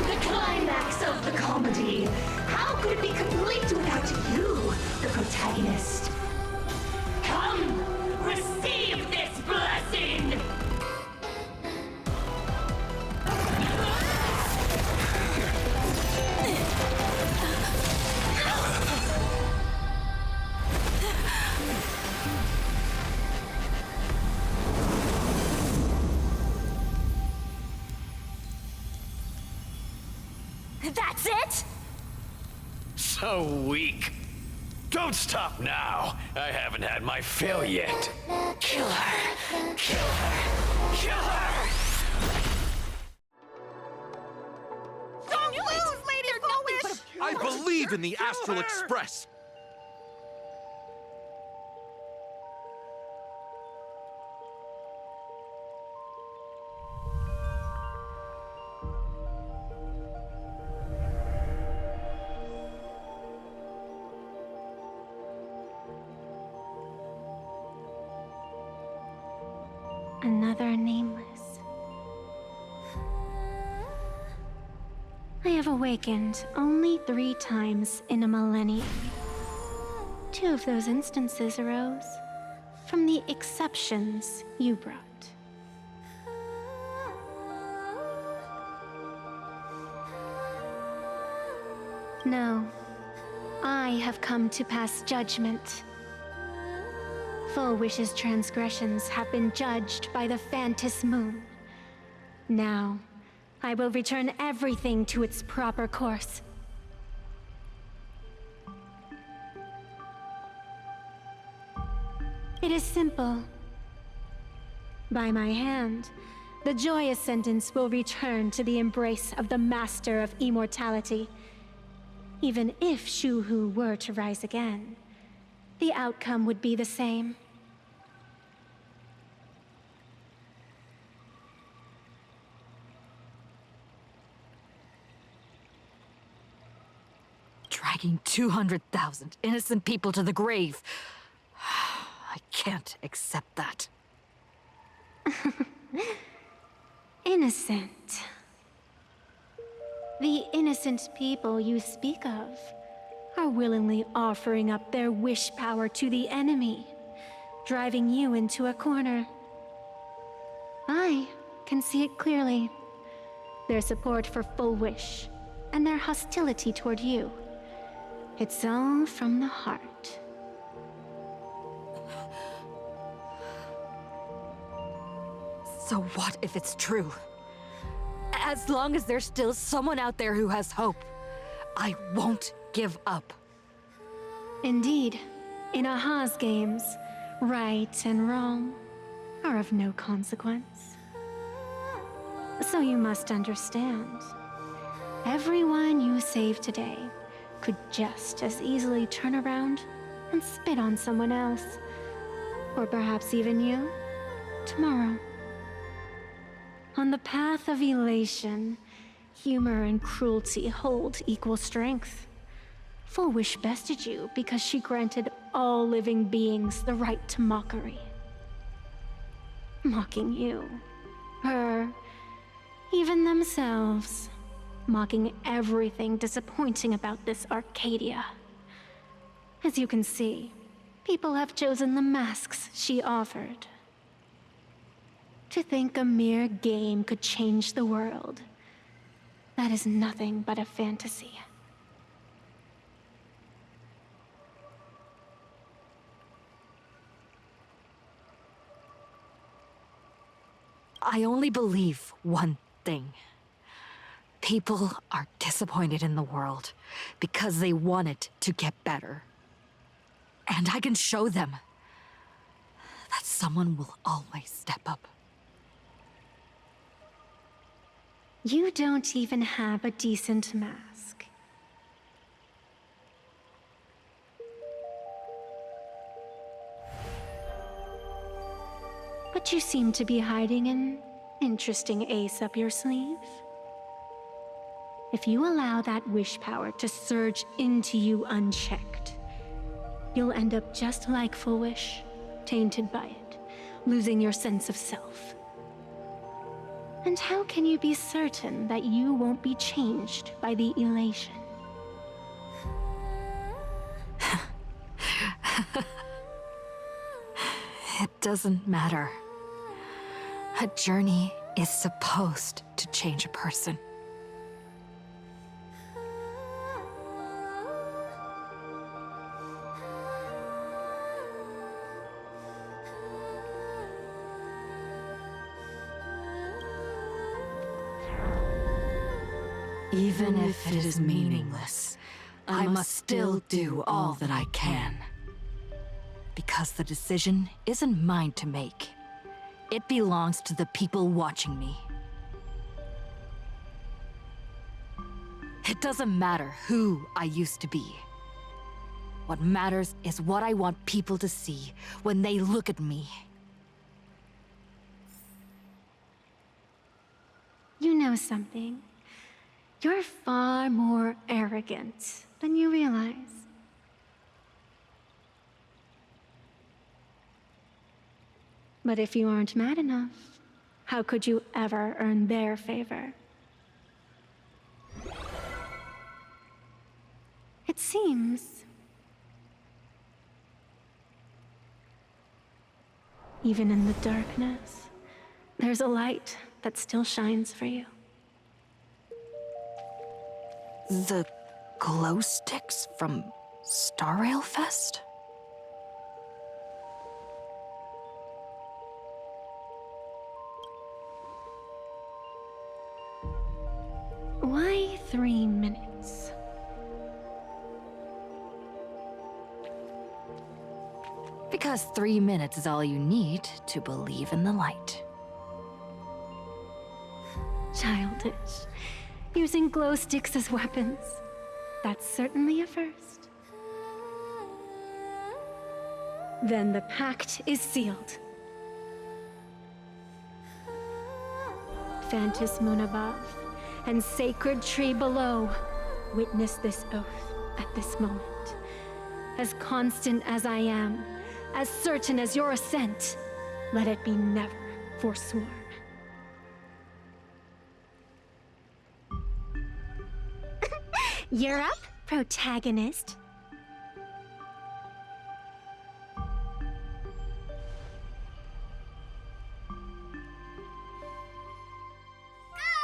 The climax of the comedy. How could it be complete without you, the protagonist? Come, receive this blessing! That's it? So weak. Don't stop now. I haven't had my fill yet. Kill her! Kill her! Kill her! Don't lose, Lady Foolish! I believe in the Astral Express! Another nameless. I have awakened only 3 times in a millennium. 2 of those instances arose from the exceptions you brought. No, I have come to pass judgment. Full Wish's transgressions have been judged by the Phantus Moon. Now, I will return everything to its proper course. It is simple. By my hand, the joyous sentence will return to the embrace of the Master of Immortality. Even if Shu-Hu were to rise again, the outcome would be the same. Dragging 200,000 innocent people to the grave. I can't accept that. Innocent. The innocent people you speak of are willingly offering up their wish power to the enemy, driving you into a corner. I can see it clearly. Their support for Full Wish, and their hostility toward you. It's all from the heart. So what if it's true? As long as there's still someone out there who has hope, I won't give up. Indeed, in Aha's games, right and wrong are of no consequence. So you must understand, everyone you save today could just as easily turn around and spit on someone else, or perhaps even you, tomorrow. On the path of elation, humor and cruelty hold equal strength. Full Wish bested you because she granted all living beings the right to mockery. Mocking you, her, even themselves. Mocking everything disappointing about this Arcadia. As you can see, people have chosen the masks she offered. To think a mere game could change the world, that is nothing but a fantasy. I only believe one thing. People are disappointed in the world because they want it to get better. And I can show them that someone will always step up. You don't even have a decent mask. But you seem to be hiding an interesting ace up your sleeve. If you allow that wish power to surge into you unchecked, you'll end up just like Full Wish, tainted by it, losing your sense of self. And how can you be certain that you won't be changed by the elation? It doesn't matter. A journey is supposed to change a person. Even if it is meaningless, I must still do all that I can. Because the decision isn't mine to make. It belongs to the people watching me. It doesn't matter who I used to be. What matters is what I want people to see when they look at me. You know something? You're far more arrogant than you realize. But if you aren't mad enough, how could you ever earn their favor? It seems even in the darkness, there's a light that still shines for you. The glow sticks from Star Rail Fest? Why 3 minutes? Because 3 minutes is all you need to believe in the light. Childish. Using glow sticks as weapons. That's certainly a first. Then the pact is sealed. Phantus Moon above and Sacred Tree below, witness this oath at this moment. As constant as I am, as certain as your ascent, let it be never forsworn. You're up, protagonist.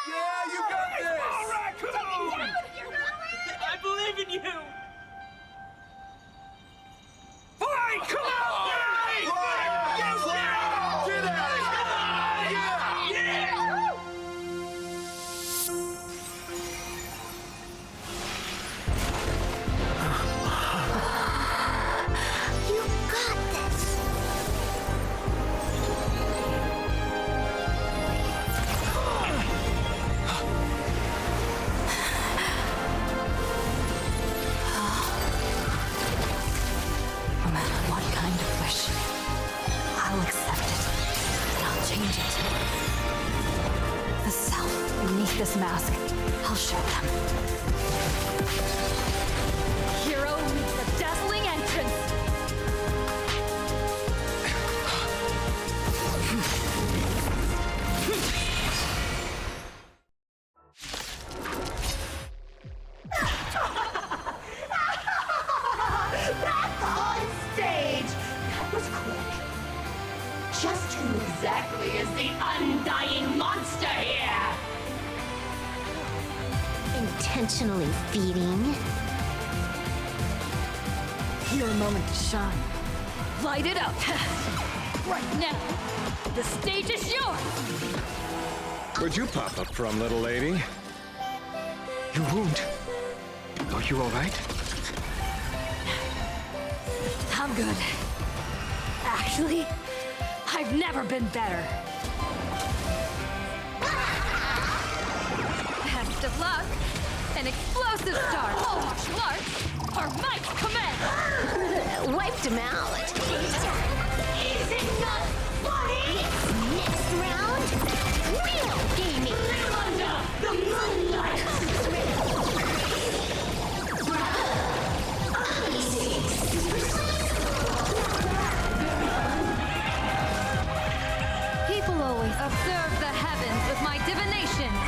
Yeah, you got this! I believe in you! Fine, come on! Get out of here! Yeah! You got this! No matter what kind of wish, I'll accept it, and I'll change it. The self beneath this mask, I'll show them. Hero meets a dazzling entrance! That's on stage! That was quick. Just who exactly is the undying monster here? Intentionally feeding. Your moment to shine. Light it up! Right now, the stage is yours! Where'd you pop up from, little lady? Your wound. Are you all right? I'm good. Actually, I've never been better. Best of luck. An explosive start. All martial arts are might command. Wiped him out. Is it not funny? Next round, real gaming. Under the moonlight! People always observe the heavens with my divinations.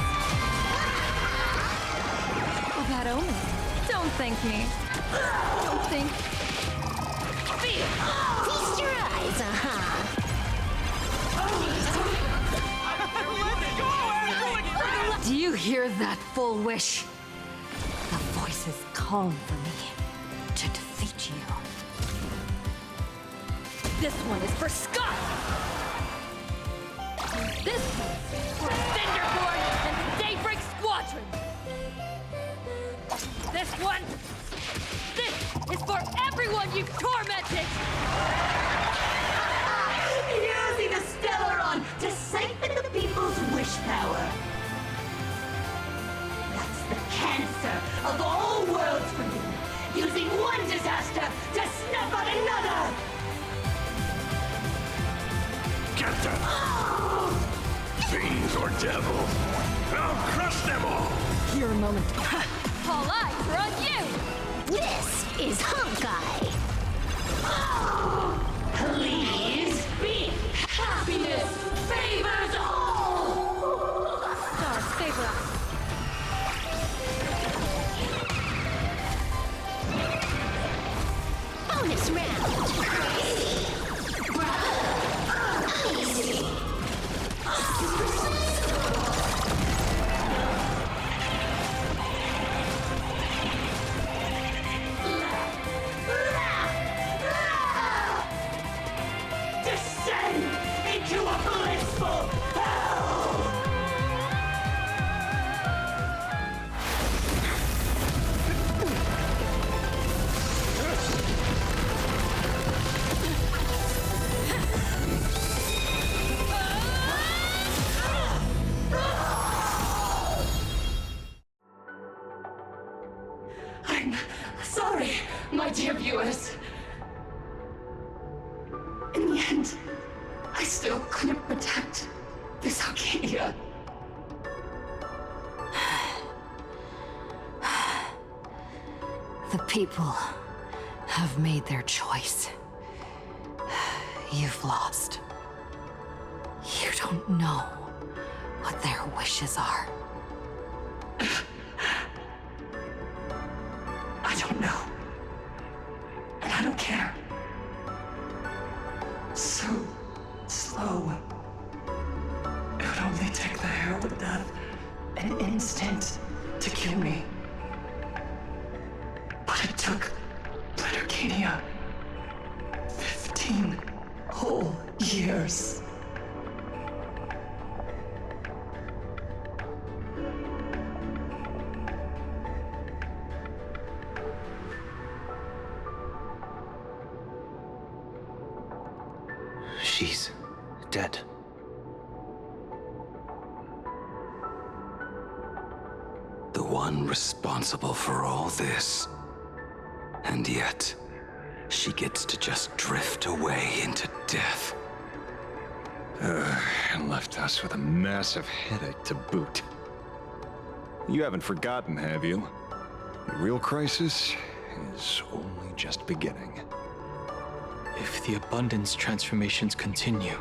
Oh, bad omen. Don't thank me. Don't think. Fear! Feast your eyes, Do you hear that full wish? The voice is calling for me to defeat you. This one is for Scott! This one's for Cinderborn and Daybreak Squadron! This one for everyone you've tormented! Using the Stellaron to siphon the people's wish power. That's the cancer of all worlds for you. Using one disaster to snuff out another! Get them! Fiends or devils! I'll crush them all! Your moment. All eyes are on you! This is Honkai. Please be happiness favors all! Stars favor us. Bonus round. Easy. Descend into a blissful hell! I'm sorry, my dear viewers. In the end, I still couldn't protect this Arcadia. The people have made their choice. You've lost. You don't know what their wishes are. I don't know. And I don't care. So slow. It would only take the herald of death an instant to kill me. But it took Arcadia 15 whole years. She's dead. The one responsible for all this. And yet, she gets to just drift away into death. And left us with a massive headache to boot. You haven't forgotten, have you? The real crisis is only just beginning. If the abundance transformations continue,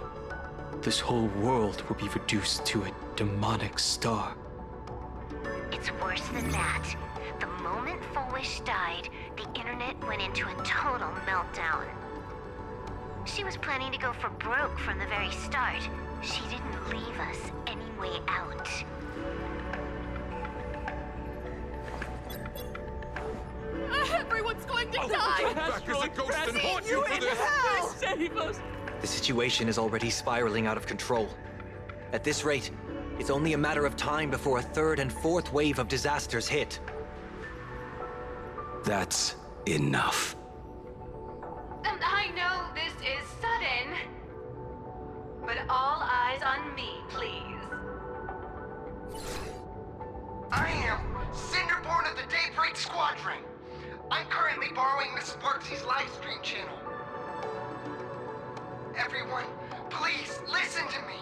this whole world will be reduced to a demonic star. It's worse than that. The moment Fullwish died, the internet went into a total meltdown. She was planning to go for broke from the very start. She didn't leave us any way out. Everyone's going to die! Back as a ghost and haunt you for this! Save us! The situation is already spiraling out of control. At this rate, it's only a matter of time before a third and fourth wave of disasters hit. That's enough. I know this is sudden, but all eyes on me, please. I am Cinderborn of the Daybreak Squadron. I'm currently borrowing Miss Sparksy's live stream channel. Everyone, please listen to me.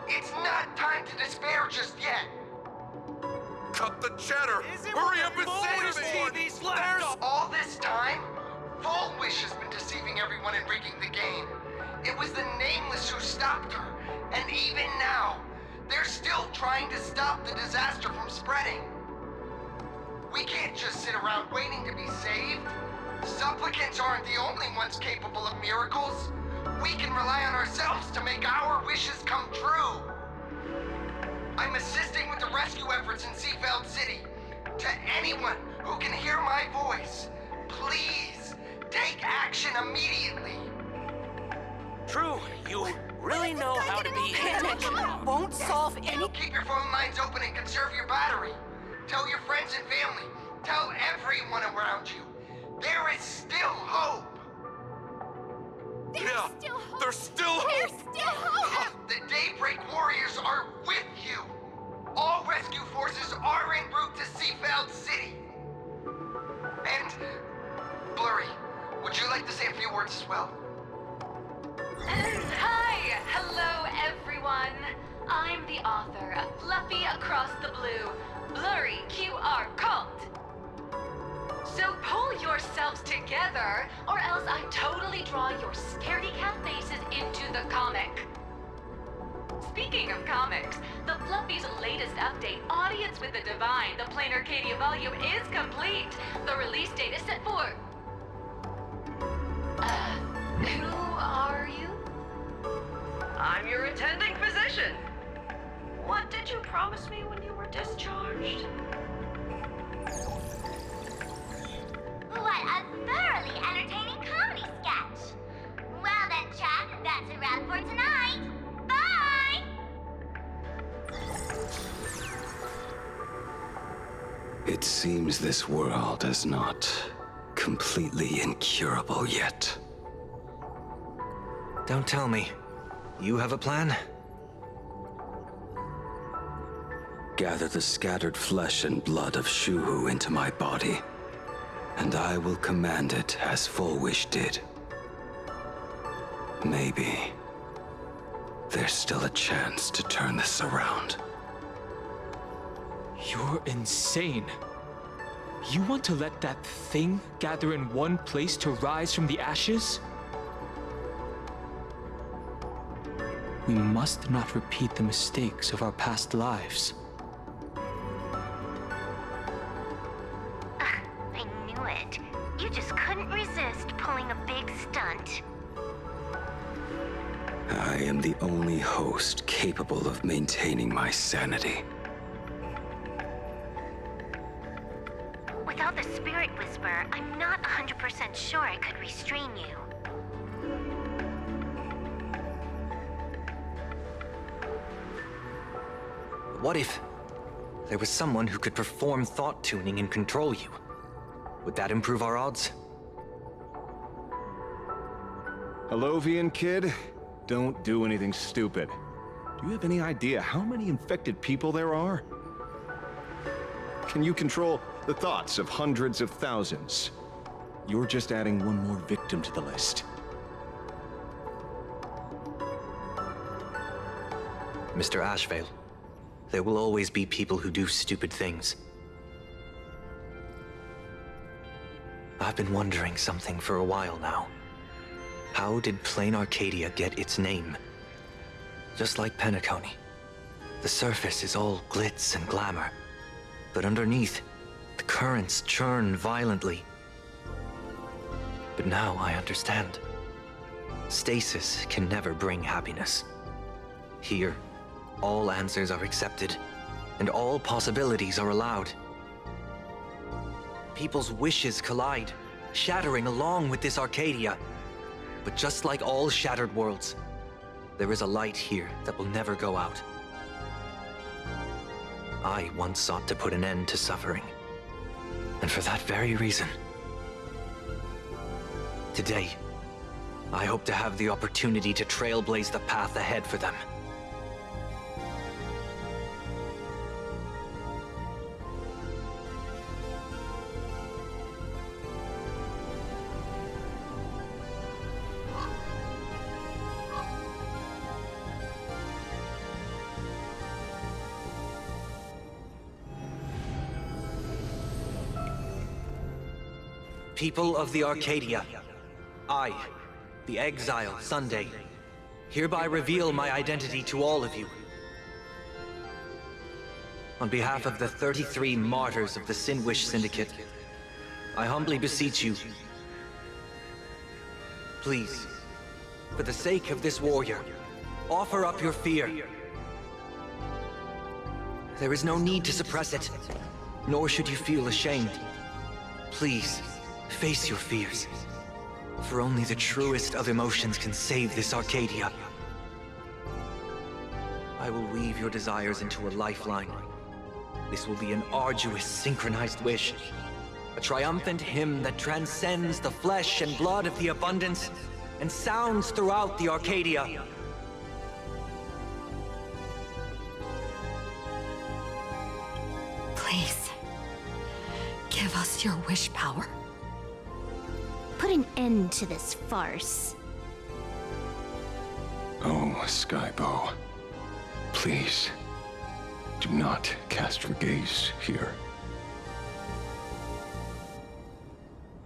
It's not time to despair just yet. Cut the chatter! Hurry up and save me! There's all this time, Fullwish has been deceiving everyone and rigging the game. It was the Nameless who stopped her, and even now, they're still trying to stop the disaster from spreading. We can't just sit around waiting to be saved. Supplicants aren't the only ones capable of miracles. We can rely on ourselves to make our wishes come true. I'm assisting with the rescue efforts in Seafeld City. To anyone who can hear my voice, please take action immediately. True, you really know how to be Panic won't solve any. Keep your phone lines open and conserve your battery. Tell your friends and family. Tell everyone around you. There is still hope! There's still hope! There's still hope! The Daybreak Warriors are with you! All rescue forces are en route to Seafound City! And, Blurry, would you like to say a few words as well? Hi! Hello, everyone! I'm the author of Fluffy Across the Blue, Blurry QR Cult. So pull yourselves together, or else I totally draw your scaredy cat faces into the comic. Speaking of comics, the Fluffy's latest update, Audience with the Divine, the Plain Arcadia volume, is complete. The release date is set for... who are you? I'm your attending physician. What did you promise me when you were discharged? What a thoroughly entertaining comedy sketch! Well then, chat, that's a wrap for tonight. Bye! It seems this world is not completely incurable yet. Don't tell me. You have a plan? Gather the scattered flesh and blood of Shuhu into my body, and I will command it as Full Wish did. Maybe there's still a chance to turn this around. You're insane. You want to let that thing gather in one place to rise from the ashes? We must not repeat the mistakes of our past lives. I knew it. You just couldn't resist pulling a big stunt. I am the only host capable of maintaining my sanity. Without the Spirit Whisper, I'm not 100% sure I could restrain you. What if there was someone who could perform thought tuning and control you? Would that improve our odds? Hellovian kid? Don't do anything stupid. Do you have any idea how many infected people there are? Can you control the thoughts of hundreds of thousands? You're just adding one more victim to the list. Mr. Ashvale, there will always be people who do stupid things. I've been wondering something for a while now. How did Plain Arcadia get its name? Just like Penacony, the surface is all glitz and glamour, but underneath, the currents churn violently. But now I understand. Stasis can never bring happiness. Here, all answers are accepted, and all possibilities are allowed. People's wishes collide, shattering along with this Arcadia. But just like all shattered worlds, there is a light here that will never go out. I once sought to put an end to suffering, and for that very reason, today, I hope to have the opportunity to trailblaze the path ahead for them. People of the Arcadia, I, the Exile Sunday, hereby reveal my identity to all of you. On behalf of the 33 martyrs of the Sinwish Syndicate, I humbly beseech you, please, for the sake of this warrior, offer up your fear. There is no need to suppress it, nor should you feel ashamed. Please, face your fears, for only the truest of emotions can save this Arcadia. I will weave your desires into a lifeline. This will be an arduous, synchronized wish, A triumphant hymn that transcends the flesh and blood of the abundance and sounds throughout the Arcadia. Please, give us your wish power. Put an end to this farce. Oh, Skybow. Please, do not cast your gaze here.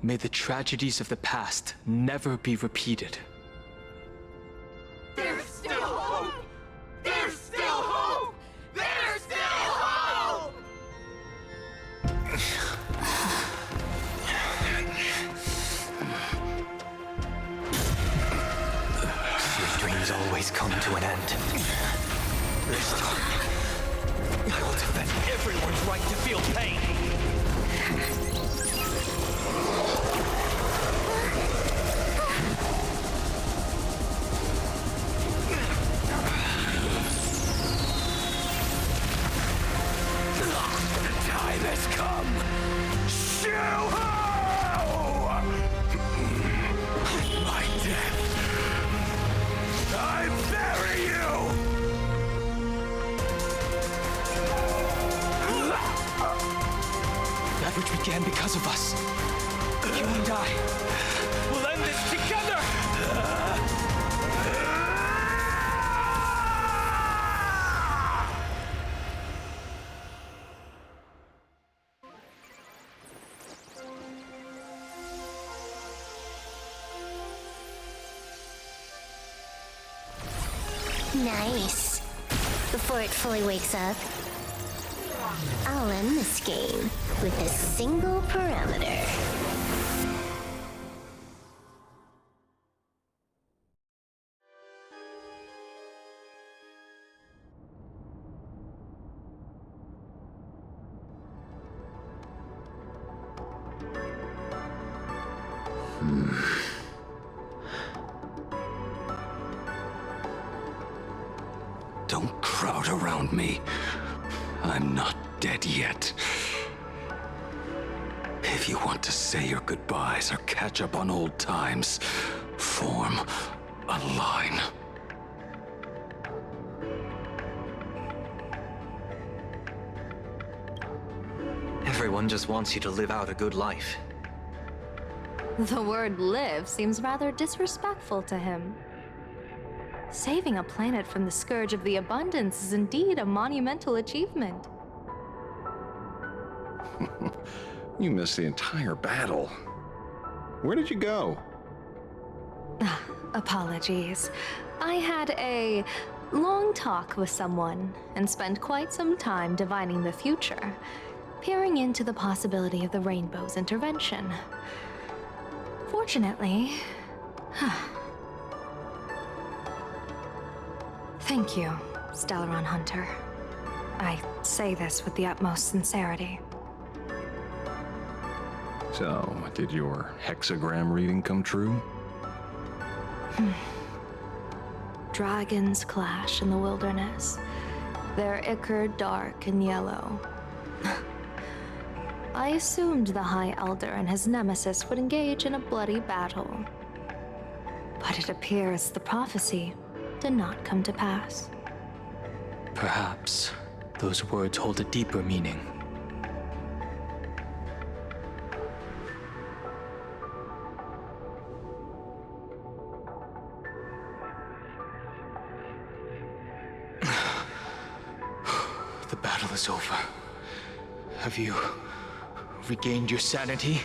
May the tragedies of the past never be repeated. There's still hope! There's still hope! There's still hope! Your dreams always come to an end. This time, I will defend everyone's right to feel pain. Time has come. Shoo-ho! My death. I bury you! That which began because of us. You and I will end this together! Nice. Before it fully wakes up, I'll end this game with a single parameter. Don't crowd around me. I'm not dead yet. If you want to say your goodbyes or catch up on old times, form a line. Everyone just wants you to live out a good life. The word live seems rather disrespectful to him. Saving a planet from the scourge of the abundance is indeed a monumental achievement. You missed the entire battle. Where did you go? Apologies. I had a long talk with someone and spent quite some time divining the future, peering into the possibility of the Rainbow's intervention. Fortunately... Thank you, Stellaron Hunter. I say this with the utmost sincerity. So, did your hexagram reading come true? Dragons clash in the wilderness, their ichor dark and yellow. I assumed the High Elder and his nemesis would engage in a bloody battle. But it appears the prophecy did not come to pass. Perhaps those words hold a deeper meaning. The battle is over. Have you regained your sanity?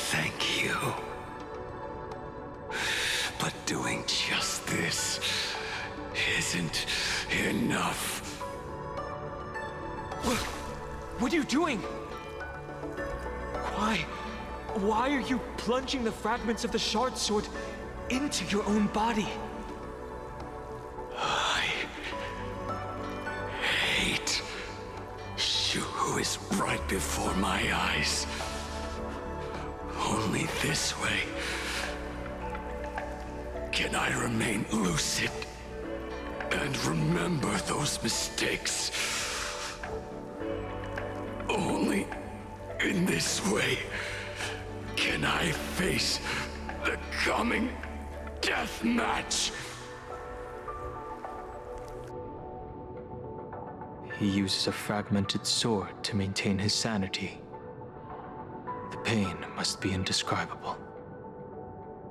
Thank you. But doing just this isn't enough. What are you doing? Why are you plunging the fragments of the shard sword into your own body? I hate Shu is right before my eyes. Only this way can I remain lucid. and remember those mistakes. Only in this way can I face the coming death match. He uses a fragmented sword to maintain his sanity. The pain must be indescribable.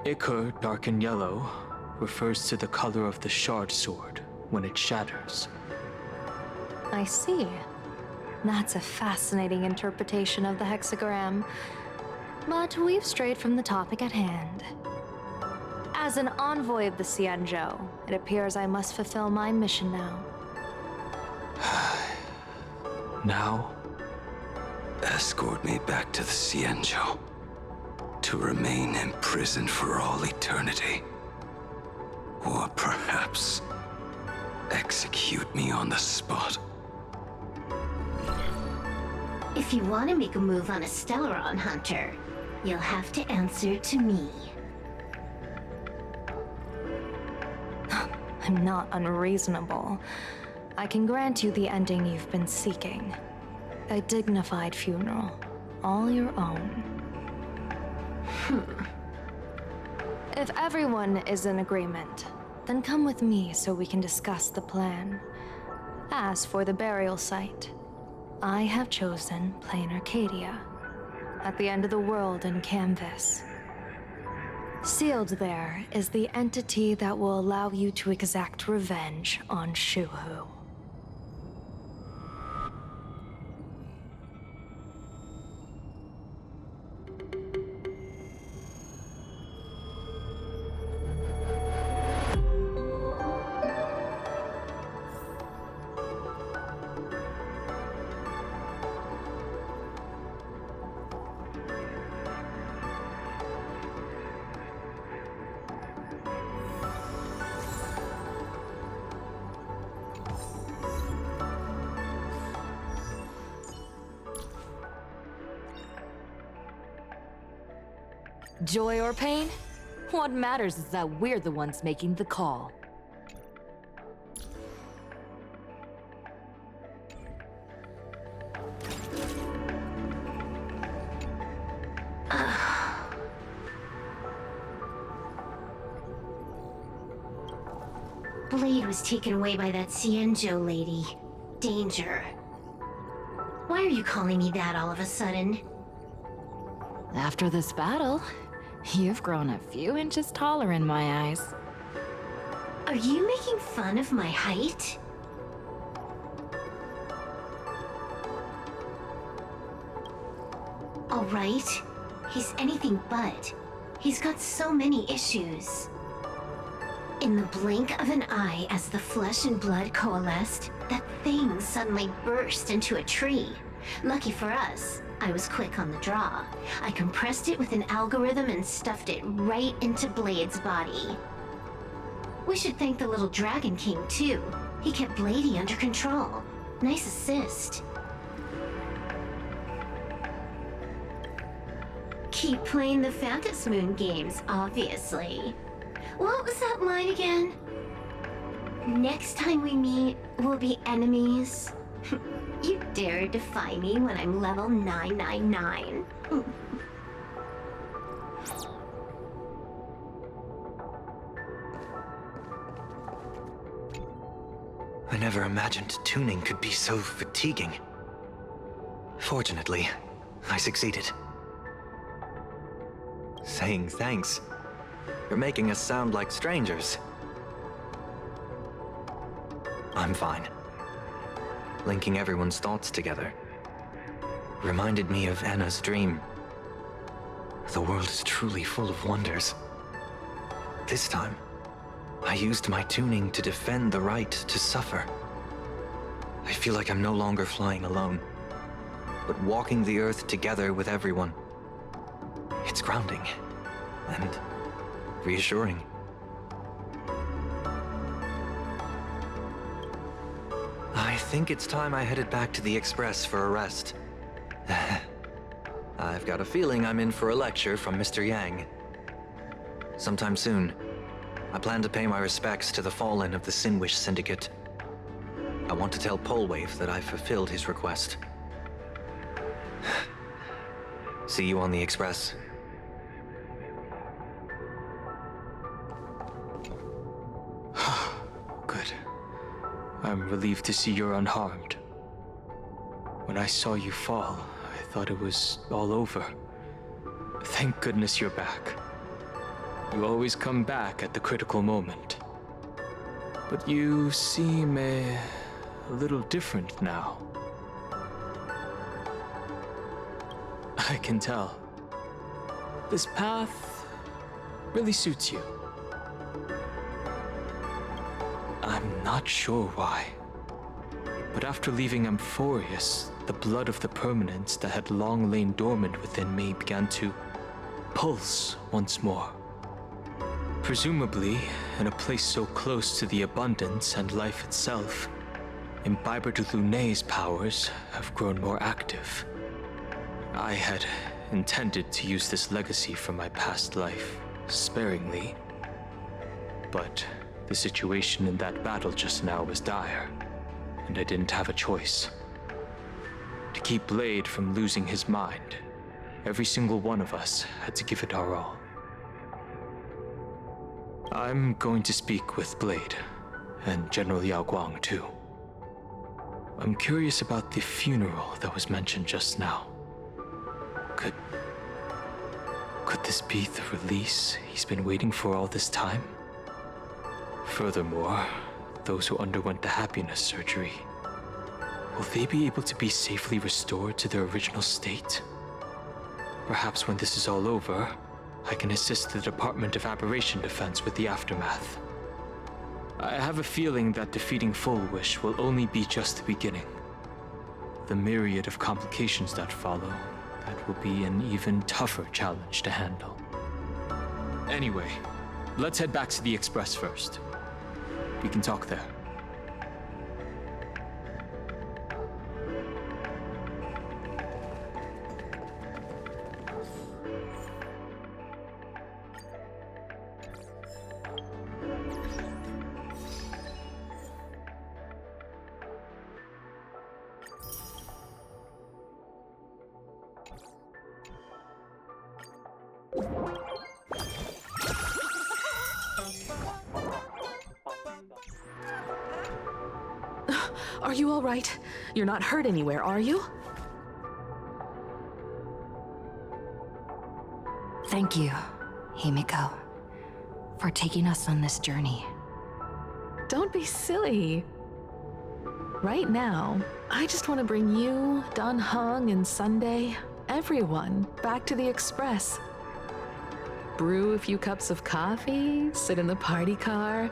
Ichor, dark and yellow, refers to the color of the shard sword when it shatters. I see. That's a fascinating interpretation of the hexagram. But we've strayed from the topic at hand. As an envoy of the Xianzhou, it appears I must fulfill my mission now. Now? Escort me back to the Xianzhou, to remain imprisoned for all eternity. Or perhaps execute me on the spot. If you want to make a move on a Stellaron hunter, you'll have to answer to me. I'm not unreasonable. I can grant you the ending you've been seeking. A dignified funeral, all your own. If everyone is in agreement, then come with me so we can discuss the plan. As for the burial site, I have chosen Plain Arcadia, at the end of the world in Canvas. Sealed there is the entity that will allow you to exact revenge on Shuhu. Joy or pain? What matters is that we're the ones making the call. Blade was taken away by that Xianzhou lady. Danger. Why are you calling me that all of a sudden? After this battle, you've grown a few inches taller in my eyes. Are you making fun of my height? All right, he's anything but. He's got so many issues. In the blink of an eye, as the flesh and blood coalesced, that thing suddenly burst into a tree. Lucky for us, I was quick on the draw. I compressed it with an algorithm and stuffed it right into Blade's body. We should thank the little Dragon King, too. He kept Bladey under control. Nice assist. Keep playing the Phantom Moon games, obviously. What was that line again? Next time we meet, we'll be enemies. You dare defy me when I'm level 999. I never imagined tuning could be so fatiguing. Fortunately, I succeeded. Saying thanks. You're making us sound like strangers. I'm fine. Linking everyone's thoughts together reminded me of Anna's dream. The world is truly full of wonders. This time, I used my tuning to defend the right to suffer. I feel like I'm no longer flying alone, but walking the earth together with everyone. It's grounding and reassuring. I think it's time I headed back to the Express for a rest. I've got a feeling I'm in for a lecture from Mr. Yang. Sometime soon, I plan to pay my respects to the fallen of the Sinwish Syndicate. I want to tell Polwave that I fulfilled his request. See you on the Express. Good. I'm relieved to see you're unharmed. When I saw you fall, I thought it was all over. Thank goodness you're back. You always come back at the critical moment. But you seem a little different now. I can tell. This path really suits you. I'm not sure why. But after leaving Amphorius, the blood of the permanents that had long lain dormant within me began to pulse once more. Presumably, in a place so close to the abundance and life itself, Imbiber de Lunay's powers have grown more active. I had intended to use this legacy from my past life sparingly, but the situation in that battle just now was dire, and I didn't have a choice. To keep Blade from losing his mind, every single one of us had to give it our all. I'm going to speak with Blade, and General Yao Guang too. I'm curious about the funeral that was mentioned just now. Could this be the release he's been waiting for all this time? Furthermore, those who underwent the happiness surgery, will they be able to be safely restored to their original state? Perhaps when this is all over, I can assist the Department of Aberration Defense with the aftermath. I have a feeling that defeating Full Wish will only be just the beginning. The myriad of complications that follow, that will be an even tougher challenge to handle. Anyway, let's head back to the Express first. We can talk there. Are you all right? You're not hurt anywhere, are you? Thank you, Himiko, for taking us on this journey. Don't be silly. Right now, I just want to bring you, Dan Heng, and Sunday, everyone, back to the Express. Brew a few cups of coffee, sit in the party car,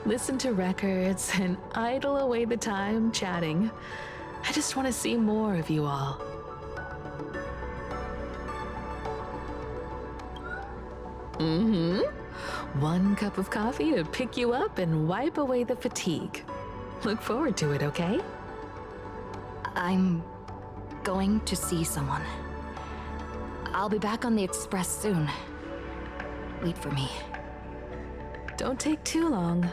listen to records, and idle away the time chatting. I just want to see more of you all. One cup of coffee to pick you up and wipe away the fatigue. Look forward to it, okay? I'm going to see someone. I'll be back on the Express soon. Wait for me. Don't take too long.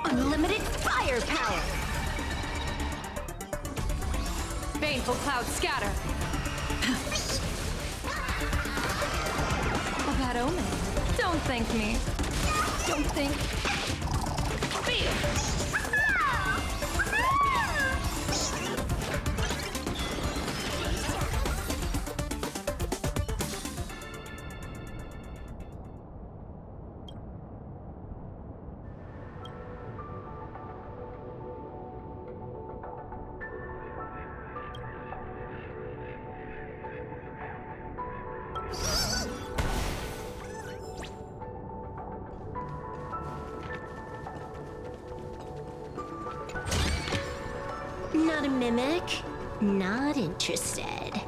Unlimited firepower! Baneful clouds scatter. A bad omen. Don't thank me. Don't think. Feel! Not a mimic? Not interested.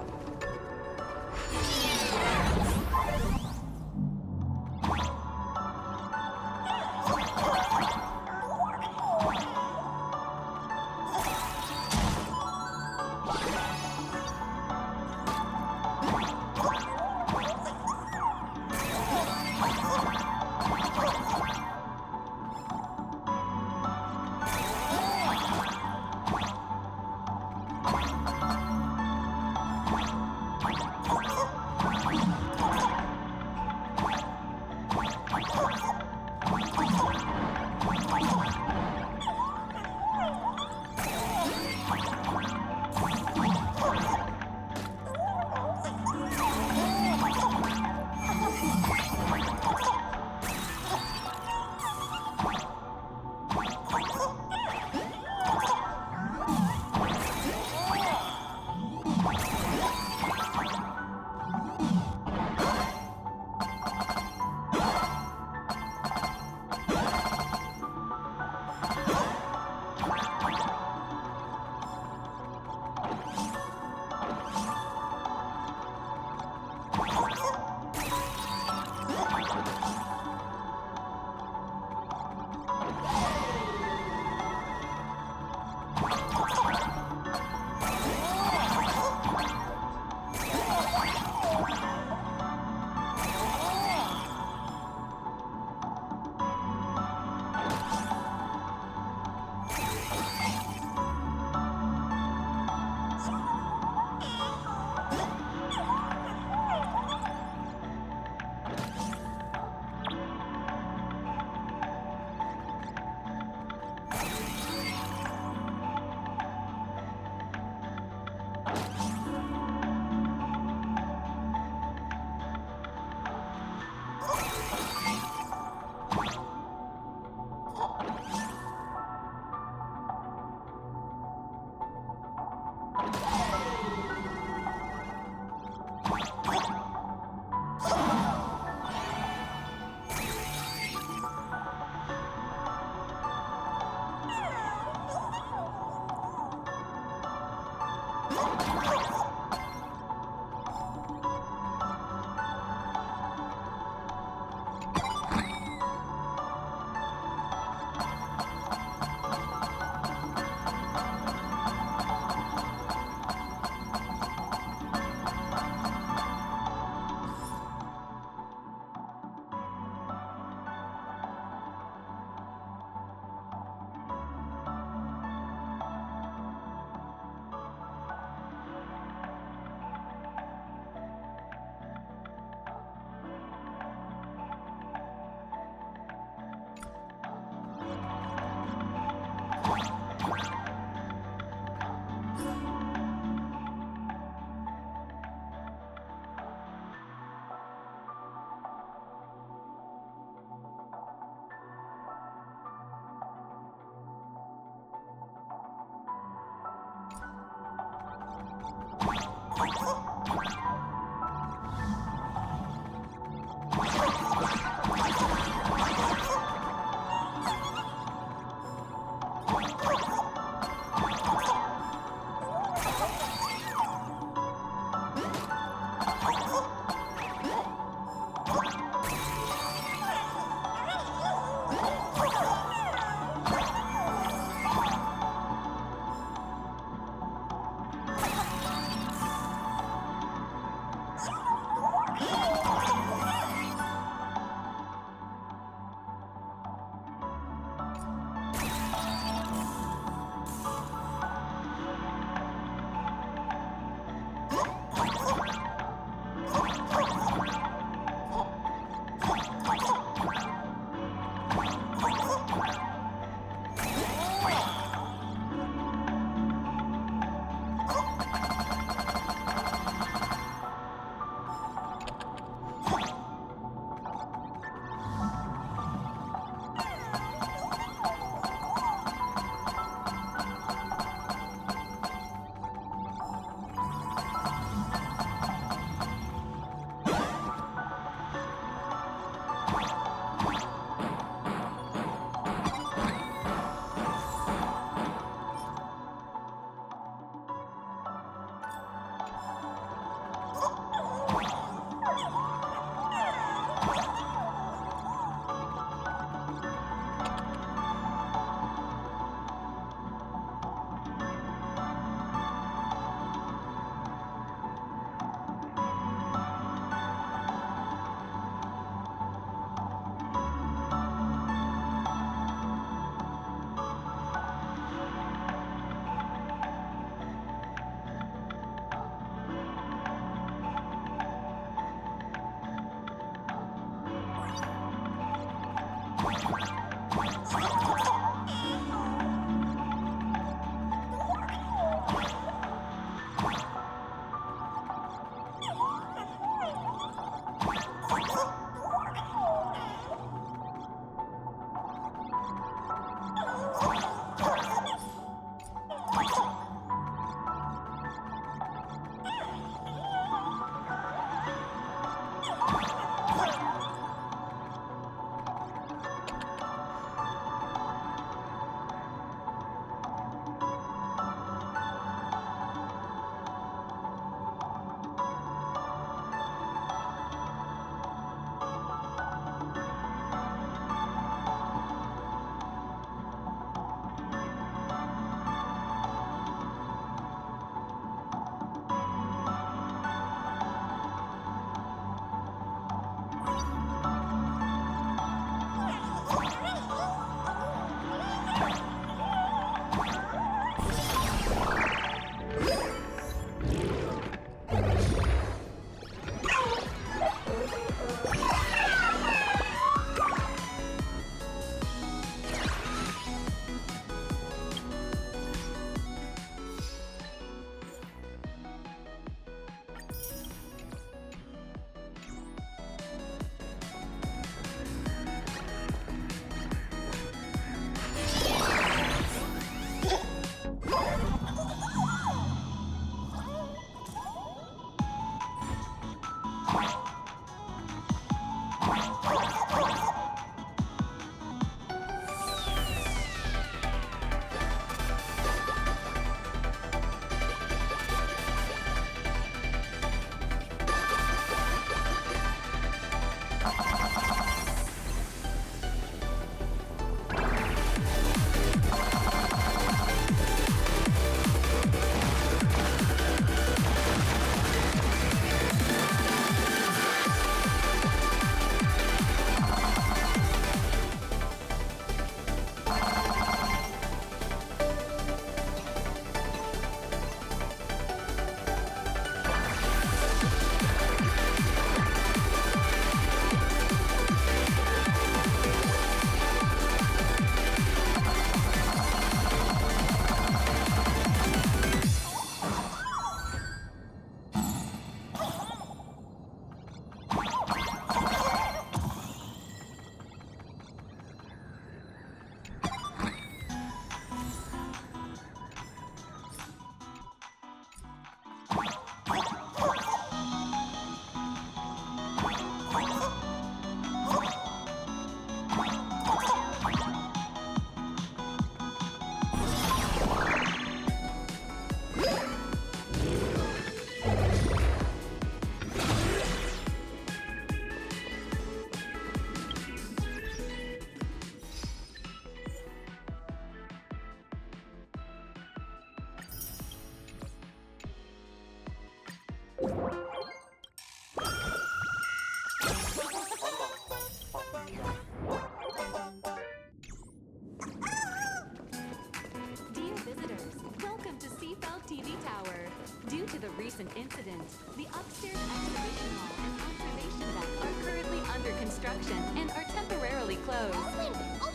to the recent incident, the upstairs exhibition hall and observation deck are currently under construction and are temporarily closed.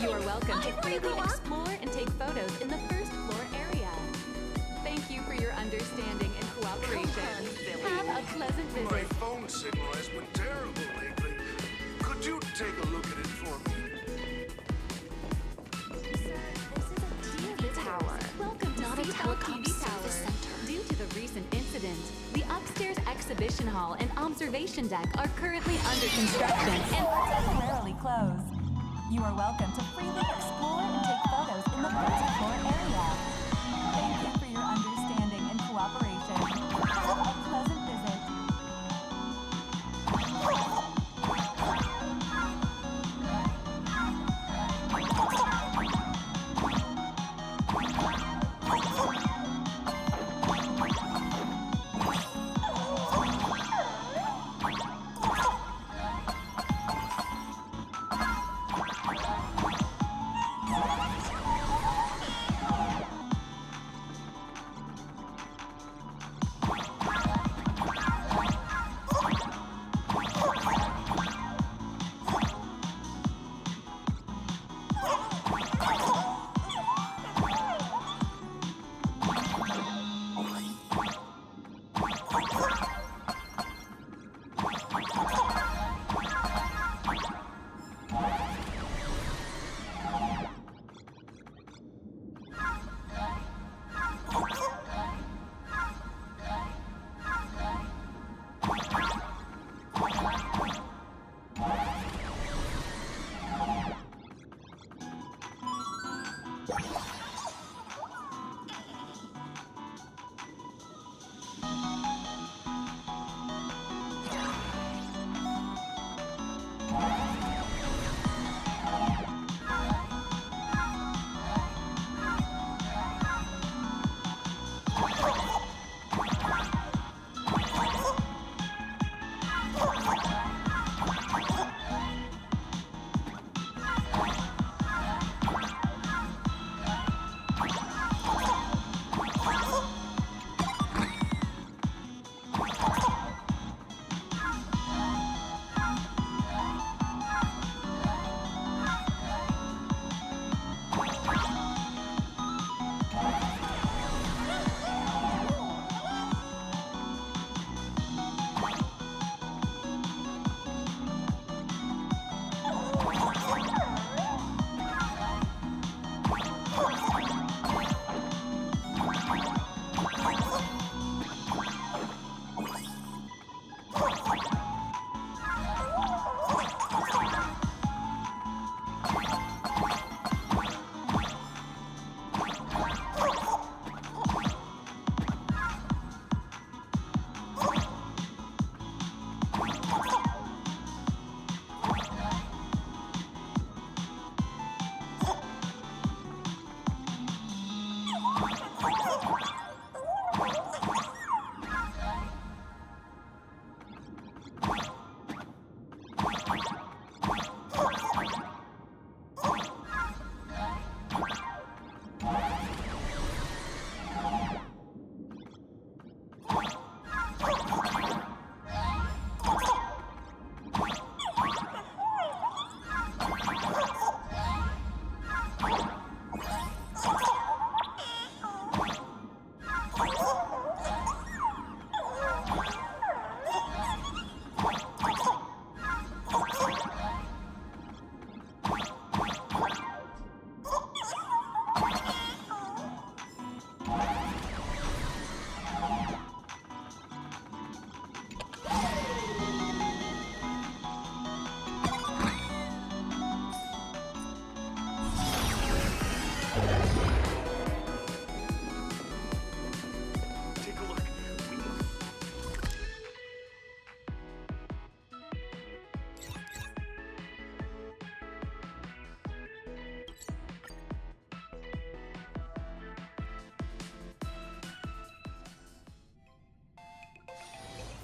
You are welcome to freely explore and take photos in the first floor area. Thank you for your understanding and cooperation. Have a pleasant visit. My phone signal has been terrible lately. Could you take a look at it for me? Tower. Welcome to Seattle TV Tower. Due to the recent incident, the upstairs exhibition hall and observation deck are currently under construction and are temporarily closed. You are welcome to freely explore and take photos in the first floor area. Thank you for your understanding and cooperation. Have a pleasant visit.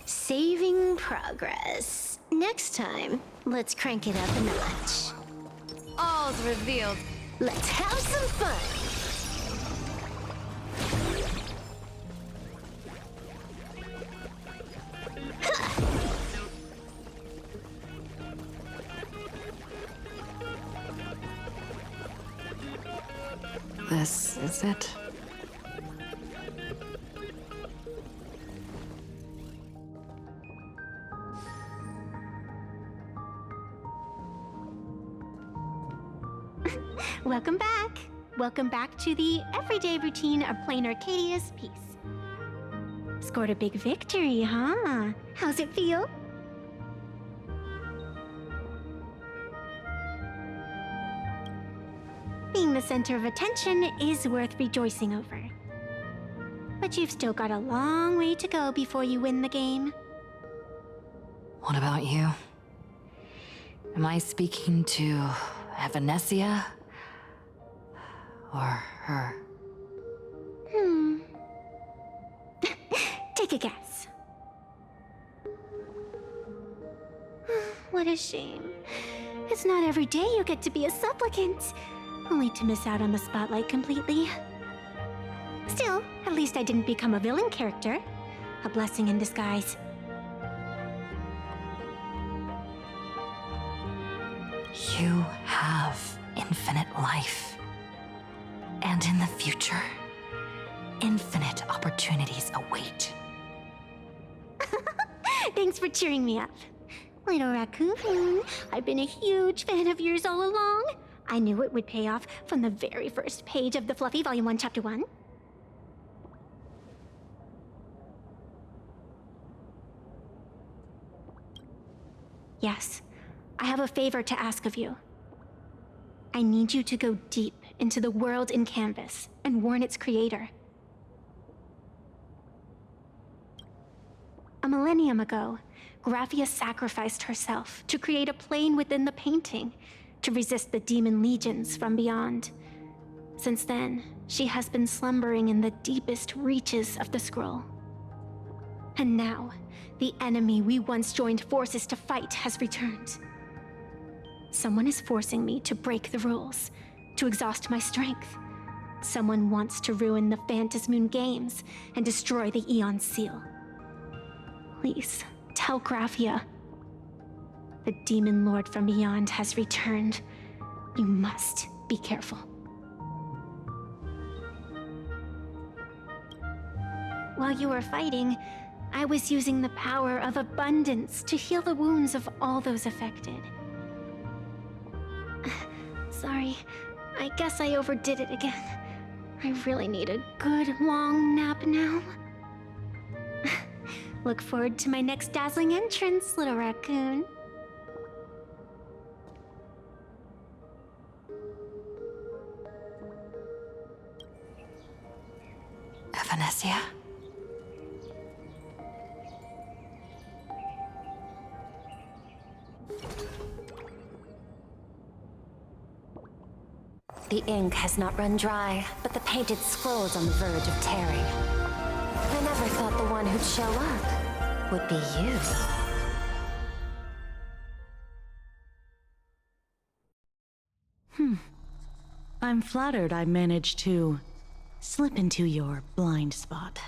Saving progress. Next time, let's crank it up a notch. All's revealed. Let's have some fun. this, is it? Welcome back. Welcome back to the everyday routine of playing Arcadia's Peace. Scored a big victory, huh? How's it feel? Being the center of attention is worth rejoicing over. But you've still got a long way to go before you win the game. What about you? Am I speaking to Evanesia? Or her? Take a guess. What a shame. It's not every day you get to be a supplicant, only to miss out on the spotlight completely. Still, at least I didn't become a villain character. A blessing in disguise. You have infinite life. And in the future, infinite opportunities await. Thanks for cheering me up. Little Raccoon, I've been a huge fan of yours all along. I knew it would pay off from the very first page of the Fluffy Volume 1, Chapter 1. Yes, I have a favor to ask of you. I need you to go deep into the world in Canvas and warn its creator. A millennium ago, Graphia sacrificed herself to create a plane within the painting to resist the demon legions from beyond. Since then, she has been slumbering in the deepest reaches of the scroll. And now, the enemy we once joined forces to fight has returned. Someone is forcing me to break the rules, to exhaust my strength. Someone wants to ruin the Phantasmoon Games and destroy the Aeon Seal. Please, tell Graphia. The Demon Lord from beyond has returned. You must be careful. While you were fighting, I was using the power of abundance to heal the wounds of all those affected. Sorry, I guess I overdid it again. I really need a good long nap now. Look forward to my next dazzling entrance, little raccoon. Evanesia? The ink has not run dry, but the painted scroll's on the verge of tearing. I never thought the one who'd show up would be you. I'm flattered I managed to slip into your blind spot.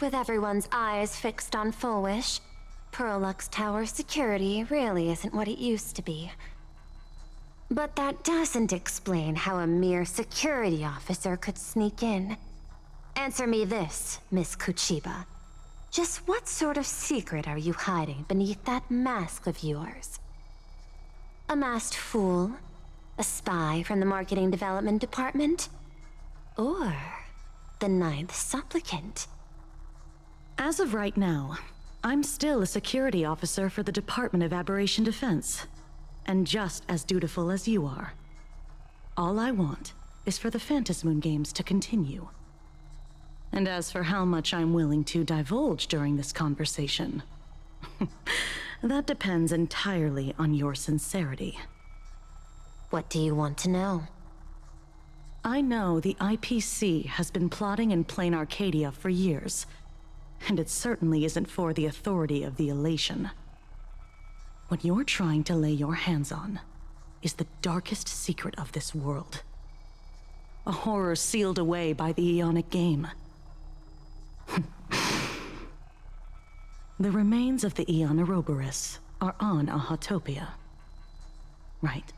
With everyone's eyes fixed on Full Wish, Pearlux Tower security really isn't what it used to be. But that doesn't explain how a mere security officer could sneak in. Answer me this, Miss Kuchiba. Just what sort of secret are you hiding beneath that mask of yours? A masked fool? A spy from the Marketing Development Department? Or the Ninth Supplicant? As of right now, I'm still a security officer for the Department of Aberration Defense, and just as dutiful as you are. All I want is for the Phantasmoon Games to continue. And as for how much I'm willing to divulge during this conversation, that depends entirely on your sincerity. What do you want to know? I know the IPC has been plotting in plain Arcadia for years, and it certainly isn't for the authority of the Elation. What you're trying to lay your hands on is the darkest secret of this world. A horror sealed away by the Aeonic Game. The remains of the Aeon Ouroboros are on Ahatopia. Right.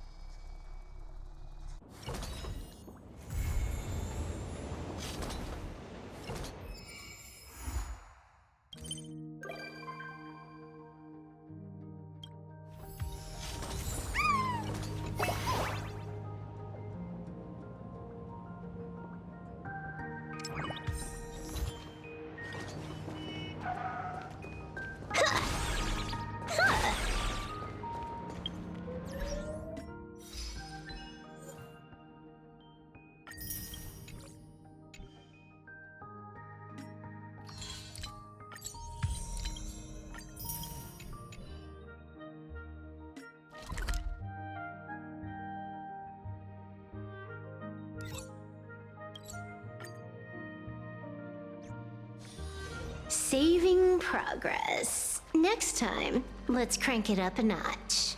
Saving progress. Next time, let's crank it up a notch.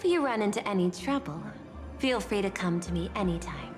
If you run into any trouble, feel free to come to me anytime.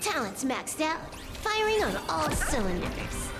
Talent's maxed out, firing on all cylinders.